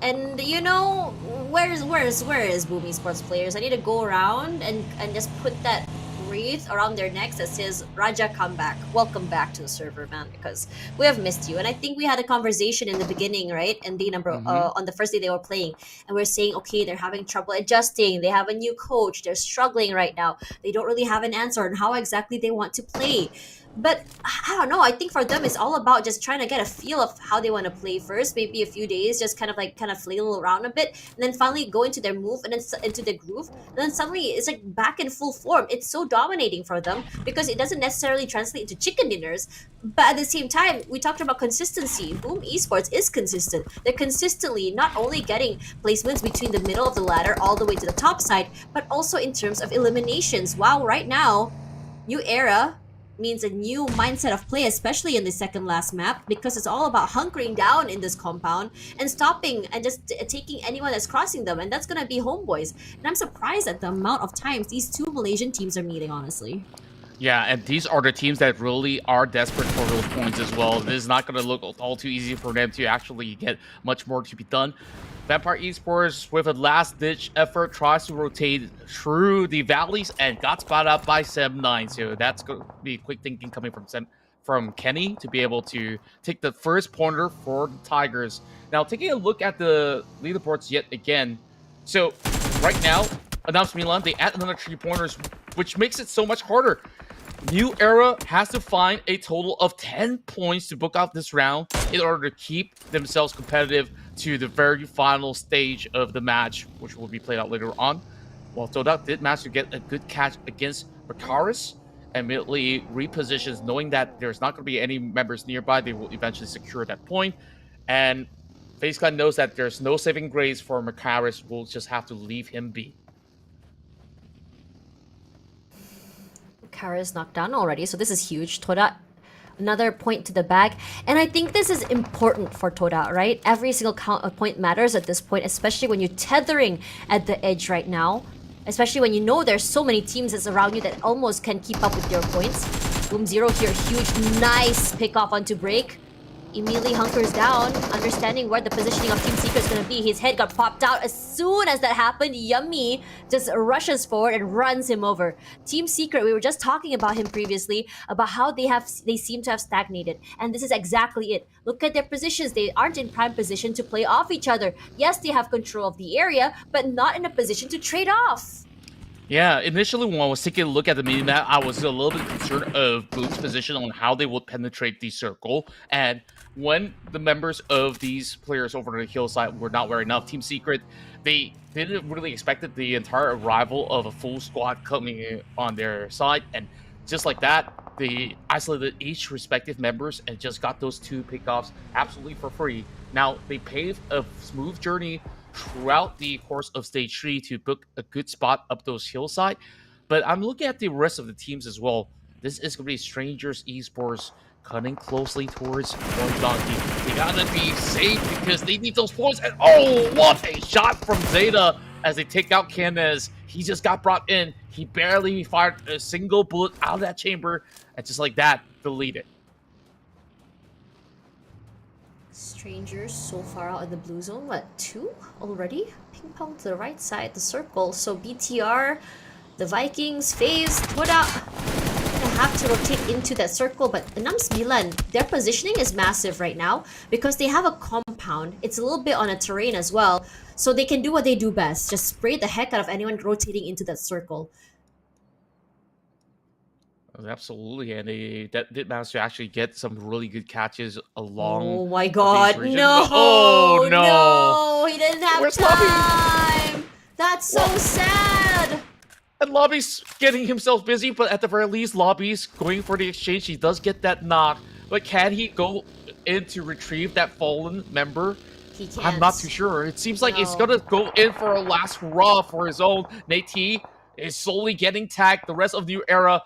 And you know, where is Boom Esports players? I need to go around and just put that wreath around their necks that says, Raja, come back. Welcome back to the server, man, because we have missed you. And I think we had a conversation in the beginning, right? And the number on the first day they were playing, and we're saying, okay, they're having trouble adjusting. They have a new coach. They're struggling right now. They don't really have an answer on how exactly they want to play. But I don't know. I think for them, it's all about just trying to get a feel of how they want to play first. Maybe a few days, just kind of flail around a bit, and then finally go into their move and then into the groove. And then suddenly it's like back in full form. It's so dominating for them because it doesn't necessarily translate into chicken dinners. But at the same time, we talked about consistency. Boom Esports is consistent. They're consistently not only getting placements between the middle of the ladder all the way to the top side, but also in terms of eliminations. Wow, right now, new era means a new mindset of play, especially in the second last map, because it's all about hunkering down in this compound and stopping and just taking anyone that's crossing them, and that's gonna be HOMEBOIS. And I'm surprised at the amount of times these two Malaysian teams are meeting, honestly. Yeah, and these are the teams that really are desperate for those points as well. This is not going to look all too easy for them to actually get much more to be done. Vampire Esports, with a last-ditch effort, tries to rotate through the valleys and got spotted out by Sem9. So that's going to be quick thinking coming from Kenny to be able to take the first pointer for the Tigers. Now, taking a look at the leaderboards yet again. So right now, ENAM Milan, they add another 3 pointers, which makes it so much harder. New Era has to find a total of 10 points to book out this round in order to keep themselves competitive to the very final stage of the match, which will be played out later on. While TODAK did manage to get a good catch against Macaris, and immediately repositions, knowing that there's not going to be any members nearby, they will eventually secure that point. And FaZe Clan knows that there's no saving grace for Macaris, we'll just have to leave him be. Kara is knocked down already, so this is huge. TODAK, another point to the bag. And I think this is important for TODAK, right? Every single point matters at this point, especially when you're tethering at the edge right now. Especially when you know there's so many teams that's around you that almost can keep up with your points. Boom Zero here, huge, nice pick off onto break. Immediately hunkers down, understanding where the positioning of Team Secret is going to be. His head got popped out. As soon as that happened, Yummy just rushes forward and runs him over. Team Secret, we were just talking about him previously, about how they seem to have stagnated. And this is exactly it. Look at their positions. They aren't in prime position to play off each other. Yes, they have control of the area, but not in a position to trade off. Yeah, initially when I was taking a look at the minimap, I was a little bit concerned of Boom's position on how they would penetrate the circle. And when the members of these players over the hillside were not wearing enough, Team Secret, they didn't really expect the entire arrival of a full squad coming in on their side. And just like that, they isolated each respective members and just got those 2 pickoffs absolutely for free. Now, they paved a smooth journey throughout the course of stage 3 to book a good spot up those hillside. But I'm looking at the rest of the teams as well. This is going to be Strangers Esports cutting closely towards Point Donkey. They gotta be safe because they need those points. And oh, what a shot from Zeta as they take out Canez. He just got brought in. He barely fired a single bullet out of that chamber. And just like that, deleted. Strangers so far out in the blue zone. What, 2 already? Ping pong to the right side, the circle. So BTR, the Vikings, FaZe, TODAK gonna have to rotate into that circle. But ENAM Milan, their positioning is massive right now because they have a compound. It's a little bit on a terrain as well. So they can do what they do best. Just spray the heck out of anyone rotating into that circle. Absolutely, and they did manage to actually get some really good catches along. Oh my god, no! Oh no! No, he didn't have Where's time! Lobby? That's so sad! And Lobby's getting himself busy, but at the very least, Lobby's going for the exchange. He does get that knock, but can he go in to retrieve that fallen member? He can't. I'm not too sure. It seems like he's gonna go in for a last hurrah for his own. Nate T is slowly getting tagged. The rest of New Era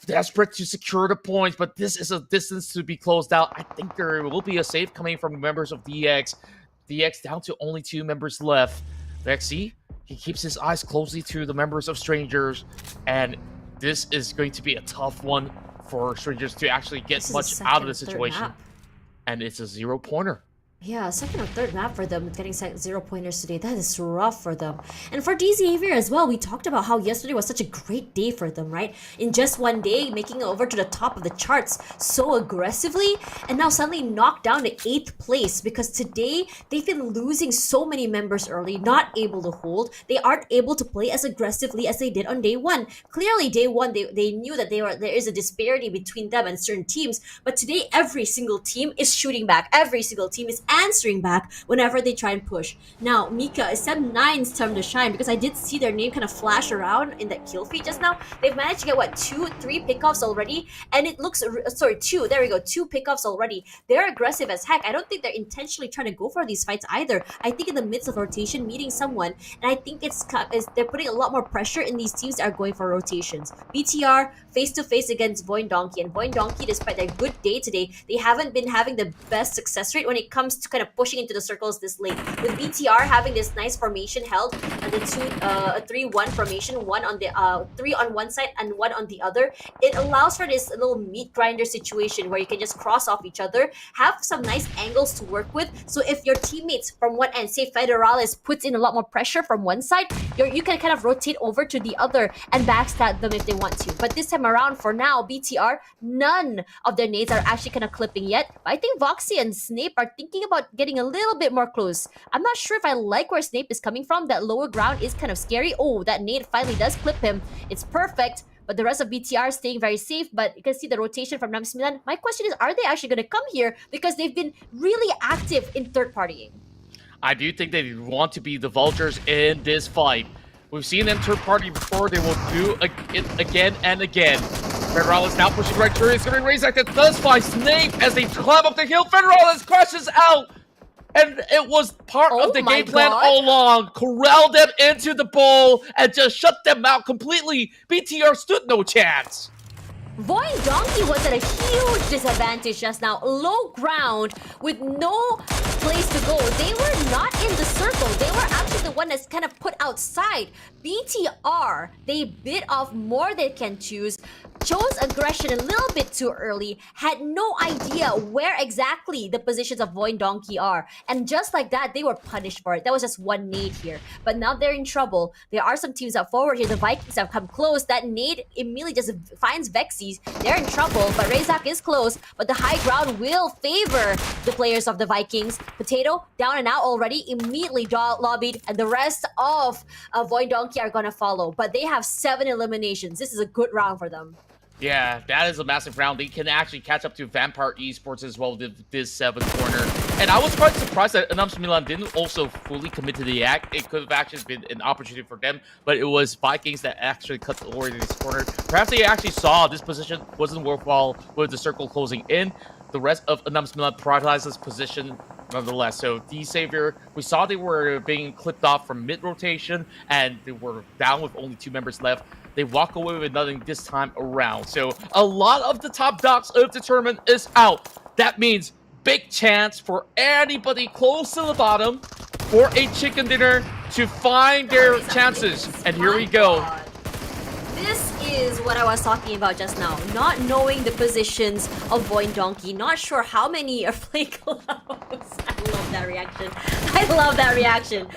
desperate to secure the points, but this is a distance to be closed out. I think there will be a save coming from members of DX. DX down to only 2 members left. Vexy, he keeps his eyes closely to the members of Strangers, and this is going to be a tough one for Strangers to actually get much out of the situation. And it's a 0-pointer. Yeah, second or third map for them, getting 0-pointers today. That is rough for them. And for DZavier as well, we talked about how yesterday was such a great day for them, right? In just one day, making it over to the top of the charts so aggressively, and now suddenly knocked down to 8th place because today they've been losing so many members early, not able to hold. They aren't able to play as aggressively as they did on day one. Clearly, day one, they knew that there is a disparity between them and certain teams, but today every single team is shooting back. Every single team is answering back whenever they try and push. Now, Mika, it's Sem9's turn to shine because I did see their name kind of flash around in that kill feed just now. They've managed to get, what, 2-3 pickoffs already? And it looks, sorry, 2, there we go, 2 pickoffs already. They're aggressive as heck. I don't think they're intentionally trying to go for these fights either. I think in the midst of rotation, meeting someone, and I think they're putting a lot more pressure in these teams that are going for rotations. BTR, face-to-face against VOIN Donkey, and VOIN Donkey, despite their good day today, they haven't been having the best success rate when it comes to kind of pushing into the circles this late. With BTR having this nice formation held and the 3-1 formation, 1 on the 3 on one side and 1 on the other, it allows for this little meat grinder situation where you can just cross off each other, have some nice angles to work with. So if your teammates from one end, say Federalis, puts in a lot more pressure from one side, you can kind of rotate over to the other and backstab them if they want to. But this time around, for now, BTR, none of their nades are actually kind of clipping yet. But I think Voxy and Snape are thinking about getting a little bit more close. I'm not sure if I like where Snape is coming from. That lower ground is kind of scary. Oh, that nade finally does clip him. It's perfect. But the rest of BTR is staying very safe. But you can see the rotation from Milan. My question is, are they actually going to come here? Because they've been really active in third partying. I do think they want to be the vultures in this fight. We've seen them third party before. They will do it again and again. Federalis now pushing right through. It's going to be raised like that does find Snape as they climb up the hill. Federalis crashes out. And it was part of the game plan all along. Corral them into the bowl and just shut them out completely. BTR stood no chance. VOIN Donkey was at a huge disadvantage just now. Low ground with no place to go. They were not in the circle. They were actually the one that's kind of put outside. BTR, they bit off more they can choose. Chose aggression a little bit too early, had no idea where exactly the positions of VOIN Donkey are. And just like that, they were punished for it. That was just one nade here. But now they're in trouble. There are some teams up forward here. The Vikings have come close. That nade immediately just finds Vexies. They're in trouble, but Razak is close. But the high ground will favor the players of the Vikings. Potato, down and out already, immediately lobbied. And the rest of VOIN Donkey are gonna follow. But they have 7 eliminations. This is a good round for them. Yeah, that is a massive round. They can actually catch up to Vampire Esports as well with this 7th corner. And I was quite surprised that ENAM Milan didn't also fully commit to the act. It could have actually been an opportunity for them, but it was Vikings that actually cut the lord in this corner. Perhaps they actually saw this position wasn't worthwhile with the circle closing in. The rest of ENAM Milan prioritized this position nonetheless. So DZavier, we saw they were being clipped off from mid-rotation, and they were down with only 2 members left. They walk away with nothing this time around. So a lot of the top dogs of the tournament is out. That means big chance for anybody close to the bottom for a chicken dinner to find their chances. And here we go. This is what I was talking about just now. Not knowing the positions of VOIN Donkey. Not sure how many are playing close. I love that reaction. I love that reaction.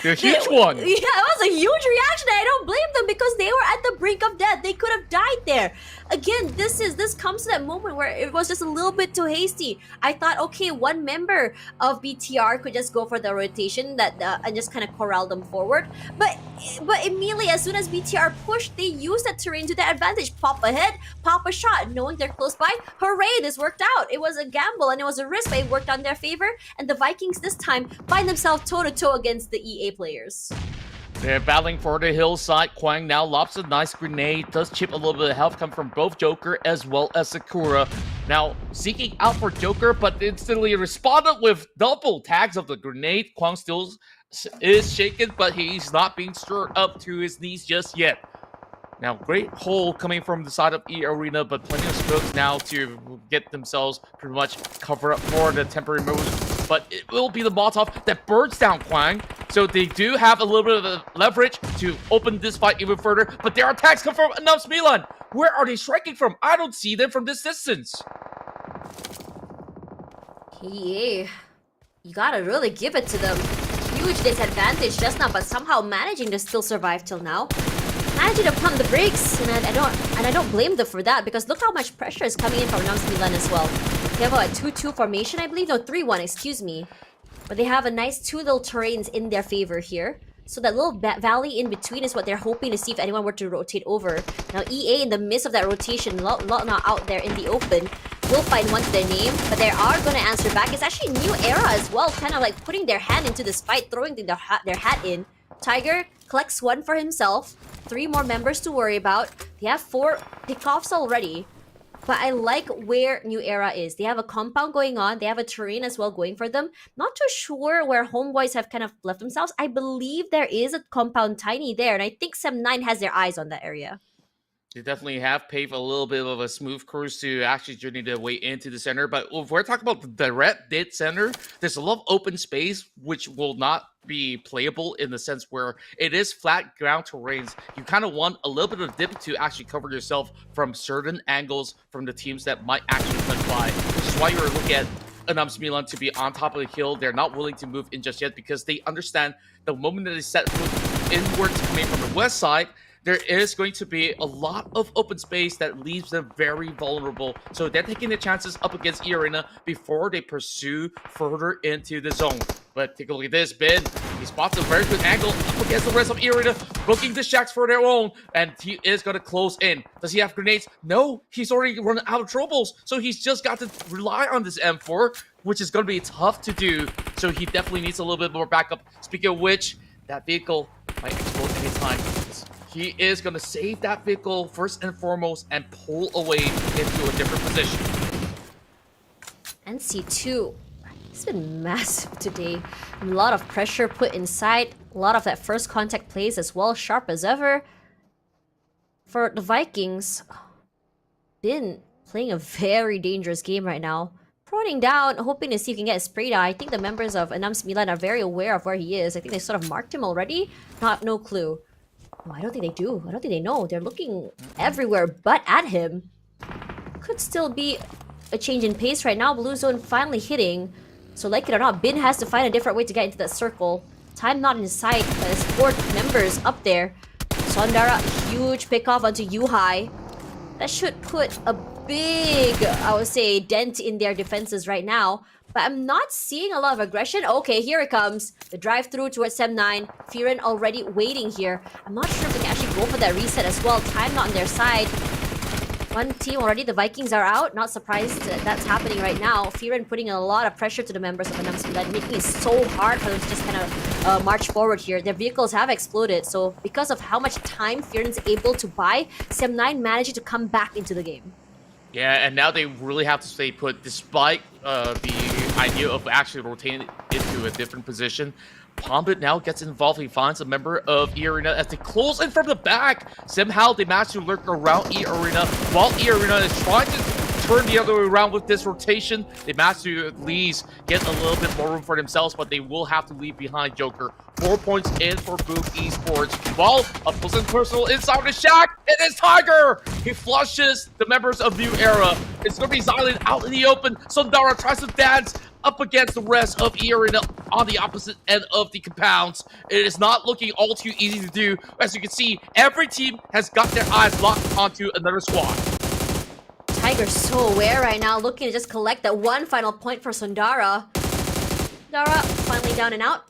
The huge one. Yeah, it was a huge reaction. I don't blame them because they were at the brink of death. They could have died there. Again, this comes to that moment where it was just a little bit too hasty. I thought, okay, one member of BTR could just go for the rotation and just kind of corral them forward. But immediately, as soon as BTR pushed, they used that terrain to their advantage. Pop ahead, pop a shot, knowing they're close by. Hooray, this worked out. It was a gamble and it was a risk, but it worked on their favor. And the Vikings this time find themselves toe-to-toe against the EA players. They're battling for the hillside. Kwang now lobs a nice grenade. Does chip a little bit of health come from both Joker as well as Sakura. Now seeking out for Joker, but instantly responded with double tags of the grenade. Kwang still is shaken, but he's not being stirred up to his knees just yet. Now, great hole coming from the side of eArena, but plenty of smokes now to get themselves pretty much cover up for the temporary moves. But it will be the Molotov that burns down Kwang. So they do have a little bit of leverage to open this fight even further. But their attacks come from ENAM Milan. Where are they striking from? I don't see them from this distance. EA. You gotta really give it to them. Huge disadvantage just now, but somehow managing to still survive till now. Managing to pump the brakes, and I don't blame them for that, because look how much pressure is coming in from Milan as well. They have a 2-2 formation, I believe. No, 3-1, excuse me. But they have a nice 2 little terrains in their favor here. So that little valley in between is what they're hoping to see if anyone were to rotate over. Now EA, in the midst of that rotation, lot not out there in the open, will find once their name, but they are going to answer back. It's actually New Era as well, kind of like putting their hand into this fight, throwing their hat in. Tiger collects 1 for himself, 3 more members to worry about. They have 4 pickoffs already. But I like where New Era is. They have a compound going on. They have a terrain as well going for them. Not too sure where HOMEBOIS have kind of left themselves. I believe there is a compound tiny there. And I think Sem9 has their eyes on that area. They definitely have paved a little bit of a smooth cruise to actually journey their way into the center. But if we're talking about the direct dead center, there's a lot of open space which will not be playable in the sense where it is flat ground terrains. You kind of want a little bit of dip to actually cover yourself from certain angles from the teams that might actually come by. Which is why you're looking at Milan to be on top of the hill. They're not willing to move in just yet because they understand the moment that they set foot inwards coming from the west side, there is going to be a lot of open space that leaves them very vulnerable. So they're taking the chances up against eArena before they pursue further into the zone. But take a look at this, Ben. He spots a very good angle up against the rest of eArena, booking the shacks for their own, and he is going to close in. Does he have grenades? No, he's already run out of troubles, so he's just got to rely on this M4, which is going to be tough to do. So he definitely needs a little bit more backup. Speaking of which, that vehicle might explode anytime. He is going to save that vehicle first and foremost and pull away into a different position. NC2. It's been massive today. A lot of pressure put inside. A lot of that first contact plays as well, sharp as ever. For the Vikings, been playing a very dangerous game right now. Prodding down, hoping to see if he can get a spray down. I think the members of Milan are very aware of where he is. I think they sort of marked him already. No clue. Oh, I don't think they do. I don't think they know. They're looking everywhere but at him. Could still be a change in pace right now. Blue zone finally hitting. So like it or not, Bin has to find a different way to get into that circle. Time not in sight. There's 4 members up there. Sondara, huge pickoff onto Yuhai. That should put a big, I would say, dent in their defenses right now. But I'm not seeing a lot of aggression. Okay, here it comes. The drive-through towards Sem9. Firen already waiting here. I'm not sure if they can actually go for that reset as well. Time not on their side. One team already. The Vikings are out. Not surprised that that's happening right now. Firen putting a lot of pressure to the members of Milan, making it so hard for them to just kind of march forward here. Their vehicles have exploded. So because of how much time Firen's able to buy, Sem9 managing to come back into the game. Yeah, and now they really have to stay put despite the idea of actually rotating into a different position. Pombit now gets involved. He finds a member of eArena as they close in from the back. Somehow they manage to lurk around eArena while eArena is trying to turn the other way around with this rotation. They manage to at least get a little bit more room for themselves, but they will have to leave behind Joker. 4 points in for Boom Esports. While up close and personal inside the shack, it is Tiger! He flushes the members of New Era. It's going to be Xylin out in the open. Sondara tries to dance up against the rest of eArena on the opposite end of the compounds. It is not looking all too easy to do. As you can see, every team has got their eyes locked onto another squad. Tiger's so aware right now, looking to just collect that one final point for Sondara. Sondara finally down and out.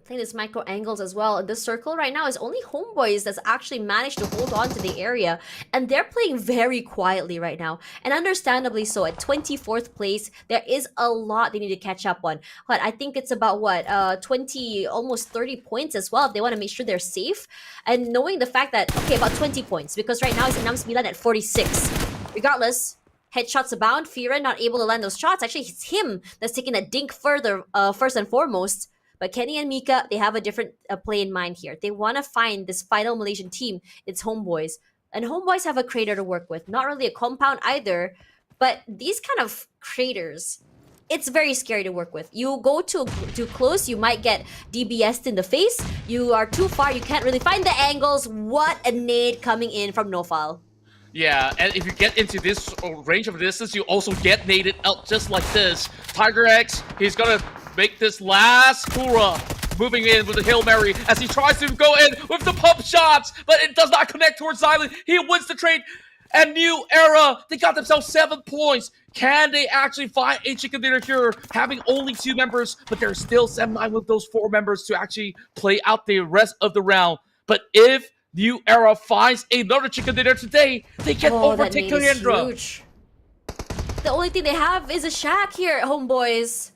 Playing this micro angles as well. In this circle right now is only HOMEBOIS that's actually managed to hold on to the area. And they're playing very quietly right now. And understandably so. At 24th place, there is a lot they need to catch up on. But I think it's about, what, 20, almost 30 points as well if they want to make sure they're safe. And knowing the fact that, okay, about 20 points. Because right now it's Milan at 46. Regardless, headshots abound. Firen not able to land those shots. Actually, it's him that's taking that dink further, first and foremost. But Kenny and Mika, they have a different play in mind here. They want to find this final Malaysian team. It's HOMEBOIS. And HOMEBOIS have a crater to work with. Not really a compound either. But these kind of craters, it's very scary to work with. You go too close, you might get DBS'd in the face. You are too far, you can't really find the angles. What a nade coming in from Nofal. Yeah, and if you get into this range of distance, you also get naded out just like this. Tiger X, he's gonna make this last Kura. Moving in with the Hail Mary as he tries to go in with the pump shots, but it does not connect towards Xylan. He wins the trade. And New Era, they got themselves 7 points. Can they actually find a chicken dinner here, having only 2 members, but there's still SEMB9 with those 4 members to actually play out the rest of the round. But if New Era finds another chicken dinner today, they can overtake KAGENDRA. The only thing they have is a shack here, homeboys.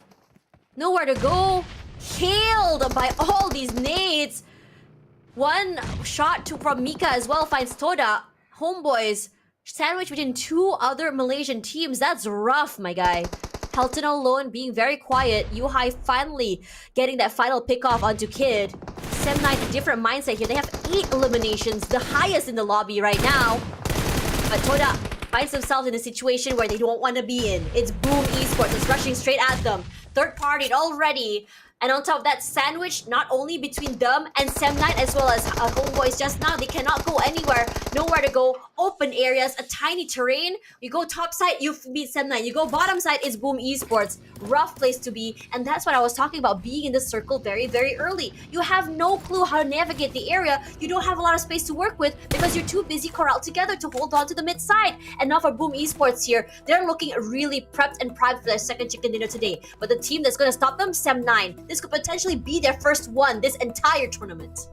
Nowhere to go. Killed by all these nades. One shot from Mika as well finds TODAK. Homeboys, sandwiched between 2 other Malaysian teams. That's rough, my guy. Helton alone being very quiet. Yuhai finally getting that final pick off onto Kid. SEMB9, a different mindset here. They have 8 eliminations, the highest in the lobby right now. But TODAK finds themselves in a situation where they don't want to be in. It's Boom Esports. It's rushing straight at them. Third partied already. And on top of that, sandwich not only between them and SEMB9 as well as HOMEBOIS just now. They cannot go anywhere. Nowhere to go. Open areas, a tiny terrain. You go top side, you beat SEMB9. You go bottom side, it's Boom Esports. Rough place to be. And that's what I was talking about, being in this circle very, very early. You have no clue how to navigate the area. You don't have a lot of space to work with because you're too busy corralled together to hold on to the mid side. And now for Boom Esports here, they're looking really prepped and primed for their second chicken dinner today. But the team that's going to stop them, SEMB9. This could potentially be their first one this entire tournament.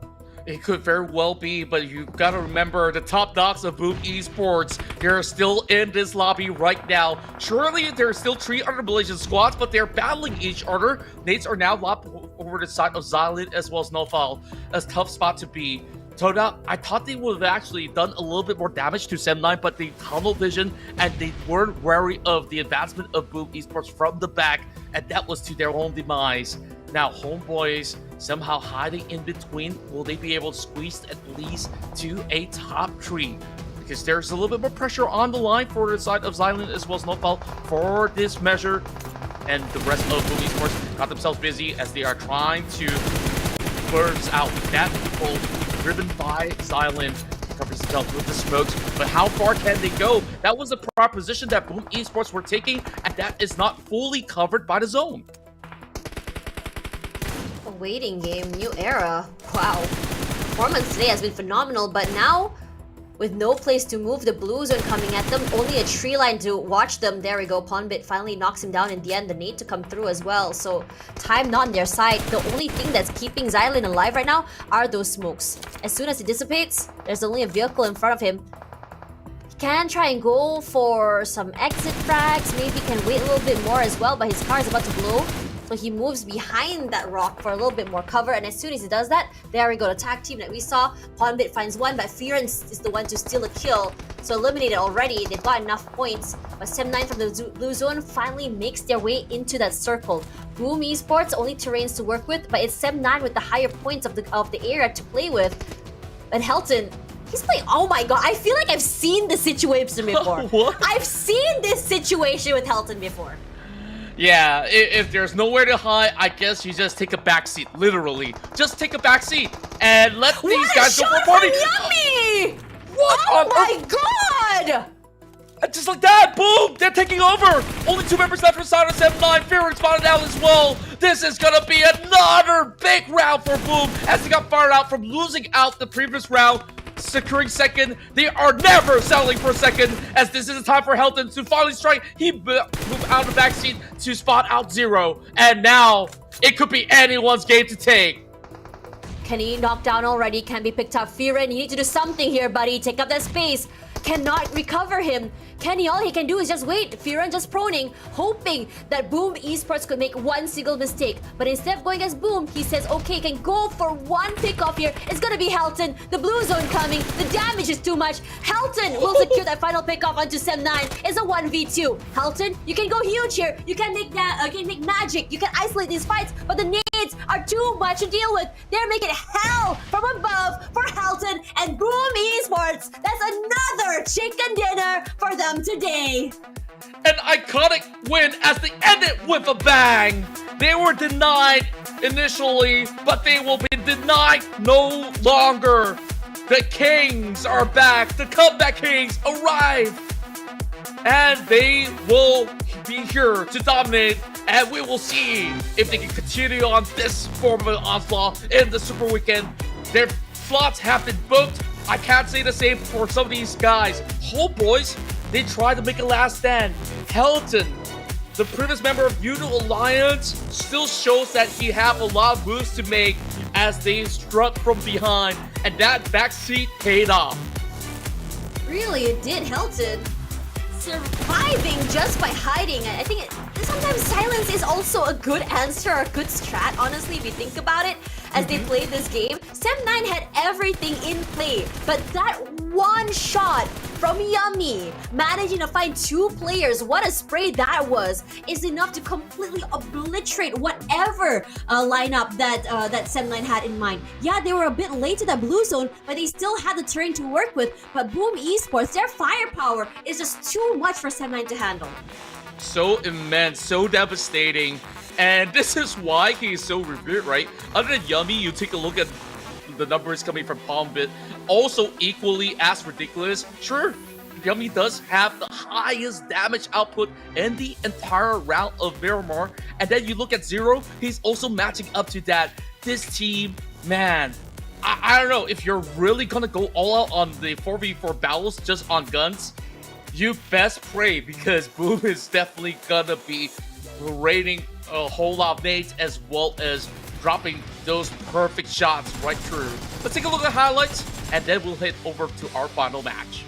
It could very well be, but you gotta remember the top dogs of Boom Esports. They're still in this lobby right now. Surely there's still 3 other Malaysian squads, but they're battling each other. Nades are now lopped over the side of Xylan as well as Nofal. A tough spot to be. TODAK, I thought they would have actually done a little bit more damage to SEMB9, but they tunnel vision and they weren't wary of the advancement of Boom Esports from the back, and that was to their own demise. Now, HOMEBOIS somehow hiding in between. Will they be able to squeeze at least to a top 3? Because there's a little bit more pressure on the line for the side of Xylan as well as Nofal for this measure. And the rest of Boom Esports got themselves busy as they are trying to burst out that people driven by Xylan. Covers himself with the smokes, but how far can they go? That was a proposition that Boom Esports were taking, and that is not fully covered by the zone. A waiting game, New Era. Wow. Performance today has been phenomenal, but now, with no place to move, the blue zone coming at them, only a tree line to watch them. There we go. Pawnbit finally knocks him down in the end. The nade to come through as well. So, time not on their side. The only thing that's keeping Xylan alive right now are those smokes. As soon as it dissipates, there's only a vehicle in front of him. He can try and go for some exit frags. Maybe can wait a little bit more as well, but his car is about to blow. So he moves behind that rock for a little bit more cover, and as soon as he does that, there we go, the tag team that we saw. Pawnbit finds one, but Fearon is the one to steal a kill. So eliminated already, they've got enough points. But SEMB9 from the blue zone finally makes their way into that circle. Boom Esports, only terrains to work with, but it's SEMB9 with the higher points of the area to play with. And Helton, he's playing, oh my god, I feel like I've seen this situation before. What? I've seen this situation with Helton before. Yeah, if there's nowhere to hide, I guess you just take a backseat, literally. Just take a backseat and let these guys go for a party. Yummy! What? Oh my god! Just like that, boom! They're taking over! Only 2 members left for side of SEMB9. Fearon spotted out as well. This is gonna be another big round for Boom as they got fired out from losing out the previous round. Securing second, they are never settling for second, as this is a time for Helton to finally strike. He moved out of the backseat to spot out 0, and now it could be anyone's game to take. Can he knock down already? Can be picked up. Fearon, you need to do something here, buddy. Take up that space. Cannot recover him. Kenny, all he can do is just wait. Fearon just proning, hoping that Boom Esports could make one single mistake. But instead of going as Boom, he says, okay, can go for one pickoff here. It's gonna be Helton. The blue zone coming. The damage is too much. Helton will secure that final pickoff onto SEMB9. It's a 1v2. Helton, you can go huge here. You can make that, you can make magic. You can isolate these fights, but the nades are too much to deal with. They're making hell from above for Helton and Boom Esports. That's another chicken dinner for them today. An iconic win as they end it with a bang. They were denied initially, but they will be denied no longer. The Kings are back. The comeback Kings arrive. And they will be here to dominate. And we will see if they can continue on this form of an onslaught in the Super Weekend. Their slots have been booked. I can't say the same for some of these guys. HOMEBOIS, they tried to make a last stand. Helton, the previous member of Uno Alliance, still shows that he have a lot of moves to make as they struck from behind, and that backseat paid off. Really, it did. Helton surviving just by hiding. I think sometimes silence is also a good answer, a good strat, honestly, if you think about it. As they played this game, Sem9 had everything in play, but that one shot from Yummy, managing to find two players, what a spray that was, is enough to completely obliterate whatever lineup that Sem9 had in mind. Yeah, they were a bit late to that blue zone, but they still had the terrain to work with. But Boom Esports, their firepower is just too much for Sem9 to handle. So immense, so devastating. And this is why he is so revered, right? Other than Yummy, you take a look at the numbers coming from Palmbit, also equally as ridiculous. Sure, Yummy does have the highest damage output in the entire round of Miramar. And then you look at Zero, he's also matching up to that. This team, man, I don't know, if you're really gonna go all out on the 4v4 battles just on guns, you best pray, because Boom is definitely gonna be raiding a whole lot of nades as well as dropping those perfect shots right through. Let's take a look at highlights, and then we'll head over to our final match.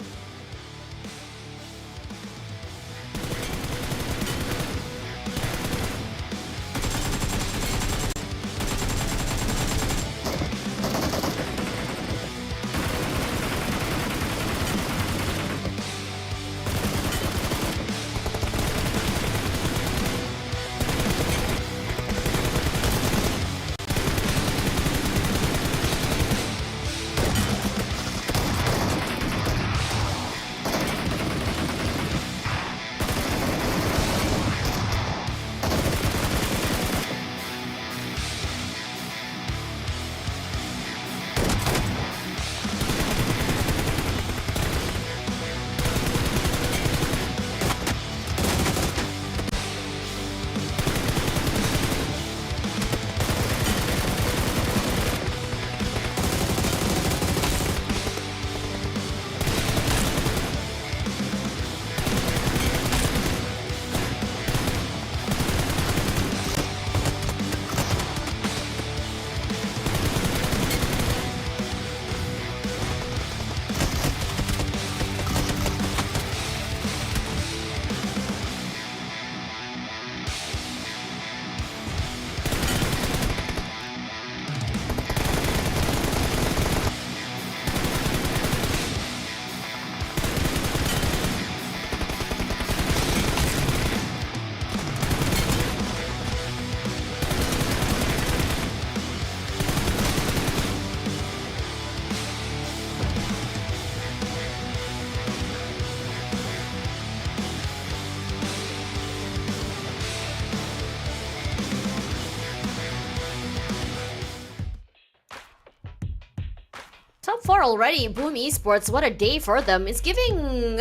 Top 4 already. Boom Esports, what a day for them. It's giving...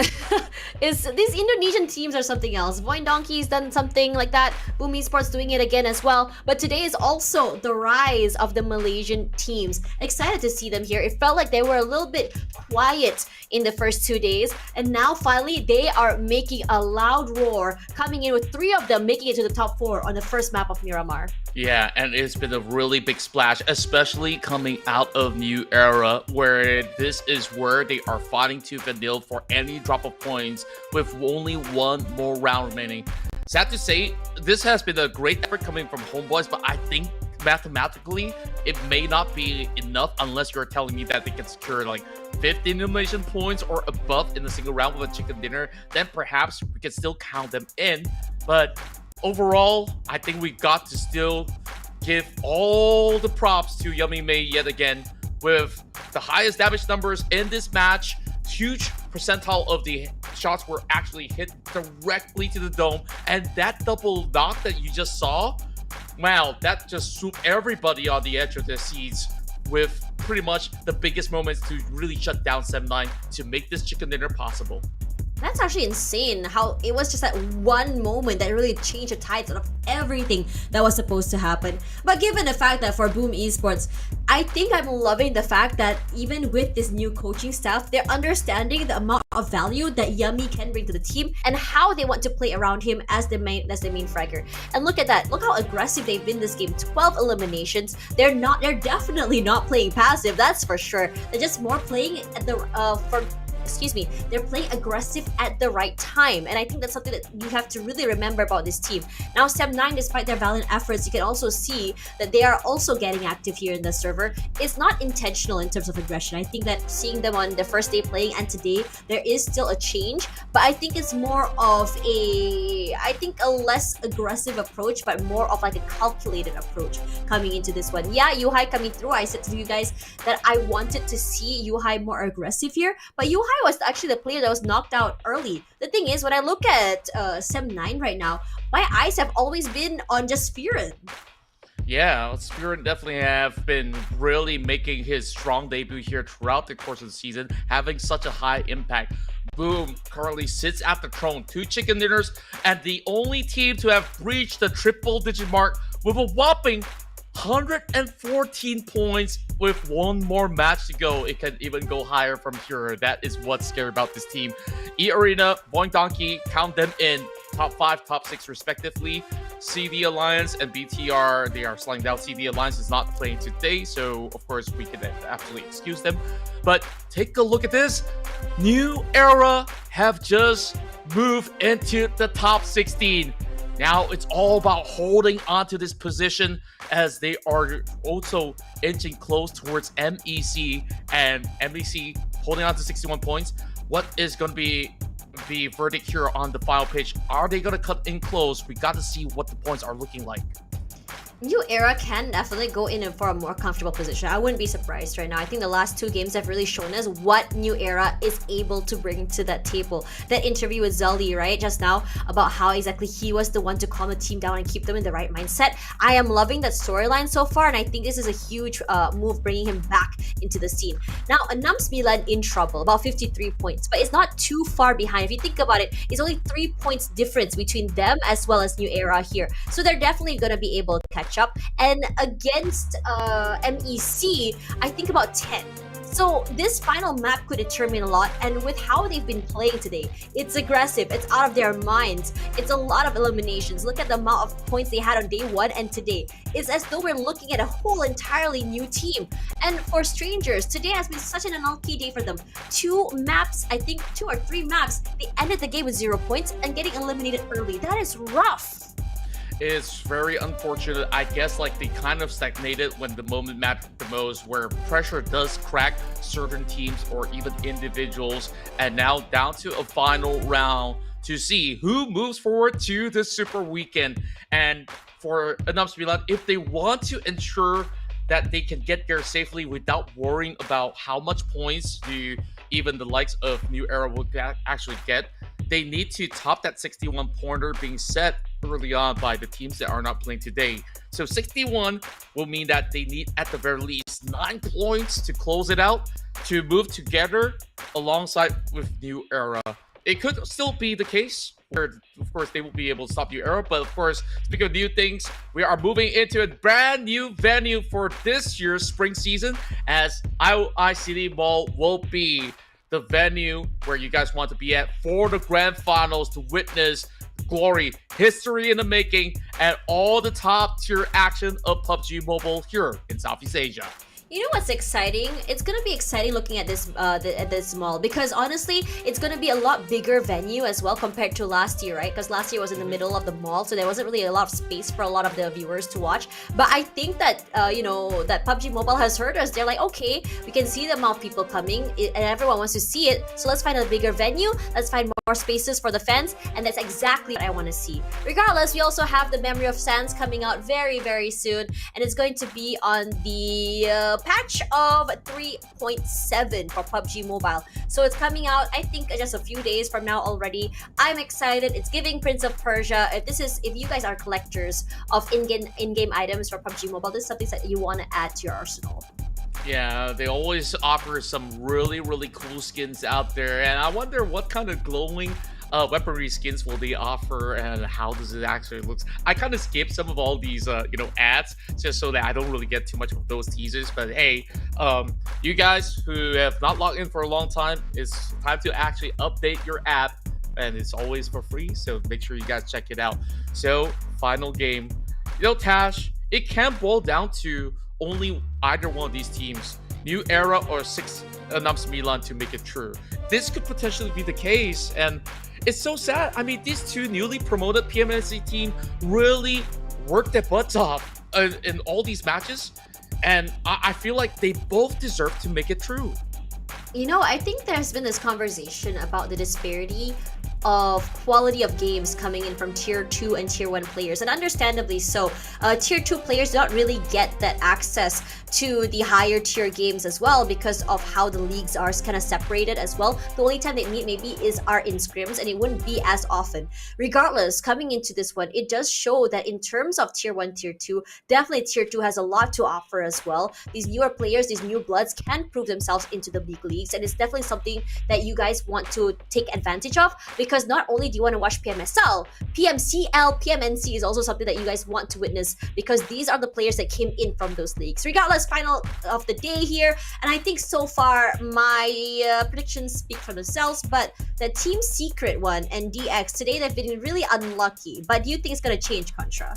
these Indonesian teams are something else. VOIN Donkey's done something like that. Boom Esports doing it again as well. But today is also the rise of the Malaysian teams. Excited to see them here. It felt like they were a little bit quiet in the first 2 days. And now finally they are making a loud roar, coming in with 3 of them making it to the top 4 on the first map of Miramar. Yeah, and it's been a really big splash, especially coming out of New Era, where this is where they are fighting tooth and nail for any drop of points with only one more round remaining. Sad to say, this has been a great effort coming from HOMEBOIS, but I think mathematically, it may not be enough unless you're telling me that they can secure like 15 elimination points or above in a single round with a chicken dinner. Then perhaps we can still count them in, but overall, I think we got to still give all the props to Yummy May yet again with the highest damage numbers in this match. Huge percentile of the shots were actually hit directly to the dome, and that double knock that you just saw, wow, that just swooped everybody on the edge of their seats. with pretty much the biggest moments to really shut down SEM9 to make this chicken dinner possible. That's actually insane how it was just that one moment that really changed the tides out of everything that was supposed to happen. But given the fact that for Boom Esports, I think I'm loving the fact that even with this new coaching staff, they're understanding the amount of value that Yummy can bring to the team and how they want to play around him as the main fragger. And look at that. Look how aggressive they've been this game. 12 eliminations. They're definitely not playing passive, that's for sure. They're just more playing at the they're playing aggressive at the right time, and I think that's something that you have to really remember about this team. Now SEM9, despite their valiant efforts, you can also see that they are also getting active here in the server. It's not intentional in terms of aggression. I think that seeing them on the first day playing and today, there is still a change, but I think it's more of a less aggressive approach, but more of like a calculated approach coming into this one. Yeah, Yuhai coming through. I said to you guys that I wanted to see Yuhai more aggressive here, but Yuhai was actually the player that was knocked out early. The thing is, when I look at SEM9 right now, my eyes have always been on just Spirit. Yeah, Spirit definitely have been really making his strong debut here throughout the course of the season, having such a high impact. Boom currently sits at the throne, 2 chicken dinners, and the only team to have breached the triple-digit mark with a whopping 114 points with one more match to go. It can even go higher from here. That is what's scary about this team. eArena, VOIN Donkey, count them in. Top 5, top 6 respectively. CD Alliance and BTR, they are sliding down. CD Alliance is not playing today, so of course we can absolutely excuse them. But take a look at this. New Era have just moved into the top 16. Now it's all about holding on to this position as they are also inching close towards MEC, and MEC holding on to 61 points. What is going to be the verdict here on the final pitch? Are they going to cut in close? We got to see what the points are looking like. New Era can definitely go in for a more comfortable position. I wouldn't be surprised right now. I think the last 2 games have really shown us what New Era is able to bring to that table. That interview with Zully, right, just now, about how exactly he was the one to calm the team down and keep them in the right mindset. I am loving that storyline so far, and I think this is a huge move bringing him back into the scene. Now, ENAM's Milan in trouble, about 53 points, but it's not too far behind. If you think about it, it's only 3 points difference between them as well as New Era here. So they're definitely going to be able to catch up. And against MEC, I think about 10. So this final map could determine a lot, and with how they've been playing today, it's aggressive, it's out of their minds, it's a lot of eliminations. Look at the amount of points they had on day 1 and today. It's as though we're looking at a whole entirely new team. And for Strangers, today has been such an unlucky day for them. 2 maps, I think 2 or 3 maps, they ended the game with 0 points and getting eliminated early. That is rough. It's very unfortunate. I guess like they kind of stagnated when the moment mattered the most, where pressure does crack certain teams or even individuals, and now down to a final round to see who moves forward to the Super Weekend. And for ENAM's Milan, if they want to ensure that they can get there safely without worrying about how much points do even the likes of New Era will actually get, they need to top that 61 pointer being set early on by the teams that are not playing today. So 61 will mean that they need at the very least 9 points to close it out to move together alongside with New Era. It could still be the case where, of course, they will be able to stop New Era. But, of course, speaking of new things, we are moving into a brand new venue for this year's spring season, as IOI City Mall will be the venue where you guys want to be at for the grand finals to witness glory, history in the making, and all the top tier action of PUBG Mobile here in Southeast Asia. You know what's exciting? It's gonna be exciting looking at this at this mall, because honestly, it's gonna be a lot bigger venue as well compared to last year, right? Because last year was in the middle of the mall, so there wasn't really a lot of space for a lot of the viewers to watch. But I think that you know, that PUBG Mobile has heard us. They're like, okay, we can see the amount of people coming, and everyone wants to see it. So let's find a bigger venue. Let's find more spaces for the fans, and that's exactly what I want to see. Regardless, we also have the Memory of Sands coming out very, very soon, and it's going to be on the patch of 3.7 for PUBG Mobile. So it's coming out, I think, just a few days from now already. I'm excited. It's giving Prince of Persia. If you guys are collectors of in-game items for PUBG Mobile, this is something that you want to add to your arsenal. Yeah, they always offer some really, really cool skins out there, and I wonder what kind of glowing weaponry skins will they offer, and how does it actually look. I kind of skip some of all these ads just so that I don't really get too much of those teasers. But hey, you guys who have not logged in for a long time, it's time to actually update your app, and it's always for free, so make sure you guys check it out. So final game, Tash, it can boil down to only either one of these teams, New Era or ENAM Milan, to make it true. This could potentially be the case, and it's so sad. I mean, these two newly promoted PMSC team really worked their butts off in all these matches, and I feel like they both deserve to make it true. I think there's been this conversation about the disparity of quality of games coming in from tier 2 and tier 1 players, and understandably so. Tier 2 players don't really get that access to the higher tier games as well because of how the leagues are kind of separated as well. The only time they meet maybe are in scrims, and it wouldn't be as often. Regardless, coming into this one, it does show that in terms of tier 1, tier 2, definitely tier 2 has a lot to offer as well. These newer players, these new bloods can prove themselves into the big leagues, and it's definitely something that you guys want to take advantage of, because not only do you want to watch PMSL, PMCL, PMNC is also something that you guys want to witness, because these are the players that came in from those leagues. Regardless, final of the day here, and I think so far my predictions speak for themselves, but the Team Secret one and DX, today they've been really unlucky, but do you think it's going to change, Contra?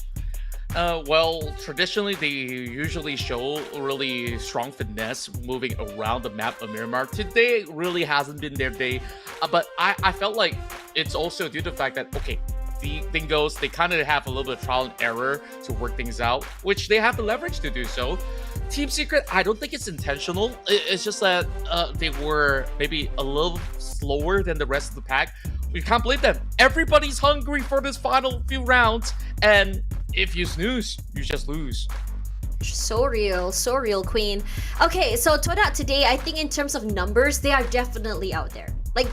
Well, traditionally they usually show really strong finesse moving around the map of Miramar. Today really hasn't been their day, but I felt like it's also due to the fact that, okay, the thing goes, they kind of have a little bit of trial and error to work things out, which they have the leverage to do so. Team Secret, I don't think it's intentional. It's just that they were maybe a little slower than the rest of the pack. We can't blame them. Everybody's hungry for this final few rounds, and if you snooze, you just lose. So real, Queen. Okay, so TODAK today, I think in terms of numbers, they are definitely out there. Like,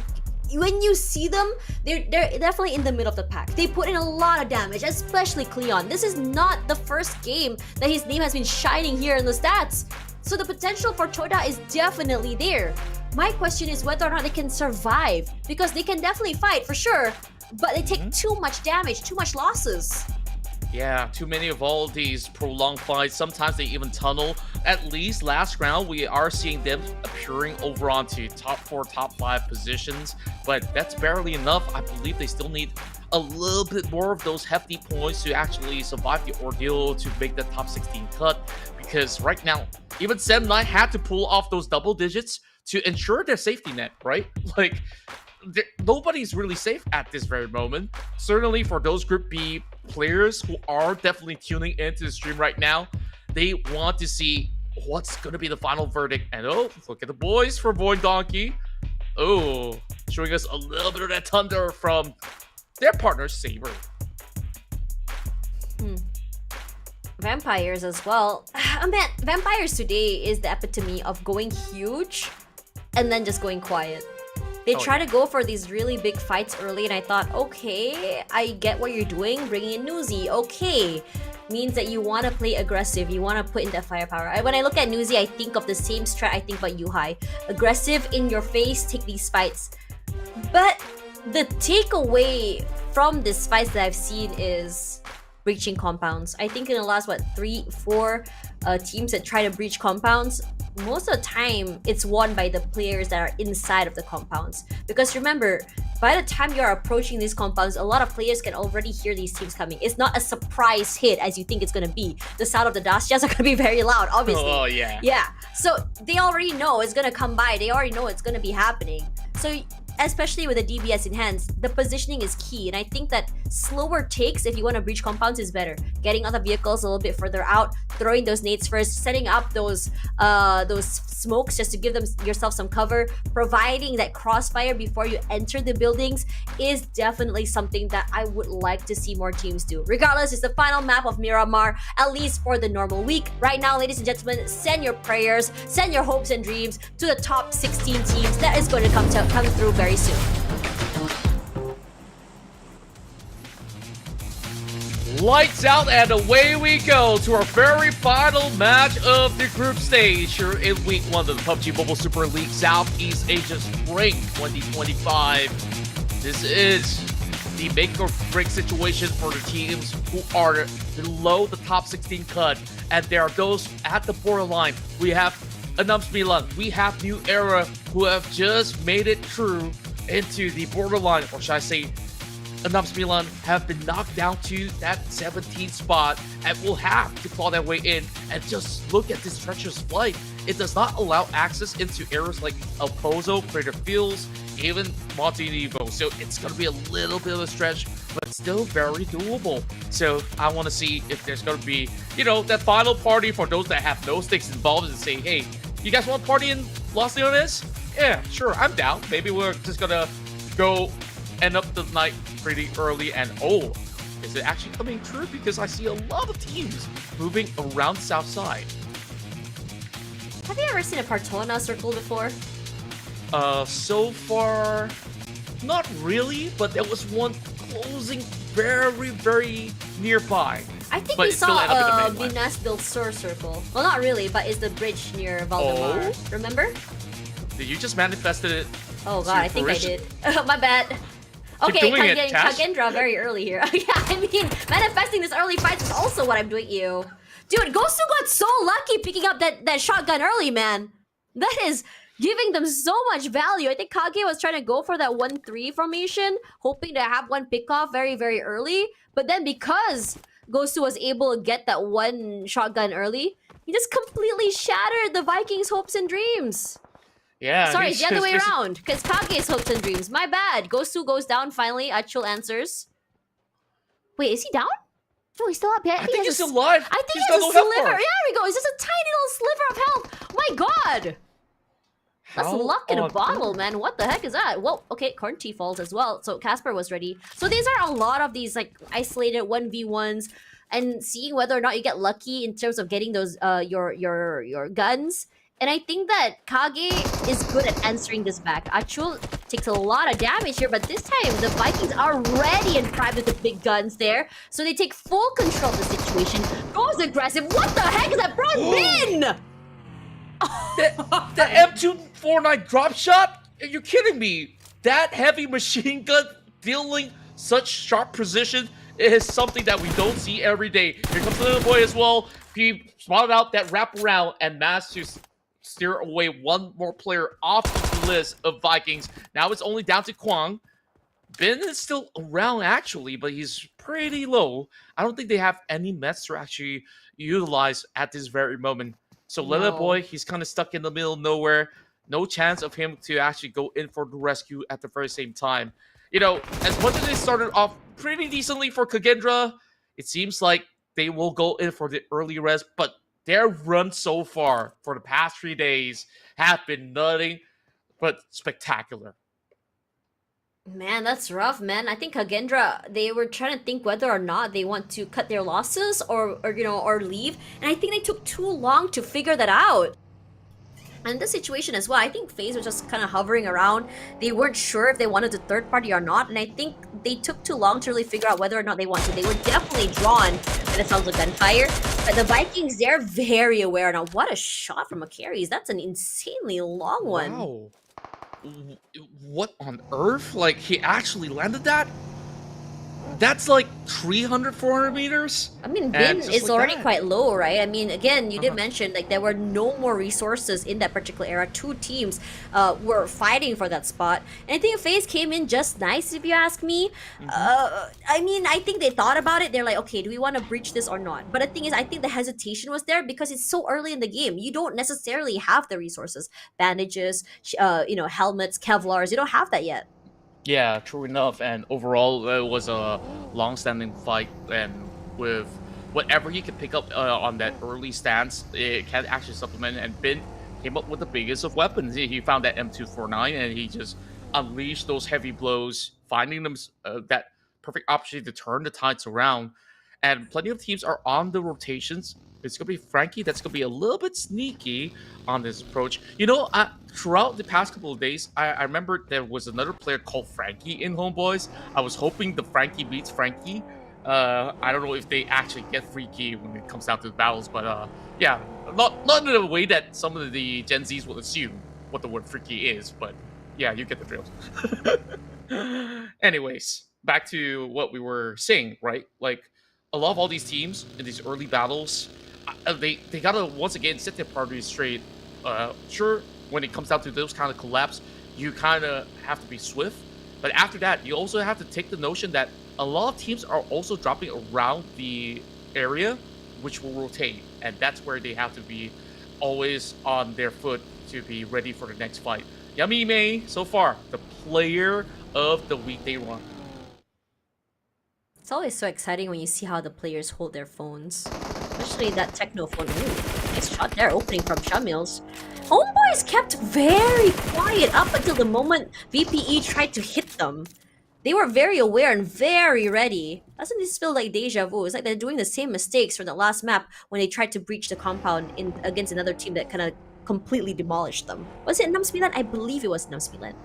when you see them, they're definitely in the middle of the pack. They put in a lot of damage, especially Cleon. This is not the first game that his name has been shining here in the stats. So the potential for TODAK is definitely there. My question is whether or not they can survive, because they can definitely fight for sure, but they take too much damage, too much losses. Yeah, too many of all these prolonged fights. Sometimes they even tunnel. At least last round, we are seeing them appearing over onto top 4, top 5 positions, but that's barely enough. I believe they still need a little bit more of those hefty points to actually survive the ordeal to make the top 16 cut, because right now, even Sem9 had to pull off those double digits to ensure their safety net, right? Like, nobody's really safe at this very moment. Certainly for those Group B players who are definitely tuning into the stream right now, they want to see what's going to be the final verdict. And oh, look at the boys for VOIN Donkey. Oh, showing us a little bit of that thunder from their partner, Saber. Vampires as well. Man, Vampires today is the epitome of going huge and then just going quiet. They try to go for these really big fights early, and I thought, okay, I get what you're doing, bringing in Newsy, okay. Means that you want to play aggressive, you want to put in that firepower. When I look at Newsy, I think of the same strat I think about Yuhai. Aggressive, in your face, take these fights. But the takeaway from these fights that I've seen is breaching compounds. I think in the last, 3-4 teams that try to breach compounds, most of the time it's won by the players that are inside of the compounds. Because remember, by the time you're approaching these compounds, a lot of players can already hear these teams coming. It's not a surprise hit as you think it's going to be. The sound of the dashes are going to be very loud, obviously. Oh, yeah. Yeah. So they already know it's going to come by. They already know it's going to be happening. So especially with the DBS enhanced, the positioning is key, and I think that slower takes if you want to breach compounds is better. Getting other vehicles a little bit further out, throwing those nades first, setting up those smokes just to give yourself some cover, providing that crossfire before you enter the buildings is definitely something that I would like to see more teams do. Regardless, it's the final map of Miramar, at least for the normal week. Right now, ladies and gentlemen, send your prayers, send your hopes and dreams to the top 16 teams that is going to come through very soon. Lights out and away we go to our very final match of the group stage here in week 1 of the PUBG Mobile Super League Southeast Asia Spring 2025. This is the make or break situation for the teams who are below the top 16 cut, and there are those at the borderline. We have ENAM SEMBILAN, we have New Era, who have just made it through into the borderline, or should I say ENAM SEMBILAN have been knocked down to that 17th spot and will have to claw their way in. And just look at this treacherous flight. It does not allow access into areas like El Pozo, Crater Fields, even Monte Nevo. So it's going to be a little bit of a stretch, but still very doable. So I want to see if there's going to be, you know, that final party for those that have no stakes involved and say, hey, you guys want to party in Los Leones? Yeah, sure, I'm down. Maybe we're just going to go end up the night pretty early. And oh, is it actually coming true? Because I see a lot of teams moving around South Side. Have you ever seen a Partona circle before? So far, not really, but there was one closing very, very nearby. I think But we it still saw ended up in the a main line. Vinas del Sur circle. Well, not really, but it's the bridge near Valdemar. Oh? Remember? Did you just manifested it? Oh to god, I think I fruition? did. My bad. Okay, doing it, Tash. Kagendra very early here. Yeah, I mean, manifesting this early fight is also what I'm doing, you. Dude, Gosu got so lucky picking up that shotgun early, man. That is giving them so much value. I think Kage was trying to go for that 1-3 formation, hoping to have one pick off very, very early. But then because Gosu was able to get that one shotgun early, he just completely shattered the Vikings' hopes and dreams. Yeah. Sorry, he's it's the other way just- around. Because Kage's hopes and dreams. My bad. Gosu goes down finally. Achul answers. Wait, is he down? No, he's still up. Yeah, I think has he's a- alive. I think He's he got has a no health sliver. bar. Yeah, there we go. It's just a tiny little sliver of health. My god. That's How luck in a on bottle, earth? man. What the heck is that? Well, okay, Corn Tea falls as well. So Casper was ready. So these are a lot of these like isolated 1v1s and seeing whether or not you get lucky in terms of getting those your guns. And I think that Kage is good at answering this back. Achul takes a lot of damage here, but this time the Vikings are ready and primed with the big guns there. So they take full control of the situation. Goes aggressive. What the heck is that broad bin? The M249 drop shot? Are you kidding me? That heavy machine gun dealing such sharp precision is something that we don't see every day. Here comes the little boy as well. He spotted out that wraparound and managed to steer away one more player off of the list of Vikings. Now it's only down to Kwang. Ben is still around actually, but he's pretty low. I don't think they have any mets to actually utilize at this very moment. So little No. boy, he's kind of stuck in the middle of nowhere. No chance of him to actually go in for the rescue at the very same time. You know, as much as they started off pretty decently for Kagendra, it seems like they will go in for the early res, but their run so far for the past 3 days have been nothing but spectacular. Man, that's rough, man. I think Kagendra, they were trying to think whether or not they want to cut their losses or leave. And I think they took too long to figure that out. And this situation as well, I think FaZe was just kind of hovering around. They weren't sure if they wanted the third party or not. And I think they took too long to really figure out whether or not they want to. They were definitely drawn by the sounds of gunfire. But the Vikings, they're very aware now. What a shot from Acaries. That's an insanely long one. Wow. What on earth? Like, he actually landed that? That's like 300, 400 meters? I mean, And Bin just is like already that. quite low, right? I mean, again, you did mention like there were no more resources in that particular era. Two teams were fighting for that spot. And I think FaZe came in just nice, if you ask me. I mean, I think they thought about it. They're like, okay, do we want to breach this or not? But the thing is, I think the hesitation was there because it's so early in the game. You don't necessarily have the resources. Bandages, helmets, Kevlars. You don't have that yet. Yeah, true enough. And overall, it was a long-standing fight, and with whatever he could pick up on that early stance, it can actually supplement. And Bin came up with the biggest of weapons. He found that M249, and he just unleashed those heavy blows, finding them that perfect opportunity to turn the tides around. And plenty of teams are on the rotations. It's going to be Frankie that's going to be a little bit sneaky on this approach. You know, throughout the past couple of days, I remember there was another player called Frankie in Homeboys. I was hoping the Frankie beats Frankie I don't know if they actually get freaky when it comes down to the battles, but yeah, not in a way that some of the Gen Zs will assume what the word freaky is, but yeah, you get the drill. Anyways, back to what we were saying, right? Like, a lot of all these teams in these early battles, they gotta once again set their priorities straight. Sure, when it comes down to those kind of collabs, you kind of have to be swift, but after that, you also have to take the notion that a lot of teams are also dropping around the area, which will rotate, and that's where they have to be always on their foot to be ready for the next fight. Yummy May, so far, the player of the weekday run. It's always so exciting when you see how the players hold their phones. Especially that TECNO phone. Ooh, nice shot there, opening from Shamils. HOMEBOIS kept very quiet up until the moment VPE tried to hit them. They were very aware and very ready. Doesn't this feel like deja vu? It's like they're doing the same mistakes from the last map when they tried to breach the compound against another team that kind of completely demolished them. Was it Namsmilan? I believe it was Namsmilan.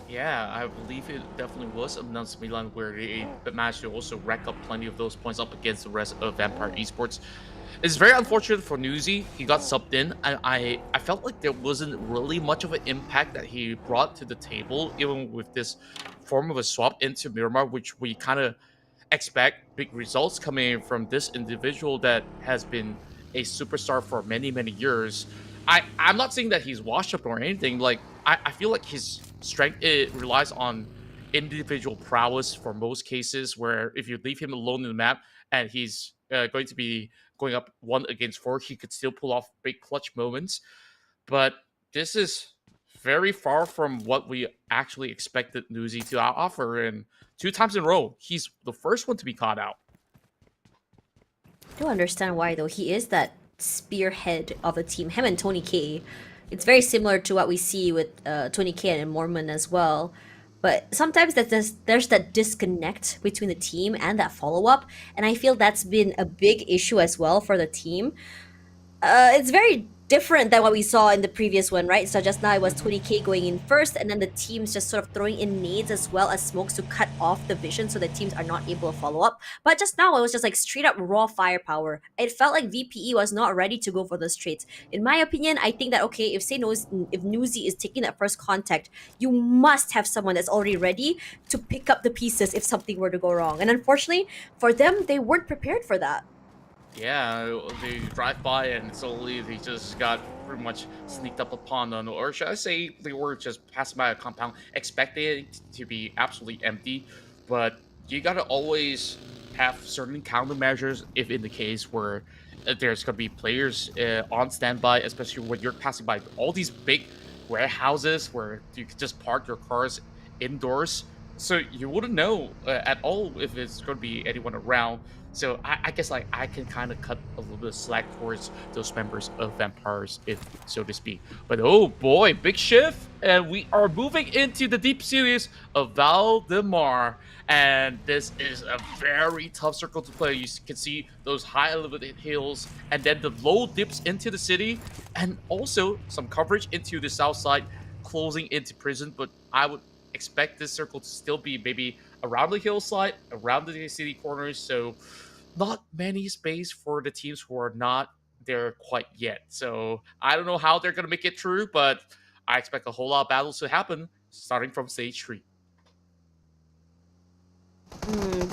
Yeah, I believe it definitely was announced Milan where they managed to also rack up plenty of those points up against the rest of Vampire Esports. It's very unfortunate for Newsy. He got subbed in, and I felt like there wasn't really much of an impact that he brought to the table, even with this form of a swap into Miramar, which we kind of expect big results coming from this individual that has been a superstar for many, many years. I'm not saying that he's washed up or anything. Like, I feel like his strength, it relies on individual prowess for most cases, where if you leave him alone in the map and he's going to be going up 1 against 4, he could still pull off big clutch moments. But this is very far from what we actually expected Newsy to offer, and 2 times in a row, he's the first one to be caught out. I don't understand why though. He is that spearhead of the team. Him and Tony K. It's very similar to what we see with Tony K and Mormon as well. But sometimes there's that disconnect between the team and that follow-up. And I feel that's been a big issue as well for the team. It's very different than what we saw in the previous one, right? So just now it was 20k going in first, and then the teams just sort of throwing in nades as well as smokes to cut off the vision so the teams are not able to follow up. But just now it was just like straight up raw firepower. It felt like VPE was not ready to go for those trades. In my opinion, I think that, okay, if Newsy is taking that first contact, you must have someone that's already ready to pick up the pieces if something were to go wrong. And unfortunately for them, they weren't prepared for that. Yeah, they drive by and slowly they just got pretty much sneaked up upon them, or should I say they were just passing by a compound, expecting it to be absolutely empty. But you gotta always have certain countermeasures if in the case where there's gonna be players on standby, especially when you're passing by all these big warehouses where you could just park your cars indoors. So you wouldn't know at all if it's going to be anyone around. So I guess like I can kind of cut a little bit of slack towards those members of Vampires, if so to speak. But oh boy, big shift, and we are moving into the deep series of Valdemar, and this is a very tough circle to play. You can see those high elevated hills, and then the low dips into the city, and also some coverage into the south side, closing into prison. But I would expect this circle to still be maybe around the hillside, around the city corners, so not many space for the teams who are not there quite yet. So I don't know how they're going to make it through, but I expect a whole lot of battles to happen starting from stage 3.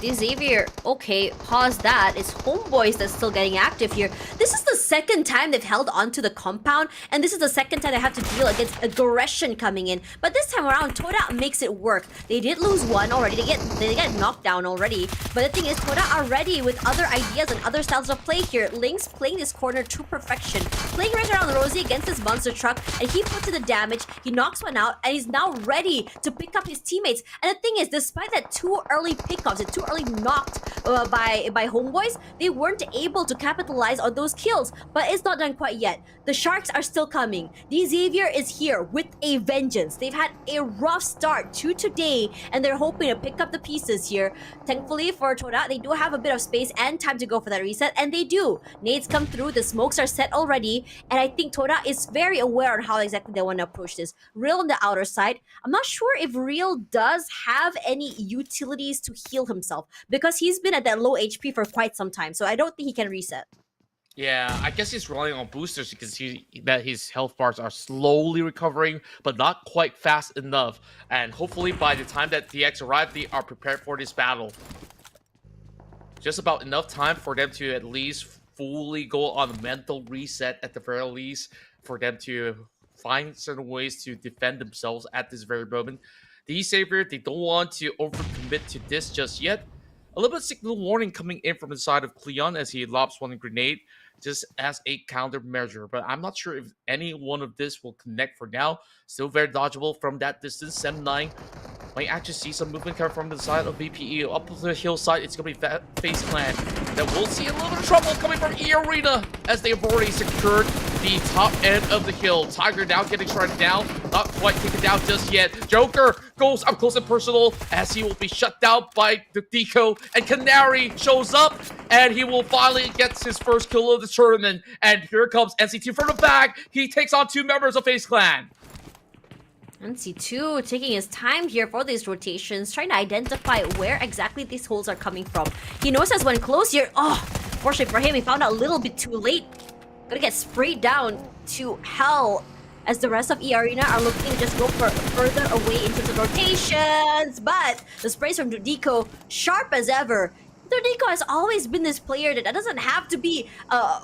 Xavier, okay, pause that. It's HOMEBOIS that's still getting active here. This is the second time they've held onto the compound, and this is the second time they have to deal against aggression coming in. But this time around, TODAK makes it work. They did lose one already. They get knocked down already. But the thing is, TODAK are ready with other ideas and other styles of play here. Lynx playing this corner to perfection. Playing right around Rosie against this monster truck, and he puts in the damage. He knocks one out, and he's now ready to pick up his teammates. And the thing is, despite that too early pickups, and too early knocked by HOMEBOIS, they weren't able to capitalize on those kills. But it's not done quite yet. The Sharks are still coming. Xavier is here with a vengeance. They've had a rough start to today, and they're hoping to pick up the pieces here. Thankfully for TODAK, they do have a bit of space and time to go for that reset, and they do. Nades come through, the smokes are set already, and I think TODAK is very aware on how exactly they want to approach this. Real on the outer side. I'm not sure if Real does have any utilities to heal heal himself because he's been at that low HP for quite some time. So I don't think he can reset. Yeah, I guess he's relying on boosters because that his health bars are slowly recovering, but not quite fast enough. And hopefully by the time that DX arrive, they are prepared for this battle. Just about enough time for them to at least fully go on a mental reset at the very least, for them to find certain ways to defend themselves at this very moment. The Savior, they don't want to overcommit to this just yet. A little bit of signal warning coming in from the side of Cleon as he lobs one grenade just as a countermeasure. But I'm not sure if any one of this will connect for now. Still very dodgeable from that distance. Sem9 might actually see some movement coming from the side of VPE. Up the hillside, it's going to be FaZe Clan. Then we'll see a little bit of trouble coming from eArena as they've already secured the top end of the hill. Tiger now getting shredded down. Not quite taken down just yet. Joker goes up close and personal as he will be shut down by the Deco. And Canary shows up and he will finally get his first kill of the tournament. And here comes NC2 from the back. He takes on 2 members of FaZe Clan. NC2 taking his time here for these rotations, trying to identify where exactly these holes are coming from. He knows as when close here. Oh, fortunately for him, he found out a little bit too late. Gonna get sprayed down to hell as the rest of eArena are looking to just go further away into the rotations. But the sprays from Dudico, sharp as ever. Dudico has always been this player that doesn't have to be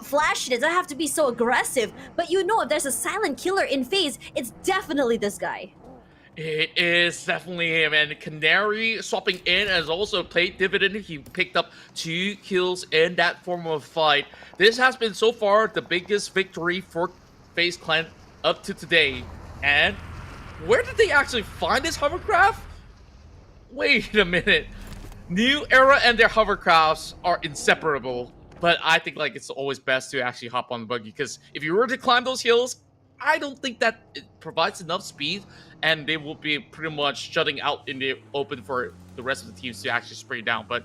flashy, doesn't have to be so aggressive. But you know, if there's a silent killer in FaZe, it's definitely this guy. It is definitely him, and Canary swapping in has also played dividend. He picked up 2 kills in that form of fight. This has been so far the biggest victory for FaZe Clan up to today. And where did they actually find this hovercraft? Wait a minute. New Era and their hovercrafts are inseparable, but I think like it's always best to actually hop on the buggy, because if you were to climb those hills, I don't think that it provides enough speed, and they will be pretty much shutting out in the open for the rest of the teams to actually spray down. But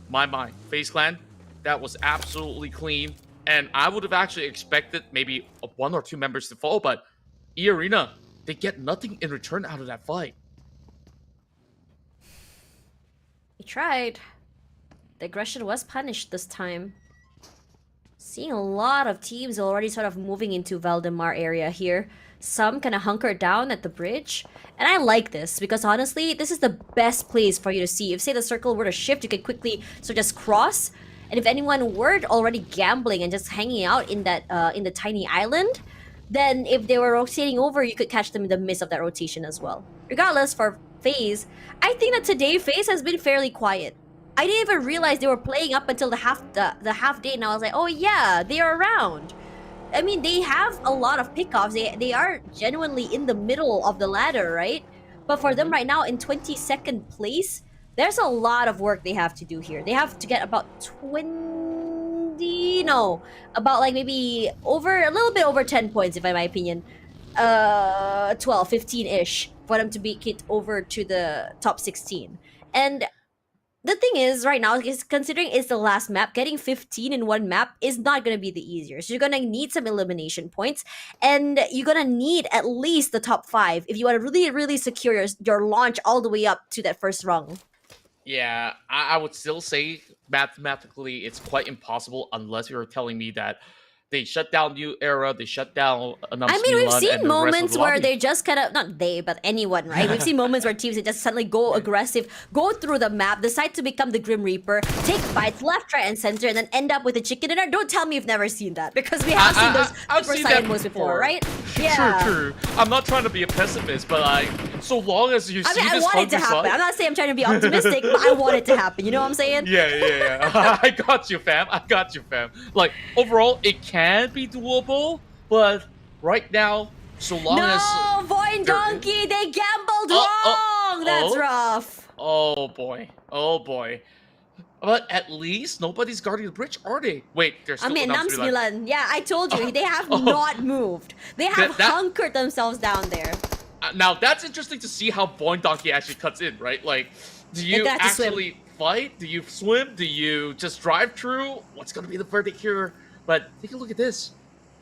my FaZe Clan, that was absolutely clean, and I would have actually expected maybe 1 or 2 members to fall, but eArena, they get nothing in return out of that fight. He tried. The aggression was punished this time. Seeing a lot of teams already sort of moving into Valdemar area here. Some kind of hunkered down at the bridge. And I like this because honestly, this is the best place for you to see. If say the circle were to shift, you can quickly so just cross. And if anyone were already gambling and just hanging out in that in the tiny island, then if they were rotating over, you could catch them in the midst of that rotation as well. Regardless, for FaZe, I think that today FaZe has been fairly quiet. I didn't even realize they were playing up until the half day, and I was like, oh yeah, they are around. I mean, they have a lot of pickoffs. They are genuinely in the middle of the ladder, right? But for them right now in 22nd place, there's a lot of work they have to do here. They have to get about about like maybe a little bit over 10 points, if in my opinion. 12, 15-ish for them to make it over to the top 16. And the thing is, right now, is considering it's the last map, getting 15 in one map is not going to be the easiest. So you're going to need some elimination points, and you're going to need at least the top 5 if you want to really, really secure your launch all the way up to that first rung. Yeah, I would still say mathematically it's quite impossible unless you're telling me that they shut down New Era, they shut down ENAM. I mean, we've seen moments where they just kind of, not they, but anyone, right? We've seen moments where teams that just suddenly go aggressive, go through the map, decide to become the Grim Reaper, take fights left, right, and center, and then end up with a chicken dinner. Don't tell me you've never seen that, because we have seen those Super Saiyan moves before, right? Yeah. True. I'm not trying to be a pessimist, but so long as you see this I want it to happen. I'm not saying I'm trying to be optimistic, but I want it to happen. You know what I'm saying? Yeah. I got you, fam. Like, overall, it can be doable, but right now, so long as... No, VOIN Donkey, they gambled wrong! That's rough. Oh boy. But at least nobody's guarding the bridge, are they? Wait, there's still SEMBILAN. Yeah, I told you, they have not moved. They have hunkered themselves down there. Now, that's interesting to see how VOIN Donkey actually cuts in, right? Like, do you actually fight? Do you swim? Do you just drive through? What's going to be the verdict here? But take a look at this.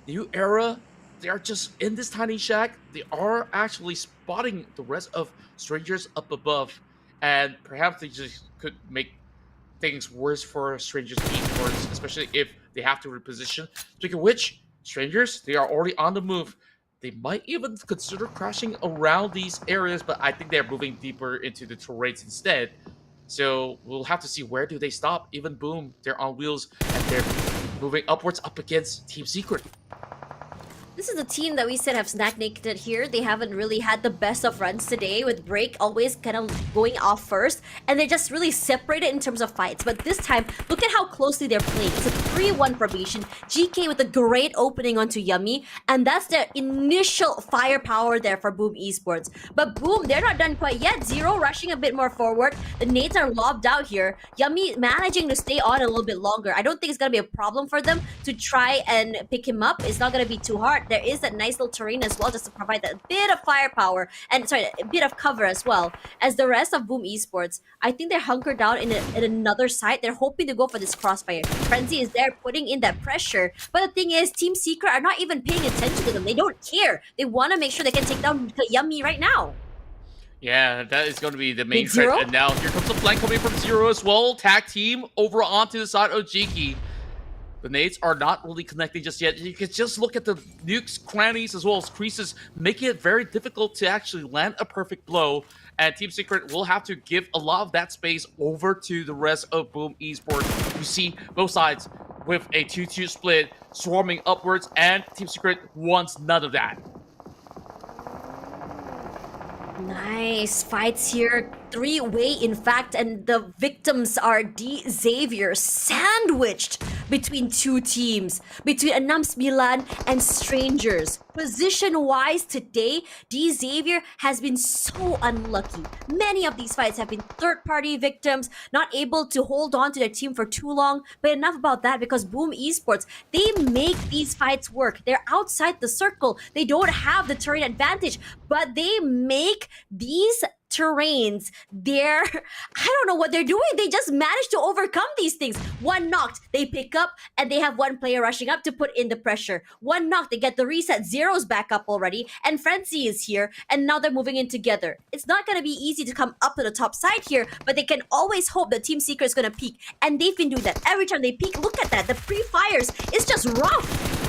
New Era, they are just in this tiny shack. They are actually spotting the rest of strangers up above. and perhaps they just could make things worse for Strangers Esports, especially if they have to reposition. Speaking of which, Strangers, they are already on the move. They might even consider crashing around these areas, but I think they're moving deeper into the terrains instead. So we'll have to see where do they stop. Even Boom, they're on wheels and they're moving upwards up against Team Secret. This is the team that we said have stagnated here. They haven't really had the best of runs today, with Break always kind of going off first, and they're just really separated in terms of fights. But this time, look at how closely they're playing. It's a 3-1 formation. GK with a great opening onto Yummy, and that's their initial firepower there for Boom Esports. But Boom, they're not done quite yet. Zero rushing a bit more forward. The nades are lobbed out here. Yummy managing to stay on a little bit longer. I don't think it's going to be a problem for them to try and pick him up. It's not going to be too hard. There is that nice little terrain as well, just to provide that bit of firepower and a bit of cover as well. As the rest of Boom Esports, I think they're hunkered down in another side. They're hoping to go for this crossfire. Frenzy is there putting in that pressure. But the thing is, Team Secret are not even paying attention to them. They don't care. They want to make sure they can take down Yummy right now. Yeah, that is going to be the main Zero? threat. And now here comes the flank coming from Zero as well. Tag team over onto the side of Jiki. The nades are not really connecting just yet. You can just look at the nukes, crannies, as well as creases, making it very difficult to actually land a perfect blow. And Team Secret will have to give a lot of that space over to the rest of Boom Esports. You see both sides with a 2-2 split swarming upwards, and Team Secret wants none of that. Nice fights here. 3-way, in fact, and the victims are D Xavier, sandwiched between two teams, between ENAM Milan and Strangers. Position-wise today, D Xavier has been so unlucky. Many of these fights have been third-party victims, not able to hold on to their team for too long. But enough about that, because Boom Esports, they make these fights work. They're outside the circle. They don't have the terrain advantage, but they make these terrains, I don't know what they're doing. They just managed to overcome these things. One knocked, they pick up, and they have one player rushing up to put in the pressure. One knocked, they get the reset. Zero's back up already, and Frenzy is here, and now they're moving in together. It's not going to be easy to come up to the top side here, but they can always hope that Team Secret is going to peek, and they've been doing that. Every time they peek, look at that. The pre-fires is just rough.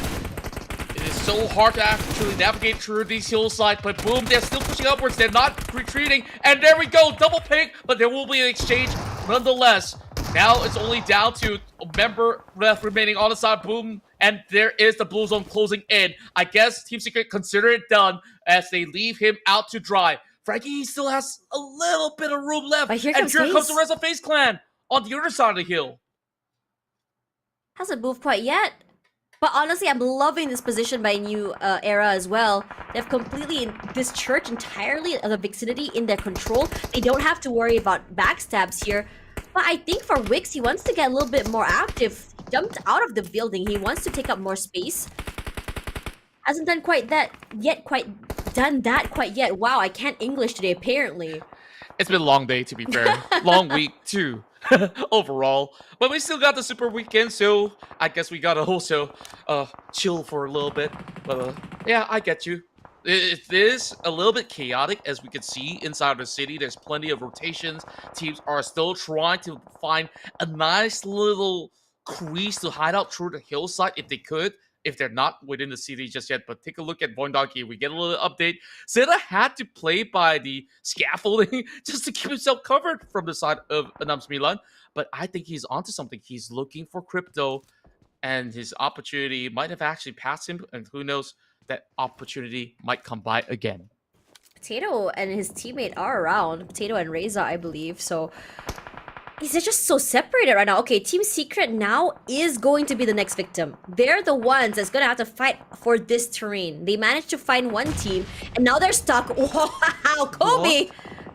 It is so hard to actually navigate through these hillsides, but Boom, they're still pushing upwards. They're not retreating, and there we go, double pick, but there will be an exchange nonetheless. Now it's only down to a member left remaining on the side of Boom, and there is the blue zone closing in. I guess Team Secret consider it done as they leave him out to dry. Frankie still has a little bit of room left, But here and here comes comes the rest of FaZe Clan on the other side of the hill. Hasn't moved quite yet. But honestly, I'm loving this position by New Era as well. They've completely discharged entirely of the vicinity in their control. They don't have to worry about backstabs here. But I think for Wix, he wants to get a little bit more active. He jumped out of the building. He wants to take up more space. Hasn't done quite that yet, quite yet. Wow, I can't English today, apparently. It's been a long day, to be fair. Long week, too, overall. But we still got the super weekend, so I guess we gotta also chill for a little bit. But yeah, I get you. It is a little bit chaotic, as we can see inside the city. There's plenty of rotations. Teams are still trying to find a nice little crease to hide out through the hillside if they could, if they're not within the city just yet. But take a look at VOIN. We get a little update. Zeta had to play by the scaffolding just to keep himself covered from the side of ENAM Milan. But I think he's onto something. He's looking for crypto, and his opportunity might have actually passed him, and who knows, that opportunity might come by again. Potato and his teammate are around. Potato and Reza, I believe. So they're just so separated right now. Okay, Team Secret now is going to be the next victim. They're the ones that's going to have to fight for this terrain. They managed to find one team, and now they're stuck. Wow, Kobe!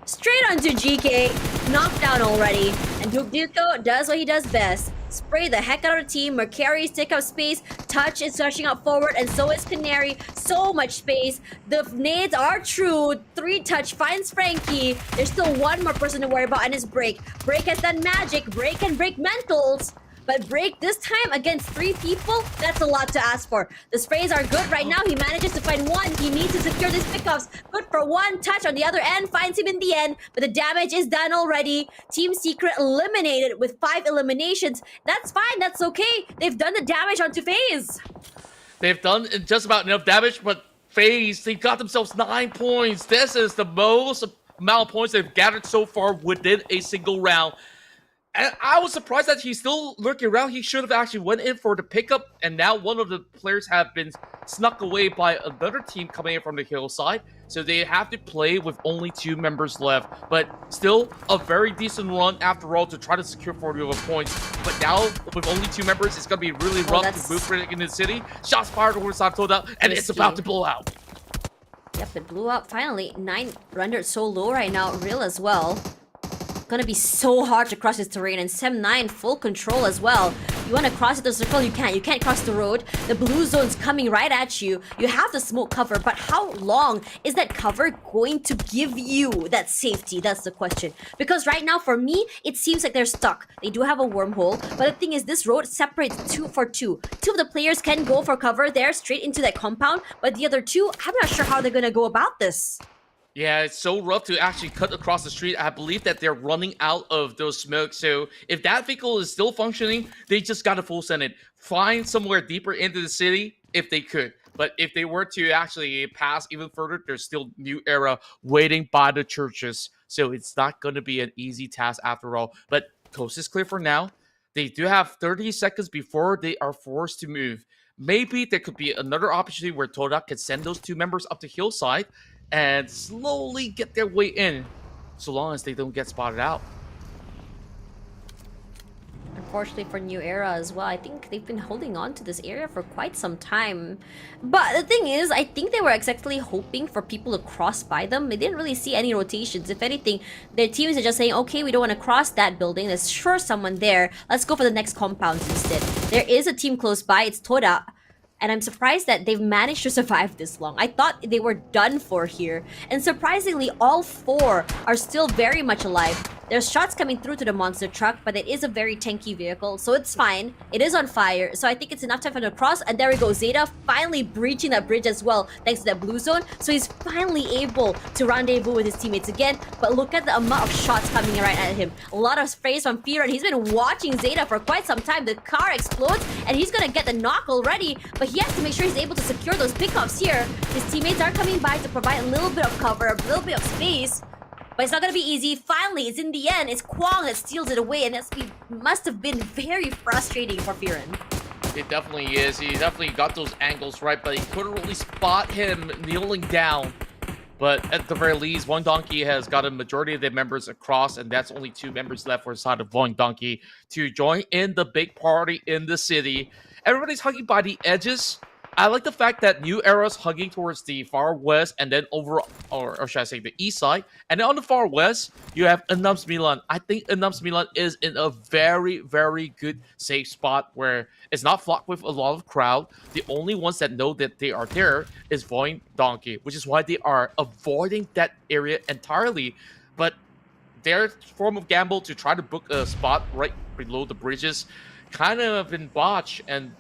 Straight onto GK. Knocked down already. And Duke does what he does best. Spray the heck out of the team. Mercari's take up space. Touch is rushing up forward, and so is Canary. So much space. The nades are true. 3-touch finds Frankie. There's still one more person to worry about, and it's Break. Break has done magic. Break can break mentals. But Break this time against 3 people, that's a lot to ask for. The sprays are good right now. He manages to find one. He needs to secure these pickoffs. Good for one touch on the other end. Finds him in the end, but the damage is done already. Team Secret eliminated with 5 eliminations. That's fine. That's okay. They've done the damage onto FaZe. They've done just about enough damage, but FaZe, they got themselves 9 points. This is the most amount of points they've gathered so far within a single round. And I was surprised that he's still lurking around. He should have actually went in for the pickup, and now one of the players have been snuck away by another team coming in from the hillside. So they have to play with only 2 members left. But still, a very decent run after all to try to secure 41 points. But now, with only 2 members, it's going to be really rough to move critic in the city. Shots fired over TODAK, and it's about to blow out. Yep, it blew up finally. 9 rendered so low right now. Real as well. Gonna be so hard to cross this terrain, and Sem9 full control as well. You want to cross the circle, you can't. You can't cross the road. The blue zone's coming right at you. You have the smoke cover, but how long is that cover going to give you that safety? That's the question. Because right now, for me, it seems like they're stuck. They do have a wormhole, but the thing is, this road separates 2 for 2. 2 of the players can go for cover there, straight into that compound, but the other 2, I'm not sure how they're gonna go about this. Yeah, it's so rough to actually cut across the street. I believe that they're running out of those smokes. So if that vehicle is still functioning, they just got to full send it. Find somewhere deeper into the city if they could. But if they were to actually pass even further, there's still New Era waiting by the churches. So it's not going to be an easy task after all. But coast is clear for now. They do have 30 seconds before they are forced to move. Maybe there could be another opportunity where TODAK could send those 2 members up the hillside and slowly get their way in, so long as they don't get spotted out. Unfortunately for New Era as well, I think they've been holding on to this area for quite some time. But the thing is, I think they were exactly hoping for people to cross by them. They didn't really see any rotations. If anything, their teams are just saying, okay, we don't want to cross that building. There's sure someone there. Let's go for the next compounds instead. There is a team close by. It's TODAK. And I'm surprised that they've managed to survive this long. I thought they were done for here. And surprisingly, all 4 are still very much alive. There's shots coming through to the monster truck, but it is a very tanky vehicle, so it's fine. It is on fire, so I think it's enough time for them to cross. And there we go, Zeta finally breaching that bridge as well, thanks to that blue zone. So he's finally able to rendezvous with his teammates again. But look at the amount of shots coming right at him. A lot of sprays from Fear, and he's been watching Zeta for quite some time. The car explodes, and he's gonna get the knock already. But he has to make sure he's able to secure those pickoffs here. His teammates are coming by to provide a little bit of cover, a little bit of space. But it's not gonna be easy. Finally, it's in the end. It's Kwang that steals it away, and that must have been very frustrating for Firen. It definitely is. He definitely got those angles right, but he couldn't really spot him kneeling down. But at the very least, VOIN has got a majority of their members across, and that's only 2 members left for the side of VOIN to join in the big party in the city. Everybody's hugging by the edges. I like the fact that New Era's hugging towards the far west, and then over, or should I say, the east side. And then on the far west, you have ENAM's Milan. I think ENAM's Milan is in a very, very good safe spot where it's not flocked with a lot of crowd. The only ones that know that they are there is VOIN, which is why they are avoiding that area entirely. But their form of gamble to try to book a spot right below the bridges kind of been botched, and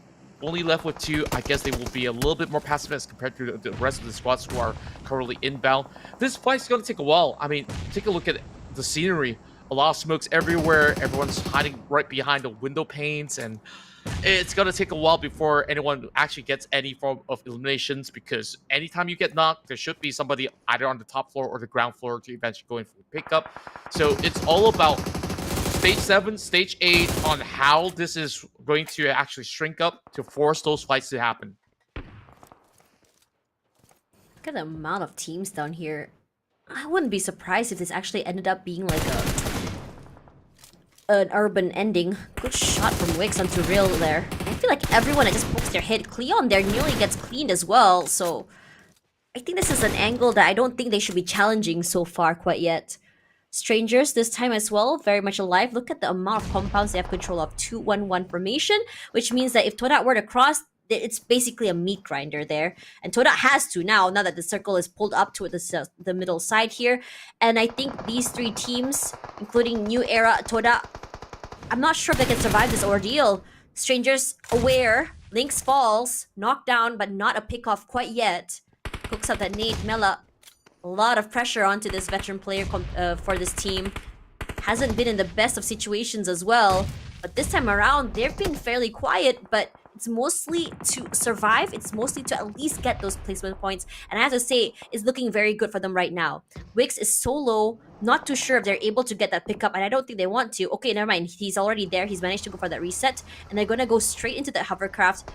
only left with 2. I guess they will be a little bit more pacifist compared to the rest of the squads who are currently inbound. This fight's going to take a while. I mean, take a look at the scenery. A lot of smokes everywhere. Everyone's hiding right behind the window panes, and it's going to take a while before anyone actually gets any form of eliminations, because anytime you get knocked, there should be somebody either on the top floor or the ground floor to eventually go in for a pickup. So it's all about Stage 7, Stage 8 on how this is going to actually shrink up to force those fights to happen. Look at the amount of teams down here. I wouldn't be surprised if this actually ended up being like an urban ending. Good shot from Wix onto Real there. I feel like everyone that just pokes their head, Cleon there nearly gets cleaned as well. So I think this is an angle that I don't think they should be challenging so far quite yet. Strangers this time as well, very much alive. Look at the amount of compounds they have control of. 2-1-1 formation, which means that if TODAK were to cross, it's basically a meat grinder there. And TODAK has to now that the circle is pulled up to the middle side here. And I think these 3 teams, including New Era, TODAK, I'm not sure if they can survive this ordeal. Strangers aware. Lynx falls. Knocked down, but not a pick off quite yet. Cooks up that nade. Mela. A lot of pressure onto this veteran player for this team. Hasn't been in the best of situations as well. But this time around, they've been fairly quiet, but it's mostly to survive. It's mostly to at least get those placement points. And I have to say, it's looking very good for them right now. Wix is so low, not too sure if they're able to get that pickup, and I don't think they want to. Okay, never mind. He's already there. He's managed to go for that reset, and they're gonna go straight into that hovercraft.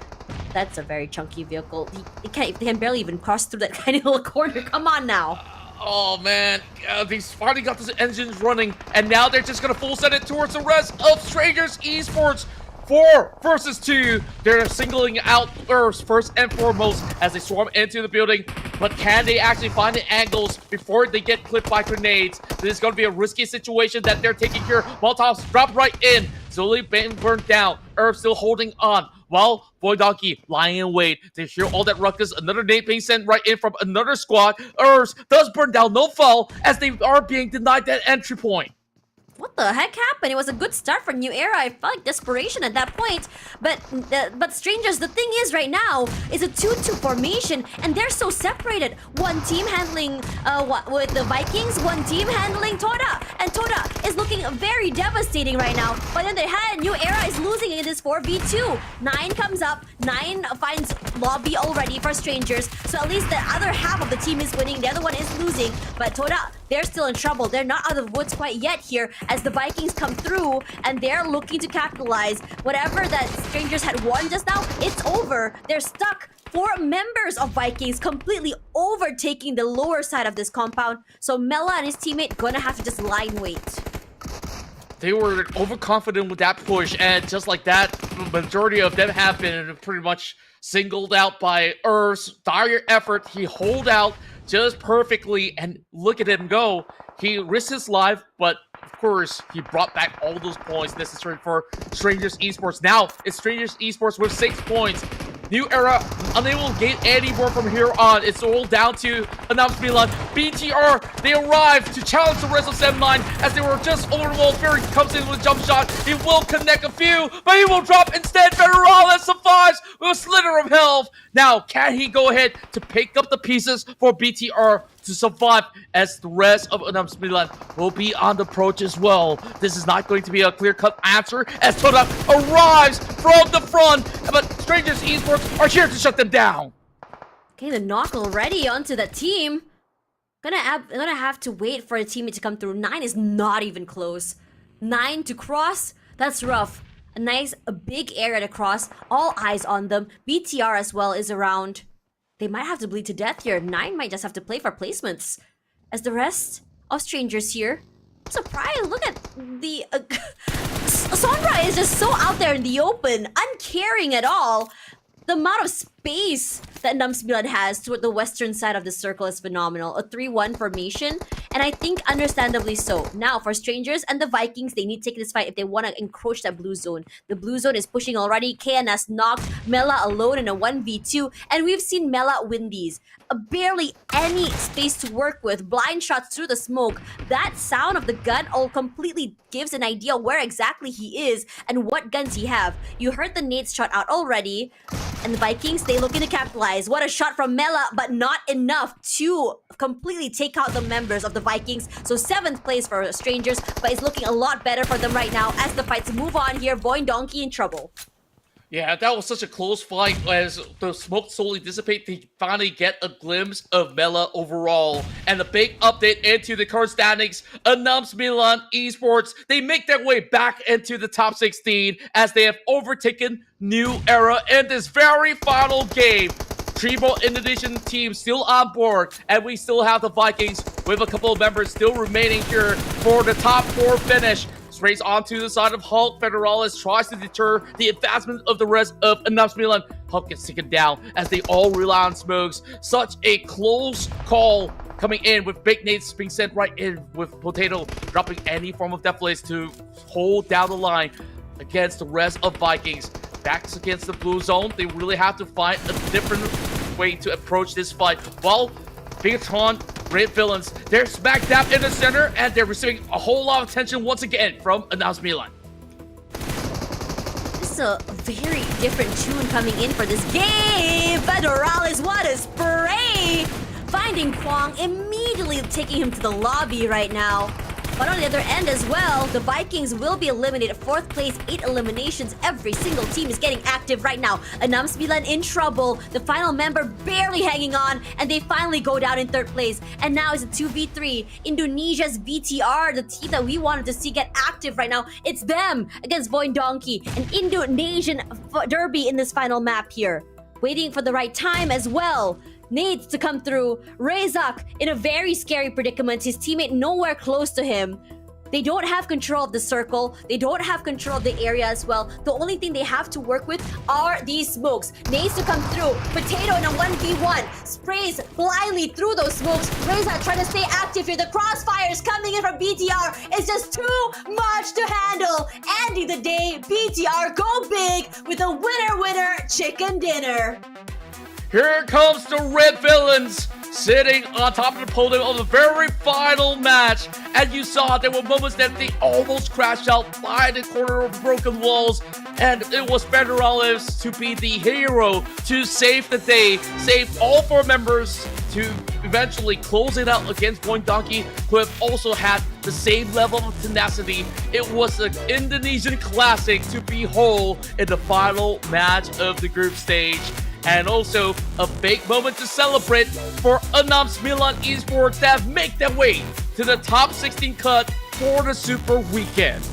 That's a very chunky vehicle. They can barely even cross through that tiny little corner. Come on now. Oh man, they finally got those engines running, and now they're just gonna full send it towards the rest of Strangers Esports. 4 versus 2. They're singling out first and foremost as they swarm into the building. But can they actually find the angles before they get clipped by grenades? This is going to be a risky situation that they're taking here. Molotovs drop right in. Slowly being burnt down. Still holding on. While Boy Donkey lying in wait to hear all that ruckus. Another nade being sent right in from another squad. Does burn down, no foul, as they are being denied that entry point. What the heck happened? It was a good start for New Era. I felt like desperation at that point. But Strangers, the thing is right now, is a 2-2 formation, and they're so separated. One team handling with the Vikings, one team handling TODAK. And TODAK is looking very devastating right now. But on the other hand, New Era is losing in this 4v2. 9 comes up, 9 finds lobby already for Strangers. So at least the other half of the team is winning, the other one is losing. But TODAK, they're still in trouble. They're not out of the woods quite yet here as the Vikings come through and they're looking to capitalize. Whatever that Strangers had won just now, it's over. They're stuck. 4 members of Vikings completely overtaking the lower side of this compound. So Mela and his teammate gonna have to just lie in wait. They were overconfident with that push, and just like that, the majority of them have been pretty much singled out by Earth's dire effort. He hold out just perfectly, and look at him go. He risked his life, but of course, he brought back all those points necessary for Strangers Esports. Now, it's Strangers Esports with 6 points. New Era unable to gain any more from here on. It's all down to ENAM Milan. BTR, they arrive to challenge the rest of SEMBILAN as they were just over the wall. Fury comes in with a jump shot. He will connect a few, but he will drop instead. Federales survives with a slither of health. Now, can he go ahead to pick up the pieces for BTR to survive as the rest of ENAM Milan will be on the approach as well? This is not going to be a clear-cut answer as TODAK arrives from the front, but Strangers Esports are here to shut them down. Okay, the knock already onto the team. Gonna have to wait for a teammate to come through. 9 is not even close. 9 to cross, that's rough. A big area to cross. All eyes on them. BTR as well is around. They might have to bleed to death here. 9 might just have to play for placements. As the rest of Strangers here, I'm surprised. Look at the... Sonra is just so out there in the open, uncaring at all. The amount of space that ENAM has toward the western side of the circle is phenomenal. A 3-1 formation, and I think understandably so. Now, for Strangers and the Vikings, they need to take this fight if they want to encroach that blue zone. The blue zone is pushing already. KNS knocked. Mela alone in a 1v2, and we've seen Mela win these. Barely any space to work with. Blind shots through the smoke. That sound of the gun all completely gives an idea where exactly he is and what guns he have. You heard the nades shot out already. And the Vikings, they looking to capitalize. What a shot from Mela, but not enough to completely take out the members of the Vikings. So 7th place for Strangers, but it's looking a lot better for them right now as the fights move on here. VOIN Donkey in trouble. Yeah, that was such a close fight. As the smoke slowly dissipates, they finally get a glimpse of Mela overall. And the big update into the current standings, ENAM Milan Esports, they make their way back into the top 16 as they have overtaken New Era in this very final game. Tribal Indonesian team still on board, and we still have the Vikings with a couple of members still remaining here for the top 4 finish. Sprays onto the side of Hulk. Federales tries to deter the advancement of the rest of ENAM Milan. Hulk gets taken down as they all rely on smokes. Such a close call coming in with big nades being sent right in with Potato dropping any form of death blaze to hold down the line against the rest of Vikings. Backs against the blue zone. They really have to find a different way to approach this fight. While BIGETRON, Great Villains, they're smack dab in the center, and they're receiving a whole lot of attention once again from ENAM Milan. is a very different tune coming in for this game. Federalis, what a spray! Finding Kwang, immediately taking him to the lobby right now. But on the other end as well, the Vikings will be eliminated. 4th place, 8 eliminations. Every single team is getting active right now. ENAM in trouble. The final member barely hanging on. And they finally go down in 3rd place. And now it's a 2v3. Indonesia's VTR, the team that we wanted to see get active right now. It's them against VOIN Donkey. An Indonesian derby in this final map here. Waiting for the right time as well. Needs to come through. Rezak in a very scary predicament. His teammate nowhere close to him. They don't have control of the circle. They don't have control of the area as well. The only thing they have to work with are these smokes. Needs to come through. Potato in a 1v1. Sprays blindly through those smokes. Rezak trying to stay active here. The crossfires coming in from BTR. It's just too much to handle. Ending the day, BTR go big with a winner chicken dinner. Here comes the Red Villains, sitting on top of the podium of the very final match. And you saw there were moments that they almost crashed out by the corner of broken walls. And it was Federalis to be the hero to save the day, save all 4 members to eventually close it out against VOIN Donkey, who have also had the same level of tenacity. It was an Indonesian classic to be whole in the final match of the group stage. And also a big moment to celebrate for ENAM Esports that make their way to the top 16 cut for the Super Weekend.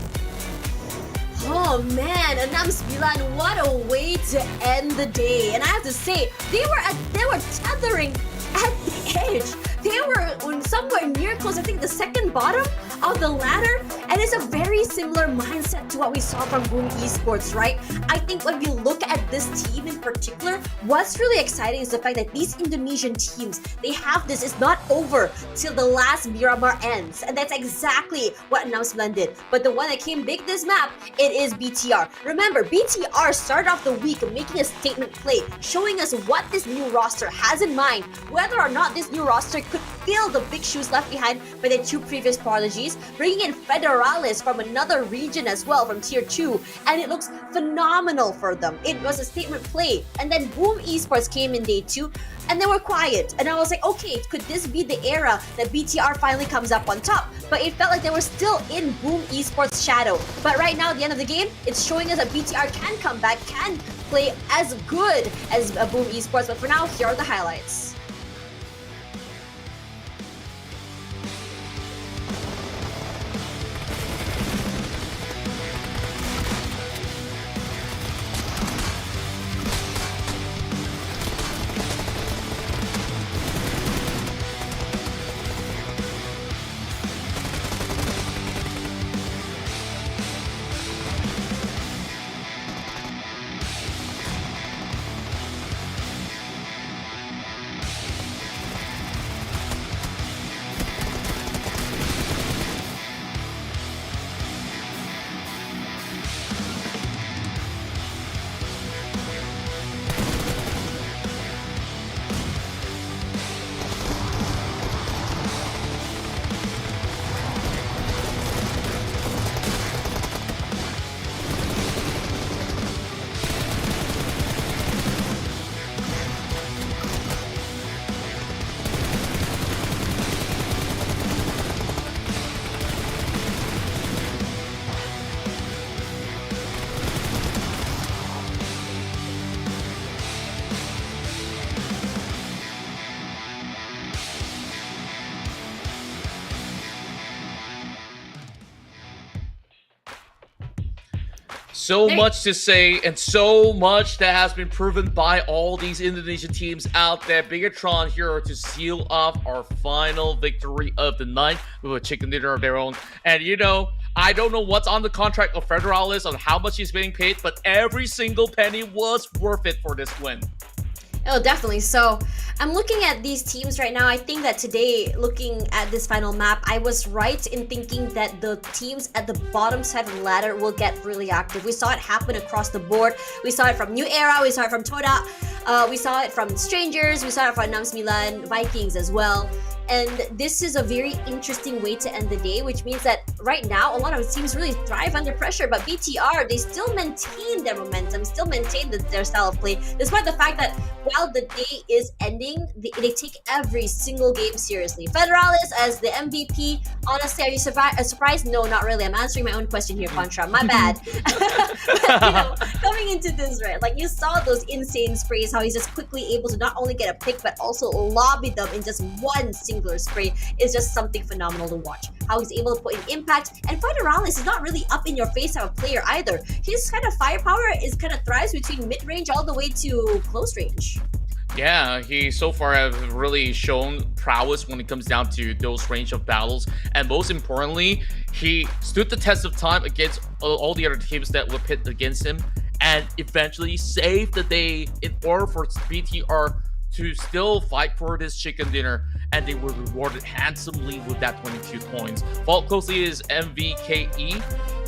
Oh man, ENAM, what a way to end the day. And I have to say, they were tethering at the edge. They were somewhere near close, I think the second bottom of the ladder. And it's a very similar mindset to what we saw from Boom Esports, right? I think when we look at this team in particular, what's really exciting is the fact that these Indonesian teams, they have this. It's not over till the last Miramar ends. And that's exactly what ENAM did. But the one that came big this map, it is BTR. Remember, BTR started off the week making a statement play, showing us what this new roster has in mind, whether or not this new roster could fill the big shoes left behind by the 2 previous prodigies, bringing in Federalis from another region as well, from tier 2, and it looks phenomenal for them. It was a statement play. And then Boom Esports came in day 2, and they were quiet. And I was like, okay, could this be the era that BTR finally comes up on top? But it felt like they were still in Boom Esports' shadow. But right now, at the end of the game, it's showing us that BTR can come back, can play as good as Boom Esports. But for now, here are the highlights. So much to say, and so much that has been proven by all these Indonesian teams out there. BIGETRON here to seal off our final victory of the night with a chicken dinner of their own. And you know, I don't know what's on the contract of Federalis on how much he's being paid, but every single penny was worth it for this win. Oh, definitely. So I'm looking at these teams right now. I think that today, looking at this final map, I was right in thinking that the teams at the bottom side of the ladder will get really active. We saw it happen across the board. We saw it from New Era, we saw it from TODAK, we saw it from Strangers, we saw it from ENAM, VIKINGS as well. And this is a very interesting way to end the day, which means that right now a lot of teams really thrive under pressure, but BTR, they still maintain their momentum, still maintain their style of play, despite the fact that while the day is ending, they take every single game seriously. Federalis as the MVP, honestly, are you surprised? No, not really. I'm answering my own question here, Contra. My bad. But, coming into this, right, like you saw those insane sprays, how he's just quickly able to not only get a pick, but also lobby them in just one singular spray is just something phenomenal to watch. How he's able to put in impact, and Federalis is not really up in your face type of player either. His kind of firepower is kind of thrives between mid-range all the way to close range. Yeah, he so far has really shown prowess when it comes down to those range of battles, and most importantly, he stood the test of time against all the other teams that were pit against him, and eventually saved the day in order for BTR to still fight for this chicken dinner, and they were rewarded handsomely with that 22 points. Followed closely is MVKE.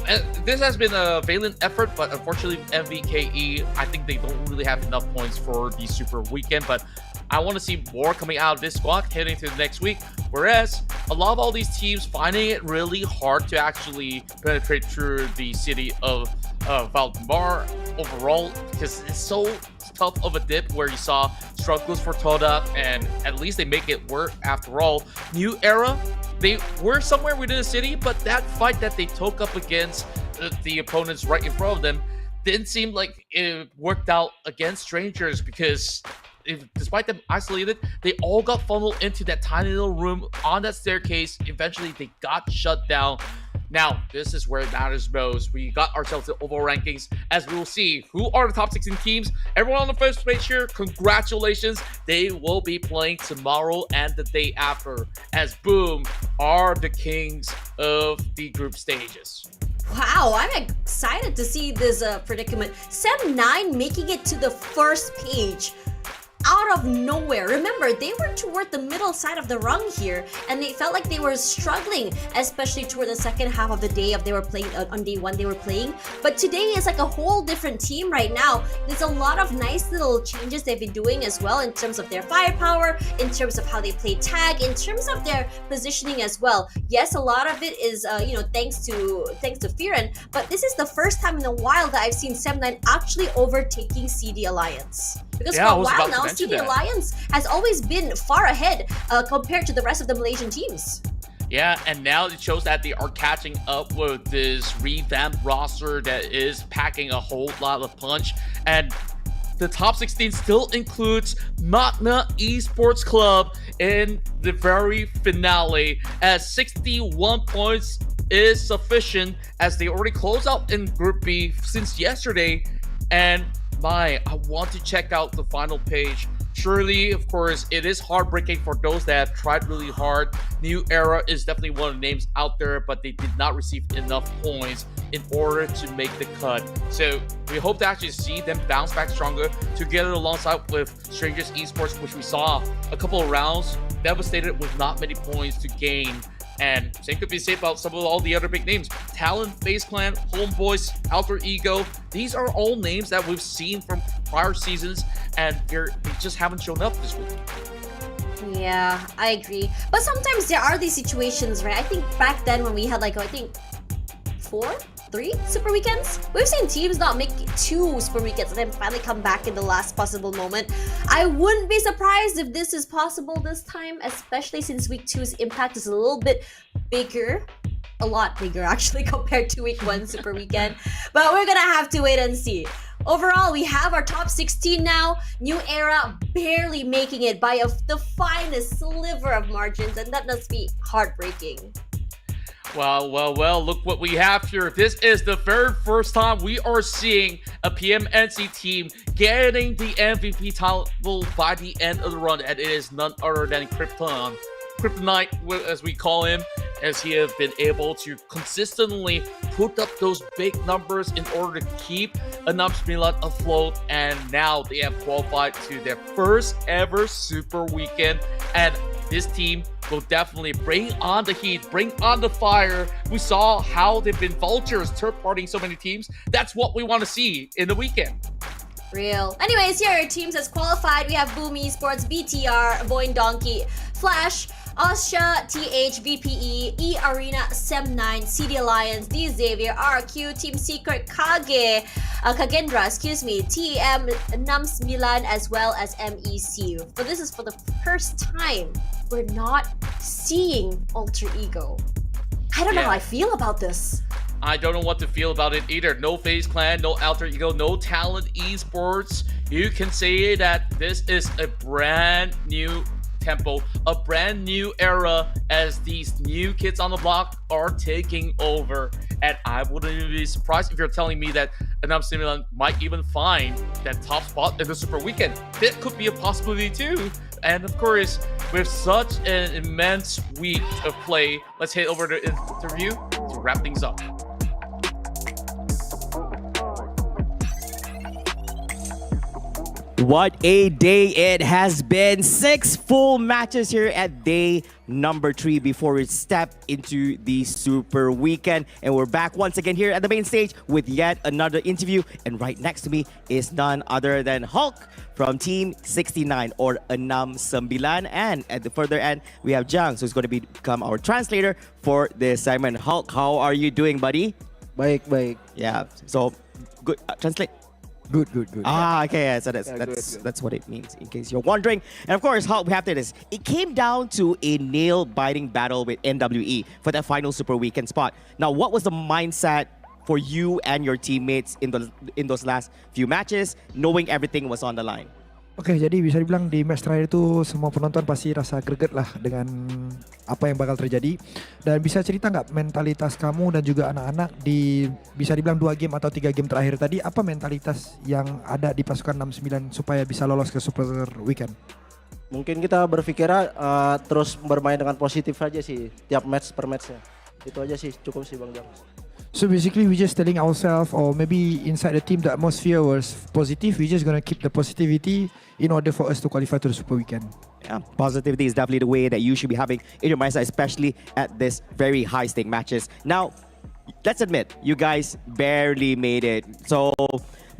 And this has been a valiant effort, but unfortunately MVKE, I think they don't really have enough points for the Super Weekend, but I want to see more coming out of this squad heading to the next week, whereas a lot of all these teams finding it really hard to actually penetrate through the city of Valdemar overall, because it's so tough of a dip where you saw struggles for TODAK, and at least they make it work after all. New Era, they were somewhere within the city, but that fight that they took up against the opponents right in front of them didn't seem like it worked out against strangers, because despite them isolated, they all got funneled into that tiny little room on that staircase. Eventually, they got shut down. Now, this is where it matters most. We got ourselves the overall rankings, as we will see who are the top 16 teams. Everyone on the first page here, congratulations. They will be playing tomorrow and the day after, as Boom are the kings of the group stages. Wow, I'm excited to see this predicament. Sem9 making it to the first page out of nowhere. Remember, they were toward the middle side of the rung here, and they felt like they were struggling, especially toward the second half of the day of they were playing on day one they were playing. But today is like a whole different team right now. There's a lot of nice little changes they've been doing as well in terms of their firepower, in terms of how they play tag, in terms of their positioning as well. Yes, a lot of it is thanks to Firen, but this is the first time in a while that I've seen Sem9 actually overtaking CD Alliance. Because for a while now, CD Alliance has always been far ahead compared to the rest of the Malaysian teams. Yeah, and now it shows that they are catching up with this revamped roster that is packing a whole lot of punch. And the top 16 still includes MAQNA Esports Club in the very finale, as 61 points is sufficient, as they already closed out in Group B since yesterday. And I want to check out the final page. Surely, of course, it is heartbreaking for those that have tried really hard. New Era is definitely one of the names out there, but they did not receive enough points in order to make the cut. So we hope to actually see them bounce back stronger together alongside with Strangers Esports, which we saw a couple of rounds devastated with not many points to gain. And same could be said about some of all the other big names. TALON, FaZe Clan, HOMEBOIS, Alter Ego. These are all names that we've seen from prior seasons, and they just haven't shown up this week. Yeah, I agree. But sometimes there are these situations, right? I think back then when we had three Super Weekends, we've seen teams not make 2 Super Weekends and then finally come back in the last possible moment. I wouldn't be surprised if this is possible this time, especially since Week 2's impact is a little bit bigger. A lot bigger, actually, compared to Week 1 Super Weekend. But we're gonna have to wait and see. Overall, we have our top 16 now. New Era barely making it by the finest sliver of margins, and that must be heartbreaking. Well, look what we have here. This is the very first time we are seeing a PMNC team getting the MVP title by the end of the run, and it is none other than Kryptonite, as we call him, as he has been able to consistently put up those big numbers in order to keep ENAM SEMBILAN afloat, and now they have qualified to their first ever Super Weekend, and this team will definitely bring on the heat, bring on the fire. We saw how they've been vultures, third-partying so many teams. That's what we want to see in the weekend. Real. Anyways, here are your teams that's qualified. We have Boom Esports, BTR, VOIN Donkey, Flash, OSJA, TH, VPE, eArena, SEM9, CD Alliance, D Xavier, RQ, Team Secret, KAGENDRA, TEM, NAMS Milan, as well as MECU. But this is for the first time we're not seeing Alter Ego. I don't know how I feel about this. I don't know what to feel about it either. No FaZe Clan, no Alter Ego, no Talon Esports. You can say that this is a brand new tempo, a brand new era as these new kids on the block are taking over. And I wouldn't even be surprised if you're telling me that ENAM SEMBILAN might even find that top spot in the Super Weekend. That could be a possibility too. And of course, with such an immense week of play, let's head over to the interview to wrap things up. What a day it has been. 6 full matches here at day number 3 before we step into the Super Weekend. And we're back once again here at the main stage with yet another interview. And right next to me is none other than Hulk from Team 69 or ENAM SEMBILAN. And at the further end, we have Jang, who's going to become our translator for this segment. Hulk, how are you doing, buddy? Baik. Yeah, so good. Translate. Good. Okay, yeah, so that's what it means, in case you're wondering. And of course, how we have to do this. It came down to a nail-biting battle with NWE for that final Super Weekend spot. Now, what was the mindset for you and your teammates in those last few matches, knowing everything was on the line? Oke, jadi bisa dibilang di match terakhir itu semua penonton pasti rasa greget lah dengan apa yang bakal terjadi. Dan bisa cerita nggak mentalitas kamu dan juga anak-anak di bisa dibilang 2 game atau 3 game terakhir tadi, apa mentalitas yang ada di pasukan 69 supaya bisa lolos ke Super Weekend? Mungkin kita berpikir terus bermain dengan positif aja sih tiap match per matchnya. Itu aja sih, cukup sih Bang Jang. So basically we just telling ourselves, or maybe inside the team the atmosphere was positive. We just gonna keep the positivity in order for us to qualify to the Super Weekend. Yeah, positivity is definitely the way that you should be having in your mindset, especially at this very high-stake matches. Now, let's admit, you guys barely made it.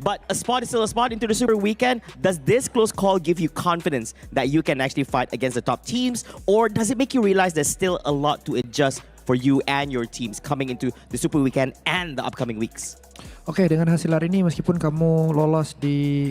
But a spot is still a spot into the Super Weekend. Does this close call give you confidence that you can actually fight against the top teams? Or does it make you realize there's still a lot to adjust for you and your teams coming into the Super Weekend and the upcoming weeks? Oke, dengan hasil hari ini meskipun kamu lolos di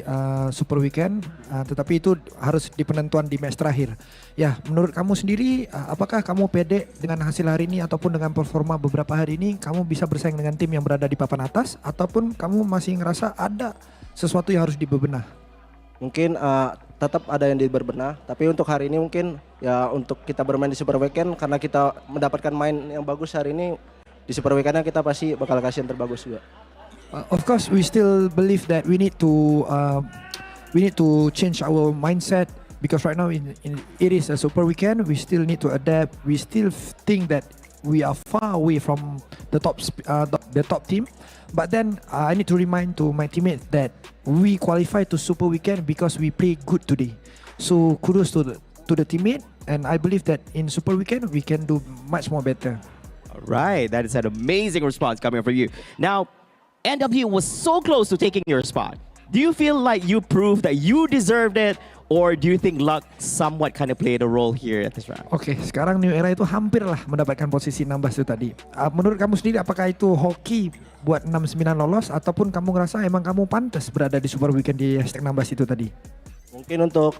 Super Weekend, tetapi itu harus di penentuan di match terakhir. Ya, menurut kamu sendiri, apakah kamu pede dengan hasil hari ini ataupun dengan performa beberapa hari ini, kamu bisa bersaing dengan tim yang berada di papan atas, ataupun kamu masih ngerasa ada sesuatu yang harus dibebenah? Mungkin tetap ada yang diberbenah, tapi untuk hari ini mungkin ya untuk kita bermain di Super Weekend karena kita mendapatkan main yang bagus hari ini di Super Weekendnya kita pasti bakal kasih yang terbagus juga. Of course, we still believe that we need to change our mindset because right now it is a Super Weekend. We still need to adapt. We still think that we are far away from the top team. But then I need to remind to my teammates that we qualify to Super Weekend because we play good today. So kudos to the teammate, and I believe that in Super Weekend we can do much more better. All right, that is an amazing response coming from you. Now, NW was so close to taking your spot. Do you feel like you proved that you deserved it, or do you think luck somewhat kind of played a role here at this round? Oke, sekarang New Era itu hampirlah mendapatkan posisi 16 itu tadi. Menurut kamu sendiri, apakah itu hoki buat 69 lolos, ataupun kamu ngerasa emang kamu pantas berada di Super Weekend di hashtag 16 itu tadi? Mungkin untuk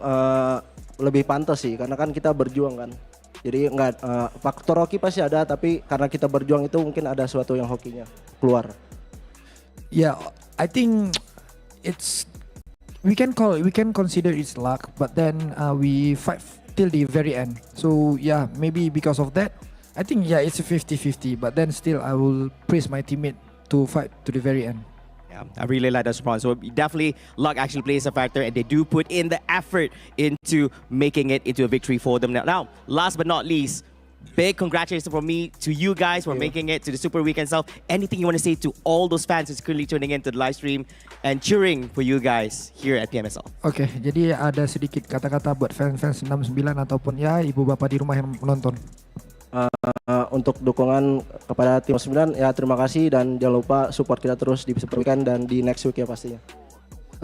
lebih pantas sih, karena kan kita berjuang kan. Jadi enggak faktor hoki pasti ada, tapi karena kita berjuang itu mungkin ada sesuatu yang hokinya keluar. Yeah, I think we can consider it's luck, but then we fight till the very end. So yeah, maybe because of that, I think yeah, it's a 50-50. But then still, I will praise my teammate to fight to the very end. Yeah, I really like that response. So definitely luck actually plays a factor, and they do put in the effort into making it into a victory for them. Now, last but not least, big congratulations from me to you guys for making it to the Super Weekend itself. Anything you want to say to all those fans who's currently tuning in to the live stream and cheering for you guys here at PMSL? Oke, jadi ada sedikit kata-kata buat fans-fans 69 ataupun ya ibu bapak di rumah yang menonton. Untuk dukungan kepada tim 9 ya terima kasih, dan jangan lupa support kita terus di Super Weekend dan di next week ya pastinya.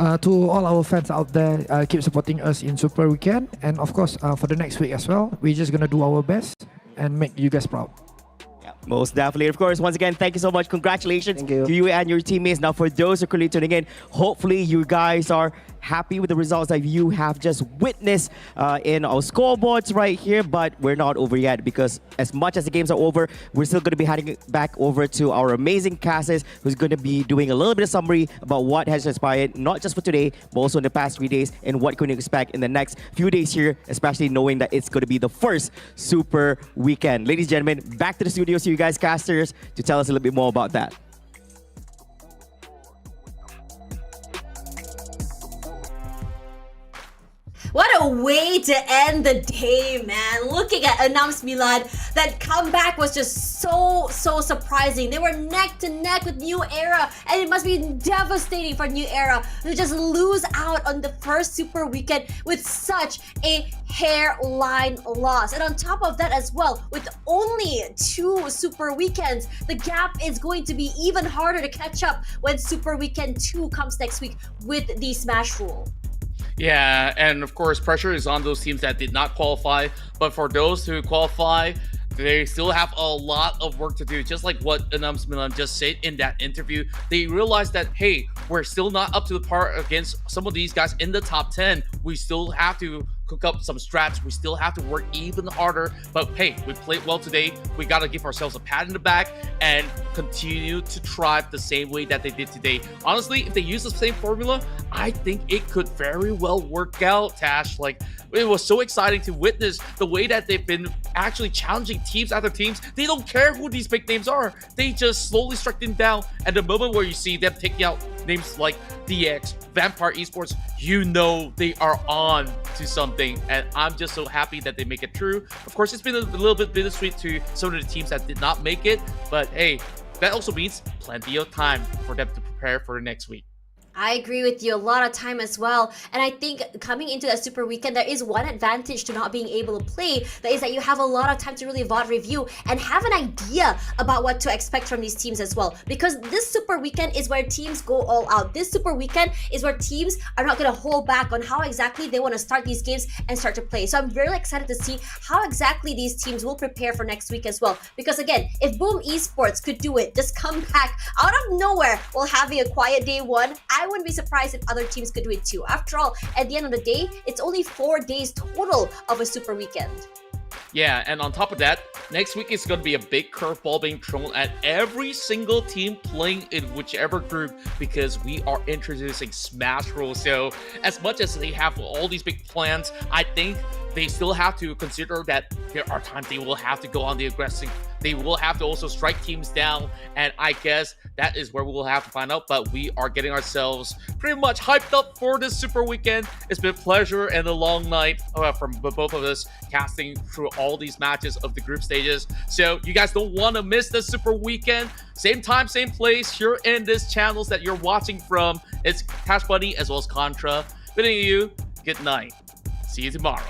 To all our fans out there, keep supporting us in Super Weekend. And of course, for the next week as well, we're just going to do our best and make you guys proud. Most definitely. Of course, once again, thank you so much. Congratulations to you and your teammates. Now, for those who are currently tuning in, hopefully you guys are happy with the results that you have just witnessed in our scoreboards right here. But we're not over yet, because as much as the games are over, we're still going to be heading back over to our amazing casters, who's going to be doing a little bit of summary about what has transpired, not just for today, but also in the past 3 days, and what can you expect in the next few days here, especially knowing that it's going to be the first Super Weekend. Ladies and gentlemen, back to the studio to you guys casters to tell us a little bit more about that. What a way to end the day, man. Looking at ENAM Milan, that comeback was just so surprising. They were neck to neck with New Era, and it must be devastating for New Era to just lose out on the first Super Weekend with such a hairline loss. And on top of that as well, with only 2 Super Weekends, the gap is going to be even harder to catch up when Super Weekend 2 comes next week with the Smash rule. Yeah, and of course, pressure is on those teams that did not qualify. But for those who qualify, they still have a lot of work to do. Just like what ENAM Milan just said in that interview, they realized that, hey, we're still not up to the par against some of these guys in the top 10. We still have to cook up some strats. We still have to work even harder. But hey, we played well today. We got to give ourselves a pat in the back and continue to try the same way that they did today. Honestly, if they use the same formula, I think it could very well work out, Tash. Like, it was so exciting to witness the way that they've been actually challenging teams after teams. They don't care who these big names are. They just slowly strike them down. And the moment where you see them taking out names like DX, Vampire Esports, you know they are on to something. And I'm just so happy that they make it through. Of course, it's been a little bit bittersweet to some of the teams that did not make it. But hey, that also means plenty of time for them to prepare for the next week. I agree with you, a lot of time as well. And I think coming into that Super Weekend, there is one advantage to not being able to play. That is that you have a lot of time to really VOD review and have an idea about what to expect from these teams as well. Because this Super Weekend is where teams go all out. This Super Weekend is where teams are not going to hold back on how exactly they want to start these games and start to play. So I'm very excited to see how exactly these teams will prepare for next week as well. Because again, if Boom Esports could do it, just come back out of nowhere while having a quiet day 1, I wouldn't be surprised if other teams could do it too. After all, at the end of the day, it's only 4 days total of a Super Weekend. Yeah, and on top of that, next week is going to be a big curveball being thrown at every single team playing in whichever group, because we are introducing Smash rules. So as much as they have all these big plans, I think they still have to consider that there are times they will have to go on the aggressive. They will have to also strike teams down, and I guess that is where we will have to find out. But we are getting ourselves pretty much hyped up for this Super Weekend. It's been a pleasure and a long night from both of us casting through all these matches of the group stages. So you guys don't want to miss the Super Weekend. Same time, same place, here in this channels that you're watching from. It's Tash Bunny as well as Contra. Bidding you good night. See you tomorrow.